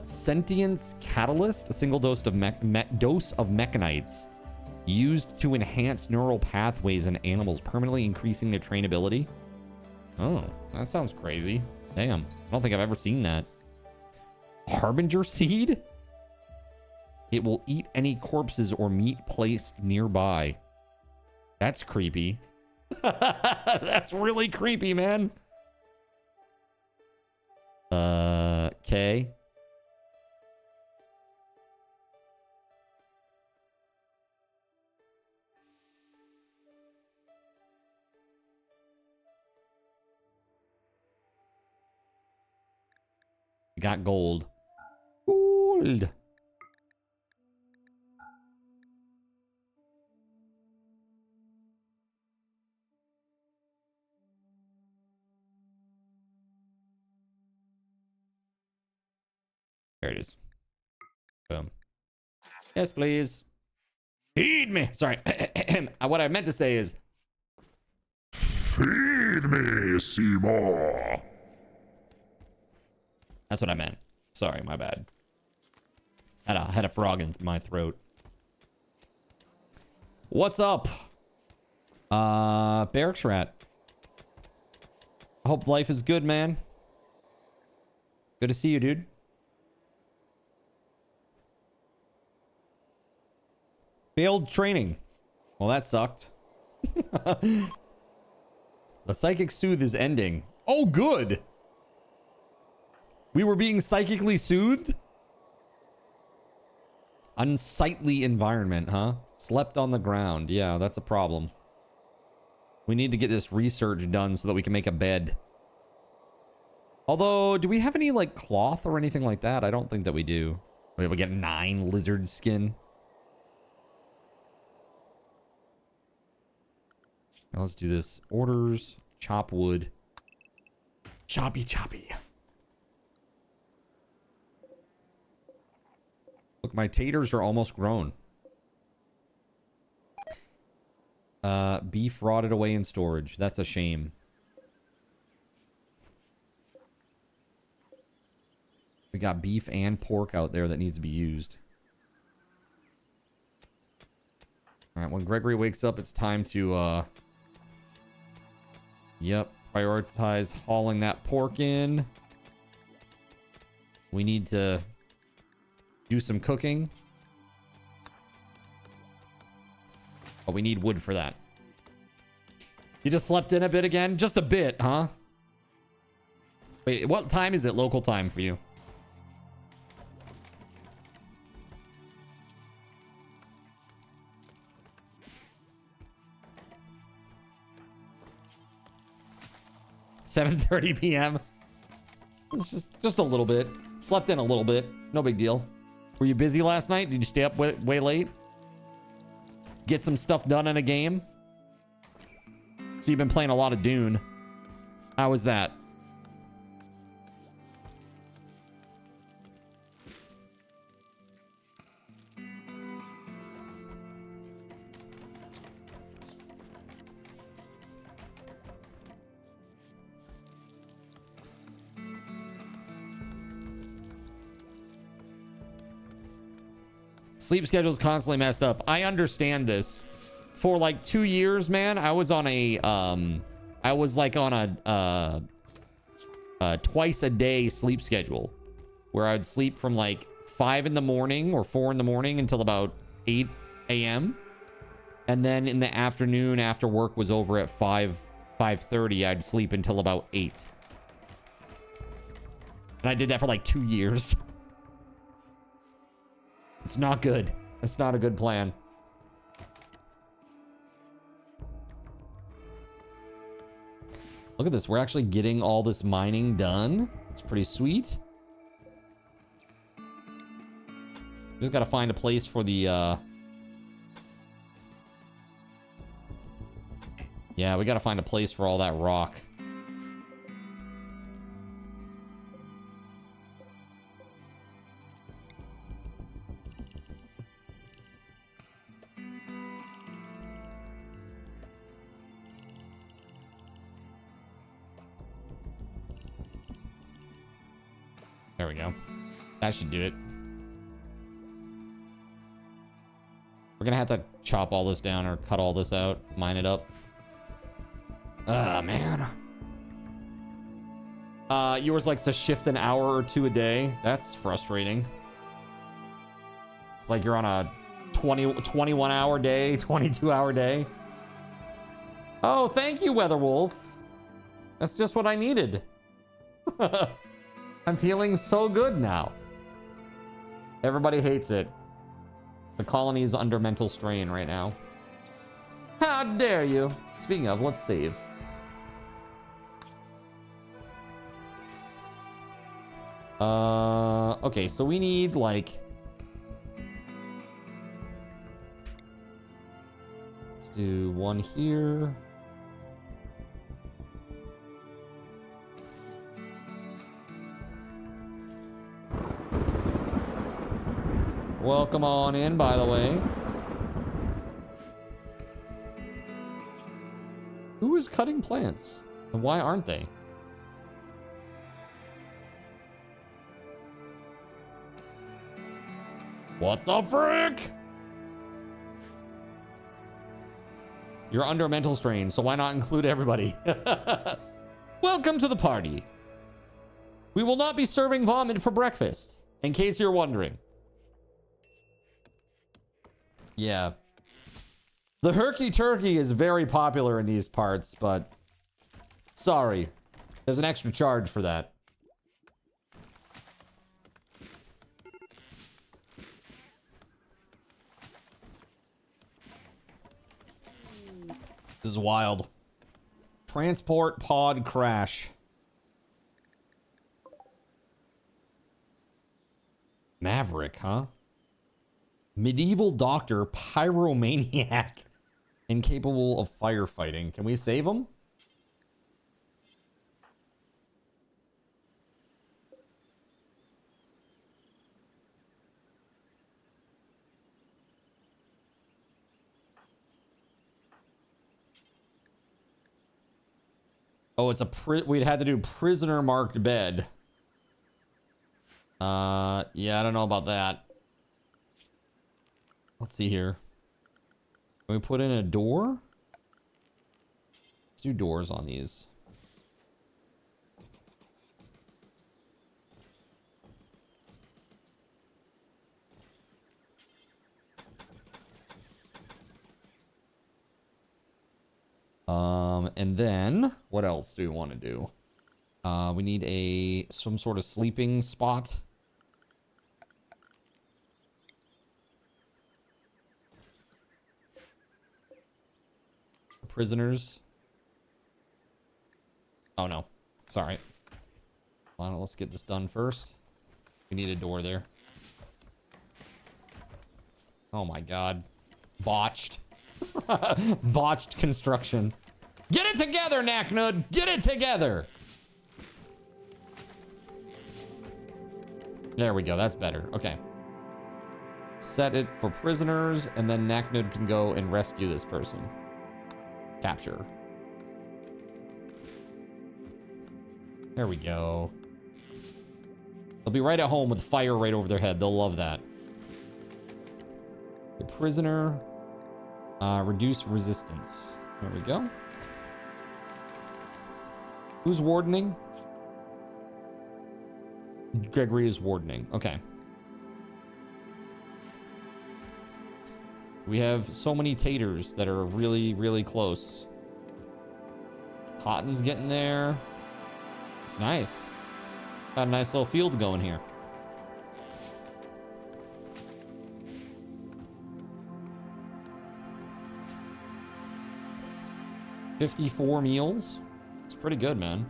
S1: Sentience catalyst, a single dose of mechanites used to enhance neural pathways in animals, permanently increasing their trainability. Oh, that sounds crazy. Damn, I don't think I've ever seen that. Harbinger seed? It will eat any corpses or meat placed nearby. That's creepy. That's really creepy, man. Okay. Got gold. Gold. There it is. Boom. Yes, please. Feed me. Sorry. What I meant to say is,
S13: Feed me, Seymour.
S1: that's what I meant. Sorry, my bad. Had a frog in my throat. What's up? Barracks Rat. I hope life is good, man. Good to see you, dude. Failed training. Well, that sucked. The psychic soothe is ending. Oh, good. We were being psychically soothed? Unsightly environment, huh? Slept on the ground. Yeah, that's a problem. We need to get this research done so that we can make a bed. Although, do we have any, like, cloth or anything like that? I don't think that we do. Wait, we get 9 lizard skin. Now let's do this. Orders. Chop wood. Choppy choppy. Look, my taters are almost grown. Beef rotted away in storage. That's a shame. We got beef and pork out there that needs to be used. All right, when Gregory wakes up, it's time to, yep, prioritize hauling that pork in. We need to do some cooking. But we need wood for that. You just slept in a bit again? Just a bit, huh? Wait, what time is it local time for you? $7:30 p.m. It's just a little bit. Slept in a little bit. No big deal. Were you busy last night? Did you stay up way late? Get some stuff done in a game? So you've been playing a lot of Dune. How was that? Sleep schedule's constantly messed up. I understand this. For like 2 years, man, I was on a twice a day sleep schedule where I'd sleep from like 5 in the morning or 4 in the morning until about 8 a.m. And then in the afternoon after work was over at 5:30, I'd sleep until about 8. And I did that for like 2 years. It's not good. It's not a good plan. Look at this. We're actually getting all this mining done. It's pretty sweet. Just got to find a place for the... Yeah, we got to find a place for all that rock. There we go. That should do it. We're gonna have to chop all this down or cut all this out, mine it up. Ah, man. Yours likes to shift an hour or 2 a day. That's frustrating. It's like you're on a 21 hour day, 22 hour day. Oh, thank you, Weatherwolf. That's just what I needed. I'm feeling so good now. Everybody hates it. The colony is under mental strain right now. How dare you? Speaking of, let's save. Okay, so we need like... Let's do one here. Welcome on in, by the way. Who is cutting plants? And why aren't they? What the frick? You're under a mental strain, so why not include everybody? Welcome to the party. We will not be serving vomit for breakfast, in case you're wondering. Yeah. The herky turkey is very popular in these parts, but sorry, there's an extra charge for that. This is wild. Transport pod crash. Maverick, huh? Medieval doctor, pyromaniac, incapable of firefighting. Can we save him? Oh, it's a we'd had to do prisoner marked bed. Yeah, I don't know about that. Let's see here. Can we put in a door? Let's do doors on these. And then what else do we want to do? We need some sort of sleeping spot. Prisoners. Oh no, sorry. Hold on, let's get this done first. We need a door there. Oh my god. Botched. Botched construction. Get it together, Knacknud! Get it together! There we go, that's better. Okay. Set it for prisoners, and then Knacknud can go and rescue this person. Capture. There we go. They'll be right at home with fire right over their head. They'll love that. The prisoner. Reduce resistance. There we go. Who's wardening? Gregory is wardening. Okay. We have so many taters that are really, really close. Cotton's getting there. It's nice. Got a nice little field going here. $54 meals. It's pretty good, man.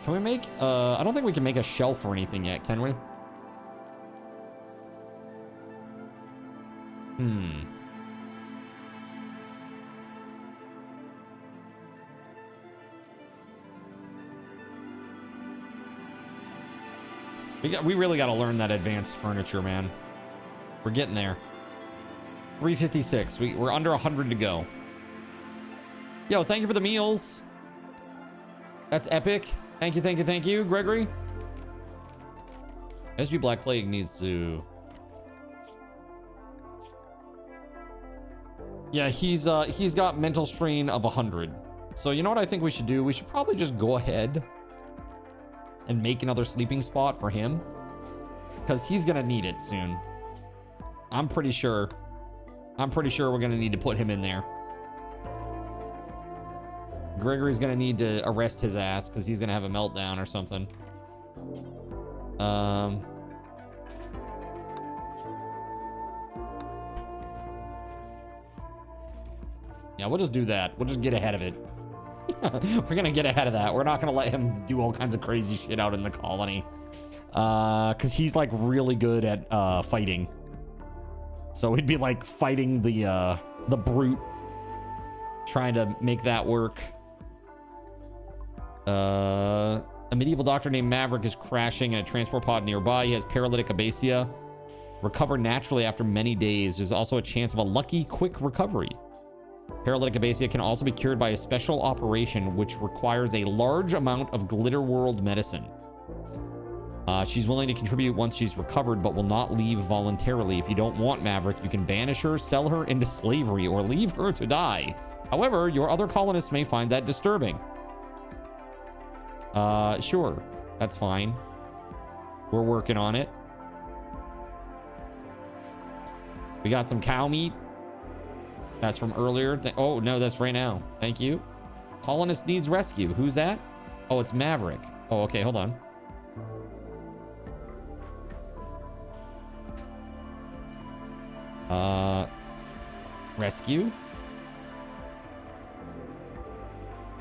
S1: Can we make, I don't think we can make a shelf or anything yet, can we? We really got to learn that advanced furniture, man. We're getting there. 356. We're under 100 to go. Yo, thank you for the meals. That's epic. Thank you, thank you, thank you, Gregory. SG Black Plague needs to... Yeah, he's got mental strain of 100. So you know what I think we should do? We should probably just go ahead and make another sleeping spot for him, because he's gonna need it soon. I'm pretty sure we're gonna need to put him in there. Gregory's gonna need to arrest his ass because he's gonna have a meltdown or something. Yeah, we'll just do that. We'll just get ahead of it. We're gonna get ahead of that. We're not gonna let him do all kinds of crazy shit out in the colony. Because he's like really good at fighting. So he'd be like fighting the brute, trying to make that work. And A medieval doctor named Maverick is crashing in a transport pod nearby. He has paralytic abasia. Recover naturally after many days. There's also a chance of a lucky, quick recovery. Paralytic abasia can also be cured by a special operation which requires a large amount of Glitter World medicine. She's willing to contribute once she's recovered, but will not leave voluntarily. If you don't want Maverick, you can banish her, sell her into slavery, or leave her to die. However, your other colonists may find that disturbing. Sure. That's fine. We're working on it. We got some cow meat. That's from earlier. Oh, no, that's right now. Thank you. Colonist needs rescue. Who's that? Oh, it's Maverick. Oh, okay, hold on. Rescue?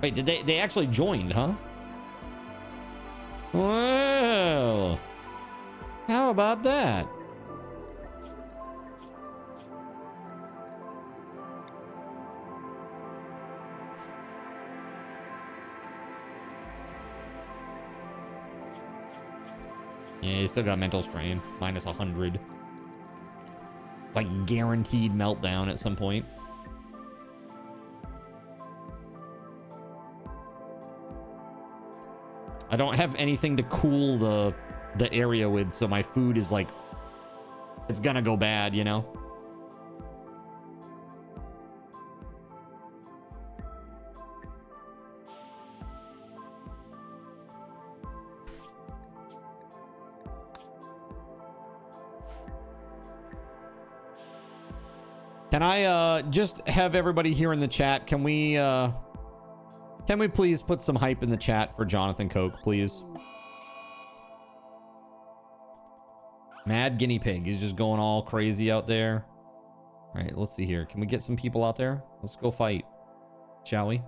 S1: Wait, did they actually joined, huh? Well, how about that? Yeah, you still got mental strain. Minus 100. It's like guaranteed meltdown at some point. I don't have anything to cool the area with, so my food is like, it's gonna go bad, you know? Can I just have everybody here in the chat? Can we please put some hype in the chat for Jonathan Coke, please? Mad guinea pig. He's just going all crazy out there. All right, let's see here. Can we get some people out there? Let's go fight, shall we?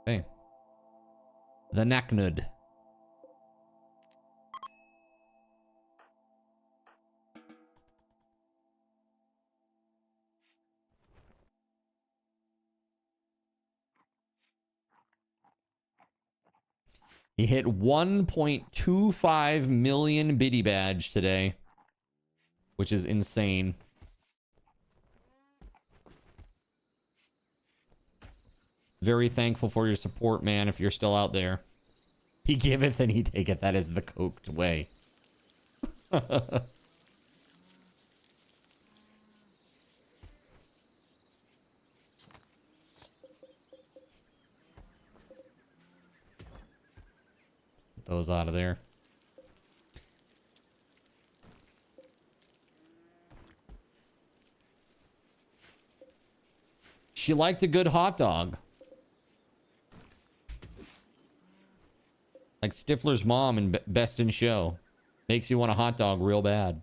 S1: Hey. The Knacknud. He hit 1.25 million biddy badge today, which is insane. Very thankful for your support, man, if you're still out there. He giveth and he taketh. That is the coked way. Those out of there. She liked a good hot dog. Like Stifler's mom in Best in Show. Makes you want a hot dog real bad.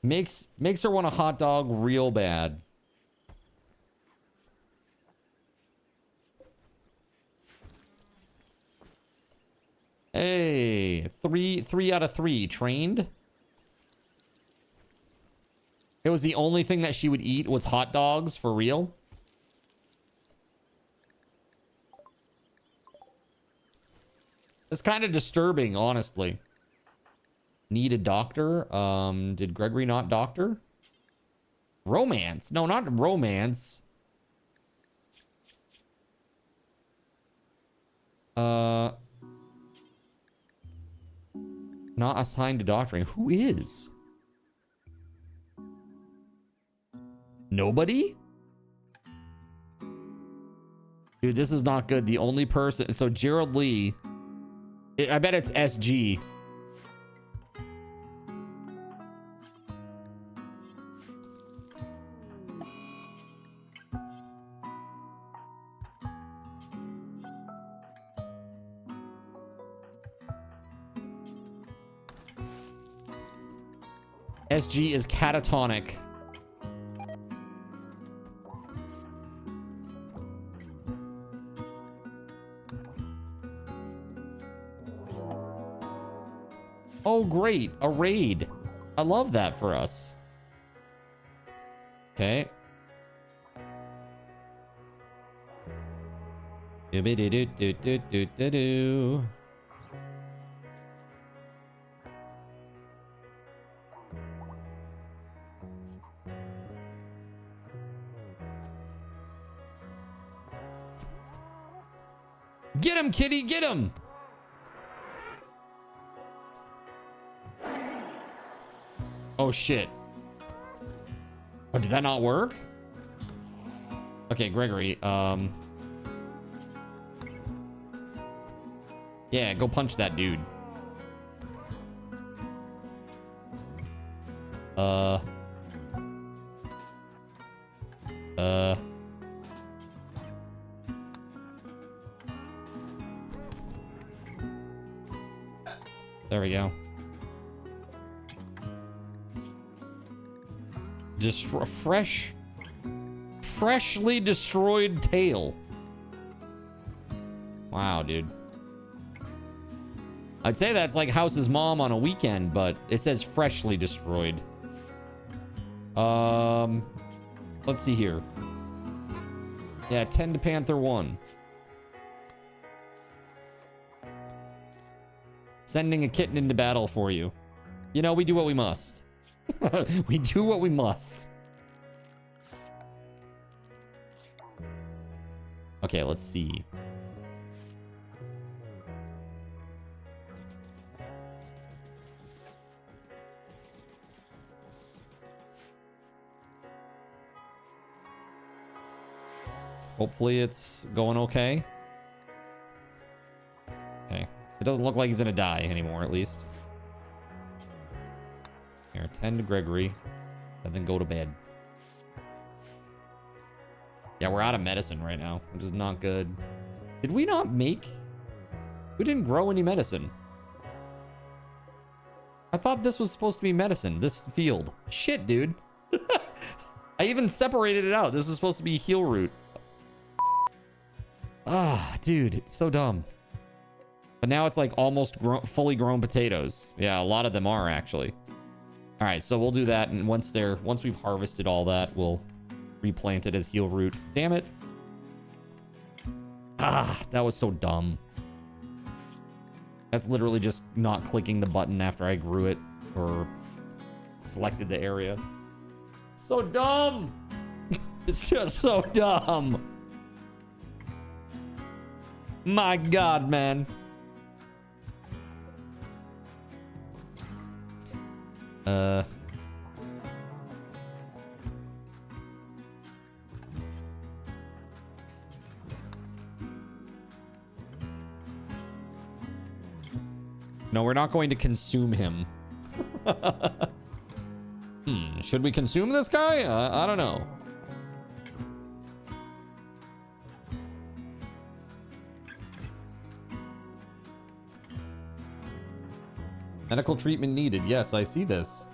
S1: Makes her want a hot dog real bad. Hey, three out of 3 trained. It was the only thing that she would eat was hot dogs, for real. It's kind of disturbing, honestly. Need a doctor? Did Gregory not doctor? Romance? No, not romance. Not assigned to doctoring. Who is? Nobody? Dude, this is not good. The only person... So, Gerald Lee... I bet it's SG. SG is catatonic. Oh, great. A raid. I love that for us. Okay. Do-be-do-do-do-do-do-do. Get him, kitty, get him! Oh, shit. Oh, did that not work? Okay, Gregory, yeah, go punch that dude. There we go. Freshly destroyed tail. Wow, dude. I'd say that's like House's mom on a weekend, but it says freshly destroyed. Let's see here. Yeah, 10 to Panther 1. Sending a kitten into battle for you. You know, we do what we must. We do what we must. Okay, let's see. Hopefully it's going okay. Okay. It doesn't look like he's gonna die anymore, at least. Here, 10 to Gregory. And then go to bed. Yeah, we're out of medicine right now, which is not good. Did we not make... We didn't grow any medicine. I thought this was supposed to be medicine, this field. Shit, dude. I even separated it out. This is supposed to be heal root. Ah, dude, it's so dumb. But now it's like almost fully grown potatoes. Yeah, a lot of them are actually. All right, so we'll do that, and once we've harvested all that, we'll replant it as heal root. Damn it. Ah, that was so dumb. That's literally just not clicking the button after I grew it or selected the area. So dumb. It's just so dumb. My God, man. No, we're not going to consume him. Should we consume this guy? I don't know. Medical treatment needed. Yes, I see this.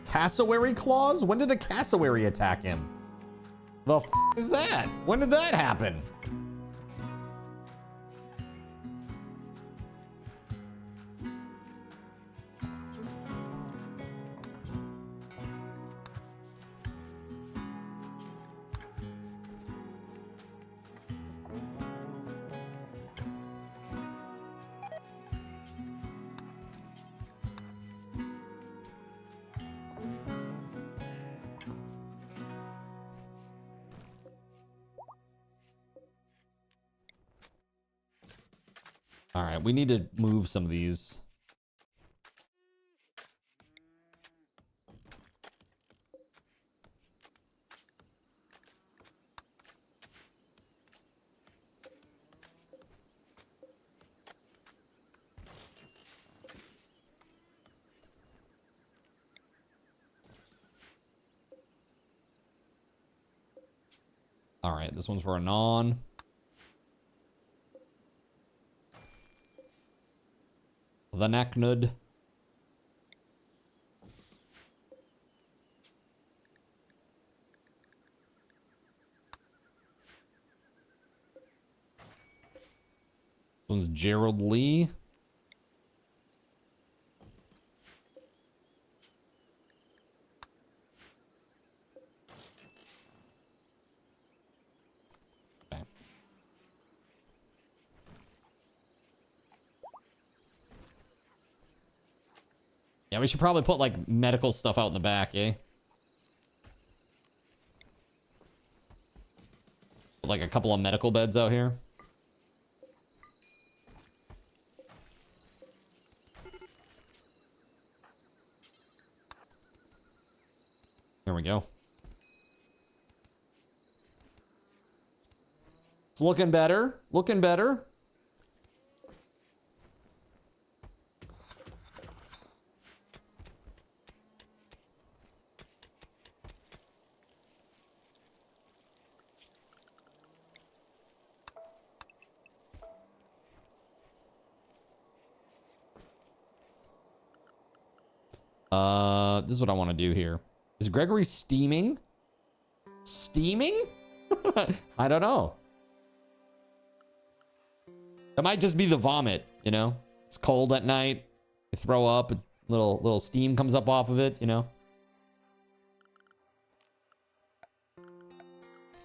S1: Cassowary claws? When did a cassowary attack him? The f is that? When did that happen? All right, we need to move some of these. All right, this one's for Anon. The Naknud. one's Gerald Lee. Okay. Yeah, we should probably put like medical stuff out in the back, eh? Like a couple of medical beds out here. There we go. It's looking better. Looking better. This is what I want to do here. Is Gregory steaming? Steaming? I don't know. It might just be the vomit, you know? It's cold at night. You throw up, a little steam comes up off of it, you know?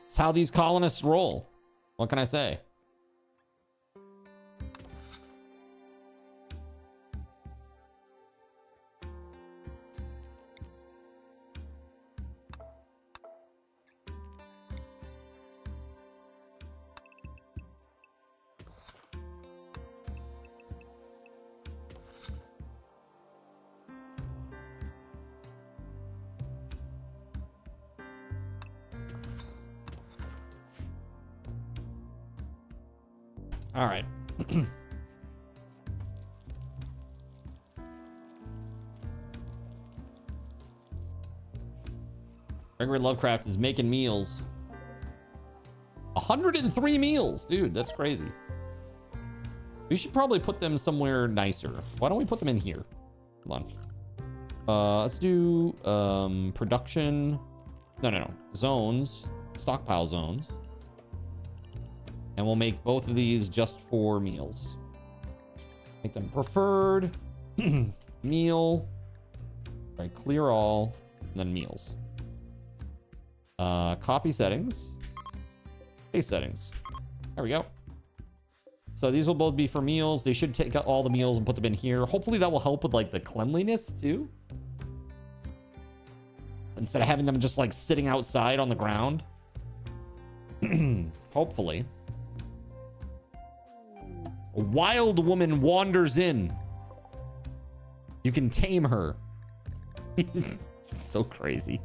S1: It's how these colonists roll. What can I say? All right. Gregory Lovecraft is making meals. 103 meals, dude. That's crazy. We should probably put them somewhere nicer. Why don't we put them in here? Come on. Let's do production. No. Zones. Stockpile zones. And we'll make both of these just for meals. Make them preferred. Meal. Right, clear all. And then meals. Copy settings. Paste settings. There we go. So these will both be for meals. They should take out all the meals and put them in here. Hopefully that will help with like the cleanliness too. Instead of having them just like sitting outside on the ground. Hopefully. A wild woman wanders in. You can tame her. It's so crazy.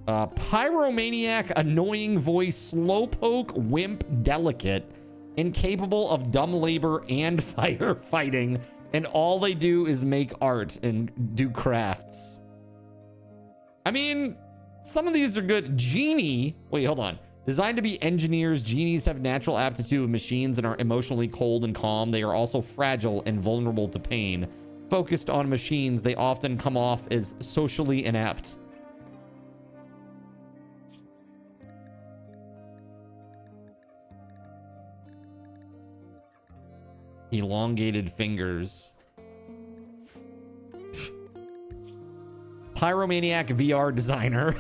S1: Pyromaniac, annoying voice, slowpoke, wimp, delicate, incapable of dumb labor and firefighting, and all they do is make art and do crafts. I mean, some of these are good. Genie, wait, hold on. Designed to be engineers, genies have natural aptitude with machines and are emotionally cold and calm. They are also fragile and vulnerable to pain. Focused on machines, they often come off as socially inept. Elongated fingers. Pyromaniac VR designer.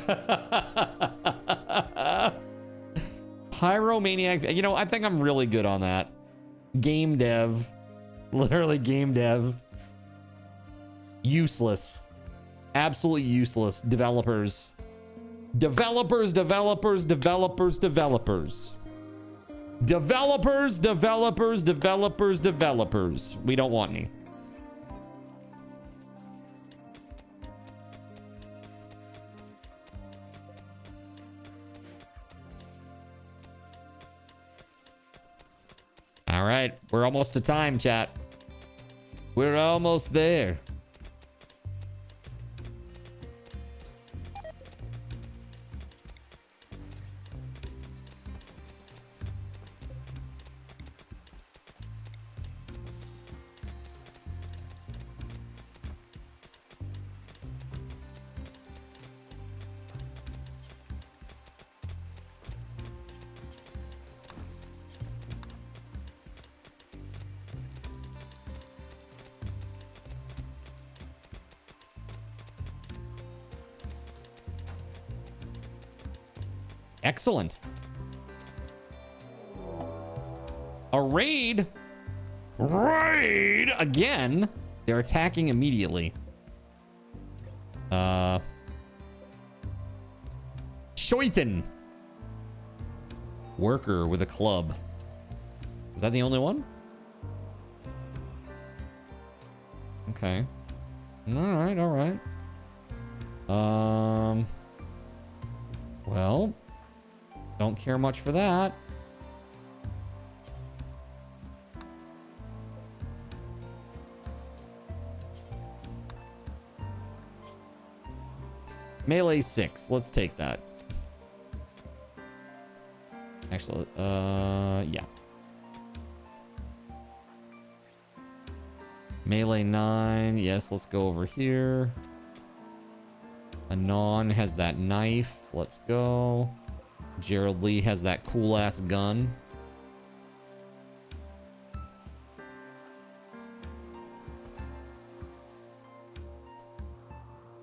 S1: Pyromaniac. You know, I think I'm really good on that. Game dev. Literally game dev. Useless. Absolutely useless. Developers. Developers. Developers. Developers. Developers. Developers. Developers. Developers. Developers. We don't want any. All right, we're almost to time, chat. We're almost there. Excellent. A raid? Raid again? They're attacking immediately. Shoiten. Worker with a club. Is that the only one? Okay. Alright, alright. Well, don't care much for that. Melee 6. Let's take that. Actually, yeah. Melee 9. Yes, let's go over here. Anon has that knife. Let's go. Gerald Lee has that cool ass gun.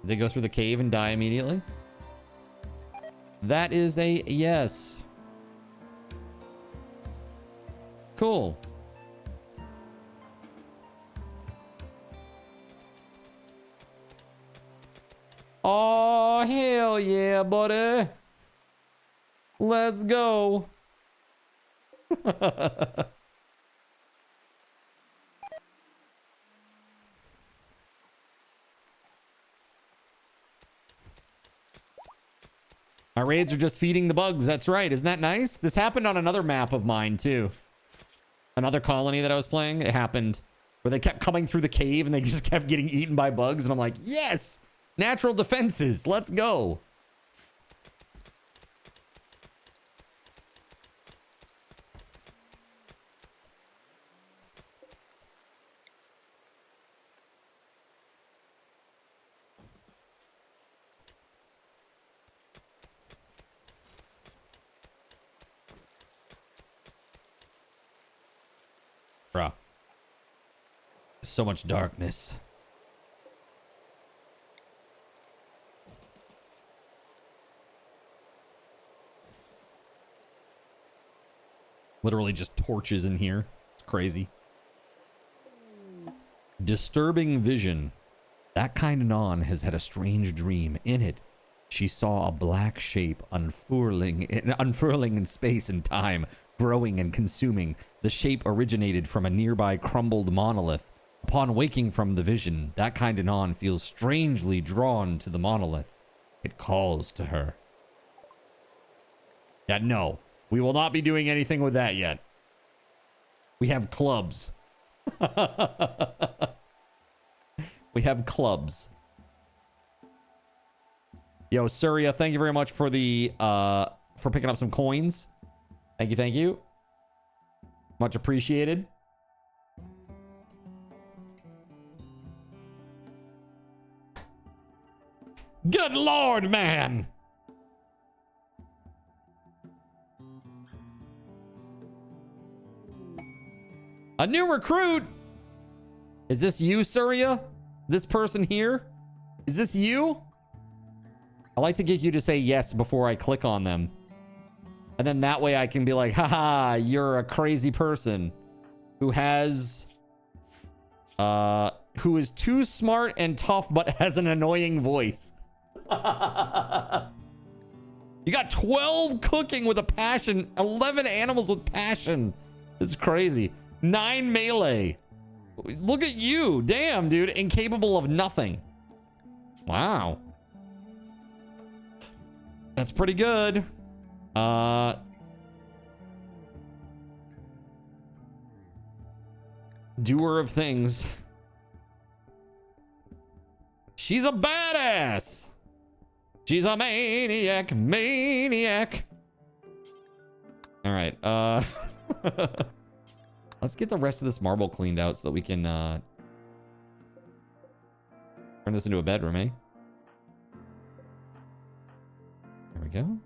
S1: They go through the cave and die immediately? That is a yes. Cool. Oh, hell yeah, buddy. Let's go. Our raids are just feeding the bugs. That's right. Isn't that nice? This happened on another map of mine, too. Another colony that I was playing. It happened where they kept coming through the cave and they just kept getting eaten by bugs. And I'm like, yes! Natural defenses. Let's go. Bruh. So much darkness. Literally just torches in here. It's crazy. Disturbing vision. That kind of non has had a strange dream. In it, she saw a black shape unfurling in space and time, growing and consuming. The shape originated from a nearby crumbled monolith. Upon waking from the vision, that kind of non feels strangely drawn to the monolith. It calls to her. Yeah, no. We will not be doing anything with that yet. We have clubs. We have clubs. Yo, Surya, thank you very much for the for picking up some coins. Thank you, thank you. Much appreciated. Good Lord, man. A new recruit. Is this you, Surya? This person here? Is this you? I like to get you to say yes before I click on them. And then that way I can be like, haha, you're a crazy person who has, who is too smart and tough, but has an annoying voice. You got 12 cooking with a passion, 11 animals with passion. This is crazy. 9 melee. Look at you. Damn, dude. Incapable of nothing. Wow. That's pretty good. Doer of things. She's a badass. She's a maniac. Maniac. All right. Let's get the rest of this marble cleaned out so that we can turn this into a bedroom, eh? There we go.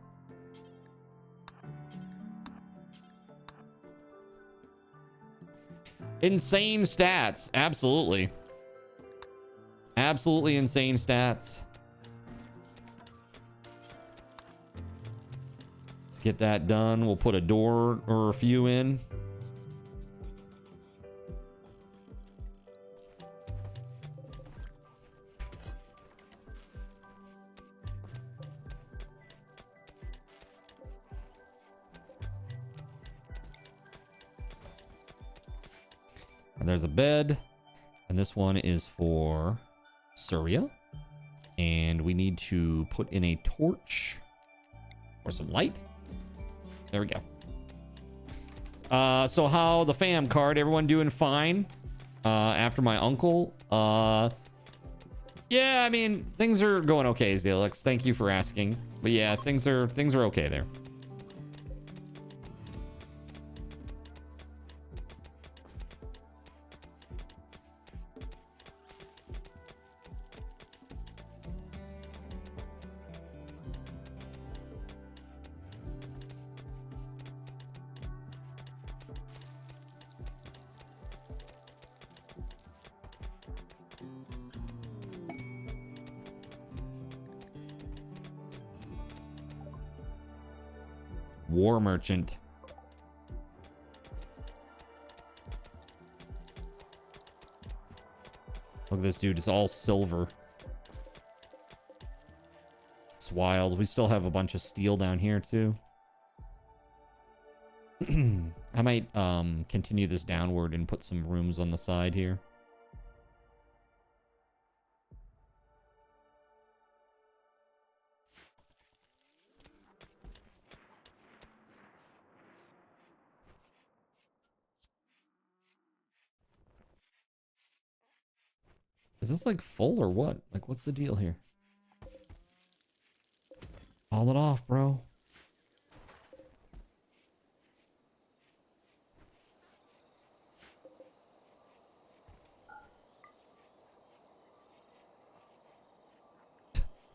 S1: Insane stats. Absolutely. Absolutely insane stats. get that done. We'll put a door or a few in. And there's a bed. And this one is for Surya. And we need to put in a torch or some light. There we go. So how the fam card? Everyone doing fine? After my uncle? Yeah, I mean, things are going okay, Zalix. Thank you for asking. But yeah, things are okay there. War merchant. Look at this dude, it's all silver. It's wild. We still have a bunch of steel down here too. I might continue this downward and put some rooms on the side here. Is this like full or what? Like, what's the deal here? Haul it off, bro.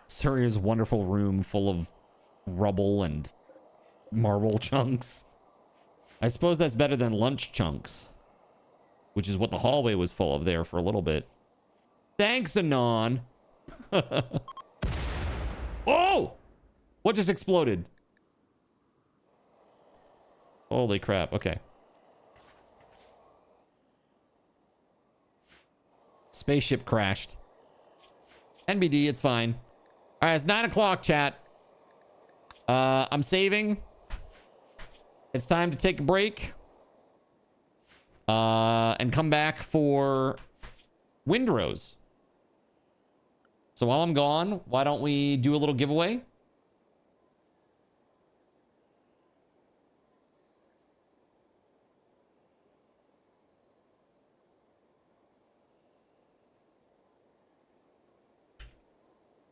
S1: Surya's wonderful room full of rubble and marble chunks. I suppose that's better than lunch chunks, which is what the hallway was full of there for a little bit. Thanks, Anon. Oh! What just exploded? Holy crap. Okay. Spaceship crashed. NBD, it's fine. All right, it's 9 o'clock, chat. I'm saving. It's time to take a break. And come back for Windrose. So while I'm gone, why don't we do a little giveaway?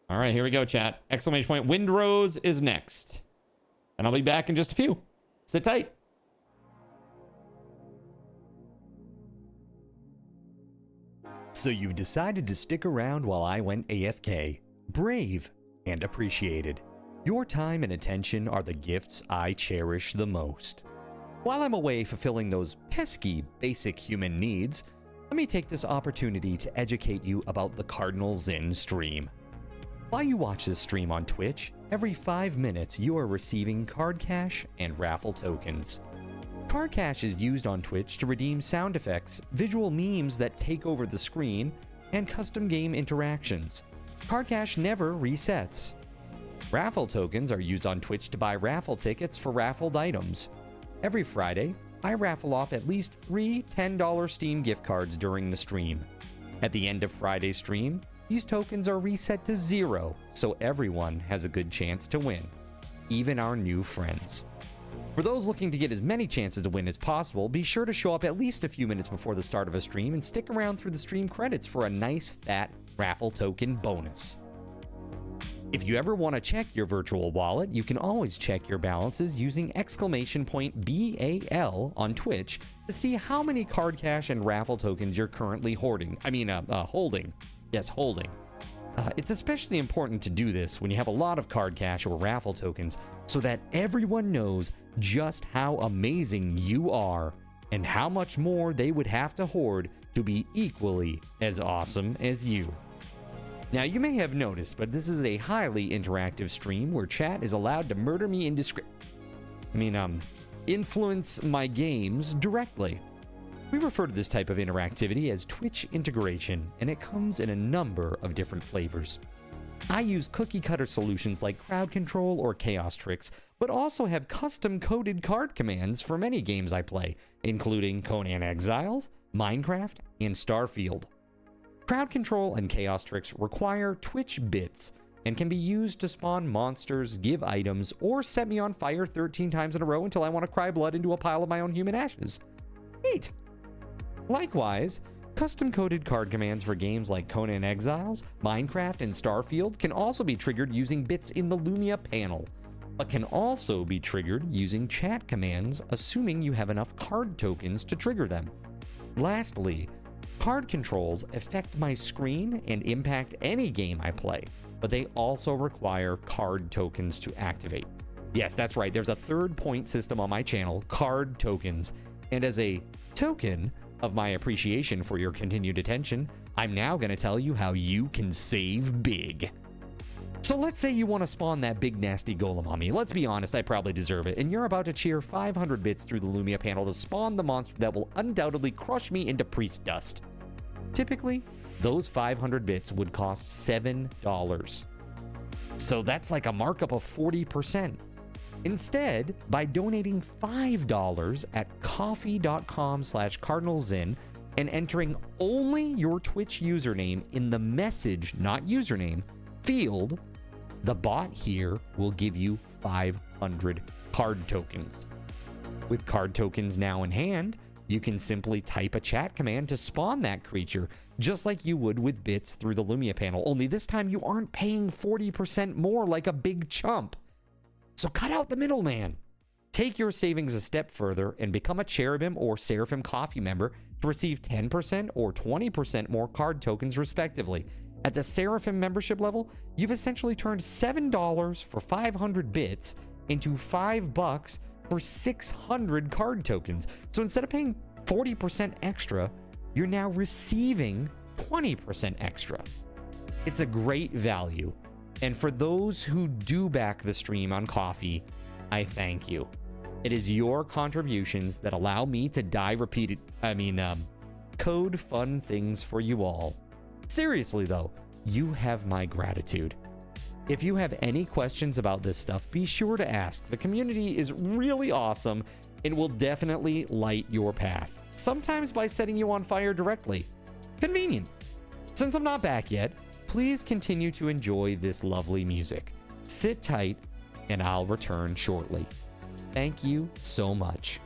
S1: All right, here we go, chat. Exclamation point. Windrose is next. And I'll be back in just a few. Sit tight.
S9: So you've decided to stick around while I went AFK. Brave and appreciated. Your time and attention are the gifts I cherish the most. While I'm away fulfilling those pesky basic human needs, let me take this opportunity to educate you about the Cardinal Zin stream. While you watch this stream on Twitch, every 5 minutes you are receiving card cash and raffle tokens. Card cash is used on Twitch to redeem sound effects, visual memes that take over the screen, and custom game interactions. Card cash never resets. Raffle tokens are used on Twitch to buy raffle tickets for raffled items. Every Friday, I raffle off at least 3 $10 Steam gift cards during the stream. At the end of Friday's stream, these tokens are reset to 0, so everyone has a good chance to win, even our new friends. For those looking to get as many chances to win as possible, be sure to show up at least a few minutes before the start of a stream and stick around through the stream credits for a nice fat raffle token bonus. If you ever want to check your virtual wallet, you can always check your balances using !BAL on Twitch to see how many card cash and raffle tokens you're currently holding. Yes, holding. It's especially important to do this when you have a lot of card cash or raffle tokens so that everyone knows just how amazing you are and how much more they would have to hoard to be equally as awesome as you. Now, you may have noticed, but this is a highly interactive stream where chat is allowed to murder me influence my games directly. We refer to this type of interactivity as Twitch integration, and it comes in a number of different flavors. I use cookie-cutter solutions like crowd control or chaos tricks, but also have custom-coded card commands for many games I play, including Conan Exiles, Minecraft, and Starfield. Crowd control and chaos tricks require Twitch bits and can be used to spawn monsters, give items, or set me on fire 13 times in a row until I want to cry blood into a pile of my own human ashes. Neat! Likewise, custom-coded card commands for games like Conan Exiles, Minecraft, and Starfield can also be triggered using bits in the Lumia panel, but can also be triggered using chat commands, assuming you have enough card tokens to trigger them. Lastly, card controls affect my screen and impact any game I play, but they also require card tokens to activate. Yes, that's right, there's a third point system on my channel, card tokens, and as a token of my appreciation for your continued attention, I'm now going to tell you how you can save big. So let's say you want to spawn that big nasty golem on me. Let's be honest, I probably deserve it, and you're about to cheer 500 bits through the Lumia panel to spawn the monster that will undoubtedly crush me into priest dust. Typically, those 500 bits would cost $7. So that's like a markup of 40%. Instead, by donating $5 at coffee.com/cardinalzin and entering only your Twitch username in the message, not username, field, the bot here will give you 500 card tokens. With card tokens now in hand, you can simply type a chat command to spawn that creature, just like you would with bits through the Lumia panel, only this time you aren't paying 40% more like a big chump. So cut out the middleman. Take your savings a step further and become a Cherubim or Seraphim Coffee member to receive 10% or 20% more card tokens respectively. At the Seraphim membership level, you've essentially turned $7 for 500 bits into $5 for 600 card tokens. So instead of paying 40% extra, you're now receiving 20% extra. It's a great value. And for those who do back the stream on Coffee, I thank you. It is your contributions that allow me to code fun things for you all. Seriously though, you have my gratitude. If you have any questions about this stuff, be sure to ask. The community is really awesome and will definitely light your path. Sometimes by setting you on fire directly. Convenient. Since I'm not back yet, please continue to enjoy this lovely music. Sit tight, and I'll return shortly. Thank you so much.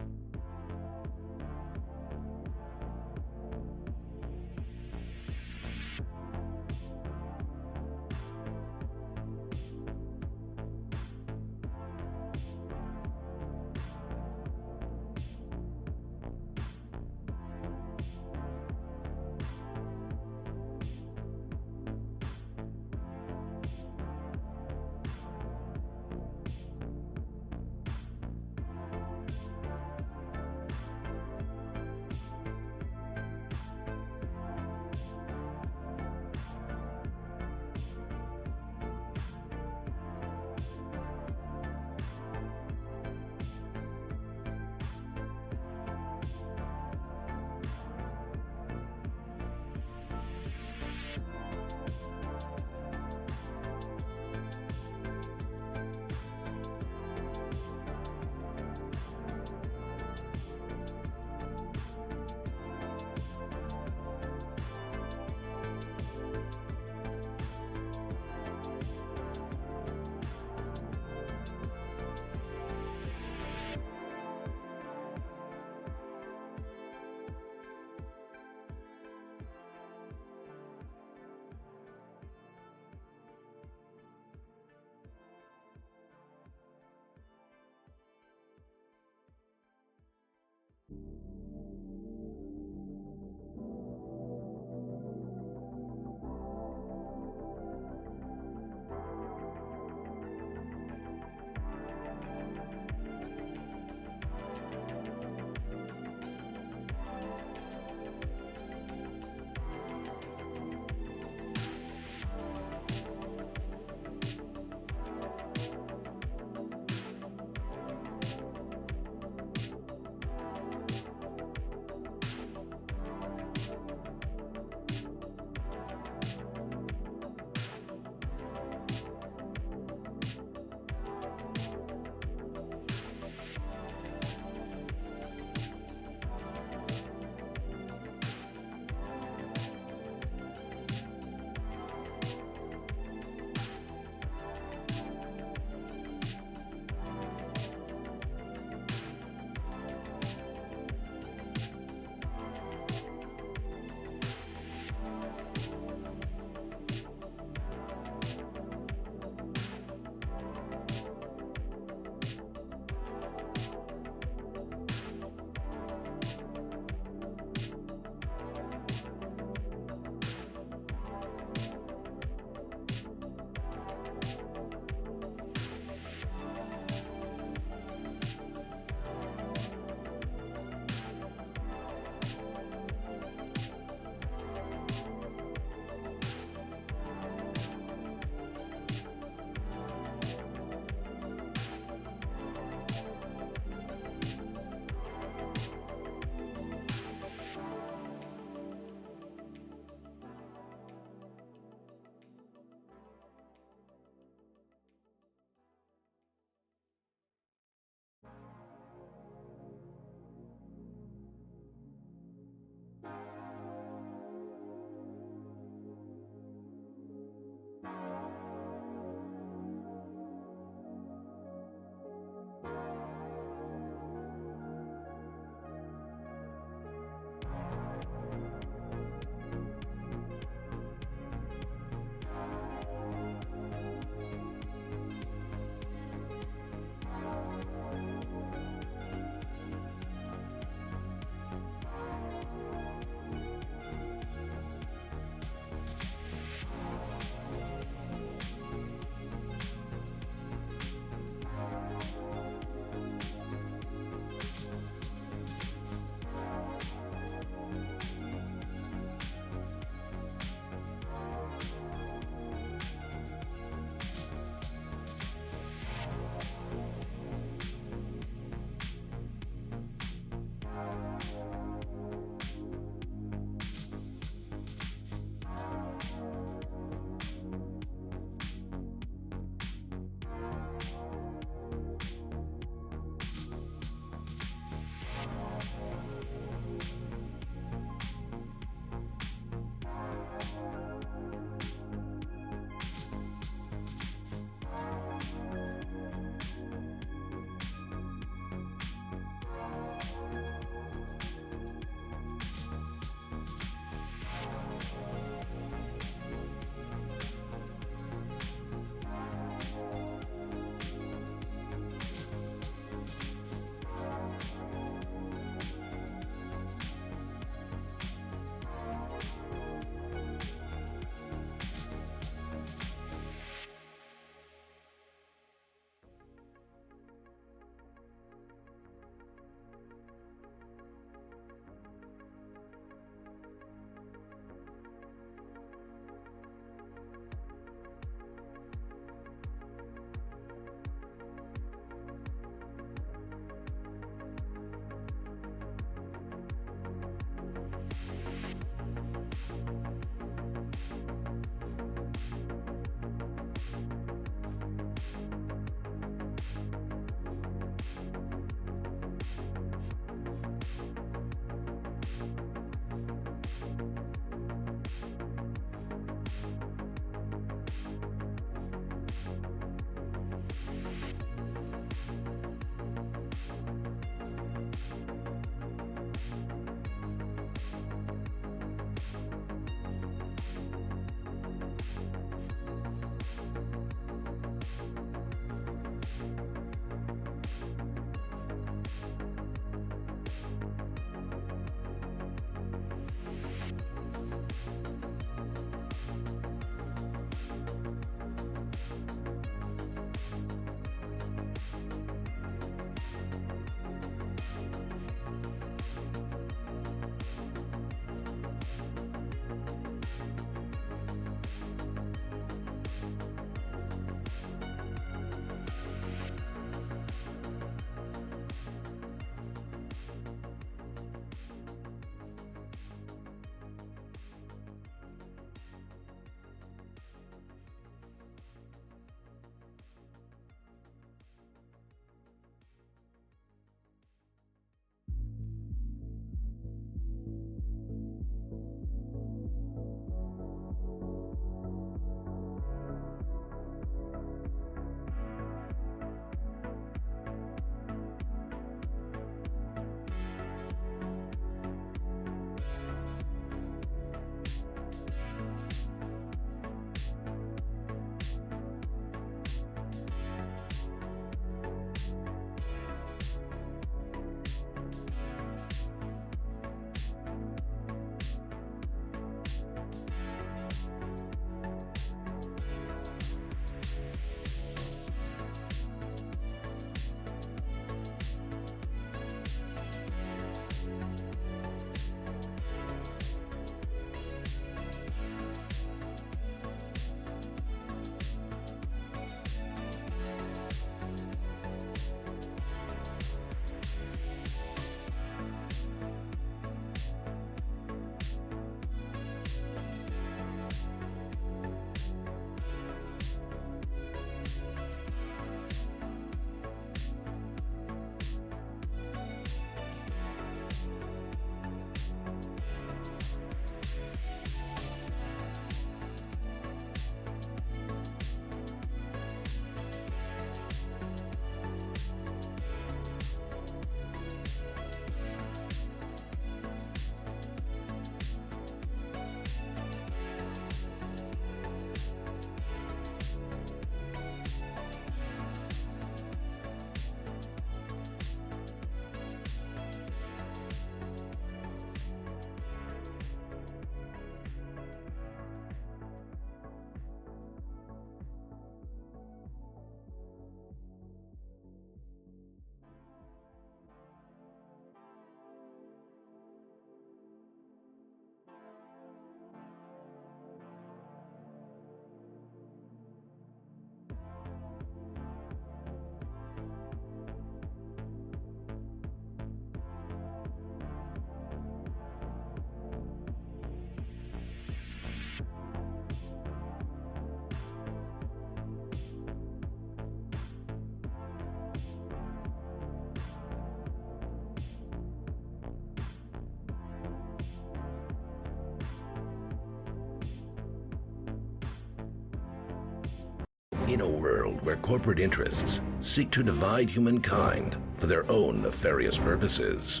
S10: In a world where corporate interests seek to divide humankind for their own nefarious purposes,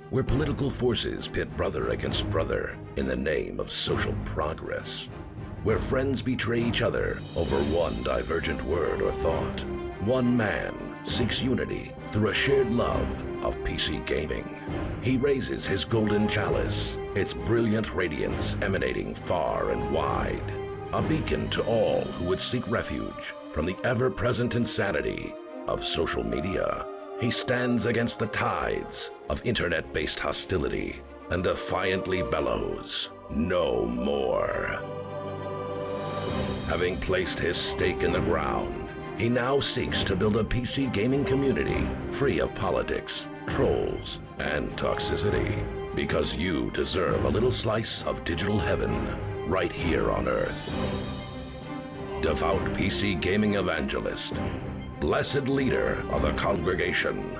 S10: where political forces pit brother against brother in the name of social progress, where friends betray each other over one divergent word or thought, one man seeks unity through a shared love of PC gaming. He raises his golden chalice, its brilliant radiance emanating far and wide, a beacon to all who would seek refuge from the ever-present insanity of social media. He stands against the tides of internet-based hostility and defiantly bellows, "No more." Having placed his stake in the ground, he now seeks to build a PC gaming community free of politics, trolls, and toxicity. Because you deserve a little slice of digital heaven right here on Earth. Devout PC gaming evangelist, blessed leader of the congregation,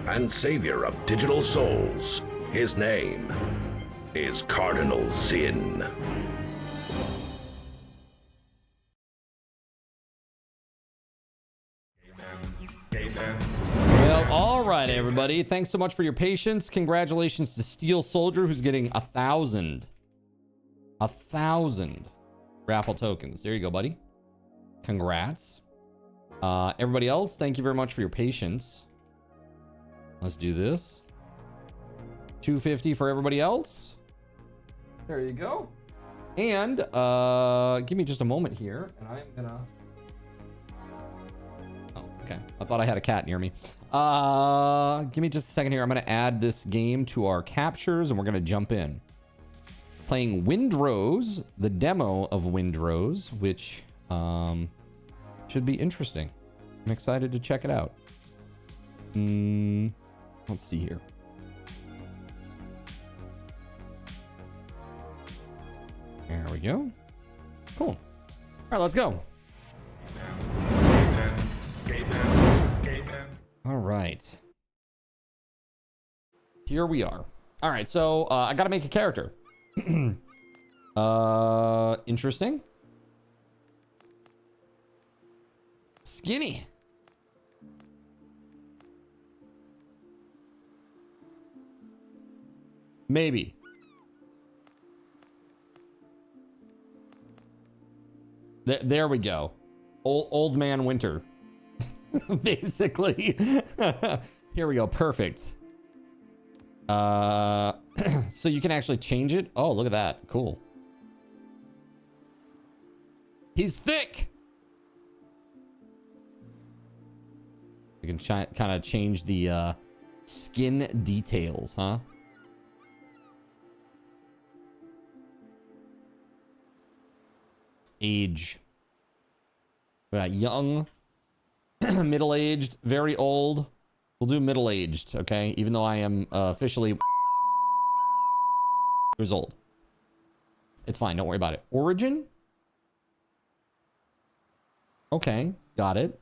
S10: and savior of digital souls, his name is Cardinal Sin.
S1: Well, all right, everybody. Thanks so much for your patience. Congratulations to Steel Soldier, who's getting 1,000 raffle tokens. There you go, buddy. Congrats. Everybody else, thank you very much for your patience. Let's do this. 250 for everybody else. There you go. And give me just a moment here, and I'm gonna... Oh, okay. I thought I had a cat near me. Give me just a second here. I'm gonna add this game to our captures, and we're gonna jump in. Playing Windrose, the demo of Windrose, which should be interesting. I'm excited to check it out. Let's see here. There we go. Cool. All right, let's go. All right. Here we are. All right, so I gotta make a character. Interesting. Skinny. Maybe. There we go. Old man winter. Basically. Here we go. Perfect. So you can actually change it. Oh, look at that. Cool. He's thick. You can kind of change the skin details, huh? Age. We got young, middle-aged, very old. We'll do middle-aged, okay? Even though I am officially years old. It's fine, don't worry about it. Origin? Okay, got it.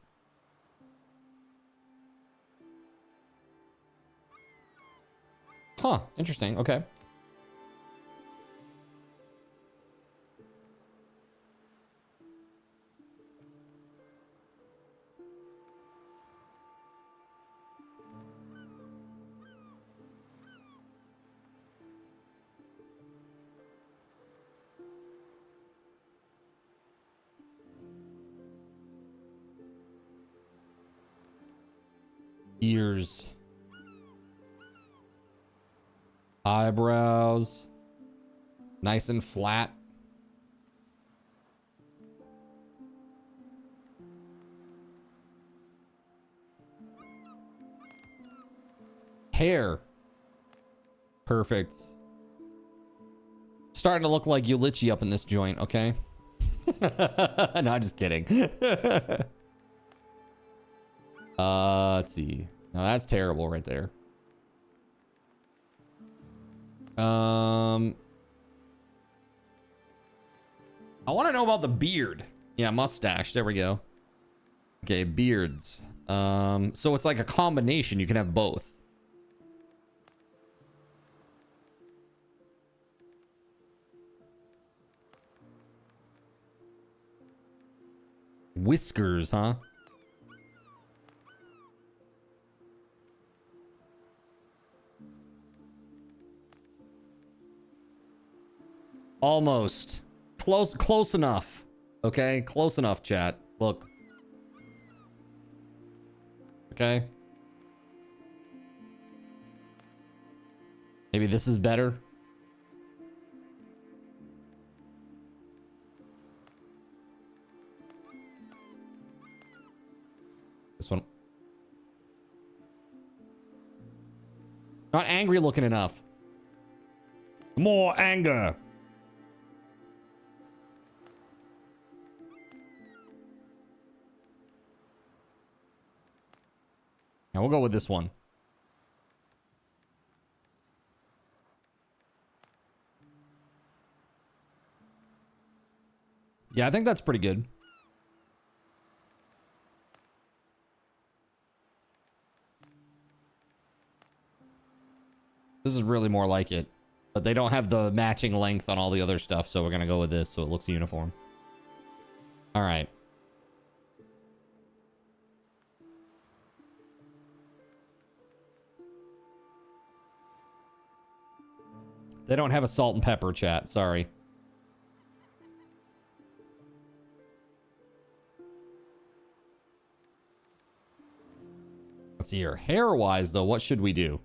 S1: Huh, interesting, okay. Ears. Eyebrows. Nice and flat. Hair. Perfect. Starting to look like Ulichi up in this joint, okay? No, I'm just kidding. Let's see. No, that's terrible right there. I want to know about the beard. Yeah, mustache. There we go. Okay, beards. So it's like a combination. You can have both. whiskers, huh? Almost. Close enough. Okay? Close enough, chat. Look. Okay? Maybe this is better. This one. Not angry looking enough. More anger. Now we'll go with this one. Yeah, I think that's pretty good. This is really more like it. But they don't have the matching length on all the other stuff, so we're going to go with this so it looks uniform. All right. They don't have a salt and pepper, chat. Sorry. Let's see here. Hair-wise, though, what should we do?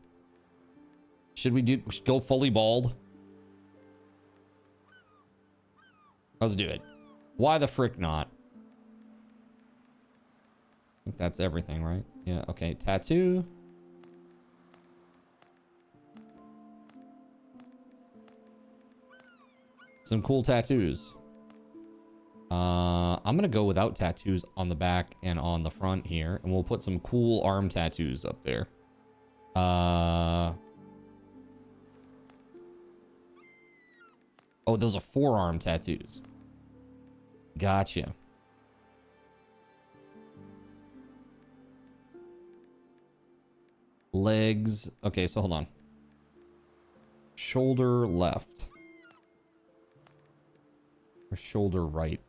S1: Should we go fully bald? Let's do it. Why the frick not? I think that's everything, right? Yeah, okay. Tattoo. Some cool tattoos. I'm gonna go without tattoos on the back and on the front here, and we'll put some cool arm tattoos up there. Oh, those are forearm tattoos. Gotcha. Legs. Okay, so hold on. Shoulder left. Or shoulder right.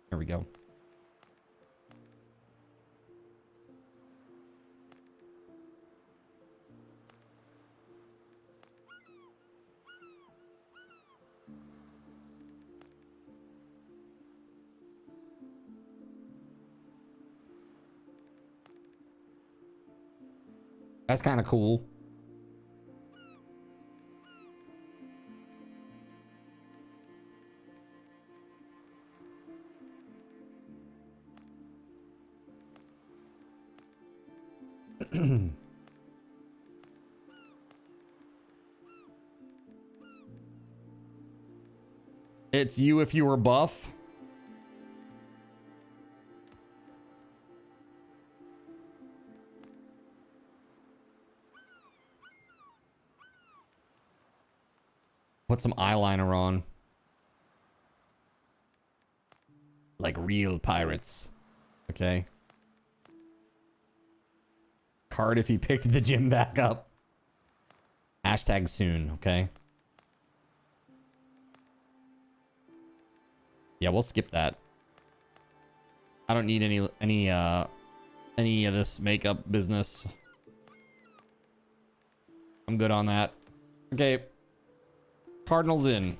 S1: There we go. That's kind of cool. It's you if you were buff. Put some eyeliner on. Like real pirates. Okay. Card if he picked the gym back up. Hashtag soon, okay? Yeah, we'll skip that. I don't need any of this makeup business. I'm good on that. Okay. Cardinals in.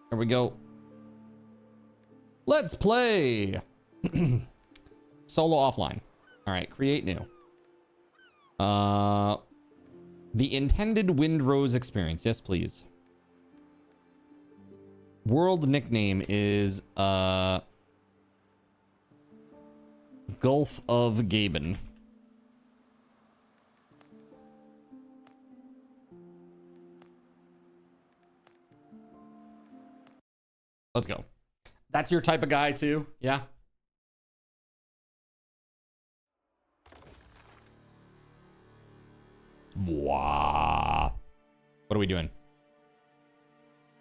S1: There we go. Let's play. Solo offline. All right, create new. The intended Windrose experience. Yes, please. World nickname is Gulf of Gaben. Let's go. That's your type of guy too? Yeah. Wow. What are we doing?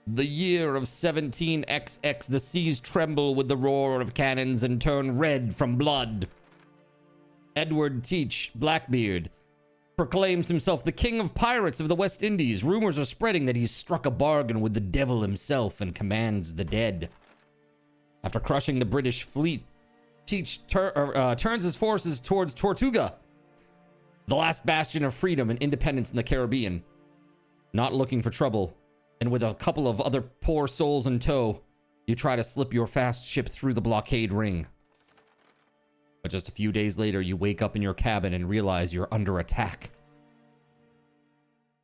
S1: The year of 17XX, the seas tremble with the roar of cannons and turn red from blood. Edward Teach, Blackbeard, proclaims himself the king of pirates of the West Indies. Rumors are spreading that he's struck a bargain with the devil himself and commands the dead. After crushing the British fleet, turns his forces towards Tortuga, the last bastion of freedom and independence in the Caribbean. Not looking for trouble, and with a couple of other poor souls in tow, you try to slip your fast ship through the blockade ring. But just a few days later, you wake up in your cabin and realize you're under attack.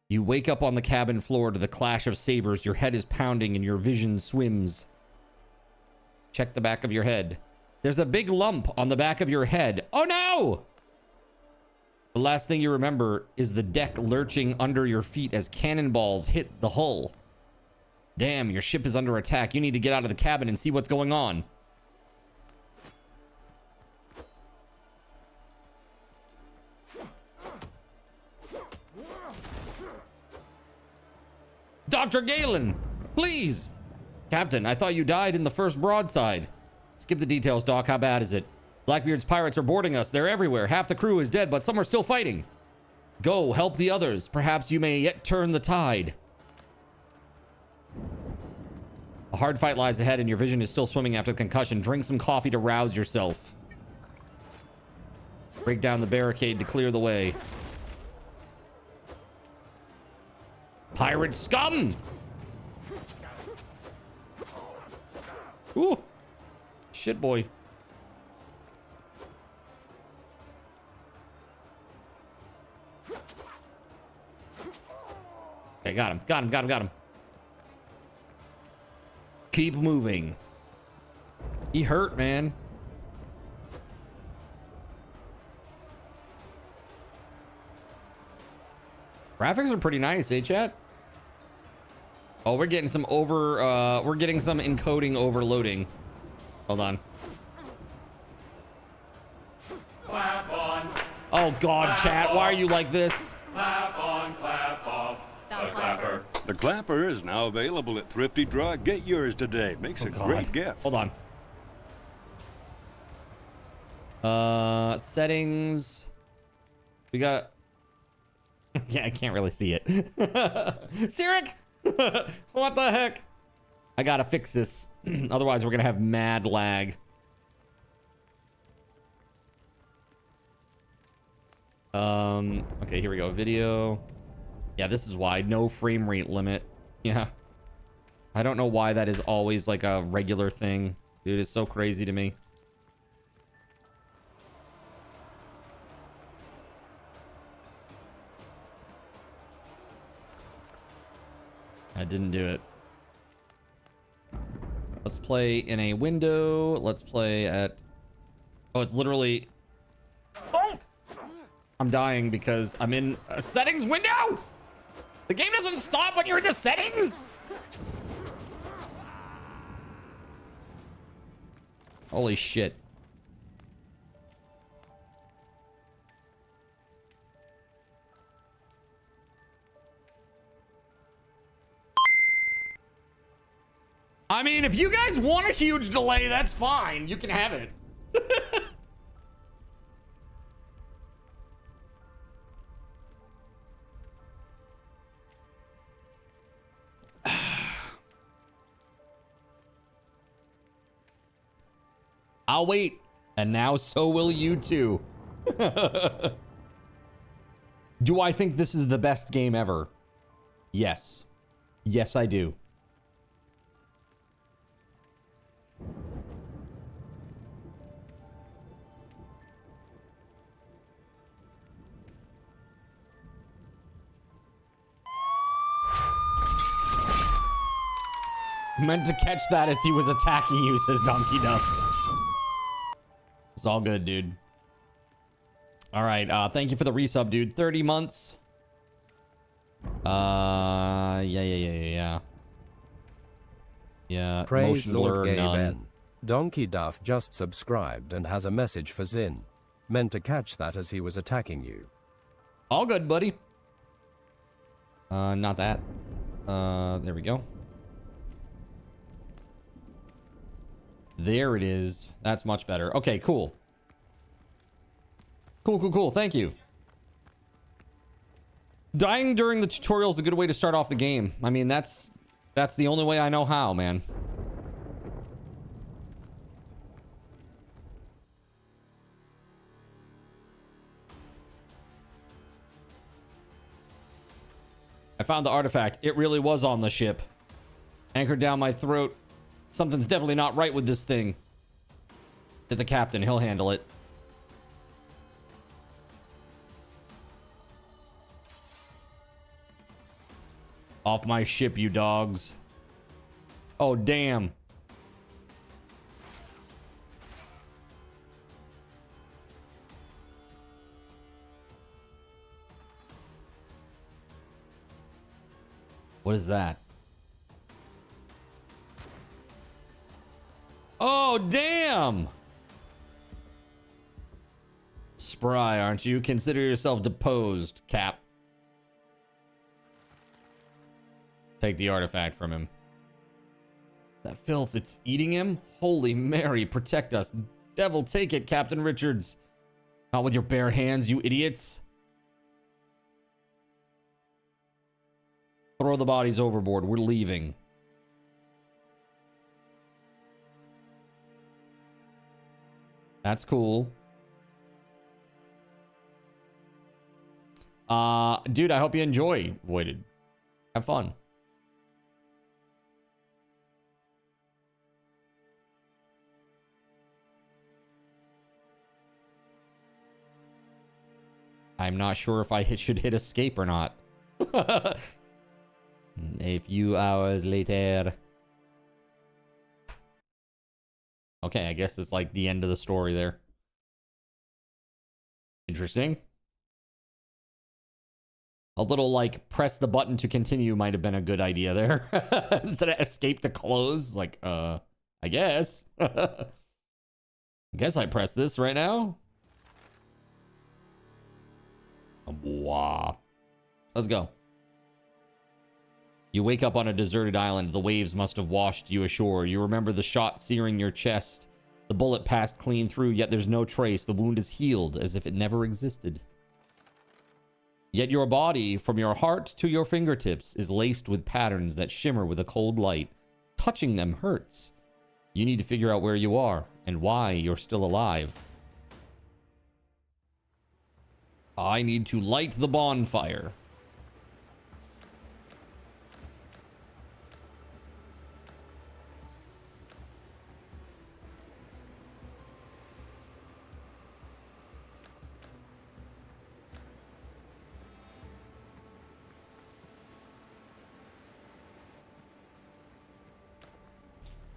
S1: You wake up on the cabin floor to the clash of sabers. Your head is pounding and your vision swims. Check the back of your head. There's a big lump on the back of your head. Oh no! The last thing you remember is the deck lurching under your feet as cannonballs hit the hull. Damn, your ship is under attack. You need to get out of the cabin and see what's going on. Dr. Galen, please. Captain, I thought you died in the first broadside. Skip the details, Doc. How bad is it? Blackbeard's pirates are boarding us. They're everywhere. Half the crew is dead, but some are still fighting. Go, help the others. Perhaps you may yet turn the tide. A hard fight lies ahead, and your vision is still swimming after the concussion. Drink some coffee to rouse yourself. Break down the barricade to clear the way. Pirate scum! Ooh. Shit, boy. Okay, got him. Keep moving. He hurt, man. Graphics are pretty nice, eh, chat? Oh, we're getting some encoding overloading. Hold on.
S3: Clap on.
S1: Oh God, chat, why are you like this?
S3: Clap on, clap off. The clapper.
S4: The clapper is now available at Thrifty Drug. Get yours today. Makes a great gift.
S1: Hold on. Settings. We got. Yeah, I can't really see it. Sirik! What the heck? I gotta fix this. Otherwise, we're gonna have mad lag. Okay, here we go. Video. Yeah, this is why. No frame rate limit. Yeah. I don't know why that is always like a regular thing. Dude, it's so crazy to me. I didn't do it. Let's play in a window. Let's play at... Oh, it's literally... Oh! I'm dying because I'm in a settings window! The game doesn't stop when you're in the settings? Holy shit. I mean, if you guys want a huge delay, that's fine. You can have it. I'll wait. And now so will you too. Do I think this is the best game ever? Yes. Yes, I do. Meant to catch that as he was attacking you, says Donkey Duck. It's all good, dude. All right, thank you for the resub, dude. 30 months. Yeah.
S2: Praise
S1: motion
S2: Lord
S1: blur,
S2: Gay
S1: none.
S2: Ben. Donkey Duff just subscribed and has a message for Zin. Meant to catch that as he was attacking you.
S1: All good, buddy. Not that. There we go. There it is. That's much better. Okay, cool. Cool. Thank you. Dying during the tutorial is a good way to start off the game. I mean, that's the only way I know how, man. I found the artifact. It really was on the ship. Anchored down my throat. Something's definitely not right with this thing. To the captain, he'll handle it. Off my ship, you dogs. Oh, damn. What is that? Oh, damn! Spry, aren't you? Consider yourself deposed, Cap. Take the artifact from him. That filth, it's eating him? Holy Mary, protect us. Devil, take it, Captain Richards. Not with your bare hands, you idiots. Throw the bodies overboard. We're leaving. That's cool. Dude, I hope you enjoy Voided. Have fun. I'm not sure if I should hit escape or not. A few hours later. Okay, I guess it's like the end of the story there. Interesting. A little like press the button to continue might have been a good idea there. Instead of escape to close. Like, I guess. I guess I press this right now. Wow. Let's go. You wake up on a deserted island. The waves must have washed you ashore. You remember the shot searing your chest. The bullet passed clean through, yet there's no trace. The wound is healed as if it never existed. Yet your body, from your heart to your fingertips, is laced with patterns that shimmer with a cold light. Touching them hurts. You need to figure out where you are and why you're still alive. I need to light the bonfire.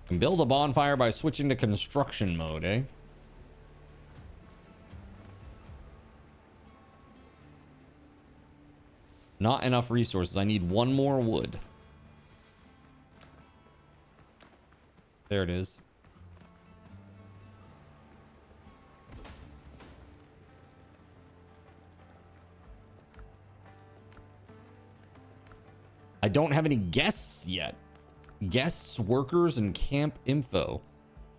S1: Can build a bonfire by switching to construction mode, eh? Not enough resources. I need one more wood. There it is. I don't have any guests yet. Guests, workers, and camp info.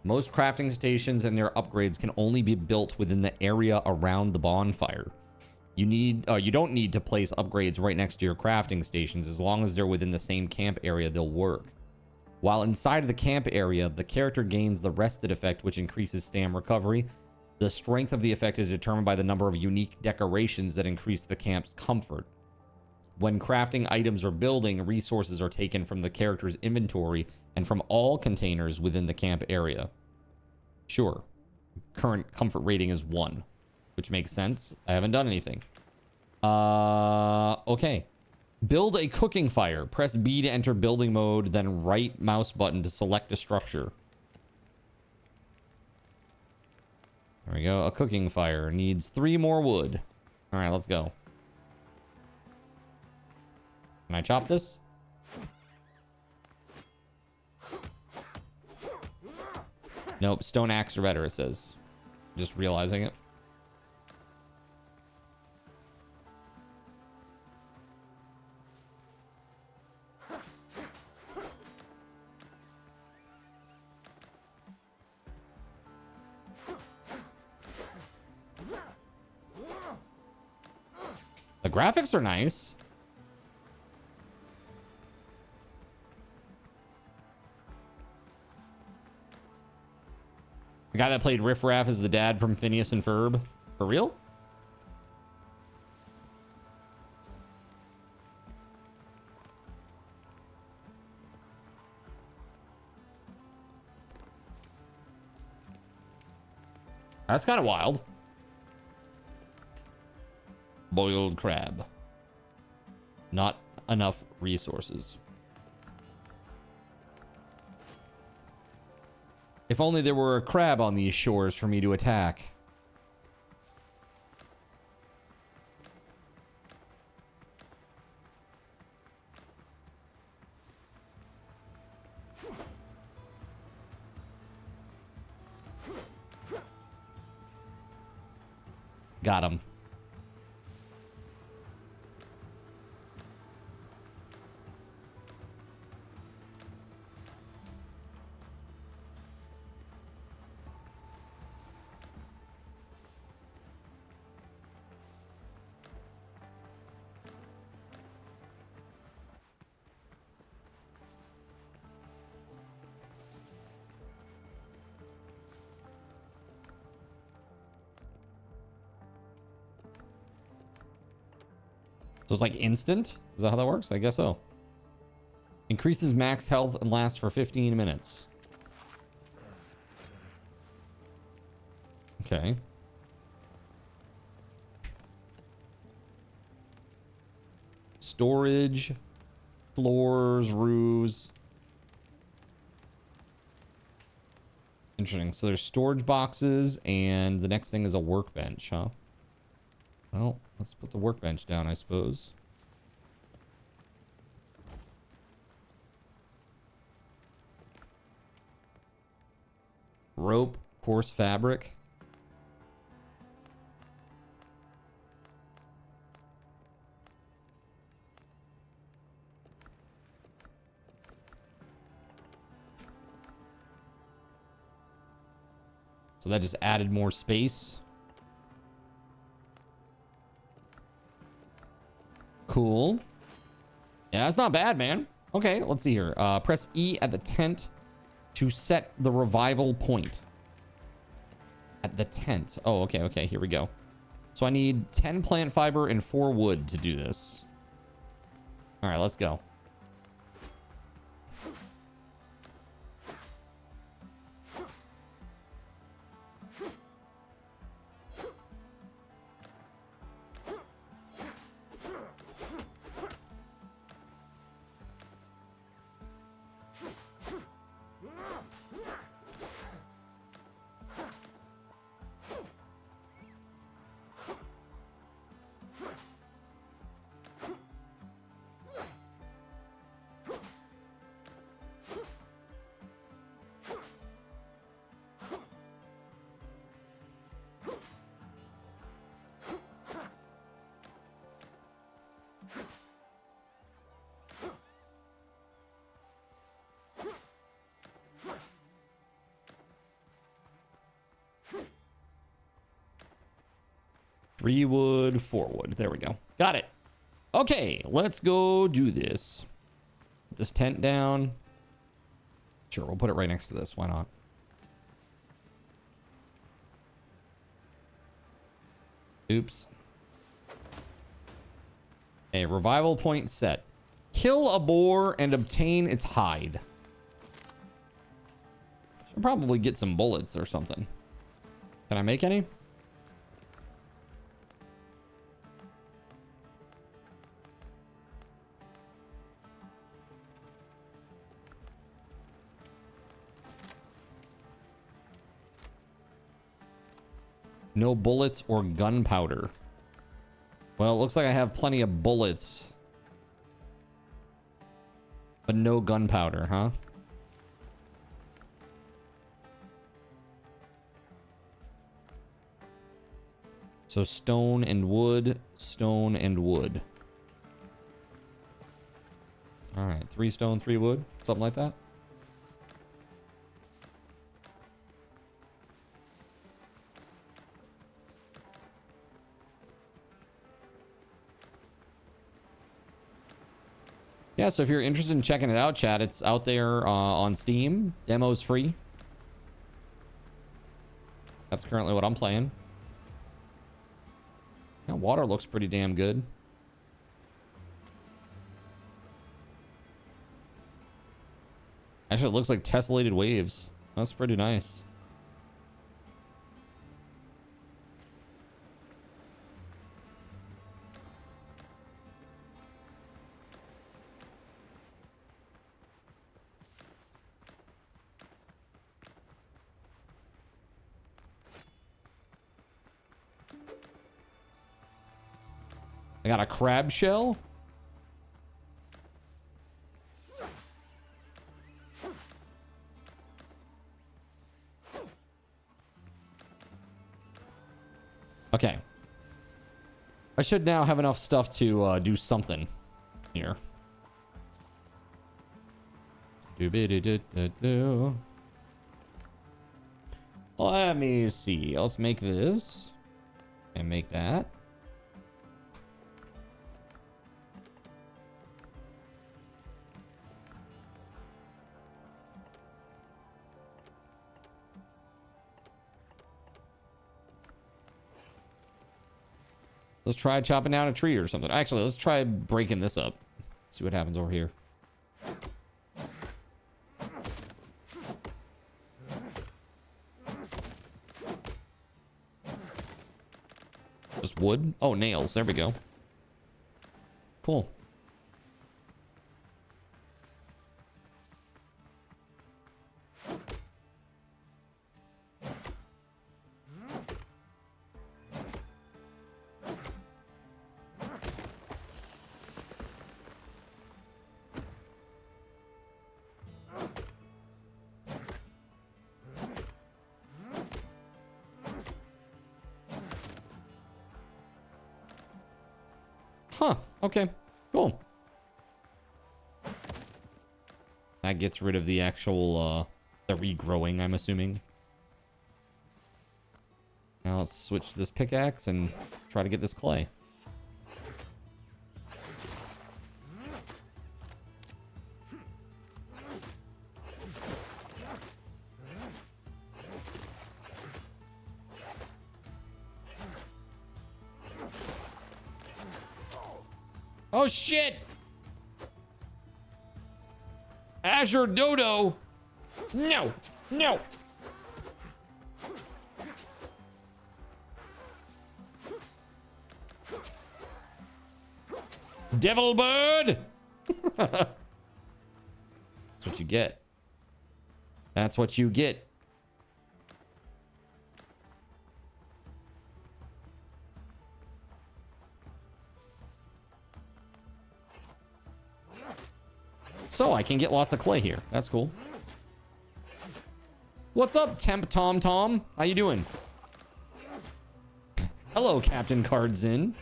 S1: Most crafting stations and their upgrades can only be built within the area around the bonfire. You don't need to place upgrades right next to your crafting stations. As long as they're within the same camp area, they'll work. While inside of the camp area, the character gains the rested effect, which increases stam recovery. The strength of the effect is determined by the number of unique decorations that increase the camp's comfort. When crafting items or building, resources are taken from the character's inventory and from all containers within the camp area. Sure. Current comfort rating is 1, which makes sense. I haven't done anything. Okay. Build a cooking fire. Press B to enter building mode, then right mouse button to select a structure. There we go. A cooking fire needs 3 more wood. All right, let's go. Can I chop this? Nope, stone axe or better, it says. Just realizing it. The graphics are nice. The guy that played Riff Raff is the dad from Phineas and Ferb. For real? That's kind of wild. Boiled crab. Not enough resources. If only there were a crab on these shores for me to attack. Got him. So it's like instant? Is that how that works? I guess so. Increases max health and lasts for 15 minutes. Okay. Storage, floors, roofs. Interesting. So there's storage boxes, and the next thing is a workbench, huh? Well, let's put the workbench down, I suppose. Rope, coarse fabric. So that just added more space. Cool. Yeah, that's not bad, man. Okay, let's see here. Press E at the tent to set the revival point. At the tent. Oh, okay, okay. Here we go. So I need 10 plant fiber and 4 wood to do this. All right, let's go. Three wood, 4 wood. There we go. Got it. Okay, let's go do this. Put this tent down. Sure, we'll put it right next to this. Why not? Oops. A revival point set. Kill a boar and obtain its hide. Should probably get some bullets or something. Can I make any? No bullets or gunpowder. Well, it looks like I have plenty of bullets. But no gunpowder, huh? So stone and wood, stone and wood. All right, 3 stone, 3 wood, something like that. Yeah, so if you're interested in checking it out, chat, it's out there on Steam. Demo's free. That's currently what I'm playing. Yeah, water looks pretty damn good. Actually, it looks like tessellated waves. That's pretty nice. I got a crab shell. Okay. I should now have enough stuff to do something here. Do-be-do-do-do-do. Let me see. Let's make this and make that. Let's try chopping down a tree or something. Actually, let's try breaking this up. See what happens over here. Just wood? Oh, nails. There we go. Cool. Huh. Okay. Cool. That gets rid of the actual, the regrowing, I'm assuming. Now let's switch to this pickaxe and try to get this clay. Oh shit! Azure Dodo! No! No! Devil bird! That's what you get. That's what you get. So I can get lots of clay here. That's cool. What's up, Temp Tom Tom? How you doing? Hello, Captain Cardsin.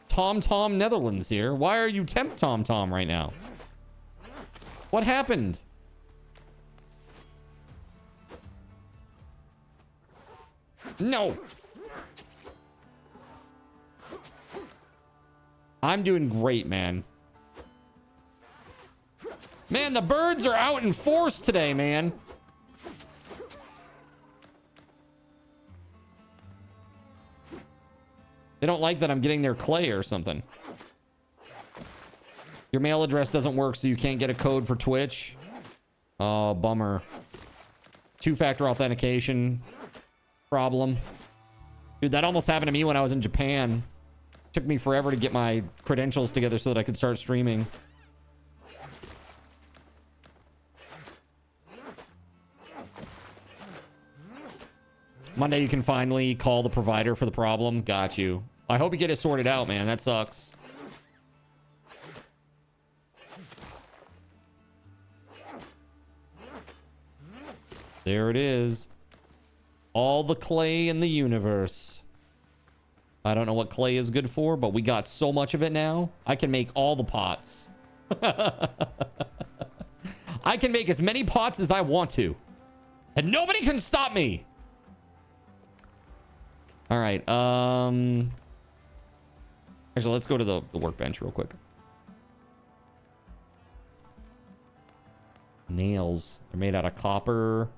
S1: Tom Tom Netherlands here. Why are you Temp Tom Tom right now? What happened? No. I'm doing great, man. Man, the birds are out in force today, man. They don't like that I'm getting their clay or something. Your mail address doesn't work, so you can't get a code for Twitch. Oh, bummer. Two-factor authentication problem. Dude, that almost happened to me when I was in Japan. Took me forever to get my credentials together so that I could start streaming. Monday, you can finally call the provider for the problem. Got you. I hope you get it sorted out, man. That sucks. There it is. All the clay in the universe. I don't know what clay is good for, but we got so much of it now. I can make all the pots. I can make as many pots as I want to. And nobody can stop me. All right. Actually, let's go to the workbench real quick. Nails. They're made out of copper.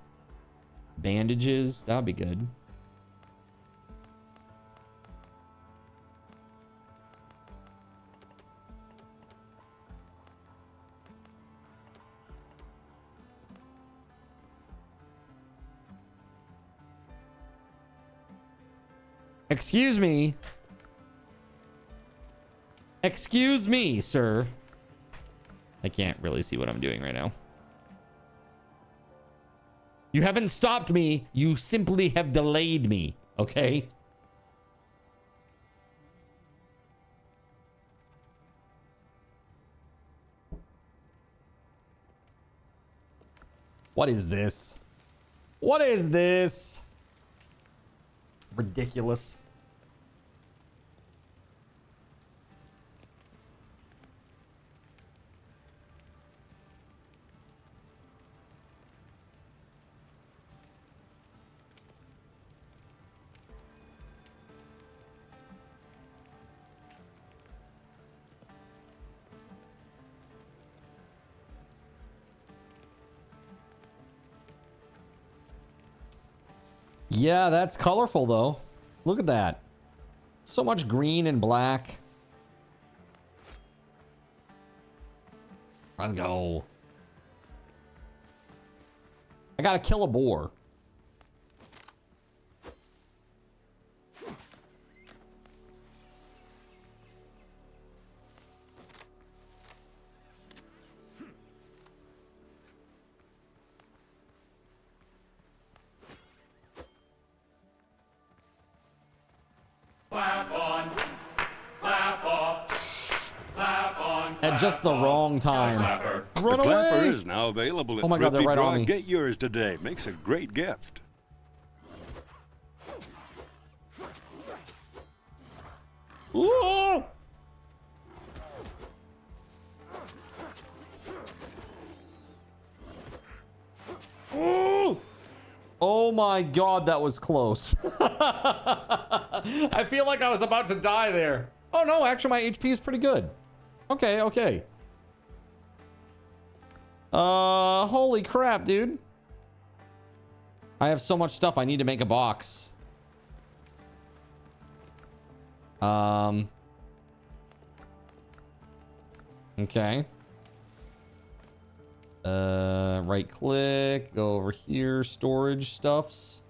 S1: Bandages. That'd be good. Excuse me. Excuse me, sir. I can't really see what I'm doing right now. You haven't stopped me. You simply have delayed me. Okay? What is this? What is this? Ridiculous. Yeah, that's colorful though. Look at that. So much green and black. Let's go. I gotta kill a boar.
S3: Clap on, clap off, clap on.
S1: At just the wrong time. Run
S4: the clapper
S1: away!
S4: is now available at
S1: Oh my God, they're
S4: Thrifty
S1: right
S4: Draw.
S1: on me.
S4: Get yours today. Makes a great gift.
S1: Ooh! Ooh! Oh my God, that was close. I feel like I was about to die there. Oh no, actually my HP is pretty good. Okay, okay. Holy crap, dude. I have so much stuff. I need to make a box. Okay. Right click, go over here, storage stuffs.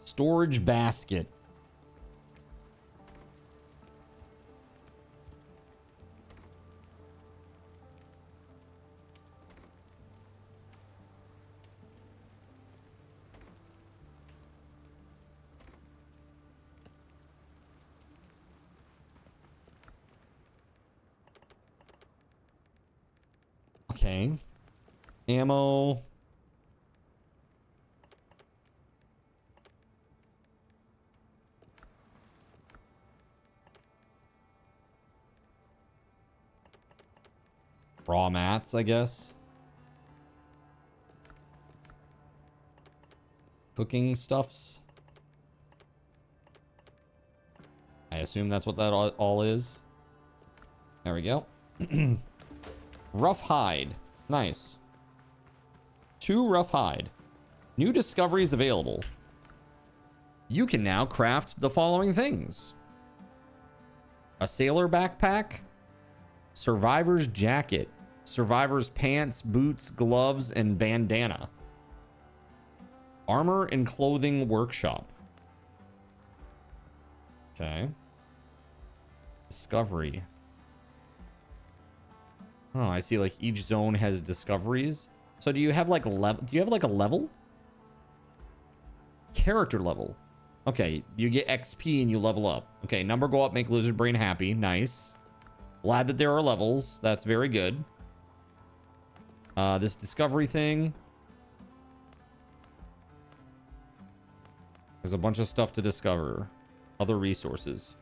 S1: Storage basket. Okay. Ammo. Raw mats, I guess. Cooking stuffs. I assume that's what that all is. There we go. Rough hide. Nice. 2 rough hide. New discoveries available. You can now craft the following things. A sailor backpack. Survivor's jacket. Survivor's pants, boots, gloves, and bandana. Armor and clothing workshop. Okay. Discovery. Oh, I see. Like each zone has discoveries. So do you have like level? Do you have like a level? Character level. Okay, you get XP and you level up. Okay, number go up, make lizard brain happy. Nice. Glad that there are levels. That's very good. This discovery thing. There's a bunch of stuff to discover. Other resources.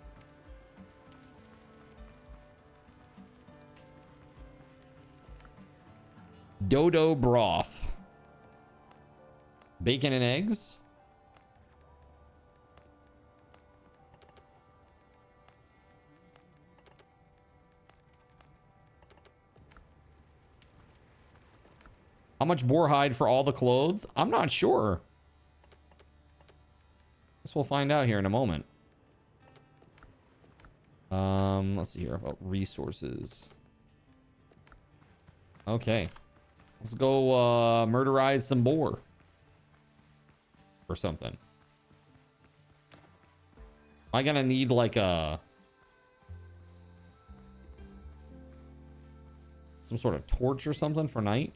S1: Dodo broth. Bacon and eggs. How much boar hide for all the clothes? I'm not sure. Guess we'll find out here in a moment. Let's see here about resources. Okay. Let's go murderize some boar. Or something. Am I gonna need like a... some sort of torch or something for night?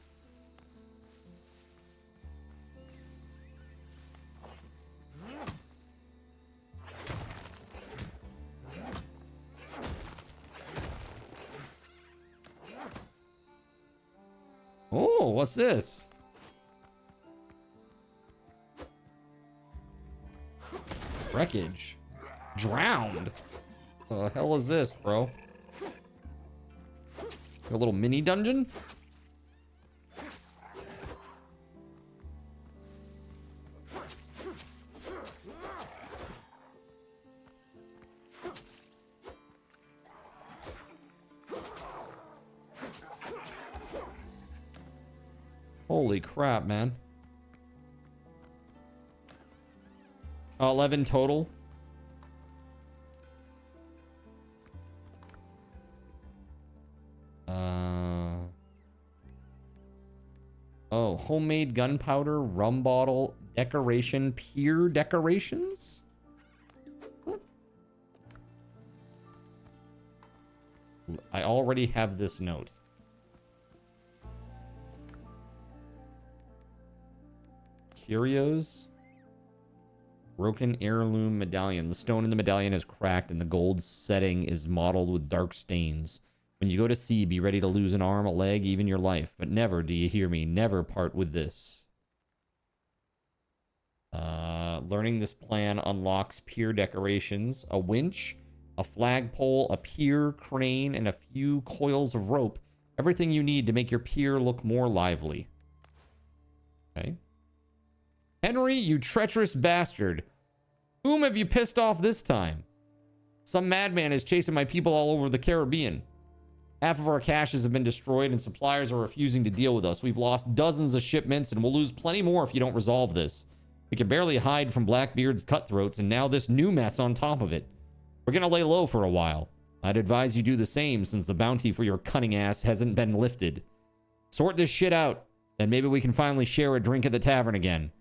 S1: Oh, what's this? Wreckage. Drowned. The hell is this, bro? A little mini dungeon? Holy crap, man. 11 total. Oh, homemade gunpowder, rum bottle, decoration, pier decorations? What? I already have this note. Curios. Broken heirloom medallion. The stone in the medallion is cracked and the gold setting is mottled with dark stains. When you go to sea, be ready to lose an arm, a leg, even your life. But never, do you hear me? Never part with this. Learning this plan unlocks pier decorations. A winch, a flagpole, a pier, crane, and a few coils of rope. Everything you need to make your pier look more lively. Okay. Henry, you treacherous bastard. Whom have you pissed off this time? Some madman is chasing my people all over the Caribbean. Half of our caches have been destroyed and suppliers are refusing to deal with us. We've lost dozens of shipments and we'll lose plenty more if you don't resolve this. We can barely hide from Blackbeard's cutthroats and now this new mess on top of it. We're gonna lay low for a while. I'd advise you do the same since the bounty for your cunning ass hasn't been lifted. Sort this shit out and maybe we can finally share a drink at the tavern again.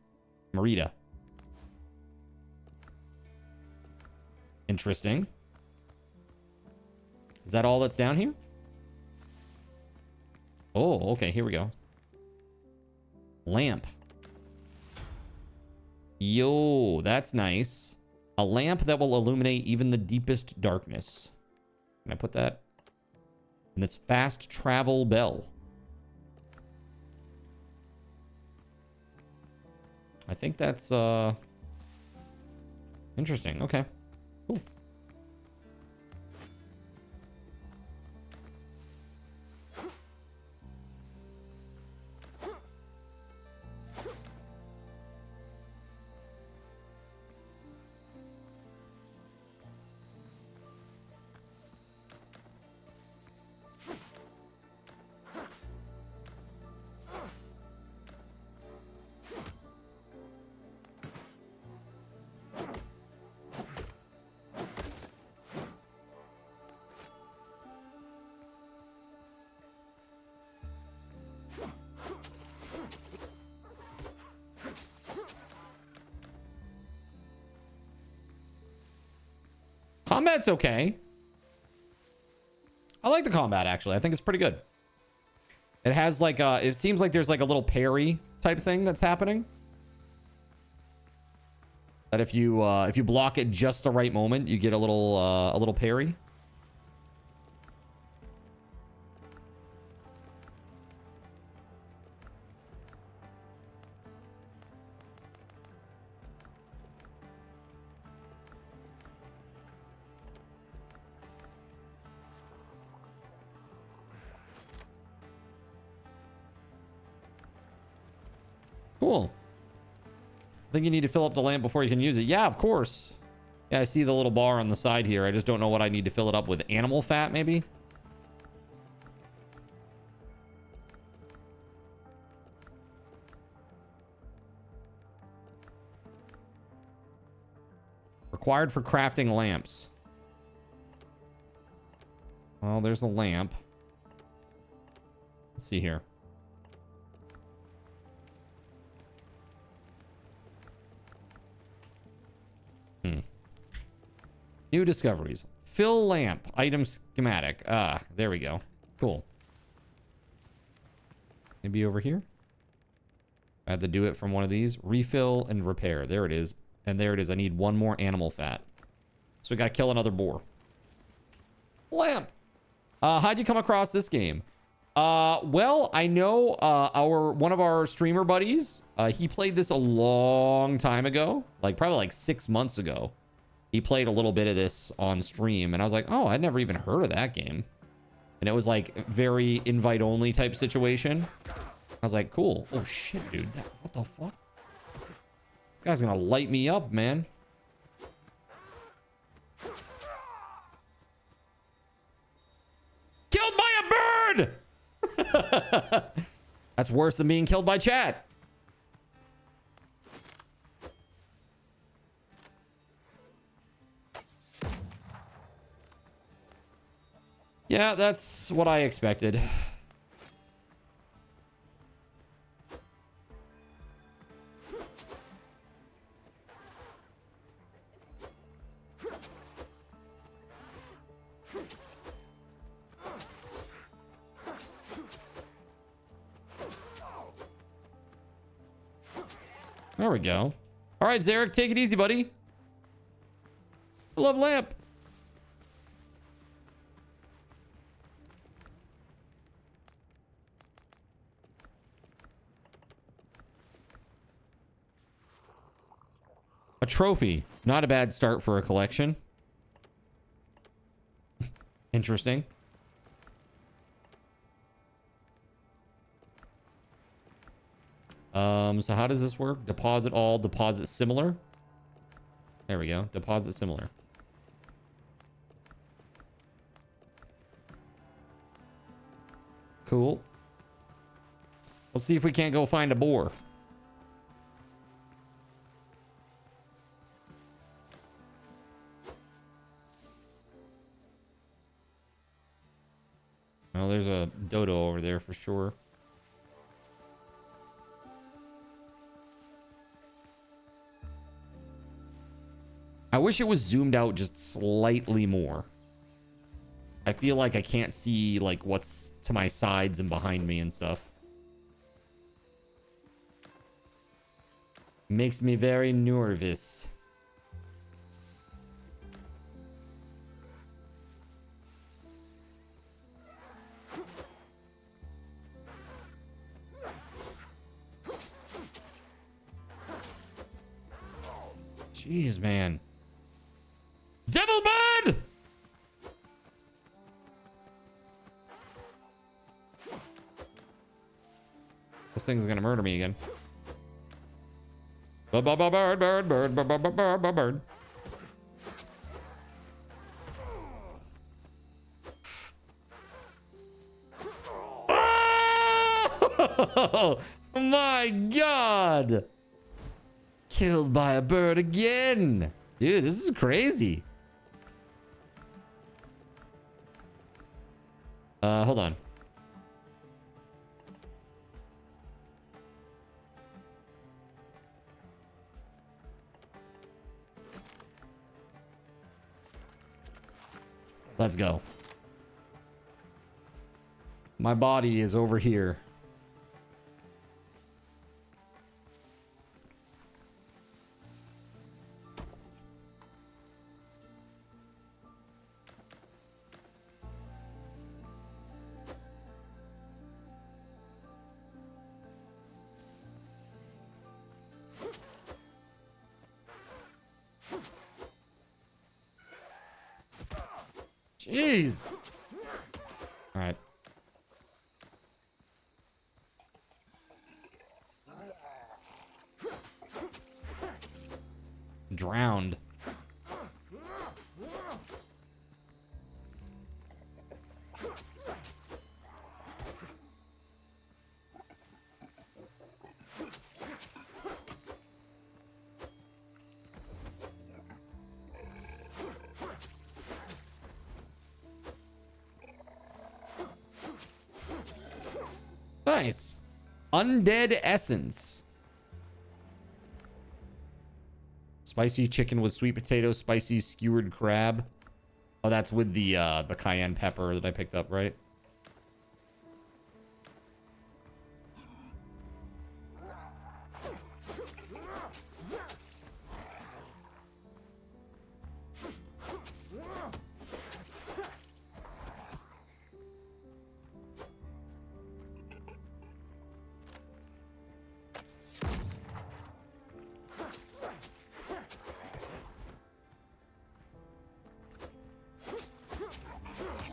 S1: Marita. Interesting. Is that all that's down here? Oh, okay, here we go. Lamp. Yo, that's nice. A lamp that will illuminate even the deepest darkness. Can I put that? And this fast travel bell. I think that's interesting. Okay. Cool. Combat's okay. I like the combat, actually. I think it's pretty good. It has like it seems like there's like a little parry type thing that's happening. That if you block at just the right moment, you get a little parry. Cool. I think you need to fill up the lamp before you can use it. Yeah, of course. Yeah, I see the little bar on the side here. I just don't know what I need to fill it up with. Animal fat, maybe? Required for crafting lamps. Well, there's the lamp. Let's see here. New discoveries. Fill lamp. Item schematic. Ah, there we go. Cool. Maybe over here? I had to do it from one of these. Refill and repair. There it is. And there it is. I need one more animal fat. So we gotta kill another boar. Lamp! How'd you come across this game? Well, I know one of our streamer buddies, he played this a long time ago, like probably like 6 months ago. He played a little bit of this on stream, and I was like, oh, I'd never even heard of that game. And it was like very invite only type situation. I was like, cool. Oh shit, dude. What the fuck? This guy's gonna light me up, man. Killed by a bird! That's worse than being killed by chat. Yeah, that's what I expected. There we go. All right, Zarek, take it easy, buddy. Love lamp. A trophy. Not a bad start for a collection. Interesting. So how does this work? Deposit all, deposit similar. There we go. Deposit similar. Cool. Let's see if we can't go find a boar. Well, there's a dodo over there for sure. I wish it was zoomed out just slightly more. I feel like I can't see like what's to my sides and behind me and stuff. Makes me very nervous. Jeez, man. Devil bird! This thing's gonna murder me again. Bird, bird, bird, bird, bird, bird, bird, bird, bird, bird. Oh my god! Killed by a bird again. Dude, this is crazy. Hold on. Let's go. My body is over here. Jeez. All right. Drowned. Nice. Undead essence. Spicy chicken with sweet potato, spicy skewered crab. Oh, that's with the cayenne pepper that I picked up, right?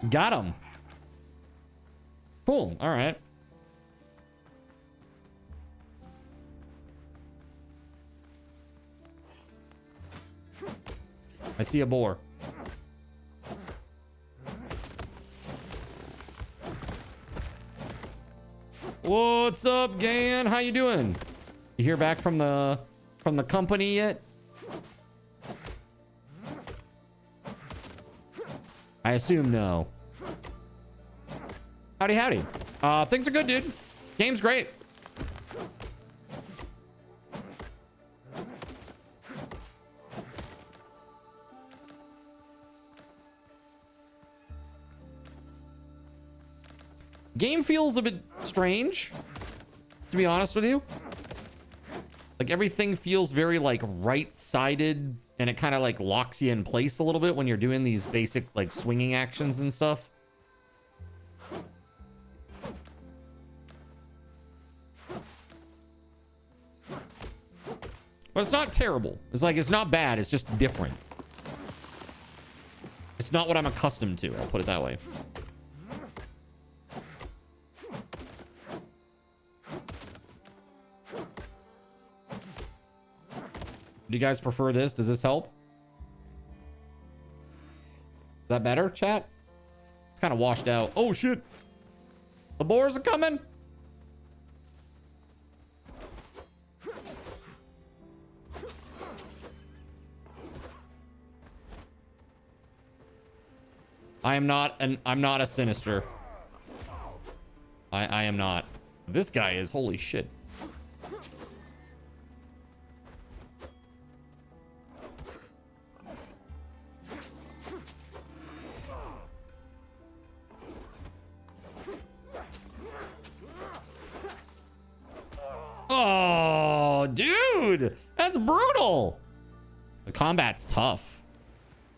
S1: Got him. Cool. All right. I see a boar. What's up, Gan? How you doing? You hear back from the company yet? I assume no. Howdy, howdy. Things are good, dude. Game's great. Game feels a bit strange, to be honest with you. Like everything feels very like right-sided, and it kind of like locks you in place a little bit when you're doing these basic like swinging actions and stuff. But it's not terrible. It's like, it's not bad. It's just different. It's not what I'm accustomed to. I'll put it that way. Do you guys prefer this? Does this help? Is that better, chat? It's kind of washed out. Oh, shit. The boars are coming. I'm not a sinister. I am not. This guy is, holy shit. Oh, dude, that's brutal. The combat's tough.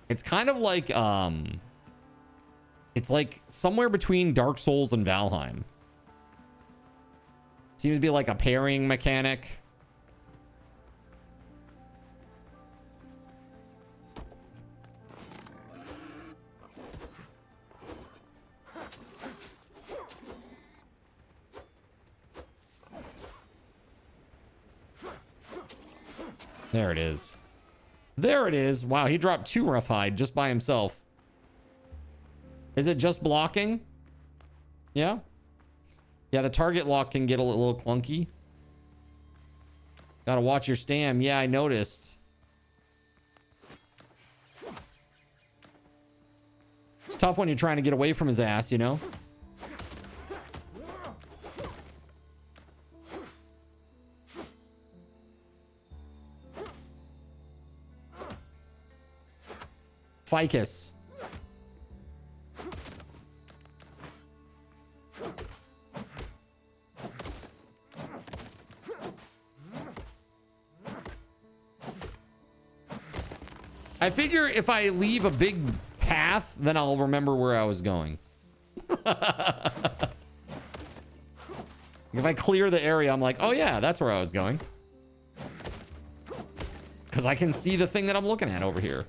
S1: It's kind of like, it's like somewhere between Dark Souls and Valheim. Seems to be like a pairing mechanic. There it is. There it is. Wow, he dropped 2 rough hide just by himself. Is it just blocking? Yeah. Yeah, the target lock can get a little clunky. Gotta watch your stam. Yeah, I noticed. It's tough when you're trying to get away from his ass, you know? Ficus. I figure if I leave a big path, then I'll remember where I was going. If I clear the area, I'm like, oh yeah, that's where I was going. Because I can see the thing that I'm looking at over here.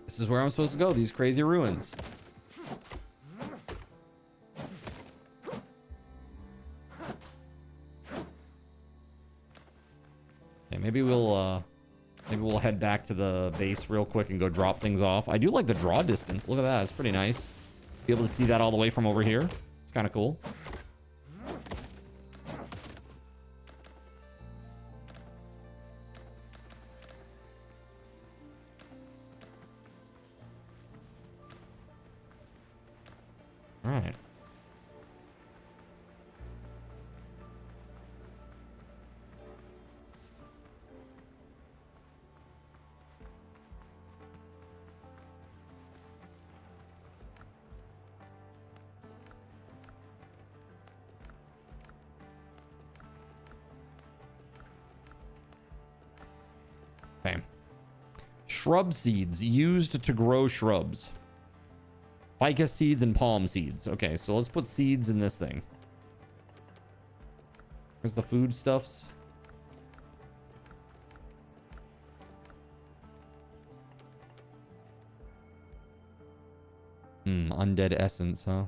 S1: This is where I'm supposed to go, these crazy ruins. Okay, maybe we'll head back to the base real quick and go drop things off. I do like the draw distance. Look at that. It's pretty nice. Be able to see that all the way from over here. It's kind of cool. All right. Okay. Shrub seeds used to grow shrubs. Ficus seeds and palm seeds. Okay, so let's put seeds in this thing. Where's the food stuffs? Undead essence, huh?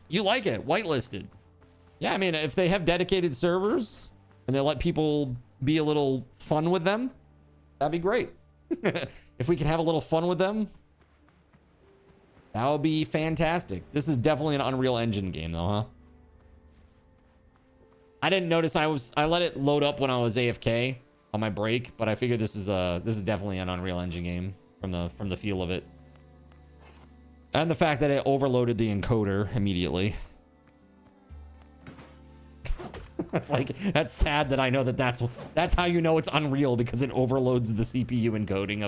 S1: You like it? Whitelisted. Yeah, I mean, if they have dedicated servers and they let people be a little fun with them, that'd be great. If we can have a little fun with them, that would be fantastic. This is definitely an Unreal Engine game, though, huh? I didn't notice. I let it load up when I was AFK on my break, but I figured this is definitely an Unreal Engine game from the feel of it. And the fact that it overloaded the encoder immediately. That's sad that I know that's how you know it's Unreal, because it overloads the CPU encoding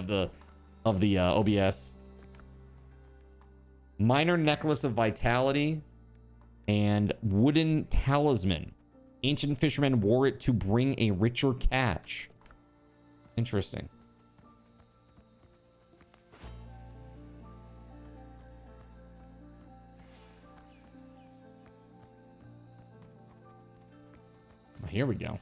S1: of the OBS. Minor necklace of vitality and wooden talisman. Ancient fishermen wore it to bring a richer catch. Interesting. Here we go.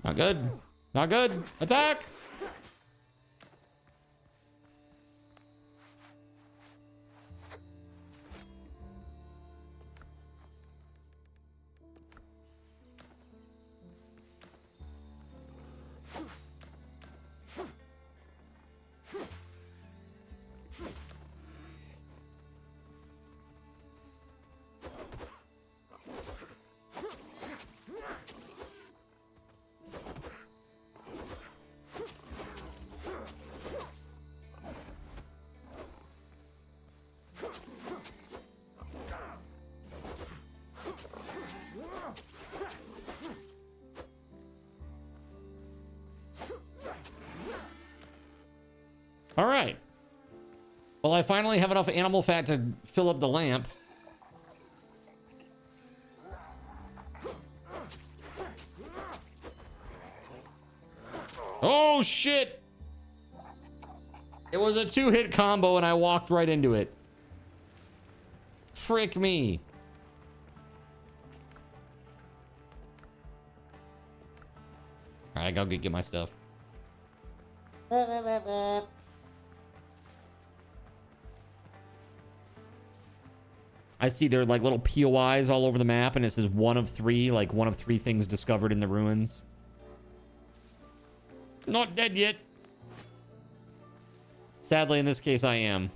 S1: Not good. Not good. Attack! All right. Well, I finally have enough animal fat to fill up the lamp. Oh, shit. It was a 2-hit combo and I walked right into it. Frick me. All right, I gotta get my stuff. I see there are like little POIs all over the map, and it says one of three things discovered in the ruins. Not dead yet. Sadly, in this case, I am.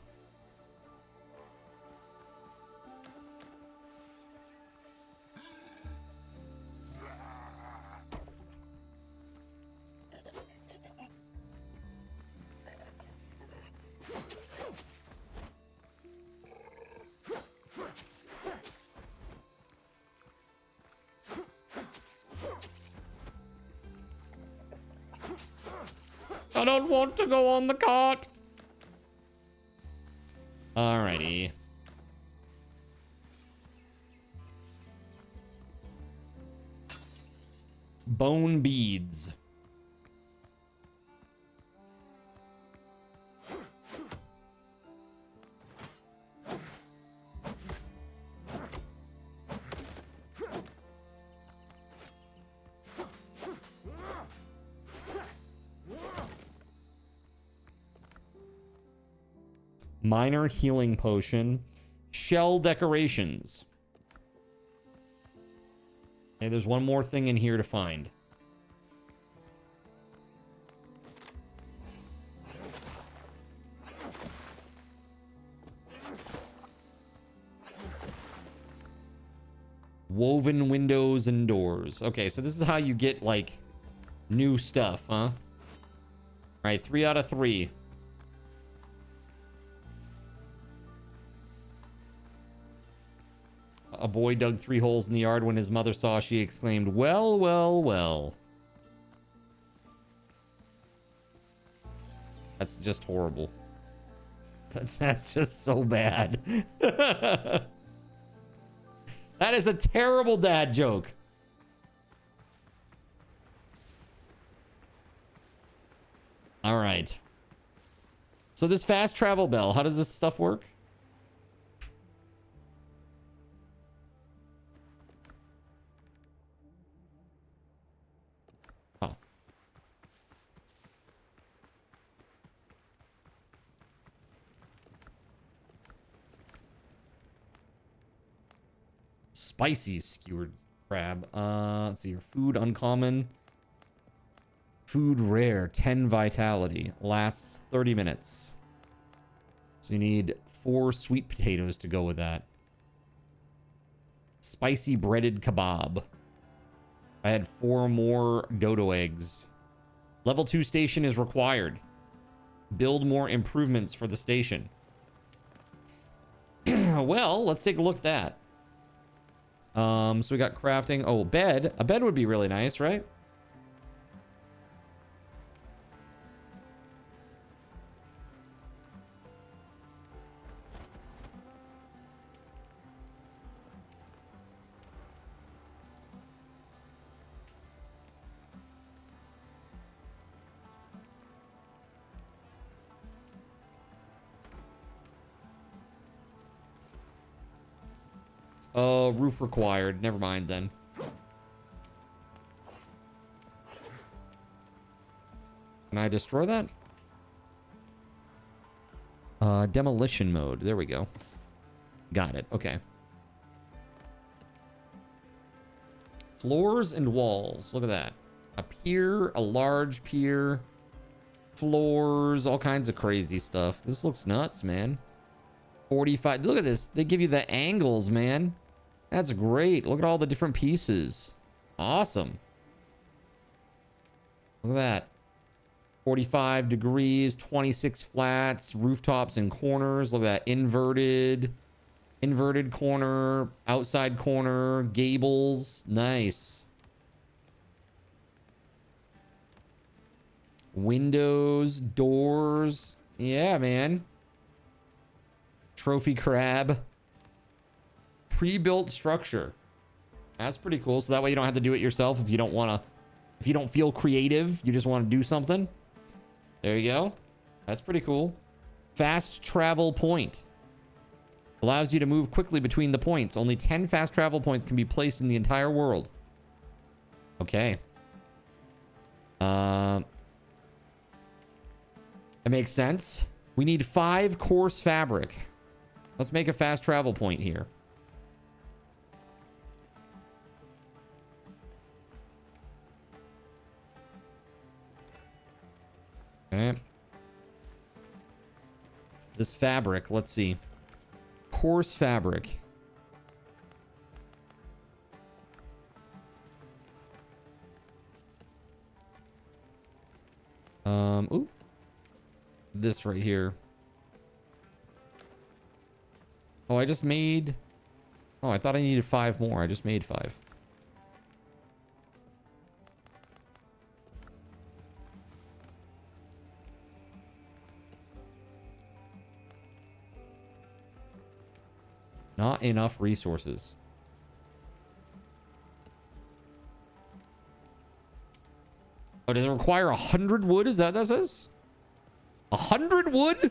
S1: I don't want to go on the cart. Alrighty. Bone beads. Minor healing potion. Shell decorations. Okay, there's one more thing in here to find. Woven windows and doors. Okay, so this is how you get, like, new stuff, huh? All right, 3 out of 3. A boy dug 3 holes in the yard. When his mother saw, she exclaimed, "Well, well, well." That's just horrible. That's just so bad. That is a terrible dad joke. All right. So this fast travel bell, how does this stuff work? Oh. Spicy skewered crab. Let's see here. Food uncommon. Food rare, 10 vitality. Lasts 30 minutes. So you need 4 sweet potatoes to go with that. Spicy breaded kebab. I had 4 more dodo eggs. Level 2 station is required. Build more improvements for the station. Well, let's take a look at that. So we got crafting. Oh, bed. A bed would be really nice, right? Roof required. Never mind then. Can I destroy that? Demolition mode. There we go. Got it. Okay. Floors and walls. Look at that. A pier, a large pier, floors, all kinds of crazy stuff. This looks nuts, man. 45. Look at this. They give you the angles, man. That's great. Look at all the different pieces. Awesome. Look at that. 45 degrees, 26 flats, rooftops and corners. Look at that. Inverted corner, outside corner, gables. Nice. Windows, doors. Yeah, man. Trophy crab. Pre-built structure. That's pretty cool. So that way you don't have to do it yourself if you don't want to. If you don't feel creative, you just want to do something. There you go. That's pretty cool. Fast travel point. Allows you to move quickly between the points. Only 10 fast travel points can be placed in the entire world. Okay. That makes sense. We need 5 coarse fabric. Let's make a fast travel point here. Okay. This fabric, let's see. Coarse fabric. Ooh. This right here. Oh, I just made... Oh, I thought I needed 5 more. I just made 5. Not enough resources. Oh, does it require 100 wood? Is that what that says? 100 wood?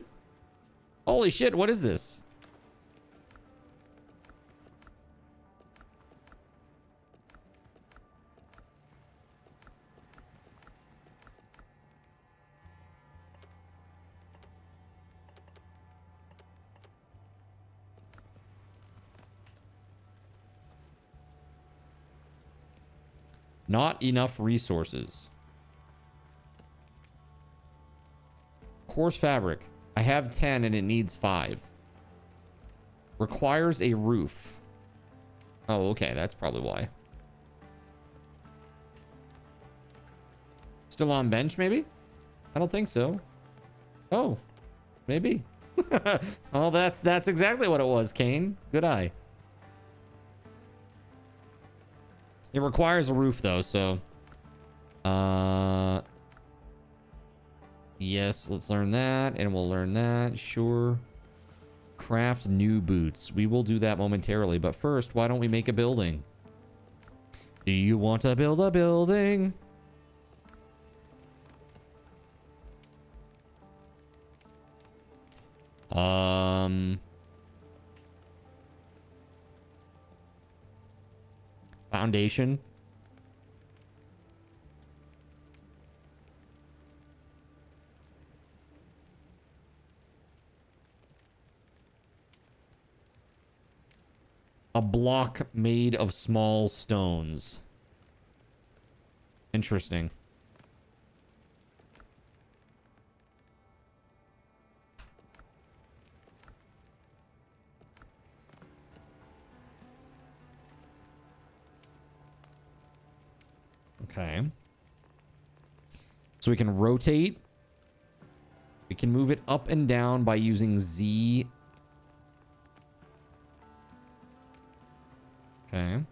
S1: Holy shit, what is this? Not enough resources. Coarse fabric. I have 10 and it needs 5. Requires a roof. Oh, okay. That's probably why. Still on bench, maybe? I don't think so. Oh, maybe. Oh, that's exactly what it was, Kane. Good eye. It requires a roof, though, so... Yeah, Yes, let's learn that, and we'll learn that. Sure. Craft new boots. We will do that momentarily, but first, why don't we make a building? Do you want to build a building? Foundation. A block made of small stones. Interesting. Okay. So we can rotate. We can move it up and down by using Z. Okay.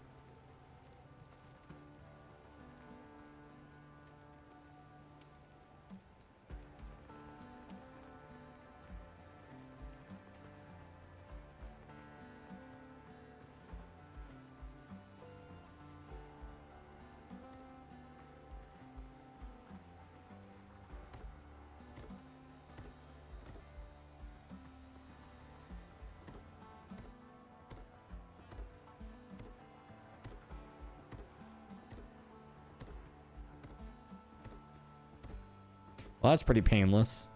S1: Well, that's pretty painless.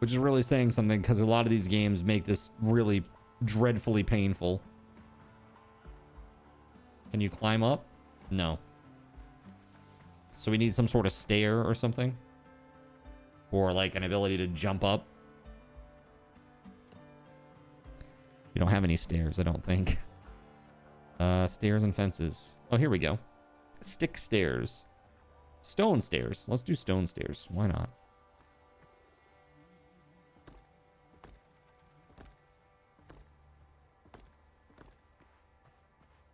S1: Which is really saying something, because a lot of these games make this really dreadfully painful. Can you climb up? No. So we need some sort of stair or something? Or like an ability to jump up? You don't have any stairs, I don't think. Stairs and fences. Oh, here we go. Stick stairs. Stone stairs. Let's do stone stairs. Why not?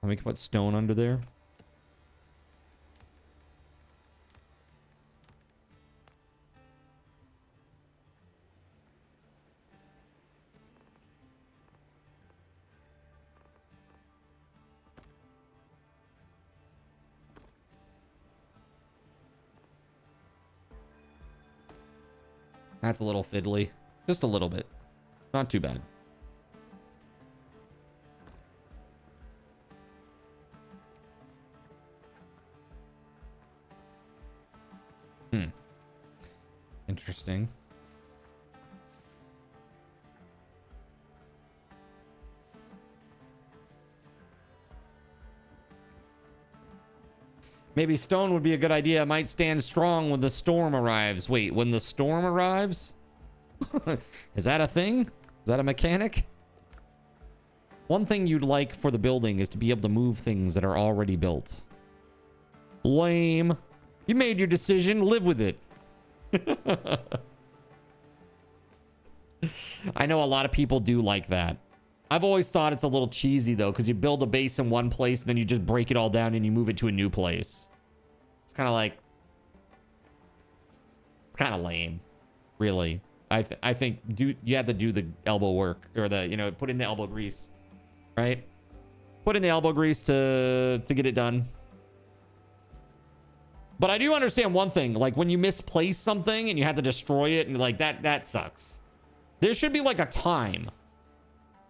S1: Let me put stone under there. That's a little fiddly. Just a little bit. Not too bad. Interesting. Maybe stone would be a good idea. It might stand strong when the storm arrives. Wait, when the storm arrives? Is that a thing? Is that a mechanic? One thing you'd like for the building is to be able to move things that are already built. Lame. You made your decision. Live with it. I know a lot of people do like that. I've always thought it's a little cheesy, though, because you build a base in one place, and then you just break it all down and you move it to a new place. It's kind of like... It's kind of lame, really. I think you have to do the elbow work, or the, you know, put in the elbow grease, right? Put in the elbow grease to get it done. But I do understand one thing, like when you misplace something and you have to destroy it, and like that sucks. There should be like a time.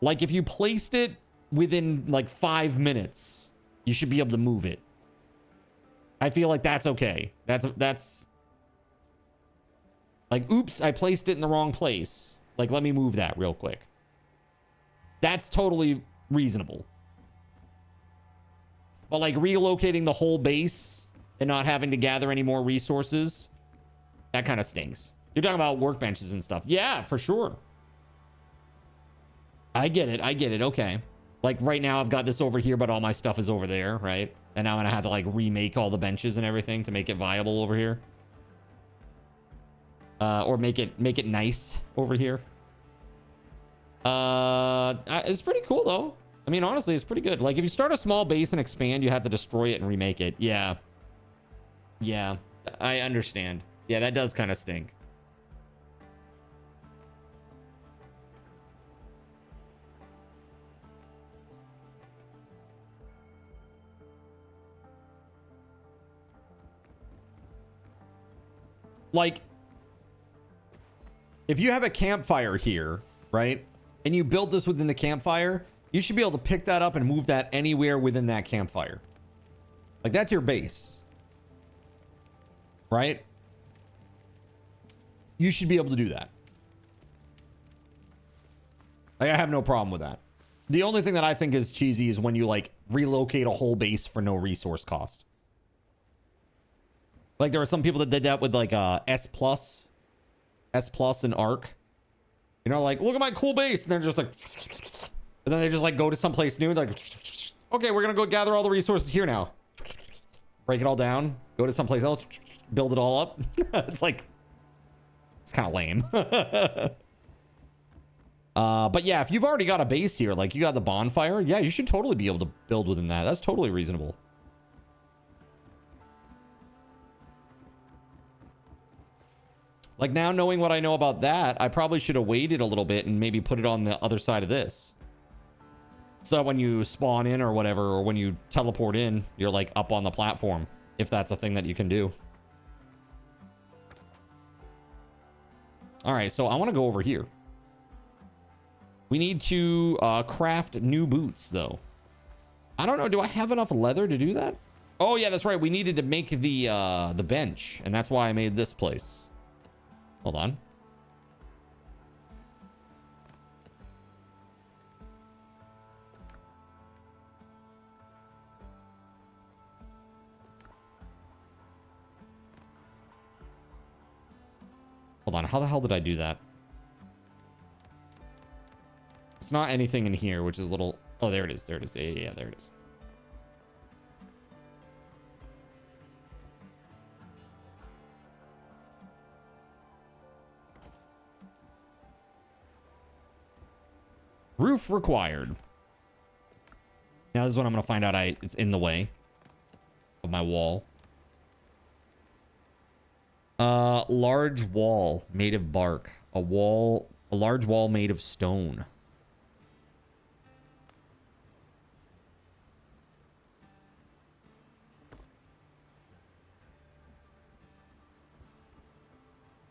S1: Like if you placed it within like 5 minutes, you should be able to move it. I feel like that's okay. That's like, oops, I placed it in the wrong place. Like, let me move that real quick. That's totally reasonable. But like relocating the whole base and not having to gather any more resources, that kind of stinks. You're talking about workbenches and stuff. Yeah, for sure. I get it. I get it. Okay. Like right now I've got this over here, but all my stuff is over there, right? And now I'm gonna have to like remake all the benches and everything to make it viable over here. Or make it nice over here. It's pretty cool though. I mean, honestly, it's pretty good. Like if you start a small base and expand, you have to destroy it and remake it. Yeah. Yeah, I understand. Yeah, that does kind of stink. Like, if you have a campfire here, right, and you build this within the campfire, you should be able to pick that up and move that anywhere within that campfire. Like, that's your base, right? You should be able to do that. Like, I have no problem with that. The only thing that I think is cheesy is when you, like, relocate a whole base for no resource cost. Like, there are some people that did that with, like, S Plus and Arc. You know, like, look at my cool base. And they're just like... And then they just, like, go to someplace new. They're like, okay, we're going to go gather all the resources here now. Break it all down. Go to someplace else. Build it all up. It's like... It's kind of lame. But yeah, if you've already got a base here, like, you got the bonfire, yeah, you should totally be able to build within that. That's totally reasonable. Like, now knowing what I know about that, I probably should have waited a little bit and maybe put it on the other side of this. So that when you spawn in or whatever, or when you teleport in, you're like up on the platform, if that's a thing that you can do. All right, so I want to go over here. We need to craft new boots, though. I don't know. Do I have enough leather to do that? Oh, yeah, that's right. We needed to make the bench, and that's why I made this place. Hold on. Hold on. How the hell did I do that? It's not anything in here, which is a little... Oh, there it is. There it is. Yeah, there it is. Roof required. Now this is what I'm going to find out it's in the way of my wall. Large wall made of bark. A large wall made of stone.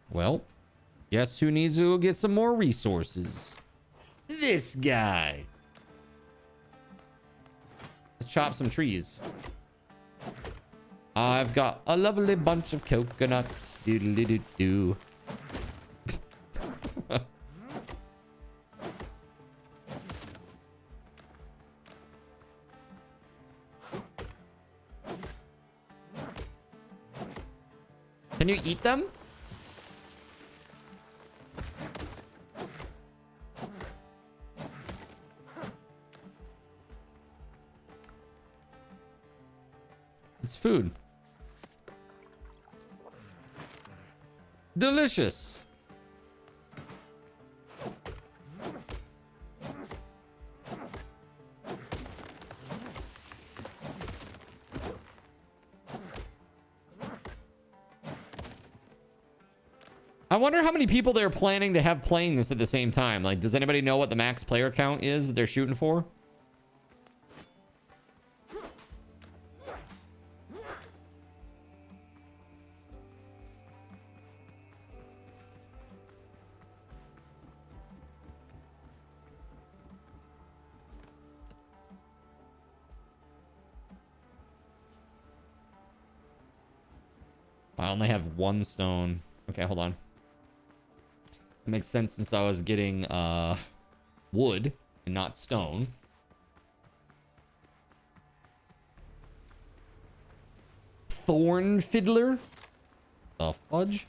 S1: Well, guess who needs to go get some more resources? This guy. Let's chop some trees. I've got a lovely bunch of coconuts. Doodle-doo-doo-doo. Can you eat them? It's food. Delicious. I wonder how many people they're planning to have playing this at the same time. Like, does anybody know what the max player count is that they're shooting for? I only have one stone. Okay, hold on. It makes sense since I was getting wood and not stone. Thorn fiddler? The fudge?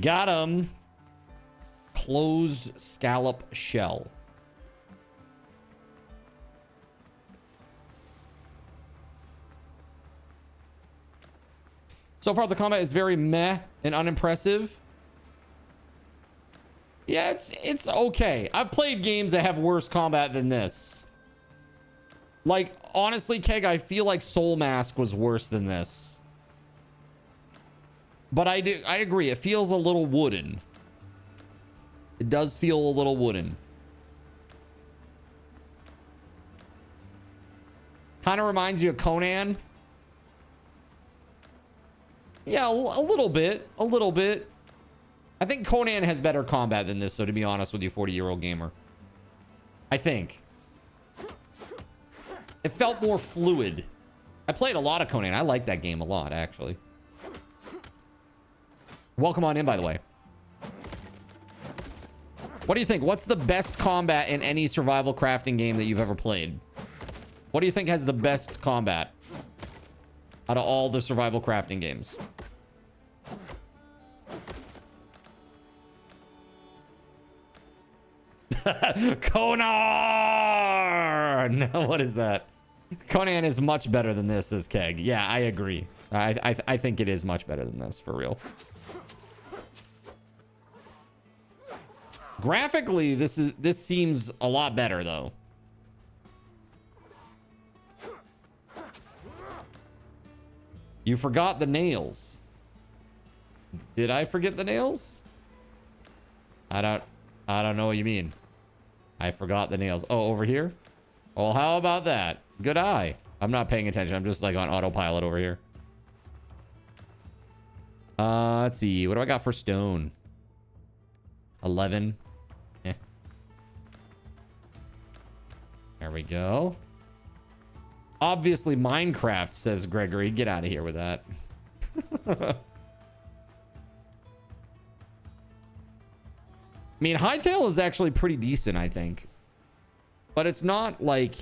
S1: Got him. Closed scallop shell. So far, the combat is very meh and unimpressive. Yeah, it's okay. I've played games that have worse combat than this. Like, honestly, Keg, I feel like Soul Mask was worse than this. But I agree. It feels a little wooden. It does feel a little wooden. Kind of reminds you of Conan. Yeah, a little bit. A little bit. I think Conan has better combat than this, so to be honest with you, 40-year-old gamer. I think. It felt more fluid. I played a lot of Conan. I like that game a lot, actually. Welcome on in, by the way. What do you think? What's the best combat in any survival crafting game that you've ever played? What do you think has the best combat out of all the survival crafting games? Conan! What is that? Conan is much better than this, says Keg. Yeah, I agree. I think it is much better than this, for real. Graphically, this seems a lot better, though. You forgot the nails. Did I forget the nails? I don't know what you mean. I forgot the nails. Oh, over here? Well, how about that? Good eye. I'm not paying attention. I'm just like on autopilot over here. Let's see. What do I got for stone? 11. Eh. There we go. Obviously Minecraft, says Gregory. Get out of here with that. I mean, Hightail is actually pretty decent, I think. But it's not like...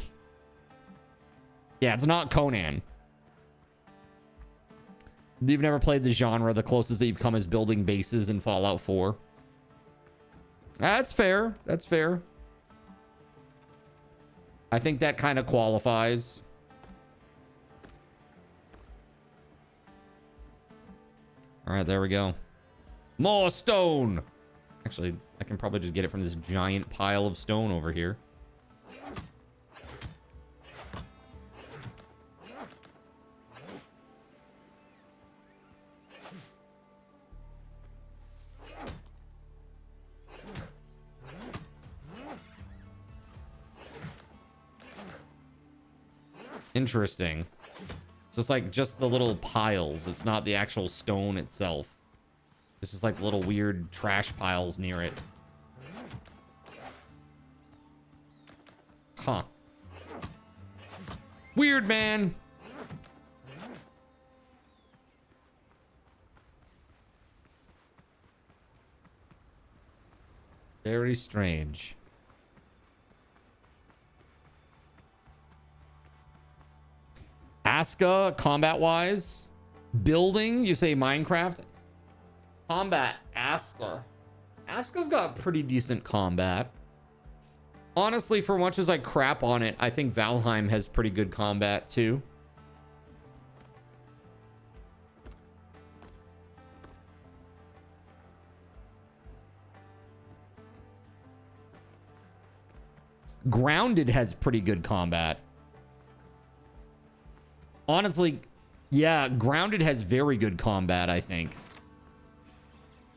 S1: Yeah, it's not Conan. You've never played the genre. The closest that you've come is building bases in Fallout 4. That's fair. That's fair. I think that kind of qualifies. All right, there we go. More stone. Actually, I can probably just get it from this giant pile of stone over here. Interesting. So it's like just the little piles. It's not the actual stone itself. It's just like little weird trash piles near it. Huh. Weird, man. Very strange. Aska, combat-wise. Building, you say Minecraft. Combat, Aska. Aska's got pretty decent combat. Honestly, for much as I crap on it, I think Valheim has pretty good combat too. Grounded has pretty good combat. Honestly, yeah, Grounded has very good combat, I think.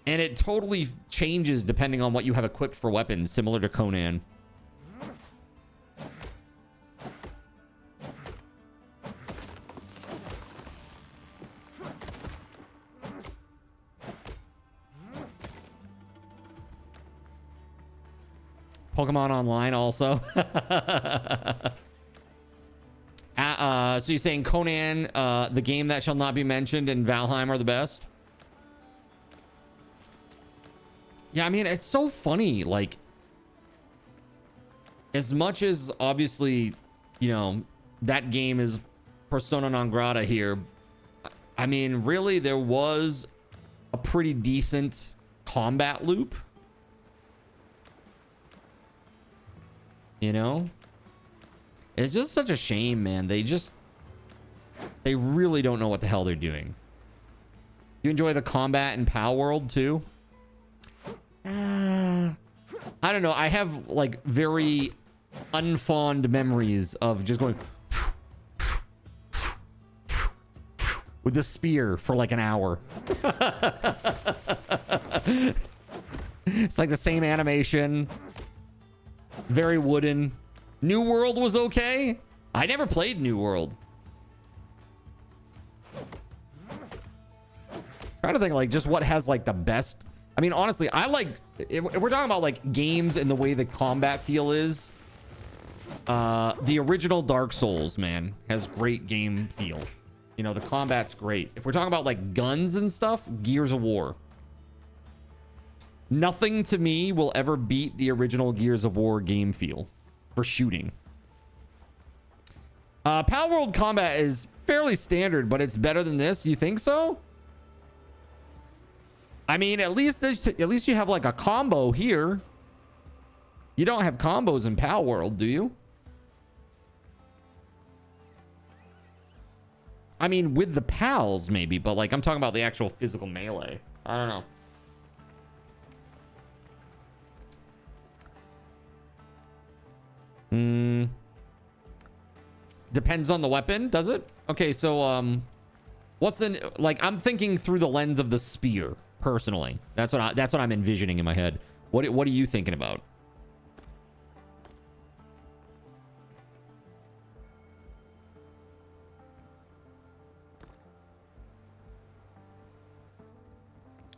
S1: And it totally changes depending on what you have equipped for weapons, similar to Conan. Pokemon Online also. So you're saying Conan, the game that shall not be mentioned, and Valheim are the best? Yeah, I mean, it's so funny. Like, as much as obviously, you know, that game is persona non grata here, I mean, really, there was a pretty decent combat loop. You know? It's just such a shame, man. They really don't know what the hell they're doing. You enjoy the combat in Power World too? I don't know. I have like very unfond memories of just going with the spear for like an hour. It's like the same animation. Very wooden. New World was okay. I never played New World. Trying to think like just what has like the best. I mean, honestly, I like if we're talking about like games and the way the combat feel is. The original Dark Souls, man, has great game feel. You know, the combat's great. If we're talking about like guns and stuff, Gears of War. Nothing to me will ever beat the original Gears of War game feel for shooting. Power World combat is fairly standard, but it's better than this. You think so? I mean, at least you have like a combo here. You don't have combos in Power World, do you? I mean, with the pals maybe, but like I'm talking about the actual physical melee. I don't know. Depends on the weapon, does it? Okay, so what's in like I'm thinking through the lens of the spear personally. That's what I'm envisioning in my head. What are you thinking about?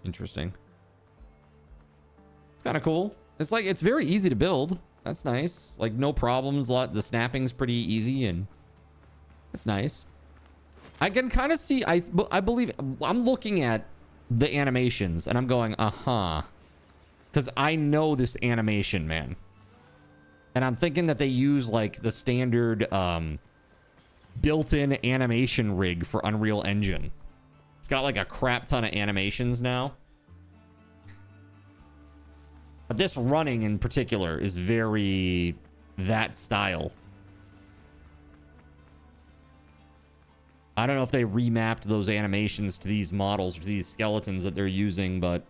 S1: Interesting. It's kind of cool. It's like it's very easy to build. That's nice. Like no problems. The snapping's pretty easy and it's nice. I can kind of see. I believe I'm looking at the animations and I'm going, because I know this animation, man. And I'm thinking that they use like the standard built-in animation rig for Unreal Engine. It's got like a crap ton of animations now. But this running in particular is very that style. I don't know if they remapped those animations to these models, to these skeletons that they're using, but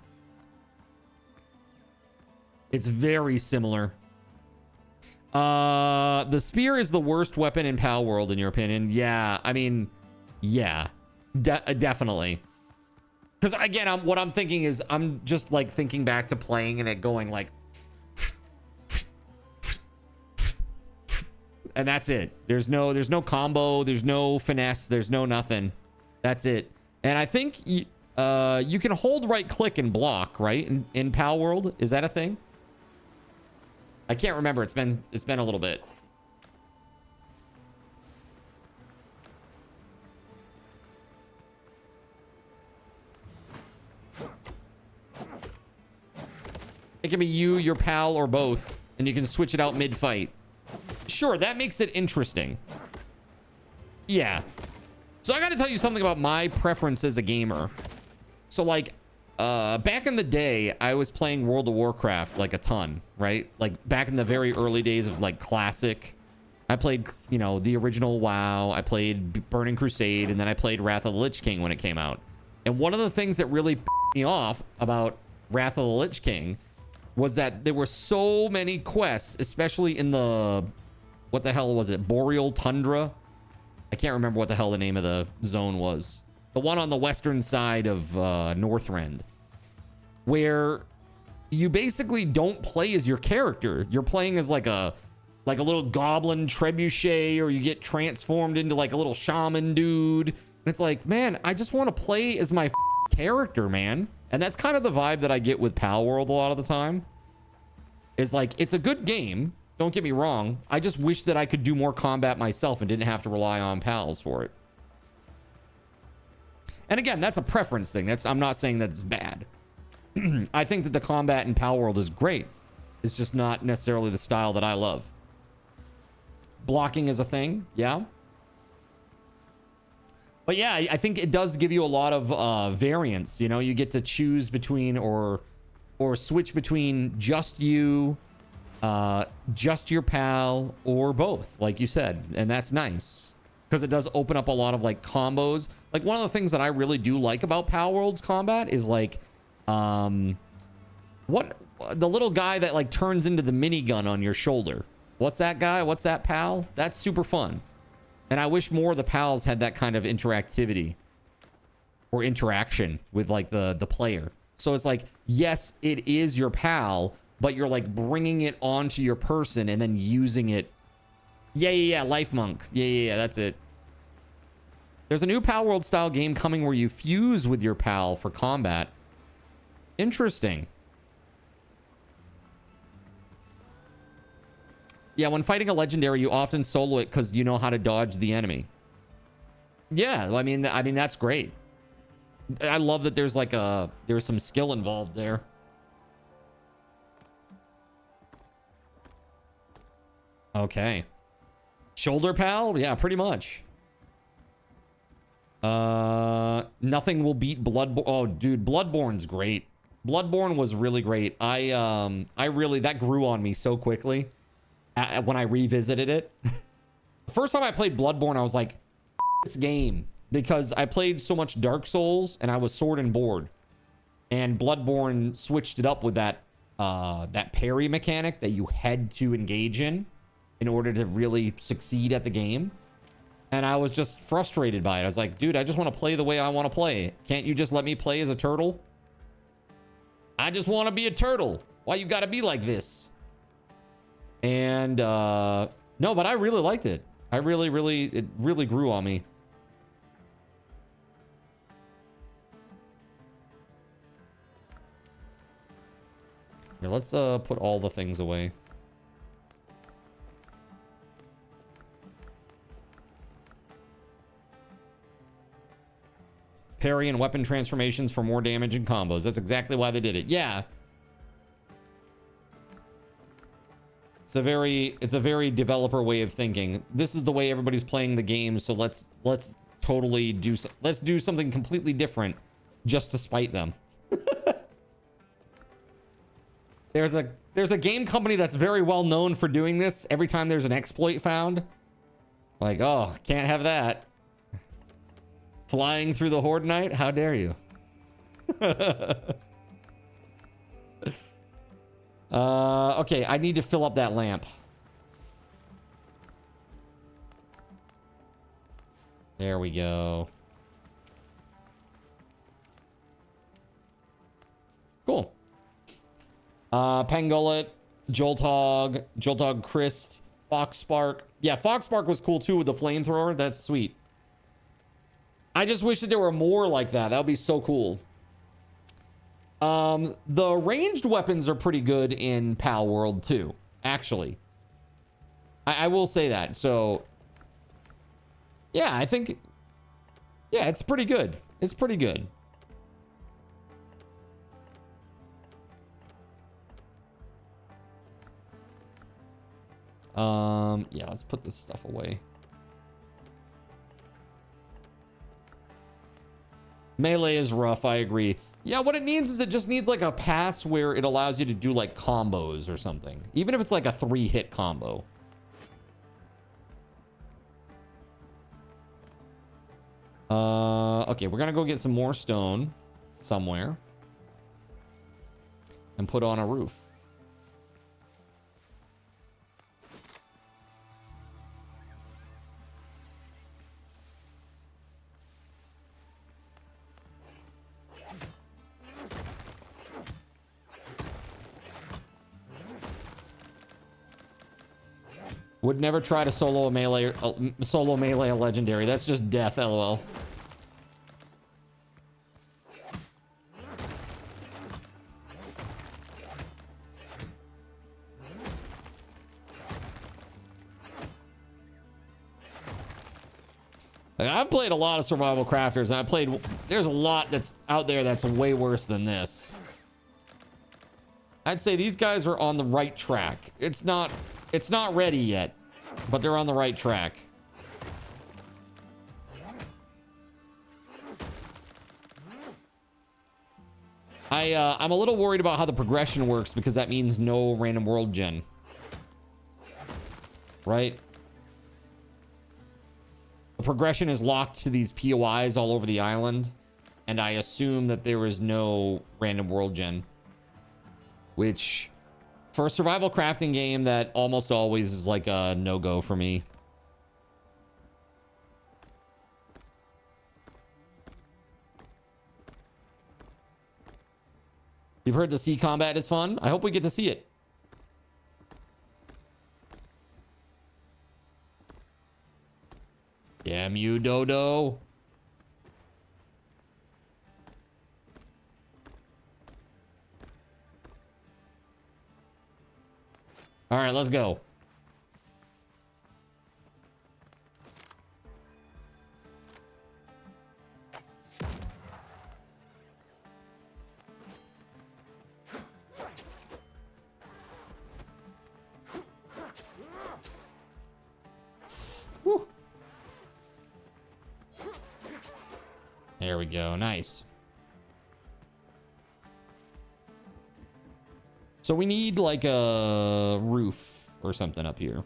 S1: it's very similar. The spear is the worst weapon in Power World, in your opinion? Yeah, I mean, yeah, definitely. Because again, what I'm thinking is I'm just like thinking back to playing and it going like, and that's it. There's no combo. There's no finesse. There's no nothing. That's it. And I think you can hold right click and block, right? In Power World, is that a thing? I can't remember. It's been a little bit. It can be you, your pal, or both, and you can switch it out mid-fight. Sure, that makes it interesting. Yeah. So I gotta tell you something about my preference as a gamer. So like, back in the day, I was playing World of Warcraft like a ton, right? Like back in the very early days of like Classic. I played, you know, the original WoW. I played Burning Crusade, and then I played Wrath of the Lich King when it came out. And one of the things that really pissed me off about Wrath of the Lich King was that there were so many quests, especially in the, what the hell was it? Boreal Tundra? I can't remember what the hell the name of the zone was. The one on the western side of Northrend, where you basically don't play as your character. You're playing as like a little goblin trebuchet, or you get transformed into like a little shaman dude. And it's like, man, I just want to play as my character, man. And that's kind of the vibe that I get with Power World a lot of the time. Is like, it's a good game. Don't get me wrong. I just wish that I could do more combat myself and didn't have to rely on pals for it. And again, that's a preference thing. I'm not saying that's bad. I think that the combat in Power World is great. It's just not necessarily the style that I love. Blocking is a thing, yeah. But yeah, I think it does give you a lot of variance. You know, you get to choose between or switch between just you, just your pal, or both, like you said. And that's nice. because it does open up a lot of like combos. Like one of the things that I really do like about Power Worlds combat is like, what the little guy that like turns into the minigun on your shoulder. What's that guy? What's that pal? That's super fun. And I wish more of the pals had that kind of interactivity or interaction with like the player. So it's like, yes, it is your pal, but you're like bringing it onto your person and then using it. Yeah, Life Monk. Yeah, that's it. There's a new Power World style game coming where you fuse with your pal for combat. Interesting. Yeah, when fighting a legendary, you often solo it because you know how to dodge the enemy. Yeah, I mean that's great. I love that there's like there's some skill involved there. Okay. Shoulder pal? Yeah, pretty much. Nothing will beat Bloodborne. Oh, dude, Bloodborne's great. Bloodborne was really great. I really, that grew on me so quickly when I revisited it. The first time I played Bloodborne, I was like, this game, because I played so much Dark Souls and I was sword and board, and Bloodborne switched it up with that parry mechanic that you had to engage in order to really succeed at the game. And I was just frustrated by it. I was like, dude, I just want to play the way I want to play. Can't you just let me play as a turtle? I just want to be a turtle. Why you got to be like this? And no, but I really liked it. It really grew on me. Here, let's put all the things away. Parry and weapon transformations for more damage and combos. That's exactly why they did it. Yeah. It's a very developer way of thinking. This is the way everybody's playing the game, so let's totally do something completely different just to spite them. There's a game company that's very well known for doing this. Every time there's an exploit found, like, oh, can't have that. Flying through the Horde Knight? How dare you? Okay, I need to fill up that lamp. There we go. Cool. Pangolin, Jolthog, Christ, Foxspark. Yeah, Foxspark was cool too with the flamethrower. That's sweet. I just wish that there were more like that. That would be so cool. The ranged weapons are pretty good in Pal World too, actually. I will say that. So, yeah, I think, yeah, it's pretty good. It's pretty good. Yeah, let's put this stuff away. Melee is rough, I agree. Yeah, what it needs is it just needs like a pass where it allows you to do like combos or something. Even if it's like a 3-hit combo. Okay, we're gonna go get some more stone somewhere and put on a roof. Would never try to solo a melee a legendary. That's just death, lol. Like, I've played a lot of survival crafters, and there's a lot that's out there that's way worse than this. I'd say these guys are on the right track. It's not ready yet, but they're on the right track. I'm a little worried about how the progression works because that means no random world gen. Right? The progression is locked to these POIs all over the island, and I assume that there is no random world gen, which for a survival crafting game, that almost always is like a no-go for me. You've heard the sea combat is fun. I hope we get to see it. Damn you, Dodo. All right, let's go. Woo. There we go. Nice. So we need like a roof or something up here.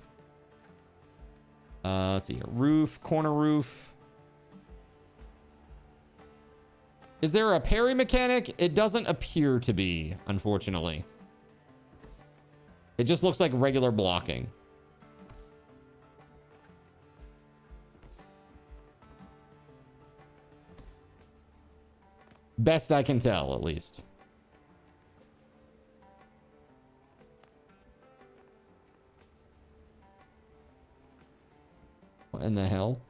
S1: Let's see here. Roof, corner roof. Is there a parry mechanic? It doesn't appear to be, unfortunately. It just looks like regular blocking. Best I can tell, at least. What in the hell?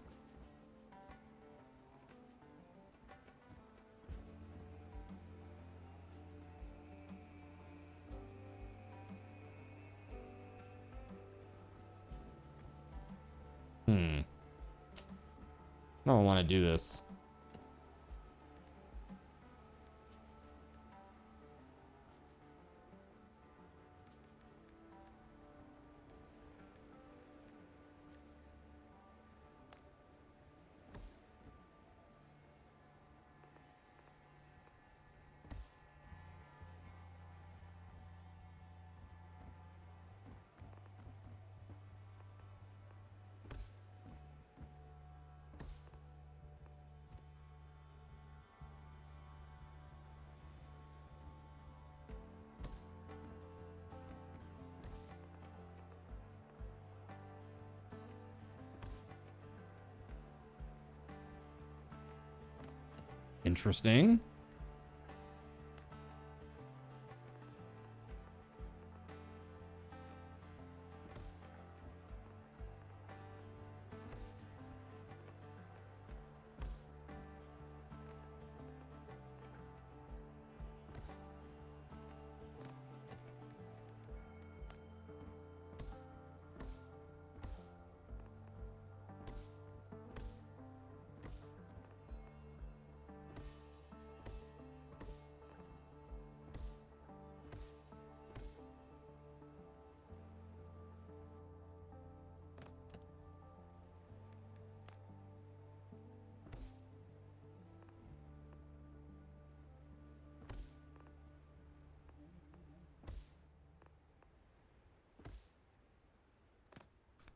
S1: I don't want to do this. Interesting.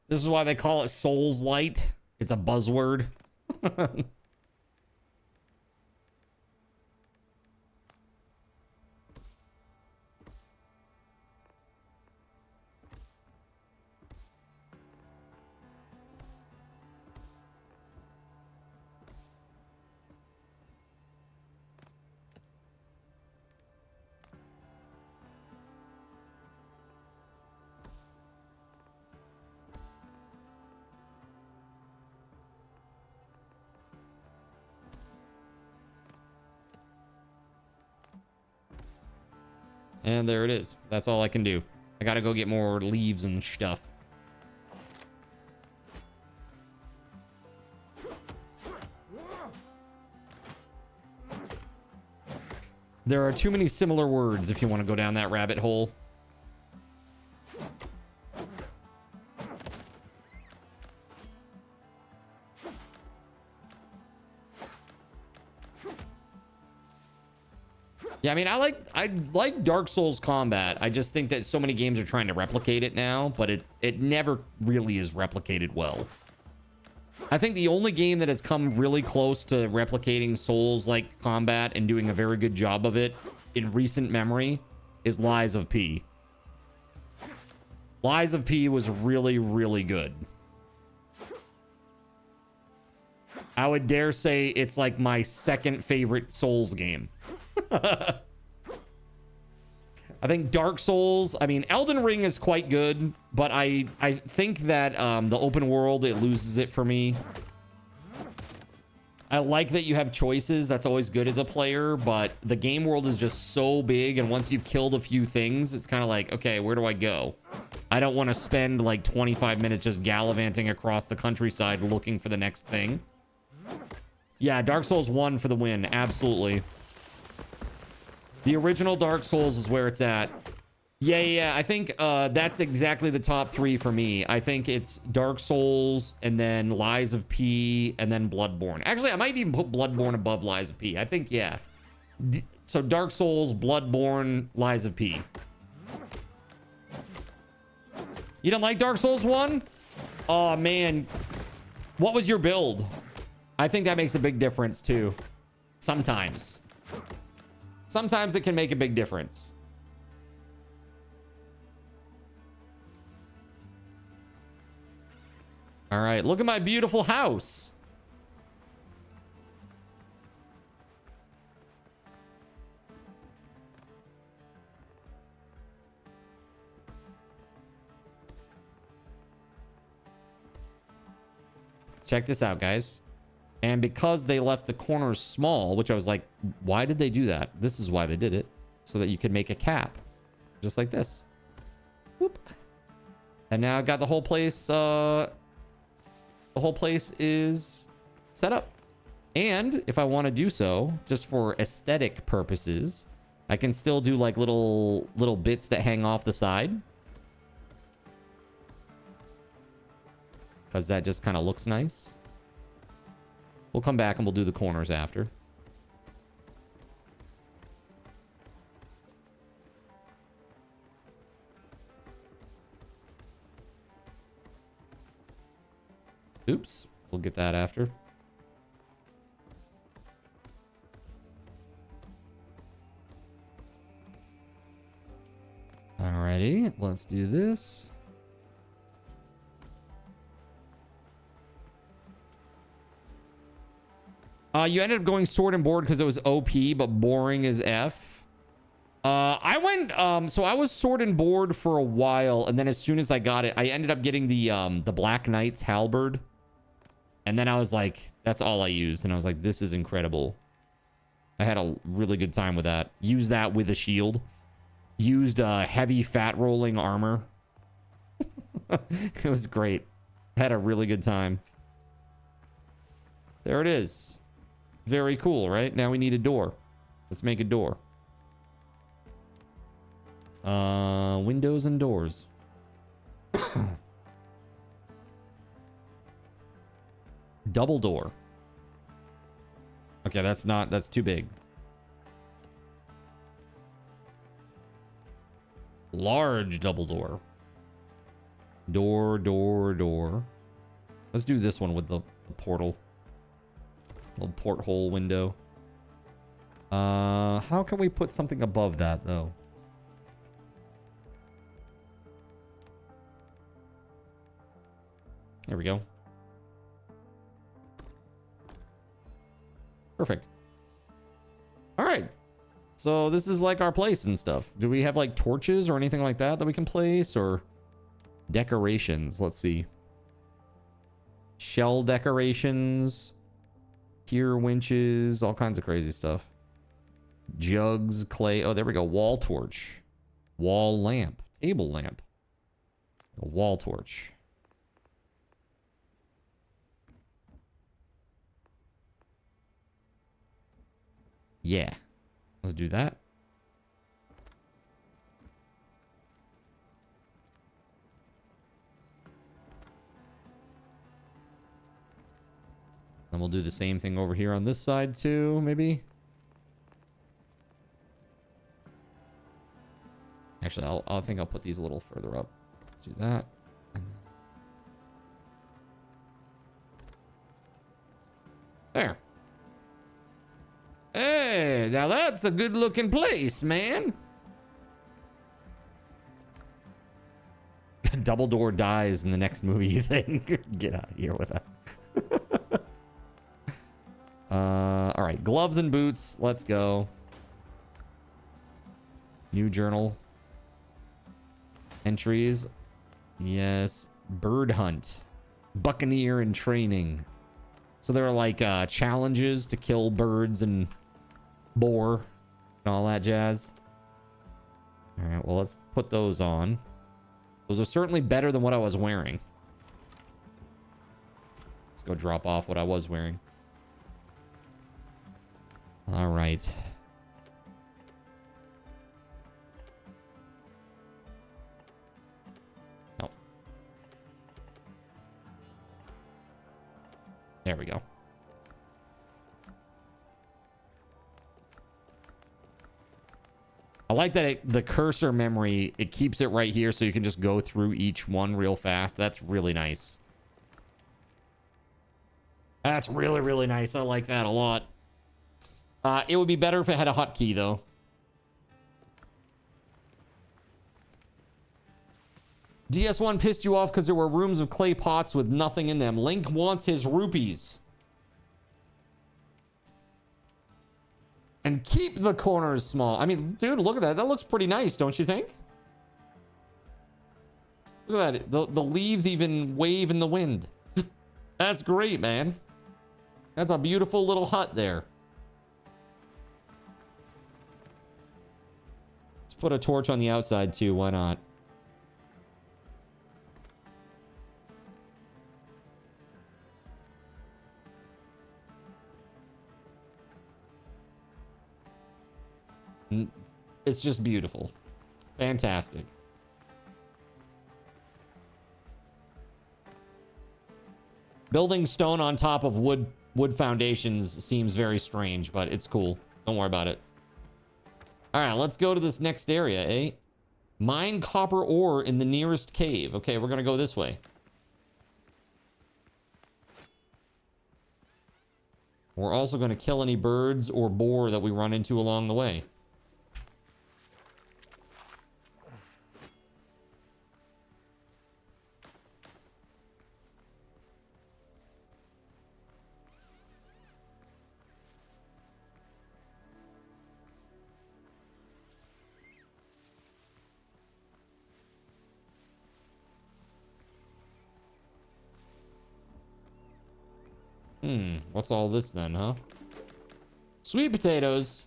S1: This is why they call it Souls Light. It's a buzzword. And there it is. That's all I can do. I gotta go get more leaves and stuff. There are too many similar words if you want to go down that rabbit hole. Yeah, I mean, I like Dark Souls combat. I just think that so many games are trying to replicate it now, but it never really is replicated well. I think the only game that has come really close to replicating Souls-like combat and doing a very good job of it in recent memory is Lies of P. Lies of P was really, really good. I would dare say it's like my second favorite Souls game. I think Dark Souls, I mean, Elden Ring is quite good, but I think that the open world, it loses it for me. I like that you have choices. That's always good as a player, but the game world is just so big, and once you've killed a few things, it's kind of like, okay, where do I go? I don't want to spend like 25 minutes just gallivanting across the countryside looking for the next thing. Yeah, Dark Souls 1 for the win. Absolutely. The original Dark Souls is where it's at. Yeah. I think that's exactly the top 3 for me. I think it's Dark Souls, and then Lies of P, and then Bloodborne. Actually, I might even put Bloodborne above Lies of P. I think, yeah. So Dark Souls, Bloodborne, Lies of P. You don't like Dark Souls 1? Oh, man. What was your build? I think that makes a big difference, too. Sometimes. Sometimes it can make a big difference. All right, look at my beautiful house. Check this out, guys. And because they left the corners small, which I was like, why did they do that? This is why they did it. So that you could make a cap. Just like this. Whoop. And now I got the whole place, the whole place is set up. And if I want to do so, just for aesthetic purposes, I can still do like little bits that hang off the side. Because that just kind of looks nice. We'll come back and we'll do the corners after. Oops. We'll get that after. Alrighty. Let's do this. You ended up going sword and board because it was OP, but boring as F. I went, so I was sword and board for a while, and then as soon as I got it, I ended up getting the Black Knight's halberd. And then I was like, that's all I used. And I was like, this is incredible. I had a really good time with that. Used that with a shield. Used heavy fat rolling armor. It was great. Had a really good time. There it is. Very cool, right? Now we need a door. Let's make a door. Windows and doors. Double door. Okay, that's too big. Large double door. Door. Let's do this one with the portal. Little porthole window. How can we put something above that, though? There we go. Perfect. All right. So this is like our place and stuff. Do we have like torches or anything like that we can place, or decorations? Let's see. Shell decorations. Pier winches, all kinds of crazy stuff. Jugs, clay. Oh, there we go. Wall torch. Wall lamp. Table lamp. A wall torch. Yeah. Let's do that. And we'll do the same thing over here on this side too, maybe. Actually, I think I'll put these a little further up. Do that. There. Hey, now that's a good looking place, man. Dumbledore dies in the next movie, you think? Get out of here with that. All right, gloves and boots. Let's go. New journal. Entries. Yes. Bird hunt. Buccaneer in training. So there are like challenges to kill birds and boar and all that jazz. All right, well, let's put those on. Those are certainly better than what I was wearing. Let's go drop off what I was wearing. All right. Oh. There we go. I like that the cursor memory, it keeps it right here so you can just go through each one real fast. That's really nice. That's really, really nice. I like that a lot. It would be better if it had a hotkey, though. DS1 pissed you off because there were rooms of clay pots with nothing in them. Link wants his rupees. And keep the corners small. I mean, dude, look at that. That looks pretty nice, don't you think? Look at that. The leaves even wave in the wind. That's great, man. That's a beautiful little hut there. Let's put a torch on the outside, too. Why not? It's just beautiful. Fantastic. Building stone on top of wood foundations seems very strange, but it's cool. Don't worry about it. All right, let's go to this next area, eh? Mine copper ore in the nearest cave. Okay, we're going to go this way. We're also going to kill any birds or boar that we run into along the way. What's all this then, huh? Sweet potatoes.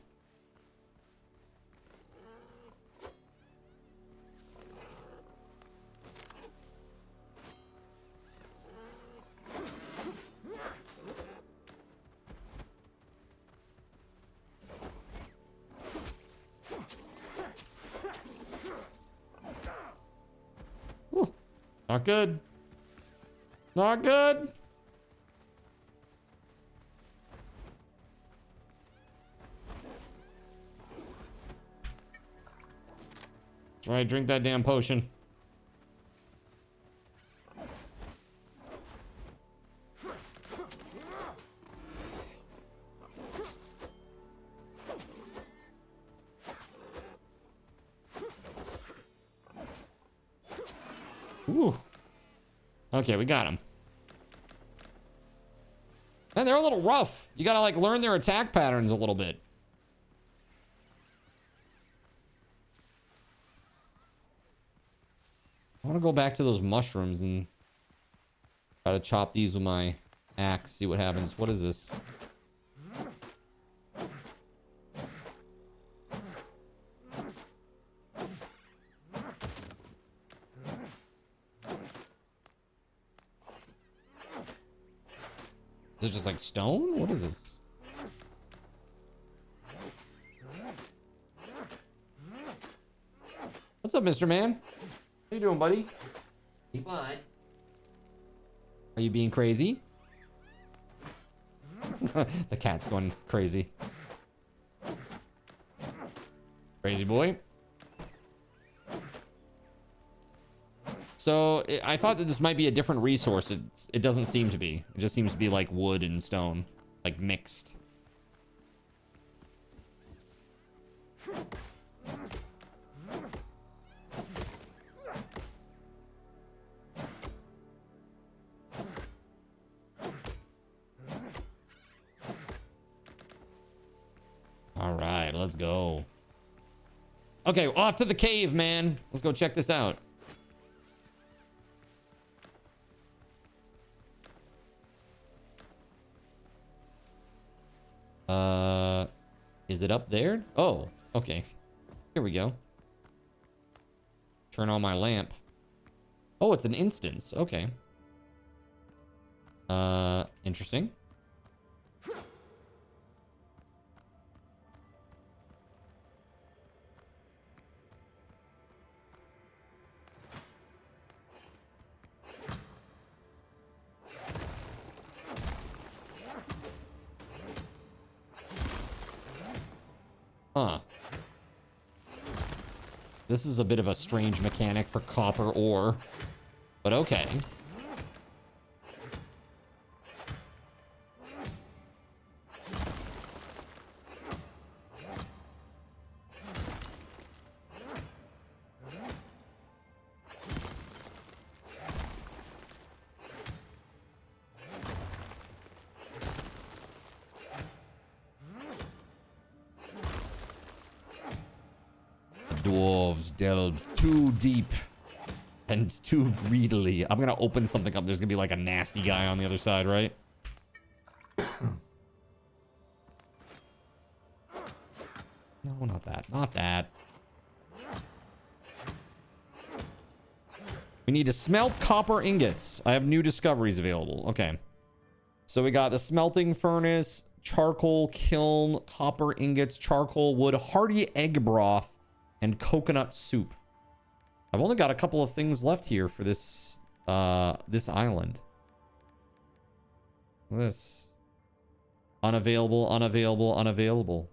S1: Whew. Not good. Not good. Try to drink that damn potion. Ooh. Okay, we got him. Man, they're a little rough. You gotta like learn their attack patterns a little bit. I want to go back to those mushrooms and try to chop these with my axe, see what happens. What is this? Is it just like stone? What is this? What's up, Mr. Man? How you doing, buddy? Keep on. Are you being crazy? The cat's going crazy. Crazy boy. So I thought that this might be a different resource. It doesn't seem to be. It just seems to be like wood and stone. like mixed. All right, let's go. Okay, off to the cave, man. Let's go check this out. Is it up there? Oh, okay. Here we go. Turn on my lamp. Oh, it's an instance. Okay. Interesting. Huh. This is a bit of a strange mechanic for copper ore, but okay. Dwarves delved too deep and too greedily. I'm gonna open something up. There's gonna be like a nasty guy on the other side, right? No, not that. Not that. We need to smelt copper ingots. I have new discoveries available. Okay. So we got the smelting furnace, charcoal kiln, copper ingots, charcoal wood, hearty egg broth, and coconut soup. I've only got a couple of things left here for this this island. This unavailable, unavailable, unavailable.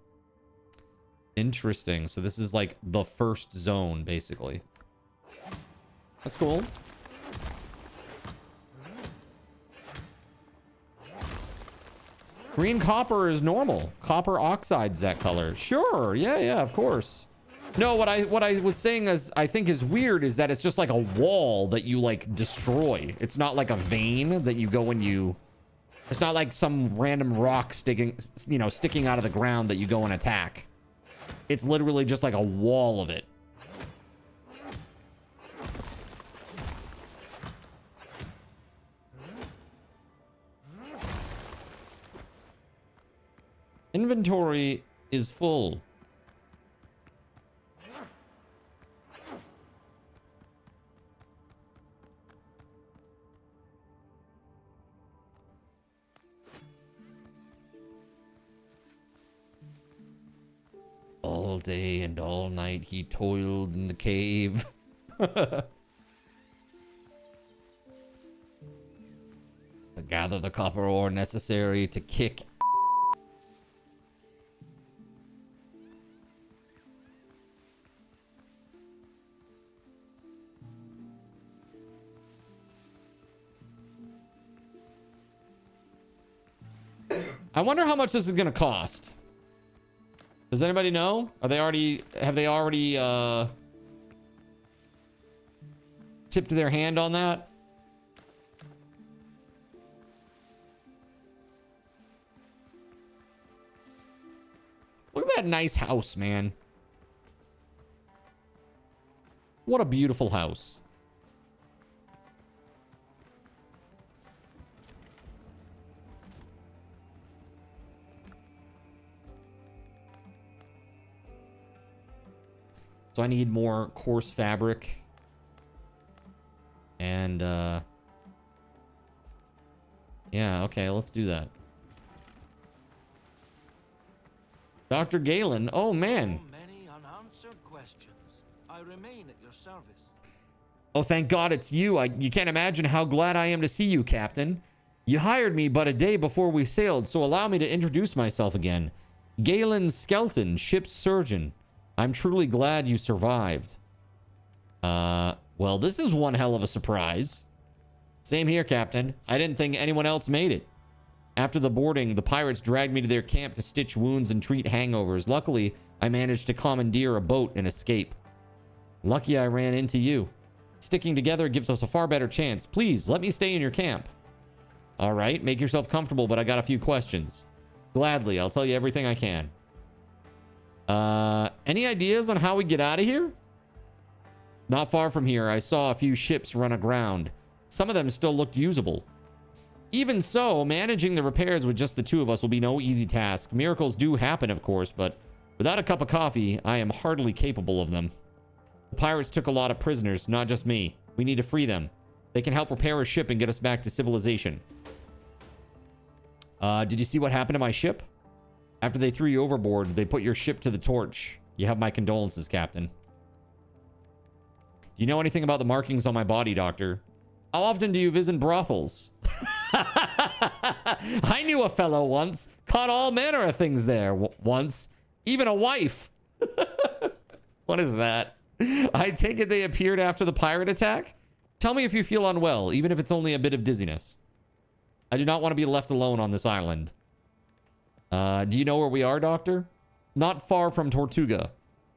S1: Interesting. So this is like the first zone, basically. That's cool. Green copper is normal. Copper oxide's that color. Sure. Yeah, yeah, of course. No, what I was saying is I think is weird is that it's just like a wall that you like destroy. It's not like a vein that you go and you. It's not like some random rock sticking out of the ground that you go and attack. It's literally just like a wall of it. Inventory is full. All day and all night he toiled in the cave. To gather the copper ore necessary to kick. I wonder how much this is gonna cost. Does anybody know? Have they already tipped their hand on that? Look at that nice house, man. What a beautiful house. So I need more coarse fabric. And, yeah, okay, let's do that. Dr. Galen, oh man.
S14: Many unanswered questions. I remain at your service.
S1: Oh, thank God it's you. You can't imagine how glad I am to see you, Captain. You hired me but a day before we sailed, so allow me to introduce myself again. Galen Skelton, ship's surgeon. I'm truly glad you survived. Well, this is one hell of a surprise. Same here, Captain. I didn't think anyone else made it. After the boarding, the pirates dragged me to their camp to stitch wounds and treat hangovers. Luckily, I managed to commandeer a boat and escape. Lucky I ran into you. Sticking together gives us a far better chance. Please, let me stay in your camp. All right, make yourself comfortable, but I got a few questions. Gladly, I'll tell you everything I can. Any ideas on how we get out of here? Not far from here, I saw a few ships run aground. Some of them still looked usable. Even so, managing the repairs with just the two of us will be no easy task. Miracles do happen, of course, but without a cup of coffee, I am hardly capable of them. The pirates took a lot of prisoners, not just me. We need to free them. They can help repair a ship and get us back to civilization. Did you see what happened to my ship? After they threw you overboard, they put your ship to the torch. You have my condolences, Captain. Do you know anything about the markings on my body, Doctor? How often do you visit brothels? I knew a fellow once. Caught all manner of things there once. Even a wife. What is that? I take it they appeared after the pirate attack? Tell me if you feel unwell, even if it's only a bit of dizziness. I do not want to be left alone on this island. Do you know where we are, Doctor? Not far from Tortuga.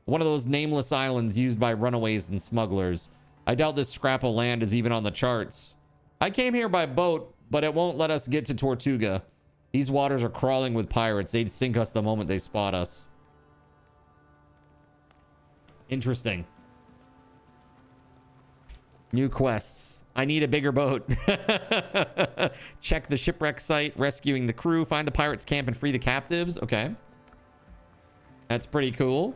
S1: One of those nameless islands used by runaways and smugglers. I doubt this scrap of land is even on the charts. I came here by boat, but it won't let us get to Tortuga. These waters are crawling with pirates. They'd sink us the moment they spot us. Interesting. New quests. I need a bigger boat. Check the shipwreck site, rescuing the crew, find the pirates' camp, and free the captives. Okay. That's pretty cool.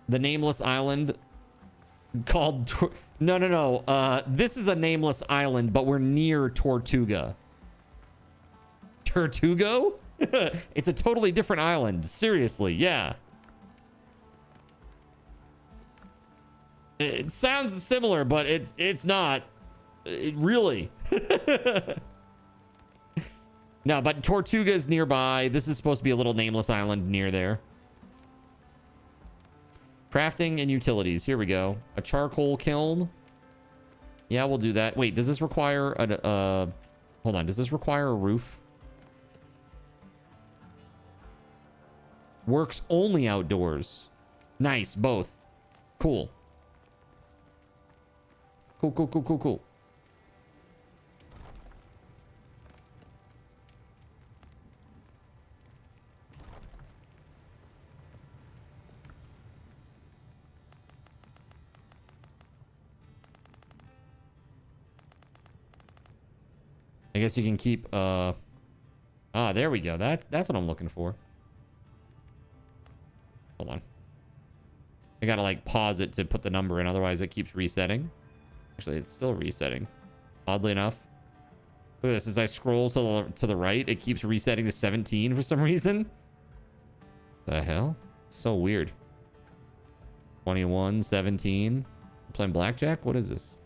S1: The nameless island called... No. This is a nameless island, but we're near Tortuga. Tortugo? It's a totally different island. Seriously, yeah. It sounds similar, but it's not. Really. No, but Tortuga is nearby. This is supposed to be a little nameless island near there. Crafting and utilities. Here we go. A charcoal kiln. Yeah, we'll do that. Wait, does this require a... hold on. Does this require a roof? Works only outdoors. Nice, both. Cool. Cool. I guess you can keep, there we go. That's what I'm looking for. Hold on. I gotta, like, pause it to put the number in, otherwise it keeps resetting. Actually, it's still resetting. Oddly enough. Look at this. As I scroll to the right, it keeps resetting to 17 for some reason. The hell? It's so weird. 21, 17. I'm playing blackjack? What is this?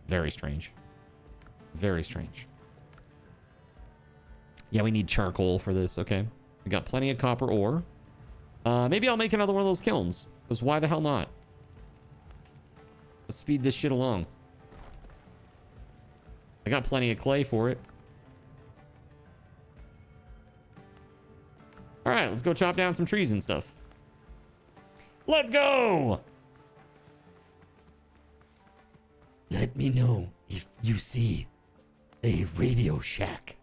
S1: Very strange. Very strange. Yeah, we need charcoal for this. Okay. We got plenty of copper ore. Maybe I'll make another one of those kilns. Because why the hell not? Let's speed this shit along. I got plenty of clay for it. Alright, let's go chop down some trees and stuff. Let's go! Let me know if you see a Radio Shack.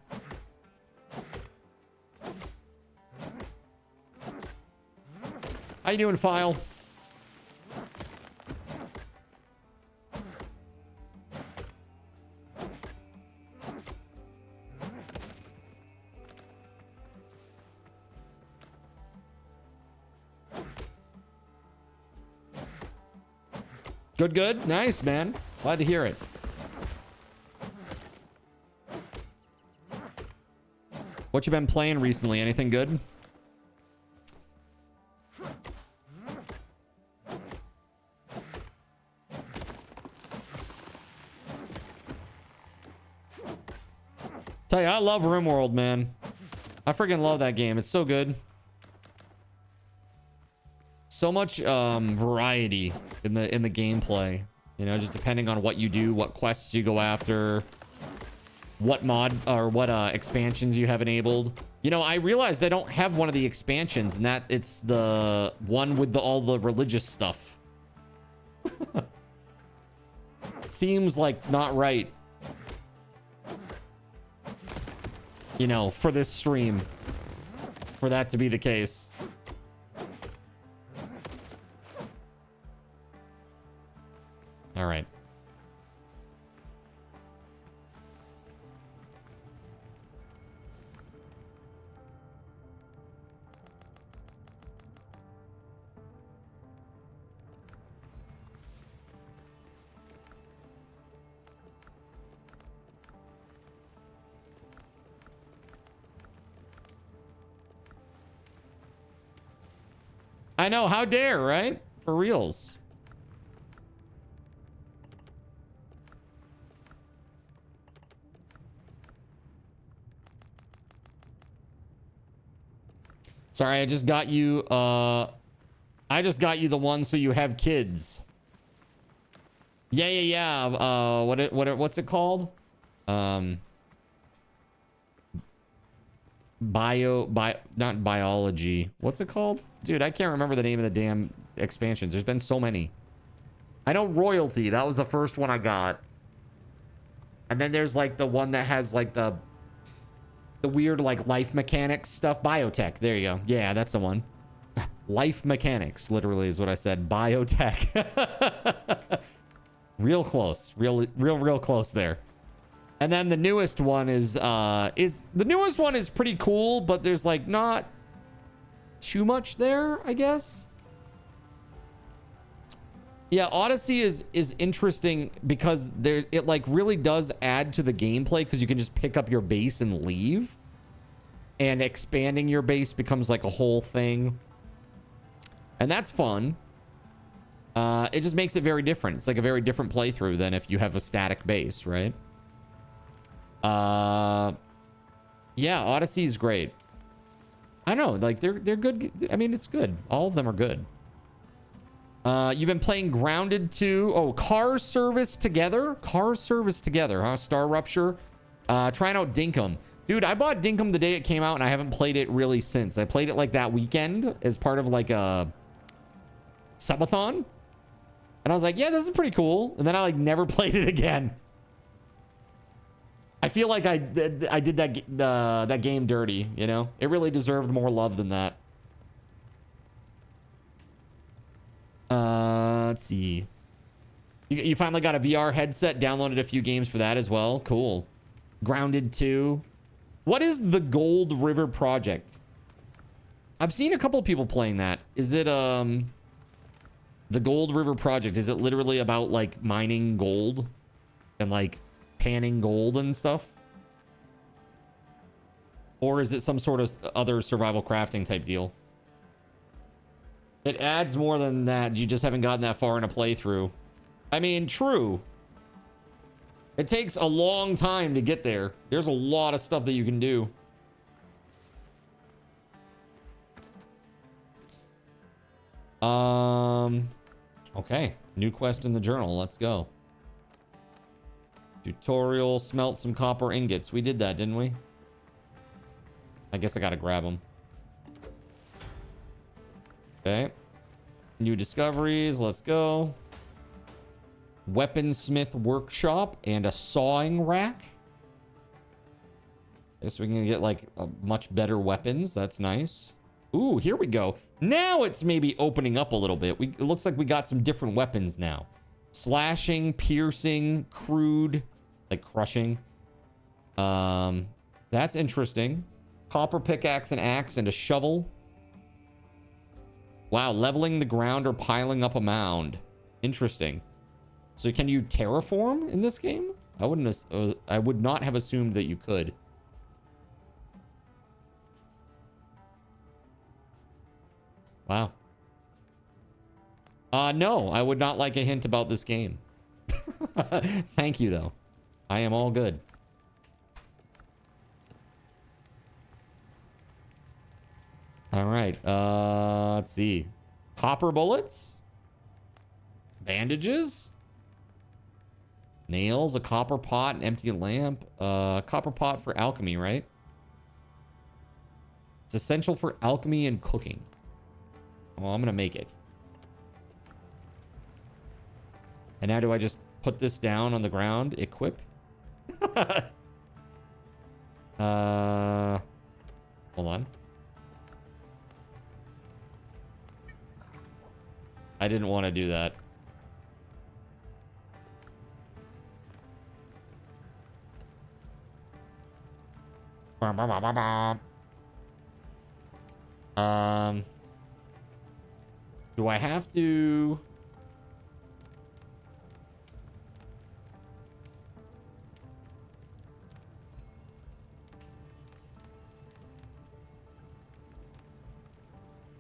S1: How you doing, File? Good. Nice, man. Glad to hear it. What you been playing recently? Anything good? Tell you, I love Rimworld, man. I freaking love that game. It's so good. so much variety in the gameplay. You know, just depending on what you do, what quests you go after, what mod or what expansions you have enabled. You know, I realized I don't have one of the expansions, and that it's the one with all the religious stuff. Seems like not right. You know, for this stream, for that to be the case. All right. I know, how dare, right? For reals. Sorry, I just got you, I just got you the one so you have kids. Yeah. What's it called? Not biology. What's it called? Dude, I can't remember the name of the damn expansions. There's been so many. I know Royalty. That was the first one I got. And then there's like the one that has like the weird like life mechanics stuff. Biotech. There you go. Yeah, that's the one. Life mechanics, literally, is what I said. Biotech. Real close. Real close there. And then the newest one is pretty cool, but there's like not too much there, I guess. Yeah, Odyssey is interesting because it like really does add to the gameplay, because you can just pick up your base and leave, and expanding your base becomes like a whole thing, and that's fun. It just makes it very different. It's like a very different playthrough than if you have a static base, right? Yeah, Odyssey is great. I know, like they're good. I mean, it's good. All of them are good. You've been playing Grounded 2. Oh, Car Service Together, huh? Star Rupture. Trying out Dinkum. Dude, I bought Dinkum the day it came out, and I haven't played it really since. I played it like that weekend as part of like a subathon, and I was like, yeah, this is pretty cool. And then I like never played it again. I feel like I did that game dirty, you know? It really deserved more love than that. Let's see. You finally got a VR headset, downloaded a few games for that as well. Cool. Grounded 2. What is the Gold River Project? I've seen a couple of people playing that. Is it, the Gold River Project, is it literally about, like, mining gold? And, like, panning gold and stuff? Or is it some sort of other survival crafting type deal? It adds more than that. You just haven't gotten that far in a playthrough. I mean, true. It takes a long time to get there. There's a lot of stuff that you can do. Okay. New quest in the journal. Let's go. Tutorial, smelt some copper ingots. We did that, didn't we? I guess I gotta grab them. Okay. New discoveries. Let's go. Weaponsmith workshop and a sawing rack. Guess we can get like much better weapons. That's nice. Ooh, here we go. Now it's maybe opening up a little bit. It looks like we got some different weapons now. Slashing, piercing, crude, like crushing. That's interesting. Copper pickaxe and axe and a shovel. Wow, leveling the ground or piling up a mound. Interesting. So can you terraform in this game? I would not have assumed that you could. Wow. No, I would not like a hint about this game. Thank you, though. I am all good. All right. Let's see. Copper bullets. Bandages. Nails, a copper pot, an empty lamp. Copper pot for alchemy, right? It's essential for alchemy and cooking. Well, I'm gonna make it. And now do I just put this down on the ground? Equip? Hold on. I didn't want to do that. Do I have to...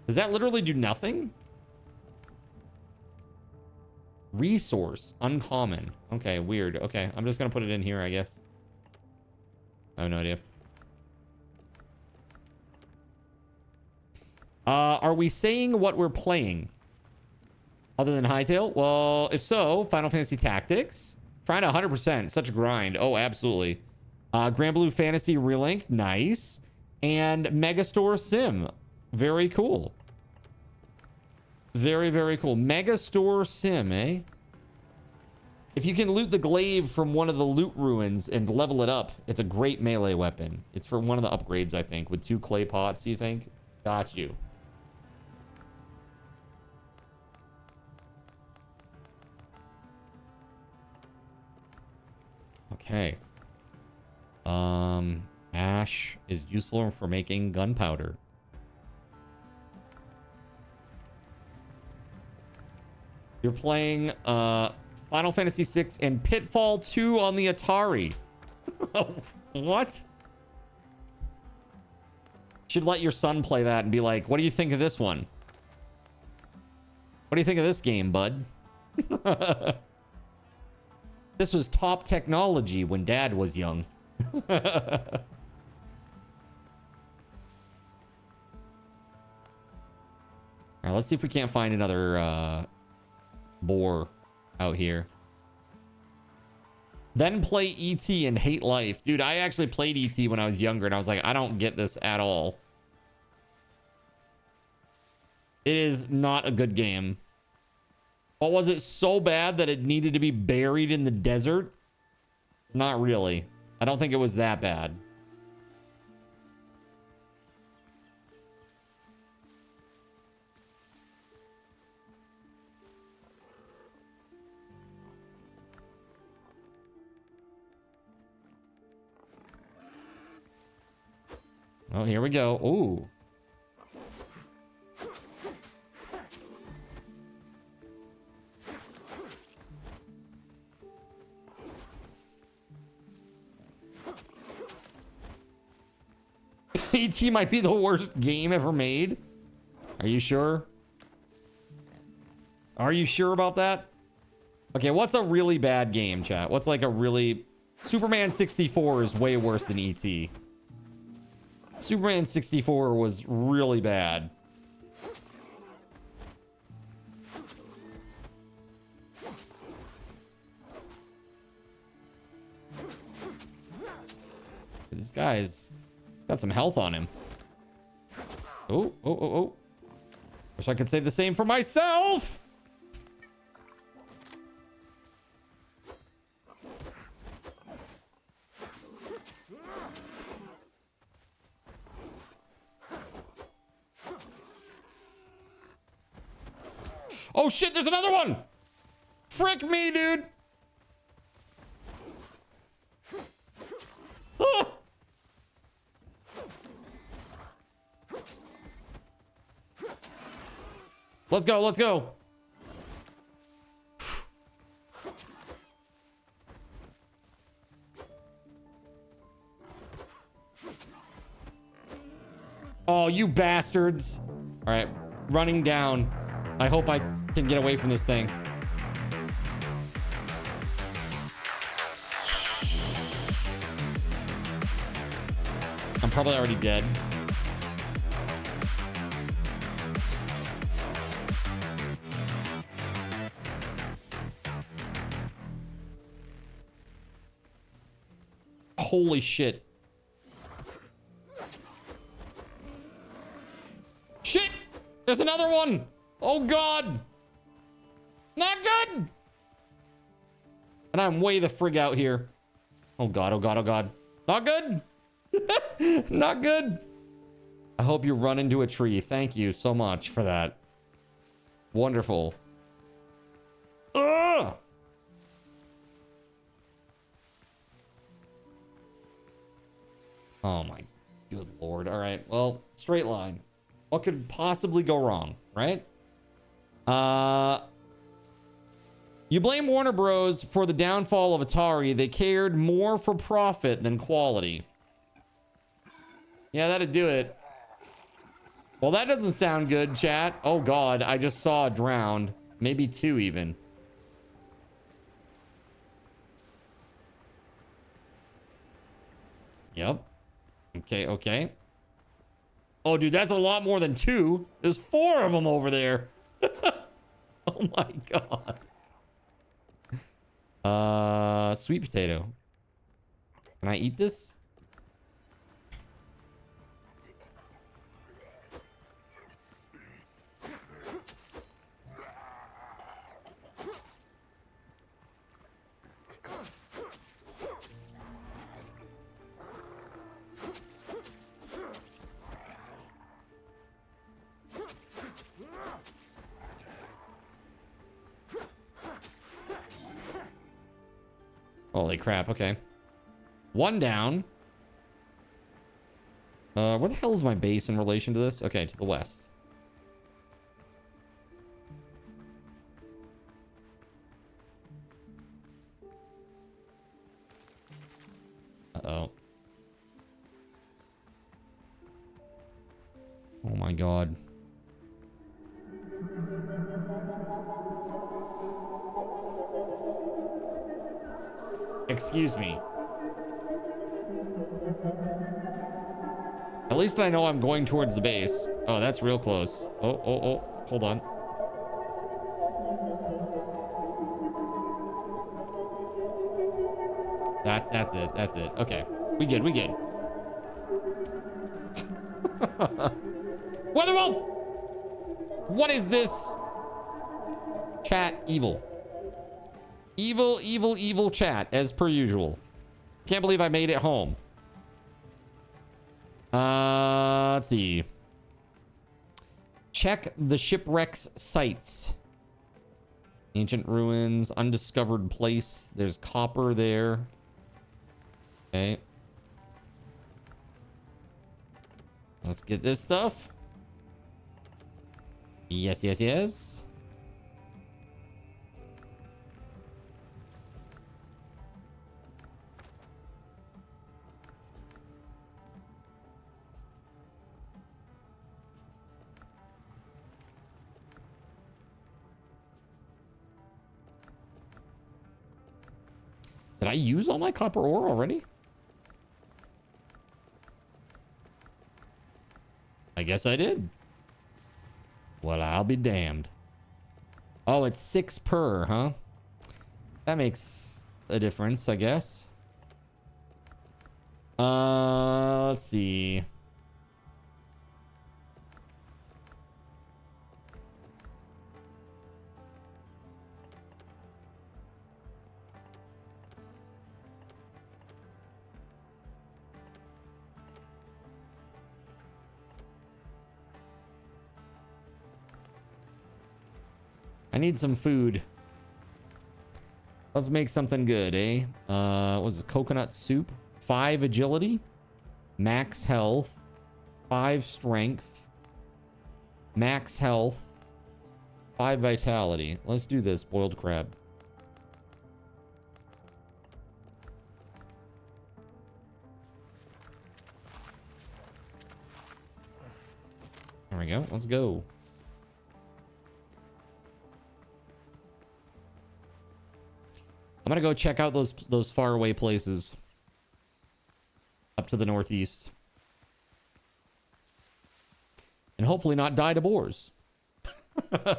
S1: Does that literally do nothing? Resource. Uncommon. Okay, weird. Okay, I'm just gonna put it in here, I guess. I have no idea. Are we saying what we're playing? Other than Hytale? Well, if so, Final Fantasy Tactics. Trying to 100%. Such a grind. Oh, absolutely. Grand Blue Fantasy Relink. Nice. And Megastore Sim. Very cool. Very, very cool. Megastore Sim, eh? If you can loot the glaive from one of the loot ruins and level it up, it's a great melee weapon. It's for one of the upgrades, I think. With 2 clay pots, you think? Got you. Okay. Ash is useful for making gunpowder. You're playing Final Fantasy VI and Pitfall 2 on the Atari. What? Should let your son play that and be like, what do you think of this one? What do you think of this game, bud? This was top technology when Dad was young. All right, let's see if we can't find another boar out here. Then play E.T. and hate life. Dude, I actually played E.T. when I was younger, and I was like, I don't get this at all. It is not a good game. But was it so bad that it needed to be buried in the desert? Not really. I don't think it was that bad. Oh, here we go. Ooh. E.T. might be the worst game ever made. Are you sure? Are you sure about that? Okay, what's a really bad game, chat? What's like a really... Superman 64 is way worse than E.T. Superman 64 was really bad. This guy's got some health on him. Oh, oh, oh, oh. Wish I could say the same for myself. Oh shit, there's another one. Frick me, dude. Ah. Let's go, let's go. Oh, you bastards. All right, running down. I hope I can get away from this thing. I'm probably already dead. Holy shit. Shit! There's another one! Oh god! Not good! And I'm way the frig out here. Oh god, oh god, oh god. Not good! Not good! I hope you run into a tree. Thank you so much for that. Wonderful. Ugh! Oh my good lord. Alright, well, straight line. What could possibly go wrong, right? You blame Warner Bros. For the downfall of Atari. They cared more for profit than quality. Yeah, that'd do it. Well, that doesn't sound good, chat. Oh god, I just saw a drowned. Maybe two even. Yep. Okay, okay. Oh, dude, that's a lot more than two. There's 4 of them over there. Oh my god. Sweet potato. Can I eat this? Holy crap, okay. 1 down. Where the hell is my base in relation to this? Okay, to the west. Uh-oh. Oh my god. Excuse me. At least I know I'm going towards the base. Oh, that's real close. Oh, oh, oh. Hold on. That's it. That's it. Okay. We good. We good. WeatherWolf! What is this? Chat evil. Evil, evil, evil chat, as per usual. Can't believe I made it home. Let's see. Check the shipwreck's sites. Ancient ruins, undiscovered place. There's copper there. Okay. Let's get this stuff. Yes, yes, yes. Did I use all my copper ore already? I guess I did. Well, I'll be damned. Oh, it's 6 per, huh? That makes a difference, I guess. Let's see. I need some food. Let's make something good, eh? What was it? Coconut soup. 5 agility. Max health. 5 strength. Max health. 5 vitality. Let's do this. Boiled crab. There we go. Let's go. I'm gonna go check out those faraway places up to the northeast, and hopefully not die to boars. So,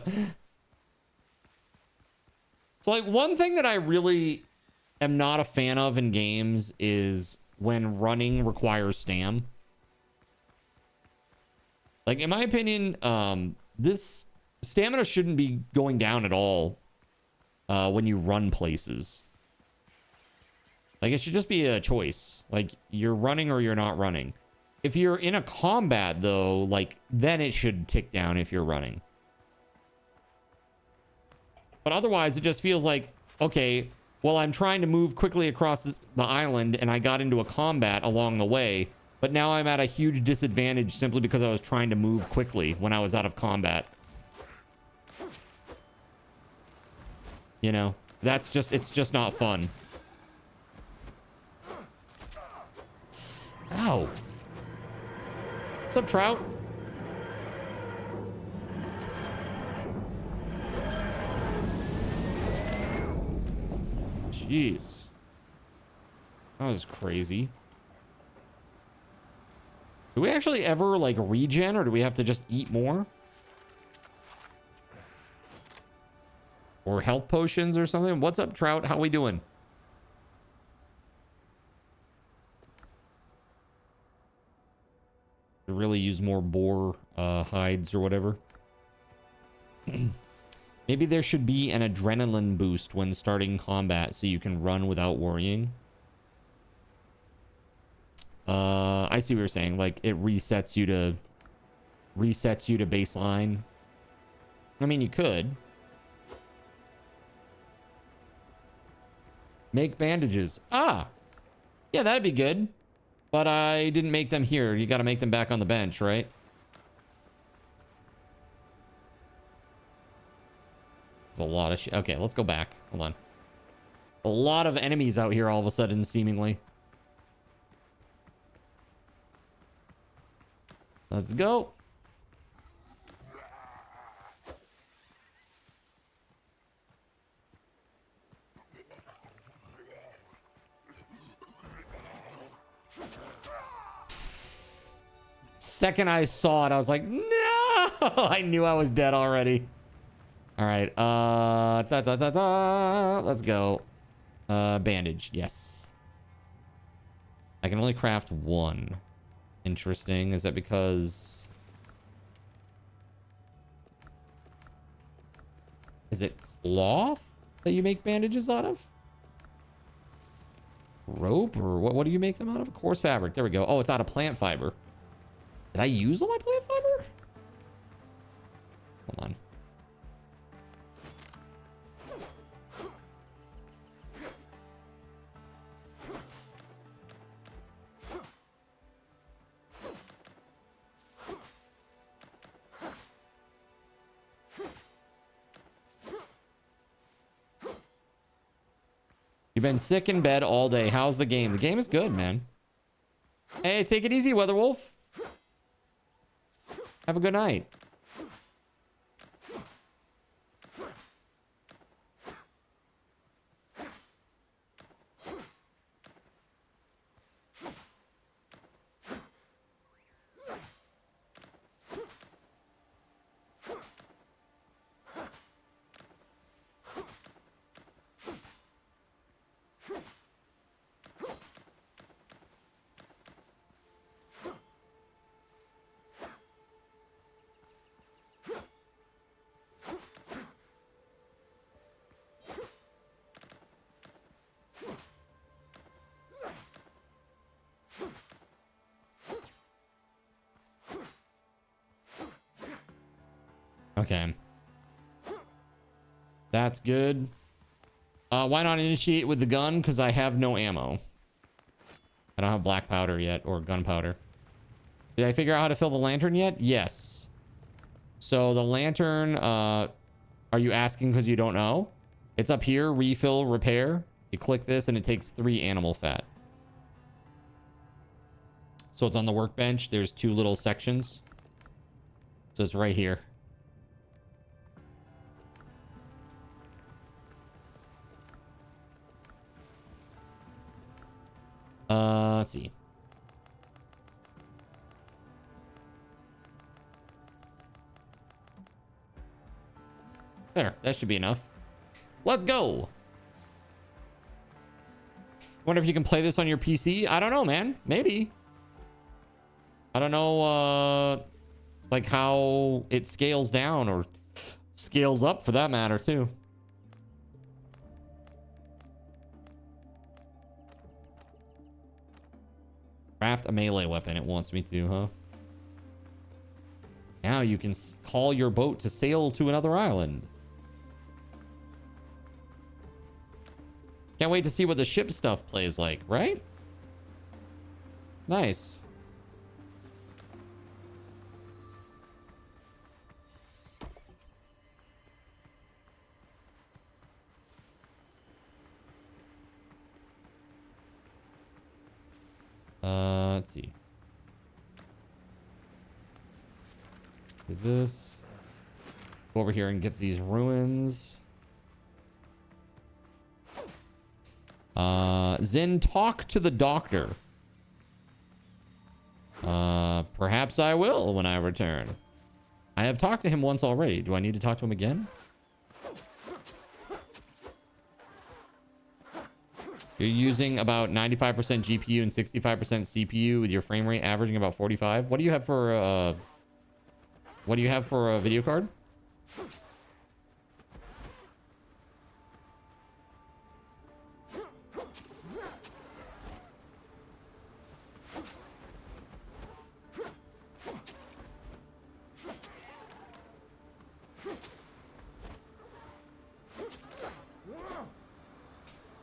S1: like, one thing that I really am not a fan of in games is when running requires stam. Like, in my opinion, this stamina shouldn't be going down at all when you run places. Like, it should just be a choice. Like, you're running or you're not running. If you're in a combat, though, like, then it should tick down if you're running. But otherwise, it just feels like, okay, well, I'm trying to move quickly across the island, and I got into a combat along the way, but now I'm at a huge disadvantage simply because I was trying to move quickly when I was out of combat. You know, that's just, it's just not fun. Ow. What's up, Trout? Jeez. That was crazy. Do we actually ever, like, regen, or do we have to just eat more? Or health potions or something? What's up, Trout? How we doing? Really use more boar hides or whatever. Maybe there should be an adrenaline boost when starting combat so you can run without worrying. I see what you're saying. Like, it resets you to baseline. I mean, you could. Make bandages. Ah! Yeah, that'd be good. But I didn't make them here. You got to make them back on the bench, right? It's a lot of shit. Okay, let's go back. Hold on. A lot of enemies out here all of a sudden, seemingly. Let's go. Second I saw it, I was like, no! I knew I was dead already. All right. Let's go. Bandage. Yes. I can only craft one. Interesting. Is that because... Is it cloth that you make bandages out of? Rope? Or what do you make them out of? Coarse fabric. There we go. Oh, it's out of plant fiber. Did I use all my plant fiber? Hold on. You've been sick in bed all day. How's the game? The game is good, man. Hey, take it easy, WeatherWolf. Have a good night. Okay. That's good. Why not initiate with the gun? Because I have no ammo. I don't have black powder yet, or gunpowder. Did I figure out how to fill the lantern yet? Yes. So the lantern, are you asking because you don't know? It's up here, refill, repair. You click this and it takes 3 animal fat. So it's on the workbench. There's 2 little sections. So it's right here. Let's see. There, that should be enough. Let's go. Wonder if you can play this on your PC. I don't know, man. Maybe. I don't know, like how it scales down or scales up for that matter, too. Craft a melee weapon. It wants me to, huh? Now you can call your boat to sail to another island. Can't wait to see what the ship stuff plays like, right? Nice. Let's see. Do this. Go over here and get these ruins. Zin, talk to the doctor. Perhaps I will when I return. I have talked to him once already. Do I need to talk to him again? You're using about 95% GPU and 65% CPU with your frame rate averaging about 45. What do you have for a video card?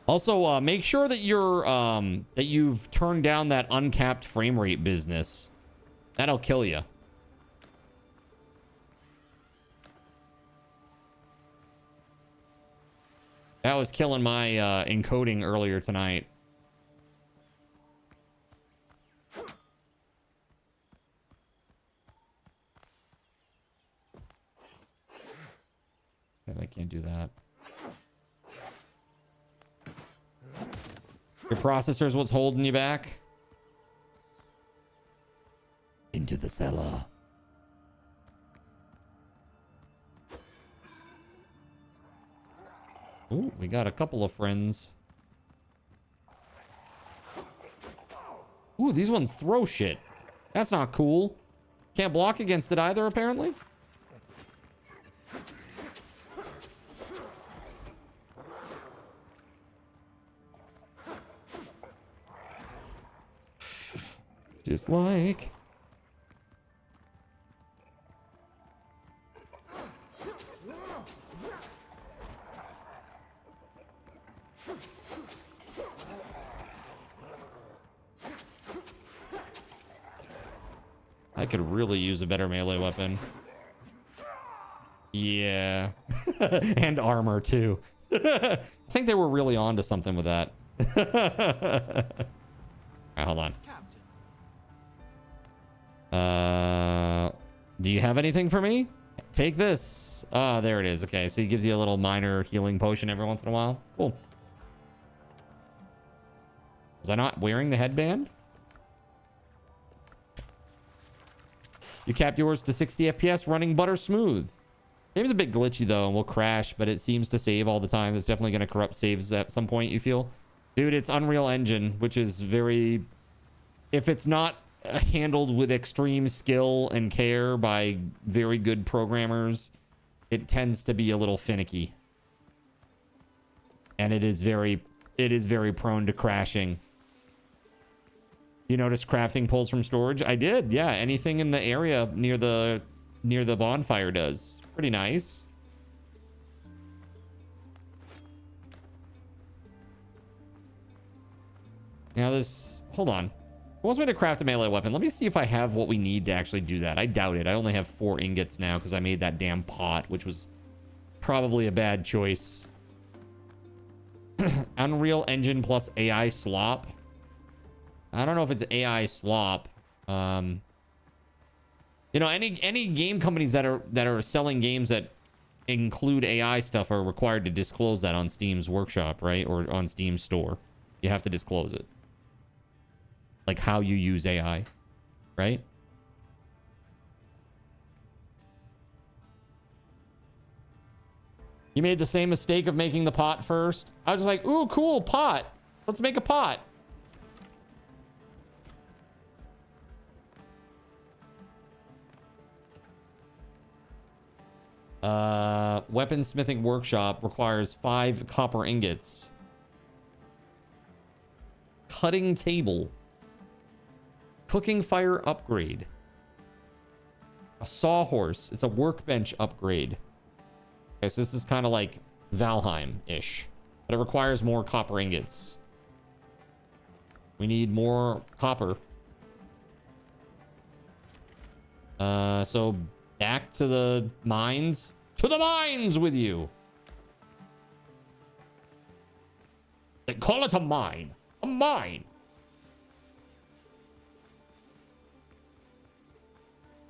S1: Also, make sure that you've turned down that uncapped frame rate business. That'll kill you. That was killing my encoding earlier tonight. I can't do that. Your processor's what's holding you back? Into the cellar. Ooh, we got a couple of friends. Ooh, these ones throw shit. That's not cool. Can't block against it either, apparently. Just like... I could really use a better melee weapon. Yeah. And armor, too. I think they were really onto something with that. Alright, hold on. Do you have anything for me? Take this. Ah, there it is. Okay, so he gives you a little minor healing potion every once in a while. Cool. Was I not wearing the headband? You capped yours to 60 FPS running butter smooth. Game's a bit glitchy though and will crash, but it seems to save all the time. It's definitely going to corrupt saves at some point, you feel? Dude, it's Unreal Engine, which is very... If it's not handled with extreme skill and care by very good programmers, it tends to be a little finicky. And it is very prone to crashing. You notice crafting pulls from storage? I did, yeah. Anything in the area near the bonfire does. Pretty nice. Now this... Hold on. It wants me to craft a melee weapon. Let me see if I have what we need to actually do that. I doubt it. I only have 4 ingots now because I made that damn pot, which was probably a bad choice. Unreal Engine plus AI slop. I don't know if it's AI slop. You know, any game companies that are selling games that include AI stuff are required to disclose that on Steam's workshop, right? Or on Steam's store. You have to disclose it. Like how you use AI, right? You made the same mistake of making the pot first. I was just like, ooh, cool, pot. Let's make a pot. Weaponsmithing workshop requires 5 copper ingots. Cutting table. Cooking fire upgrade. A sawhorse. It's a workbench upgrade. Okay, so this is kind of like Valheim-ish. But it requires more copper ingots. We need more copper. So back to the mines. To the mines with you! They call it a mine. A mine.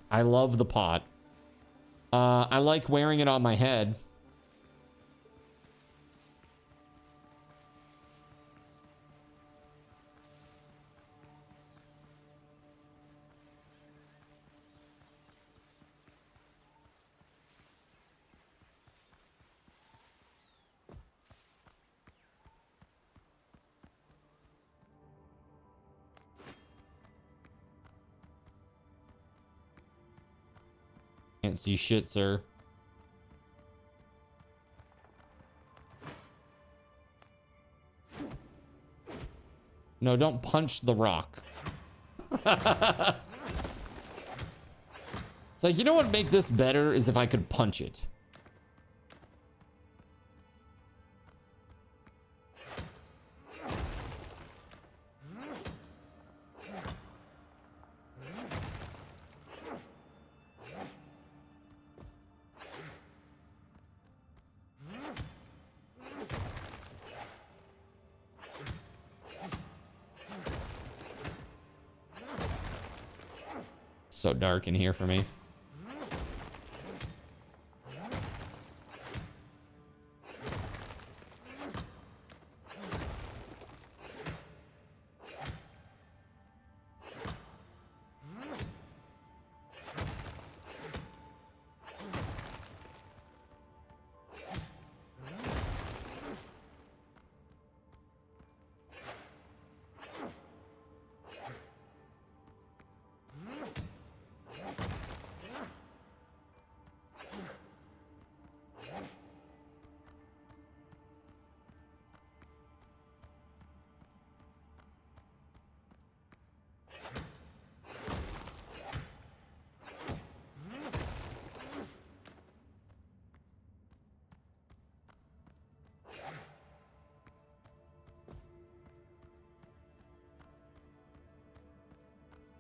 S1: I love the pot. I like wearing it on my head. Can't see shit, sir. No, don't punch the rock. It's like, you know what would make this better is if I could punch it. So dark in here for me.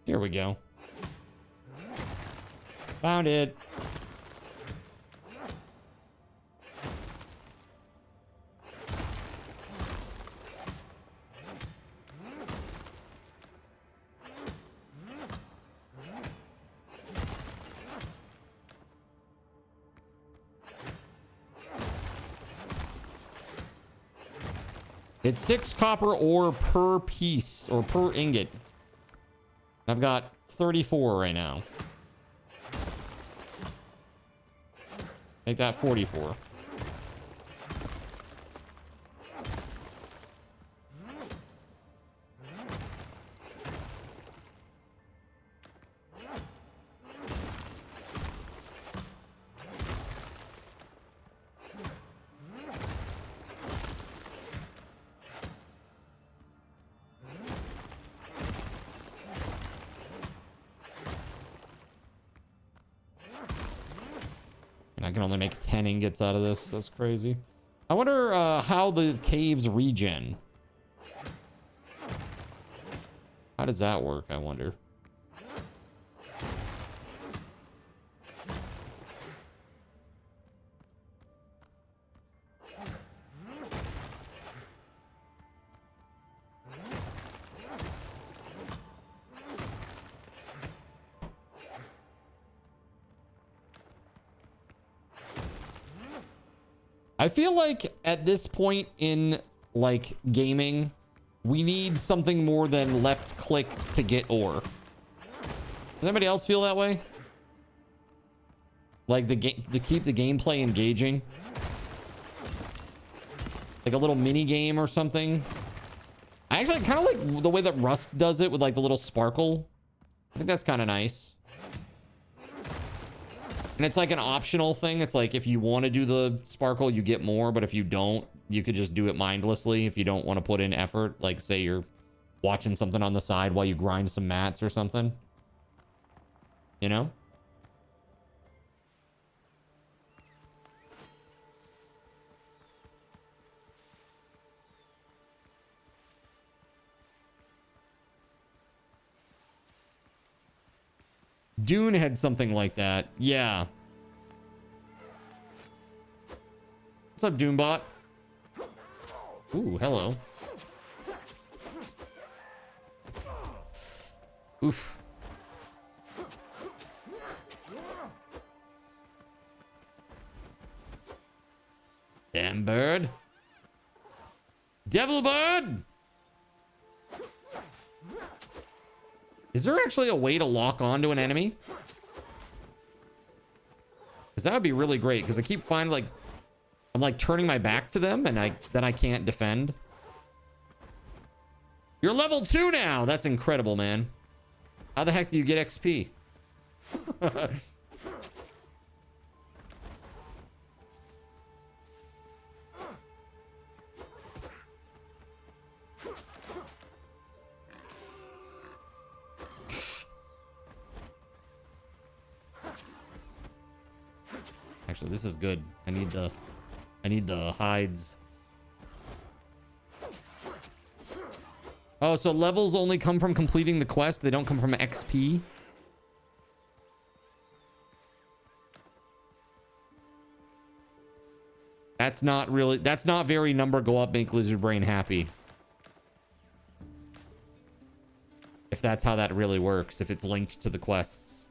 S1: Here we go. Found it. It's 6 copper ore per piece or per ingot. I've got 34 right now. Make that 44. I can only make 10 ingots out of this. That's crazy. I wonder how the caves regen. How does that work, I wonder? I feel like at this point in like gaming, we need something more than left click to get ore. Does anybody else feel that way? Like the game to keep the gameplay engaging? Like a little mini game or something? I actually kind of like the way that Rust does it with like the little sparkle. I think that's kind of nice. And it's like an optional thing. It's like if you want to do the sparkle, you get more. But if you don't, you could just do it mindlessly if you don't want to put in effort. Like say you're watching something on the side while you grind some mats or something. You know? Dune had something like that. Yeah. What's up, Doombot? Ooh, hello. Oof. Damn bird. Devil bird! Is there actually a way to lock onto an enemy? Because that would be really great. Because I keep finding like I'm like turning my back to them and then I can't defend. You're level 2 now. That's incredible, man. How the heck do you get XP? Actually, this is good. I need the hides. Oh, so levels only come from completing the quest. They don't come from XP. That's not very number go up, make lizard brain happy. If that's how that really works, if it's linked to the quests.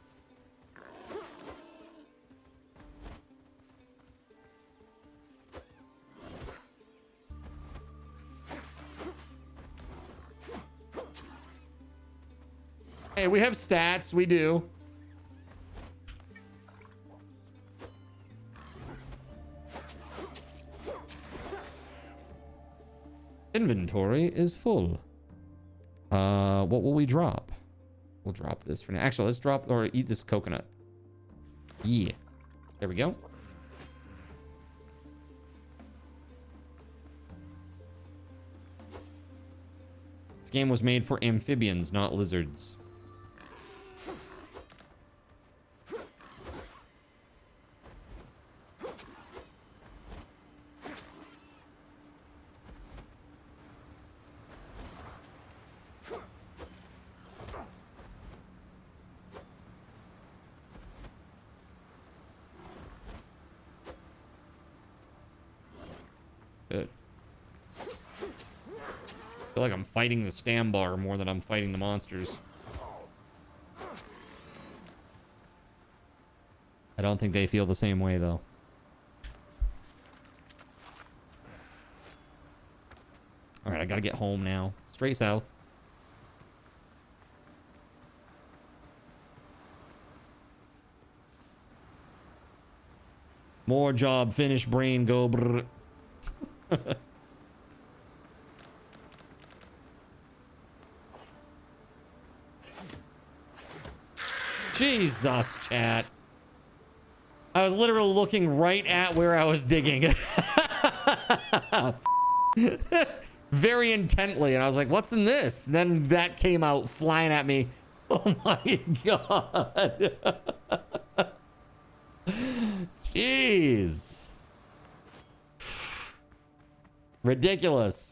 S1: Hey, we have stats. We do. Inventory is full. What will we drop? We'll drop this for now. Actually, let's drop or eat this coconut. Yeah. There we go. This game was made for amphibians, not lizards. Good. I feel like I'm fighting the stam bar more than I'm fighting the monsters. I don't think they feel the same way, though. All right, I gotta get home now. Straight south. More job, finish, brain, go. Brr. Jesus, chat. I was literally looking right at where I was digging. Very intently, and I was like, what's in this? And then that came out flying at me. Oh my god. Jeez. Ridiculous.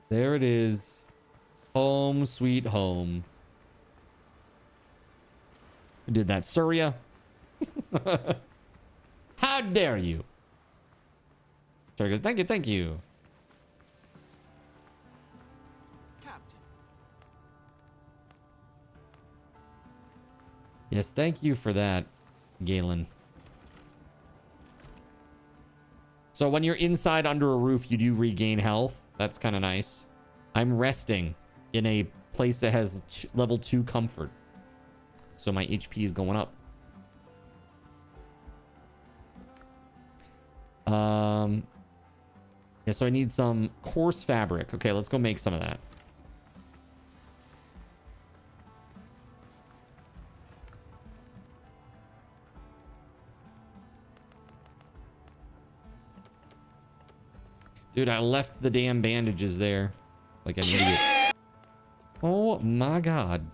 S1: There it is. Home sweet home. Did that Surya? How dare you? Sorry, goes, thank you, thank you.
S14: Captain.
S1: Yes, thank you for that, Galen. So when you're inside under a roof, you do regain health. That's kind of nice. I'm resting. in a place that has level 2 comfort. So my HP is going up. Yeah, so I need some coarse fabric. Okay, let's go make some of that. Dude, I left the damn bandages there. Like an idiot. Oh my god.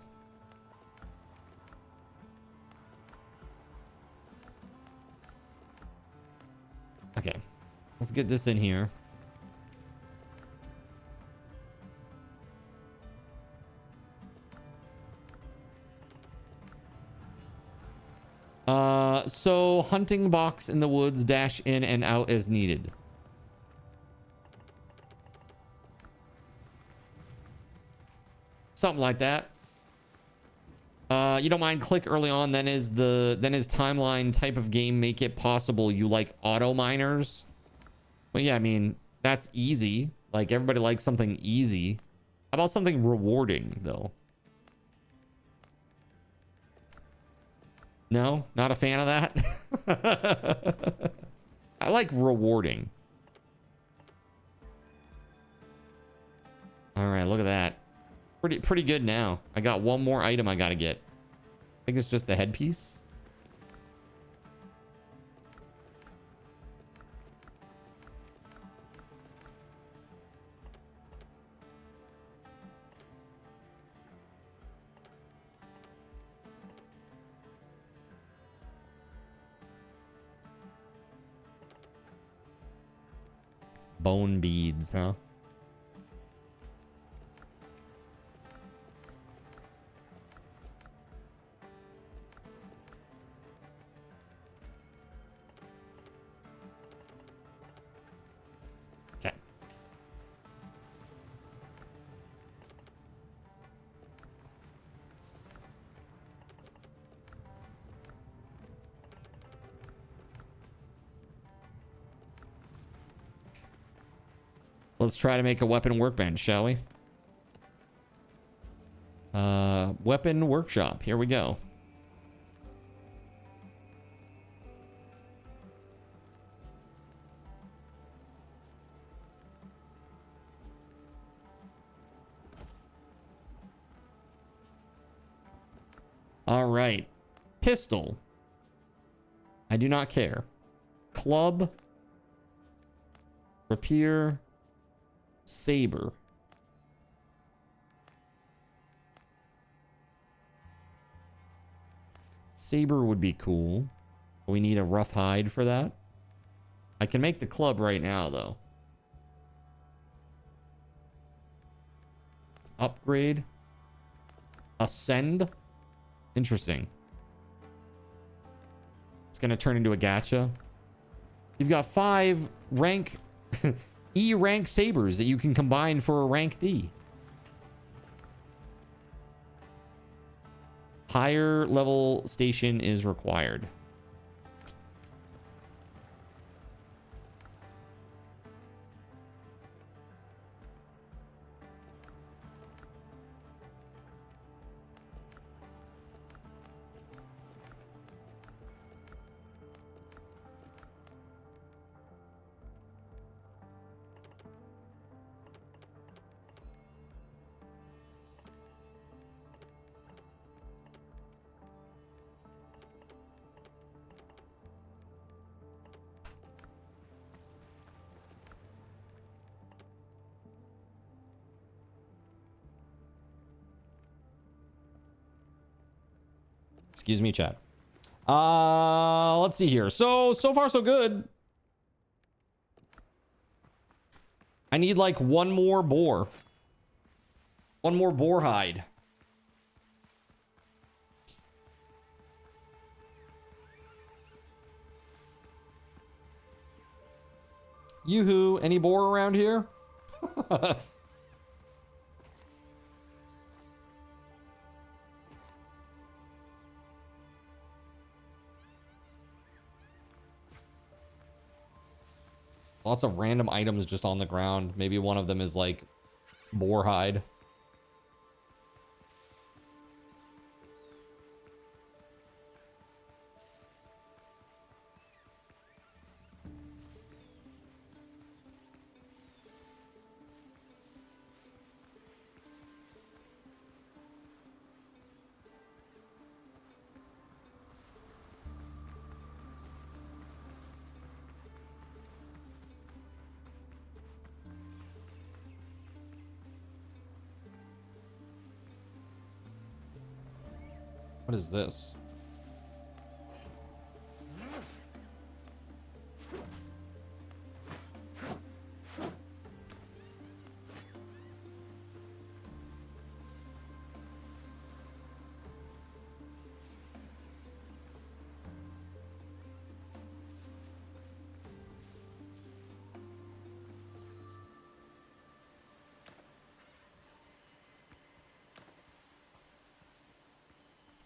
S1: Okay. Let's get this in here. So hunting box in the woods, dash in and out as needed. Something like that. You don't mind click early on, then is timeline type of game make it possible you like auto miners? Well, yeah, I mean, that's easy. Like, everybody likes something easy. How about something rewarding, though? No? Not a fan of that? I like rewarding. All right, look at that. Pretty good now. I got one more item I gotta get. I think it's just the headpiece. Bone beads, huh? Okay. Let's try to make a weapon workbench, shall we? Weapon workshop. Here we go. All right. Pistol. I do not care. Club. Rapier. Saber. Saber would be cool. We need a rough hide for that. I can make the club right now, though. Upgrade. Ascend. Interesting. It's going to turn into a gacha. You've got 5 rank... E rank sabers that you can combine for a rank D. Higher level station is required. Excuse me, chat. Let's see here. So far so good. I need like one more boar. One more boar hide. Yoo-hoo, any boar around here? Lots of random items just on the ground. Maybe one of them is like boar hide. What is this?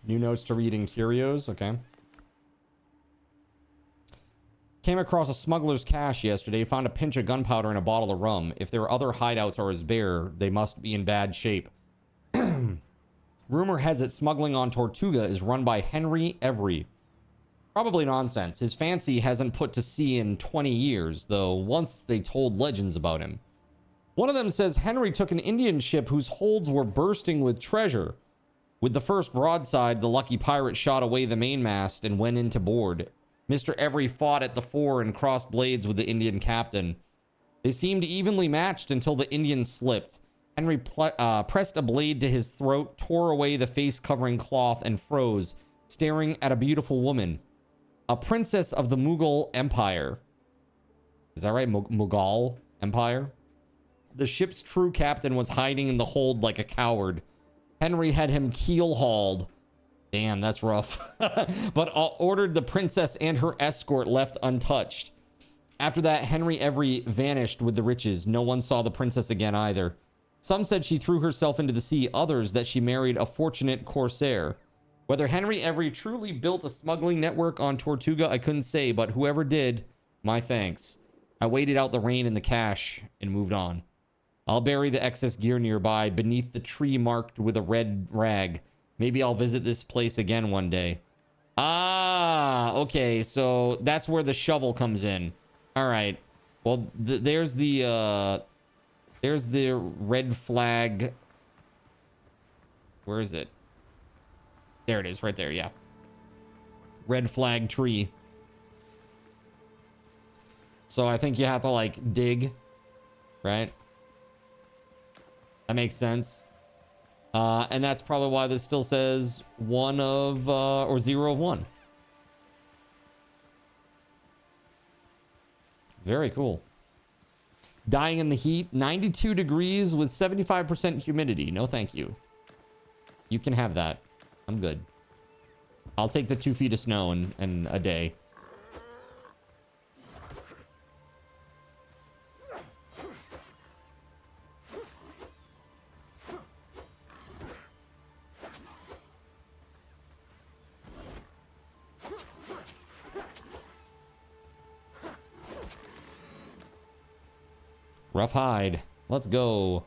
S1: New notes to reading curios. Okay. Came across a smuggler's cache yesterday. Found a pinch of gunpowder and a bottle of rum. If their other hideouts are as bare, they must be in bad shape. Rumor has it smuggling on Tortuga is run by Henry Every. Probably nonsense. His fancy hasn't put to sea in 20 years, though once they told legends about him. One of them says Henry took an Indian ship whose holds were bursting with treasure. With the first broadside, the lucky pirate shot away the mainmast and went into board. Mr. Every fought at the fore and crossed blades with the Indian captain. They seemed evenly matched until the Indian slipped. Henry pressed a blade to his throat, tore away the face-covering cloth, and froze, staring at a beautiful woman. A princess of the Mughal Empire. Is that right? Mughal Empire? The ship's true captain was hiding in the hold like a coward. Henry had him keel-hauled. Damn, that's rough. But ordered the princess and her escort left untouched. After that, Henry Every vanished with the riches. No one saw the princess again either. Some said she threw herself into the sea. Others that she married a fortunate corsair. Whether Henry Every truly built a smuggling network on Tortuga, I couldn't say, but whoever did, my thanks. I waited out the rain and the cash and moved on. I'll bury the excess gear nearby beneath the tree marked with a red rag. Maybe I'll visit this place again one day. Ah, okay. So that's where the shovel comes in. All right. Well, there's the red flag. Where is it? There it is, right there. Yeah. Red flag tree. So I think you have to like dig, right? That makes sense. And that's probably why this still says 1 of, or 0 of 1. Very cool. Dying in the heat, 92 degrees with 75% humidity. No, thank you. You can have that. I'm good. I'll take the 2 feet of snow in a day. Rough hide. Let's go.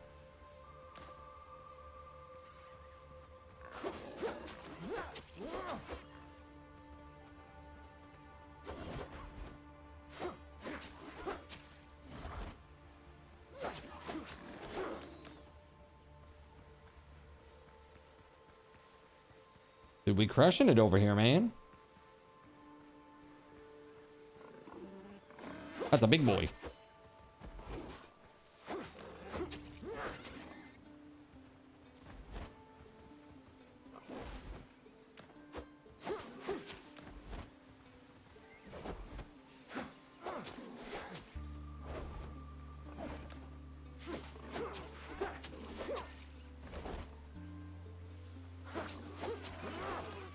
S1: Dude, we crushing it over here, man. That's a big boy.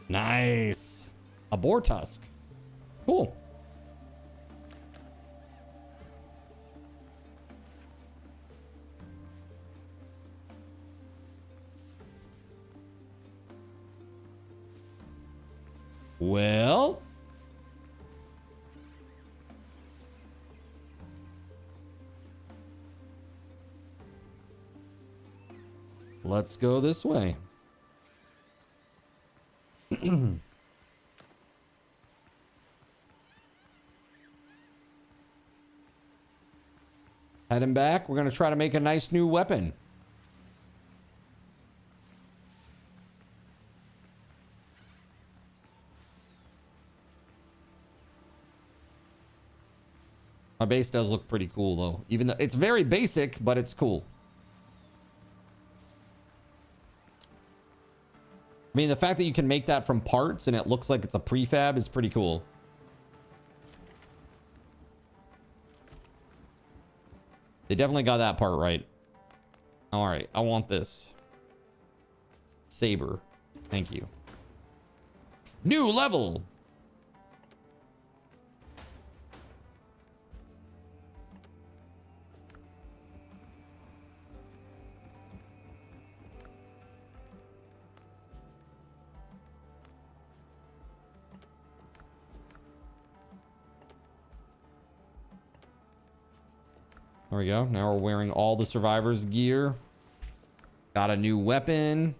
S1: Nice. A boar tusk. Cool. Well. Let's go this way. Heading back, we're going to try to make a nice new weapon. Our base does look pretty cool, though. Even though it's very basic, but it's cool. I mean, the fact that you can make that from parts and it looks like it's a prefab is pretty cool. They definitely got that part right. All right, I want this. Saber. Thank you. New level. There we go. Now we're wearing all the survivors' gear. Got a new weapon.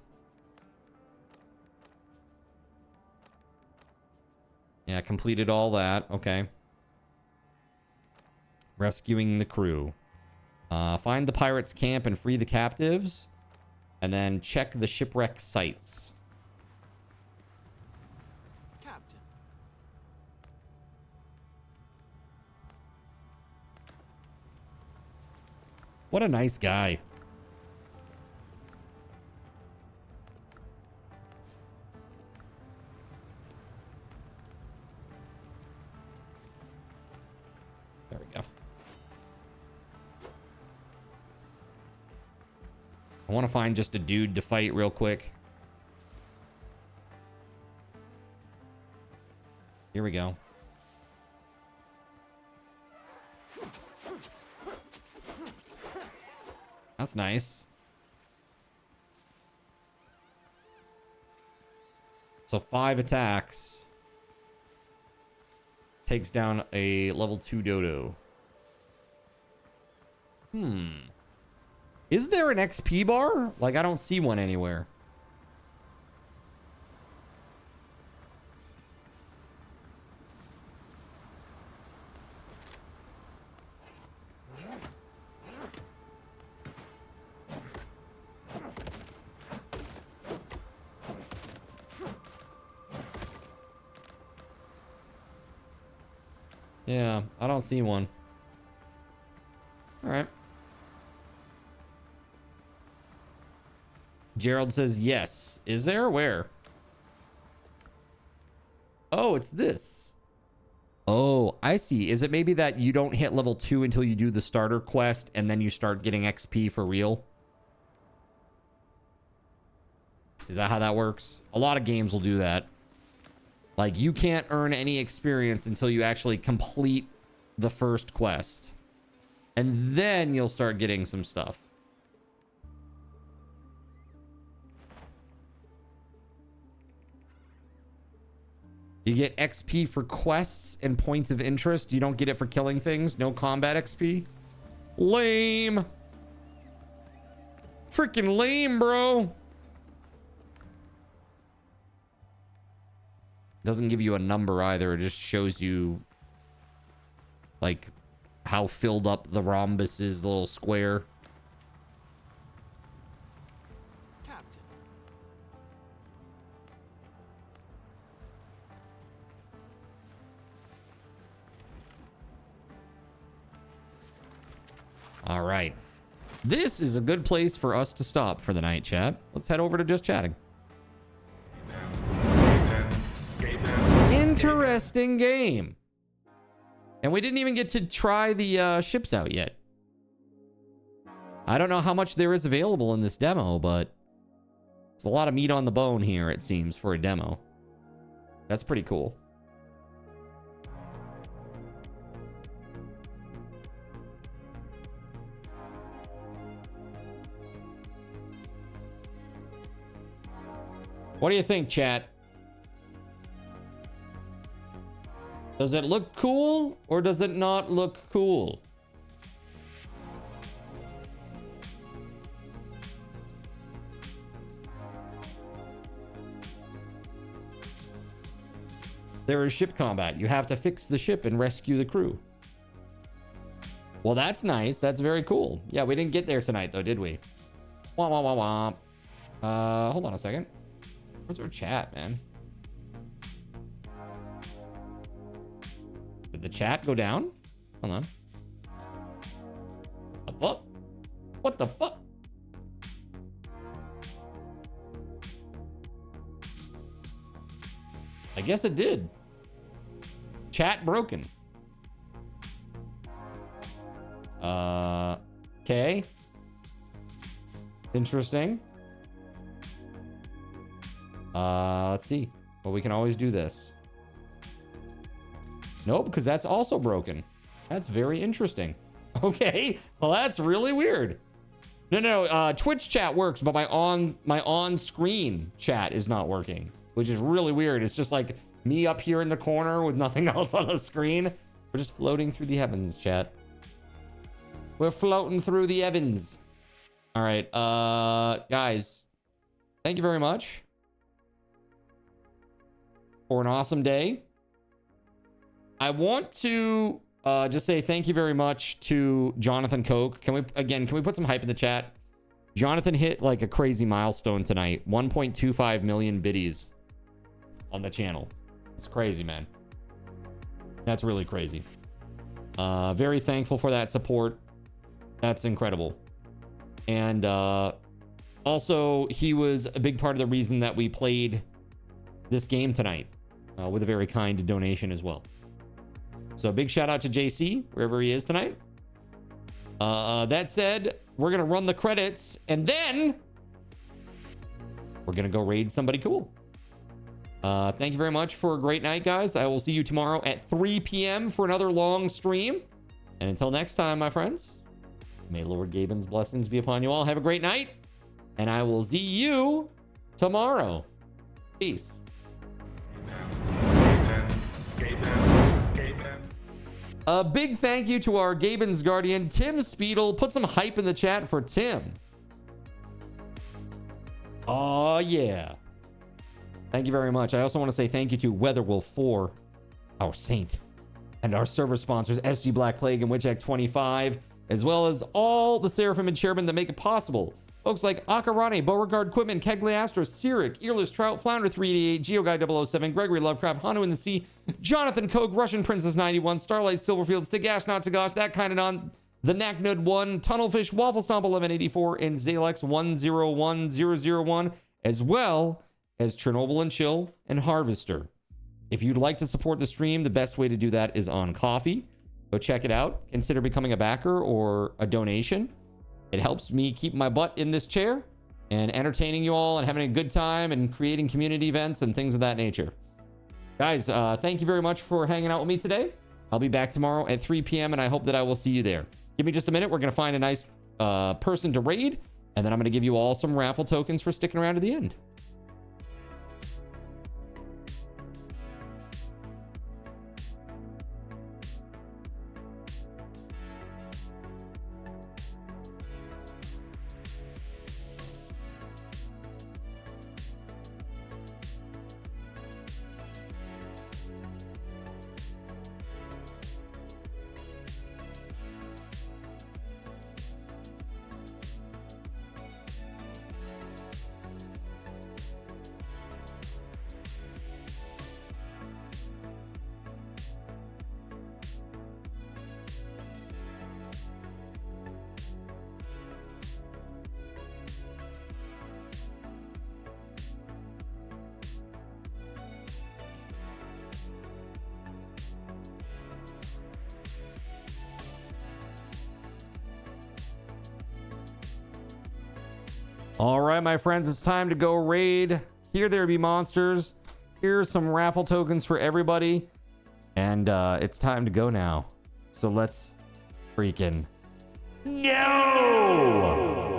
S1: Yeah, completed all that. Okay. Rescuing the crew. Find the pirates' camp and free the captives. And then check the shipwreck sites.
S14: Captain.
S1: What a nice guy. There we go. I want to find just a dude to fight real quick. Here we go. That's nice. So 5 attacks. Takes down a level 2 dodo. Is there an XP bar? Like, I don't see one anywhere. Yeah, I don't see one. All right. Gerald says yes. Is there? Where? Oh, it's this. Oh, I see. Is it maybe that you don't hit level 2 until you do the starter quest and then you start getting XP for real? Is that how that works? A lot of games will do that. Like, you can't earn any experience until you actually complete the first quest. And then you'll start getting some stuff. You get XP for quests and points of interest. You don't get it for killing things. No combat XP. Lame. Freaking lame, bro. Doesn't give you a number either. It just shows you like how filled up the rhombus is, the little square.
S14: Captain.
S1: All right. This is a good place for us to stop for the night, chat. Let's head over to just chatting. Interesting game. And we didn't even get to try the ships out yet. I don't know how much there is available in this demo, but it's a lot of meat on the bone here, it seems, for a demo. That's pretty cool. What do you think, chat? Does it look cool or does it not look cool? There is ship combat. You have to fix the ship and rescue the crew. Well, that's nice. That's very cool. Yeah, we didn't get there tonight though, did we? Womp, womp, womp, womp. Hold on a second. Where's our chat, man? Did the chat go down? Hold on. The fuck? What the fuck? I guess it did. Chat broken. Okay. Interesting. Let's see. Well, we can always do this. Nope, because that's also broken. That's very interesting. Okay. Well, that's really weird. No. Twitch chat works, but my on-screen chat is not working, which is really weird. It's just like me up here in the corner with nothing else on the screen. We're just floating through the heavens, chat. We're floating through the heavens. All right, guys, thank you very much for an awesome day. I want to just say thank you very much to Jonathan Koch. Can we put some hype in the chat? Jonathan hit like a crazy milestone tonight. 1.25 million biddies on the channel. It's crazy, man. That's really crazy. Very thankful for that support. That's incredible. And also, he was a big part of the reason that we played this game tonight with a very kind donation as well. So big shout out to JC, wherever he is tonight. That said, we're going to run the credits and then we're going to go raid somebody cool. Thank you very much for a great night, guys. I will see you tomorrow at 3 p.m. for another long stream. And until next time, my friends, may Lord Gaben's blessings be upon you all. Have a great night. And I will see you tomorrow. Peace. A big thank you to our Gaben's guardian, TimSpeedle. Put some hype in the chat for Tim. Oh, yeah. Thank you very much. I also want to say thank you to WeatherWolf4, our saint, and our server sponsors, SG Black Plague and WitchEck25, as well as all the Seraphim and Chairmen that make it possible. Folks like Akarane, Beauregard Quitman, Kegley Astro, Cyric, Earless Trout, Flounder 388, GeoGuy 007, Gregory Lovecraft, Hanu in the Sea, Jonathan Koch, Russian Princess 91, Starlight Silverfield, Stagash Not to Gosh, That Kind of Non, The Knacknud 1, Tunnelfish, Waffle Stomp 1184, and Zalex 101001, as well as Chernobyl and Chill and Harvester. If you'd like to support the stream, the best way to do that is on Coffee. Go check it out. Consider becoming a backer or a donation. It helps me keep my butt in this chair and entertaining you all and having a good time and creating community events and things of that nature. Guys, thank you very much for hanging out with me today. I'll be back tomorrow at 3 p.m. and I hope that I will see you there. Give me just a minute. We're going to find a nice person to raid, and then I'm going to give you all some raffle tokens for sticking around to the end. All right, my friends, it's time to go raid. Here there be monsters. Here's some raffle tokens for everybody. And it's time to go now. So let's freaking go!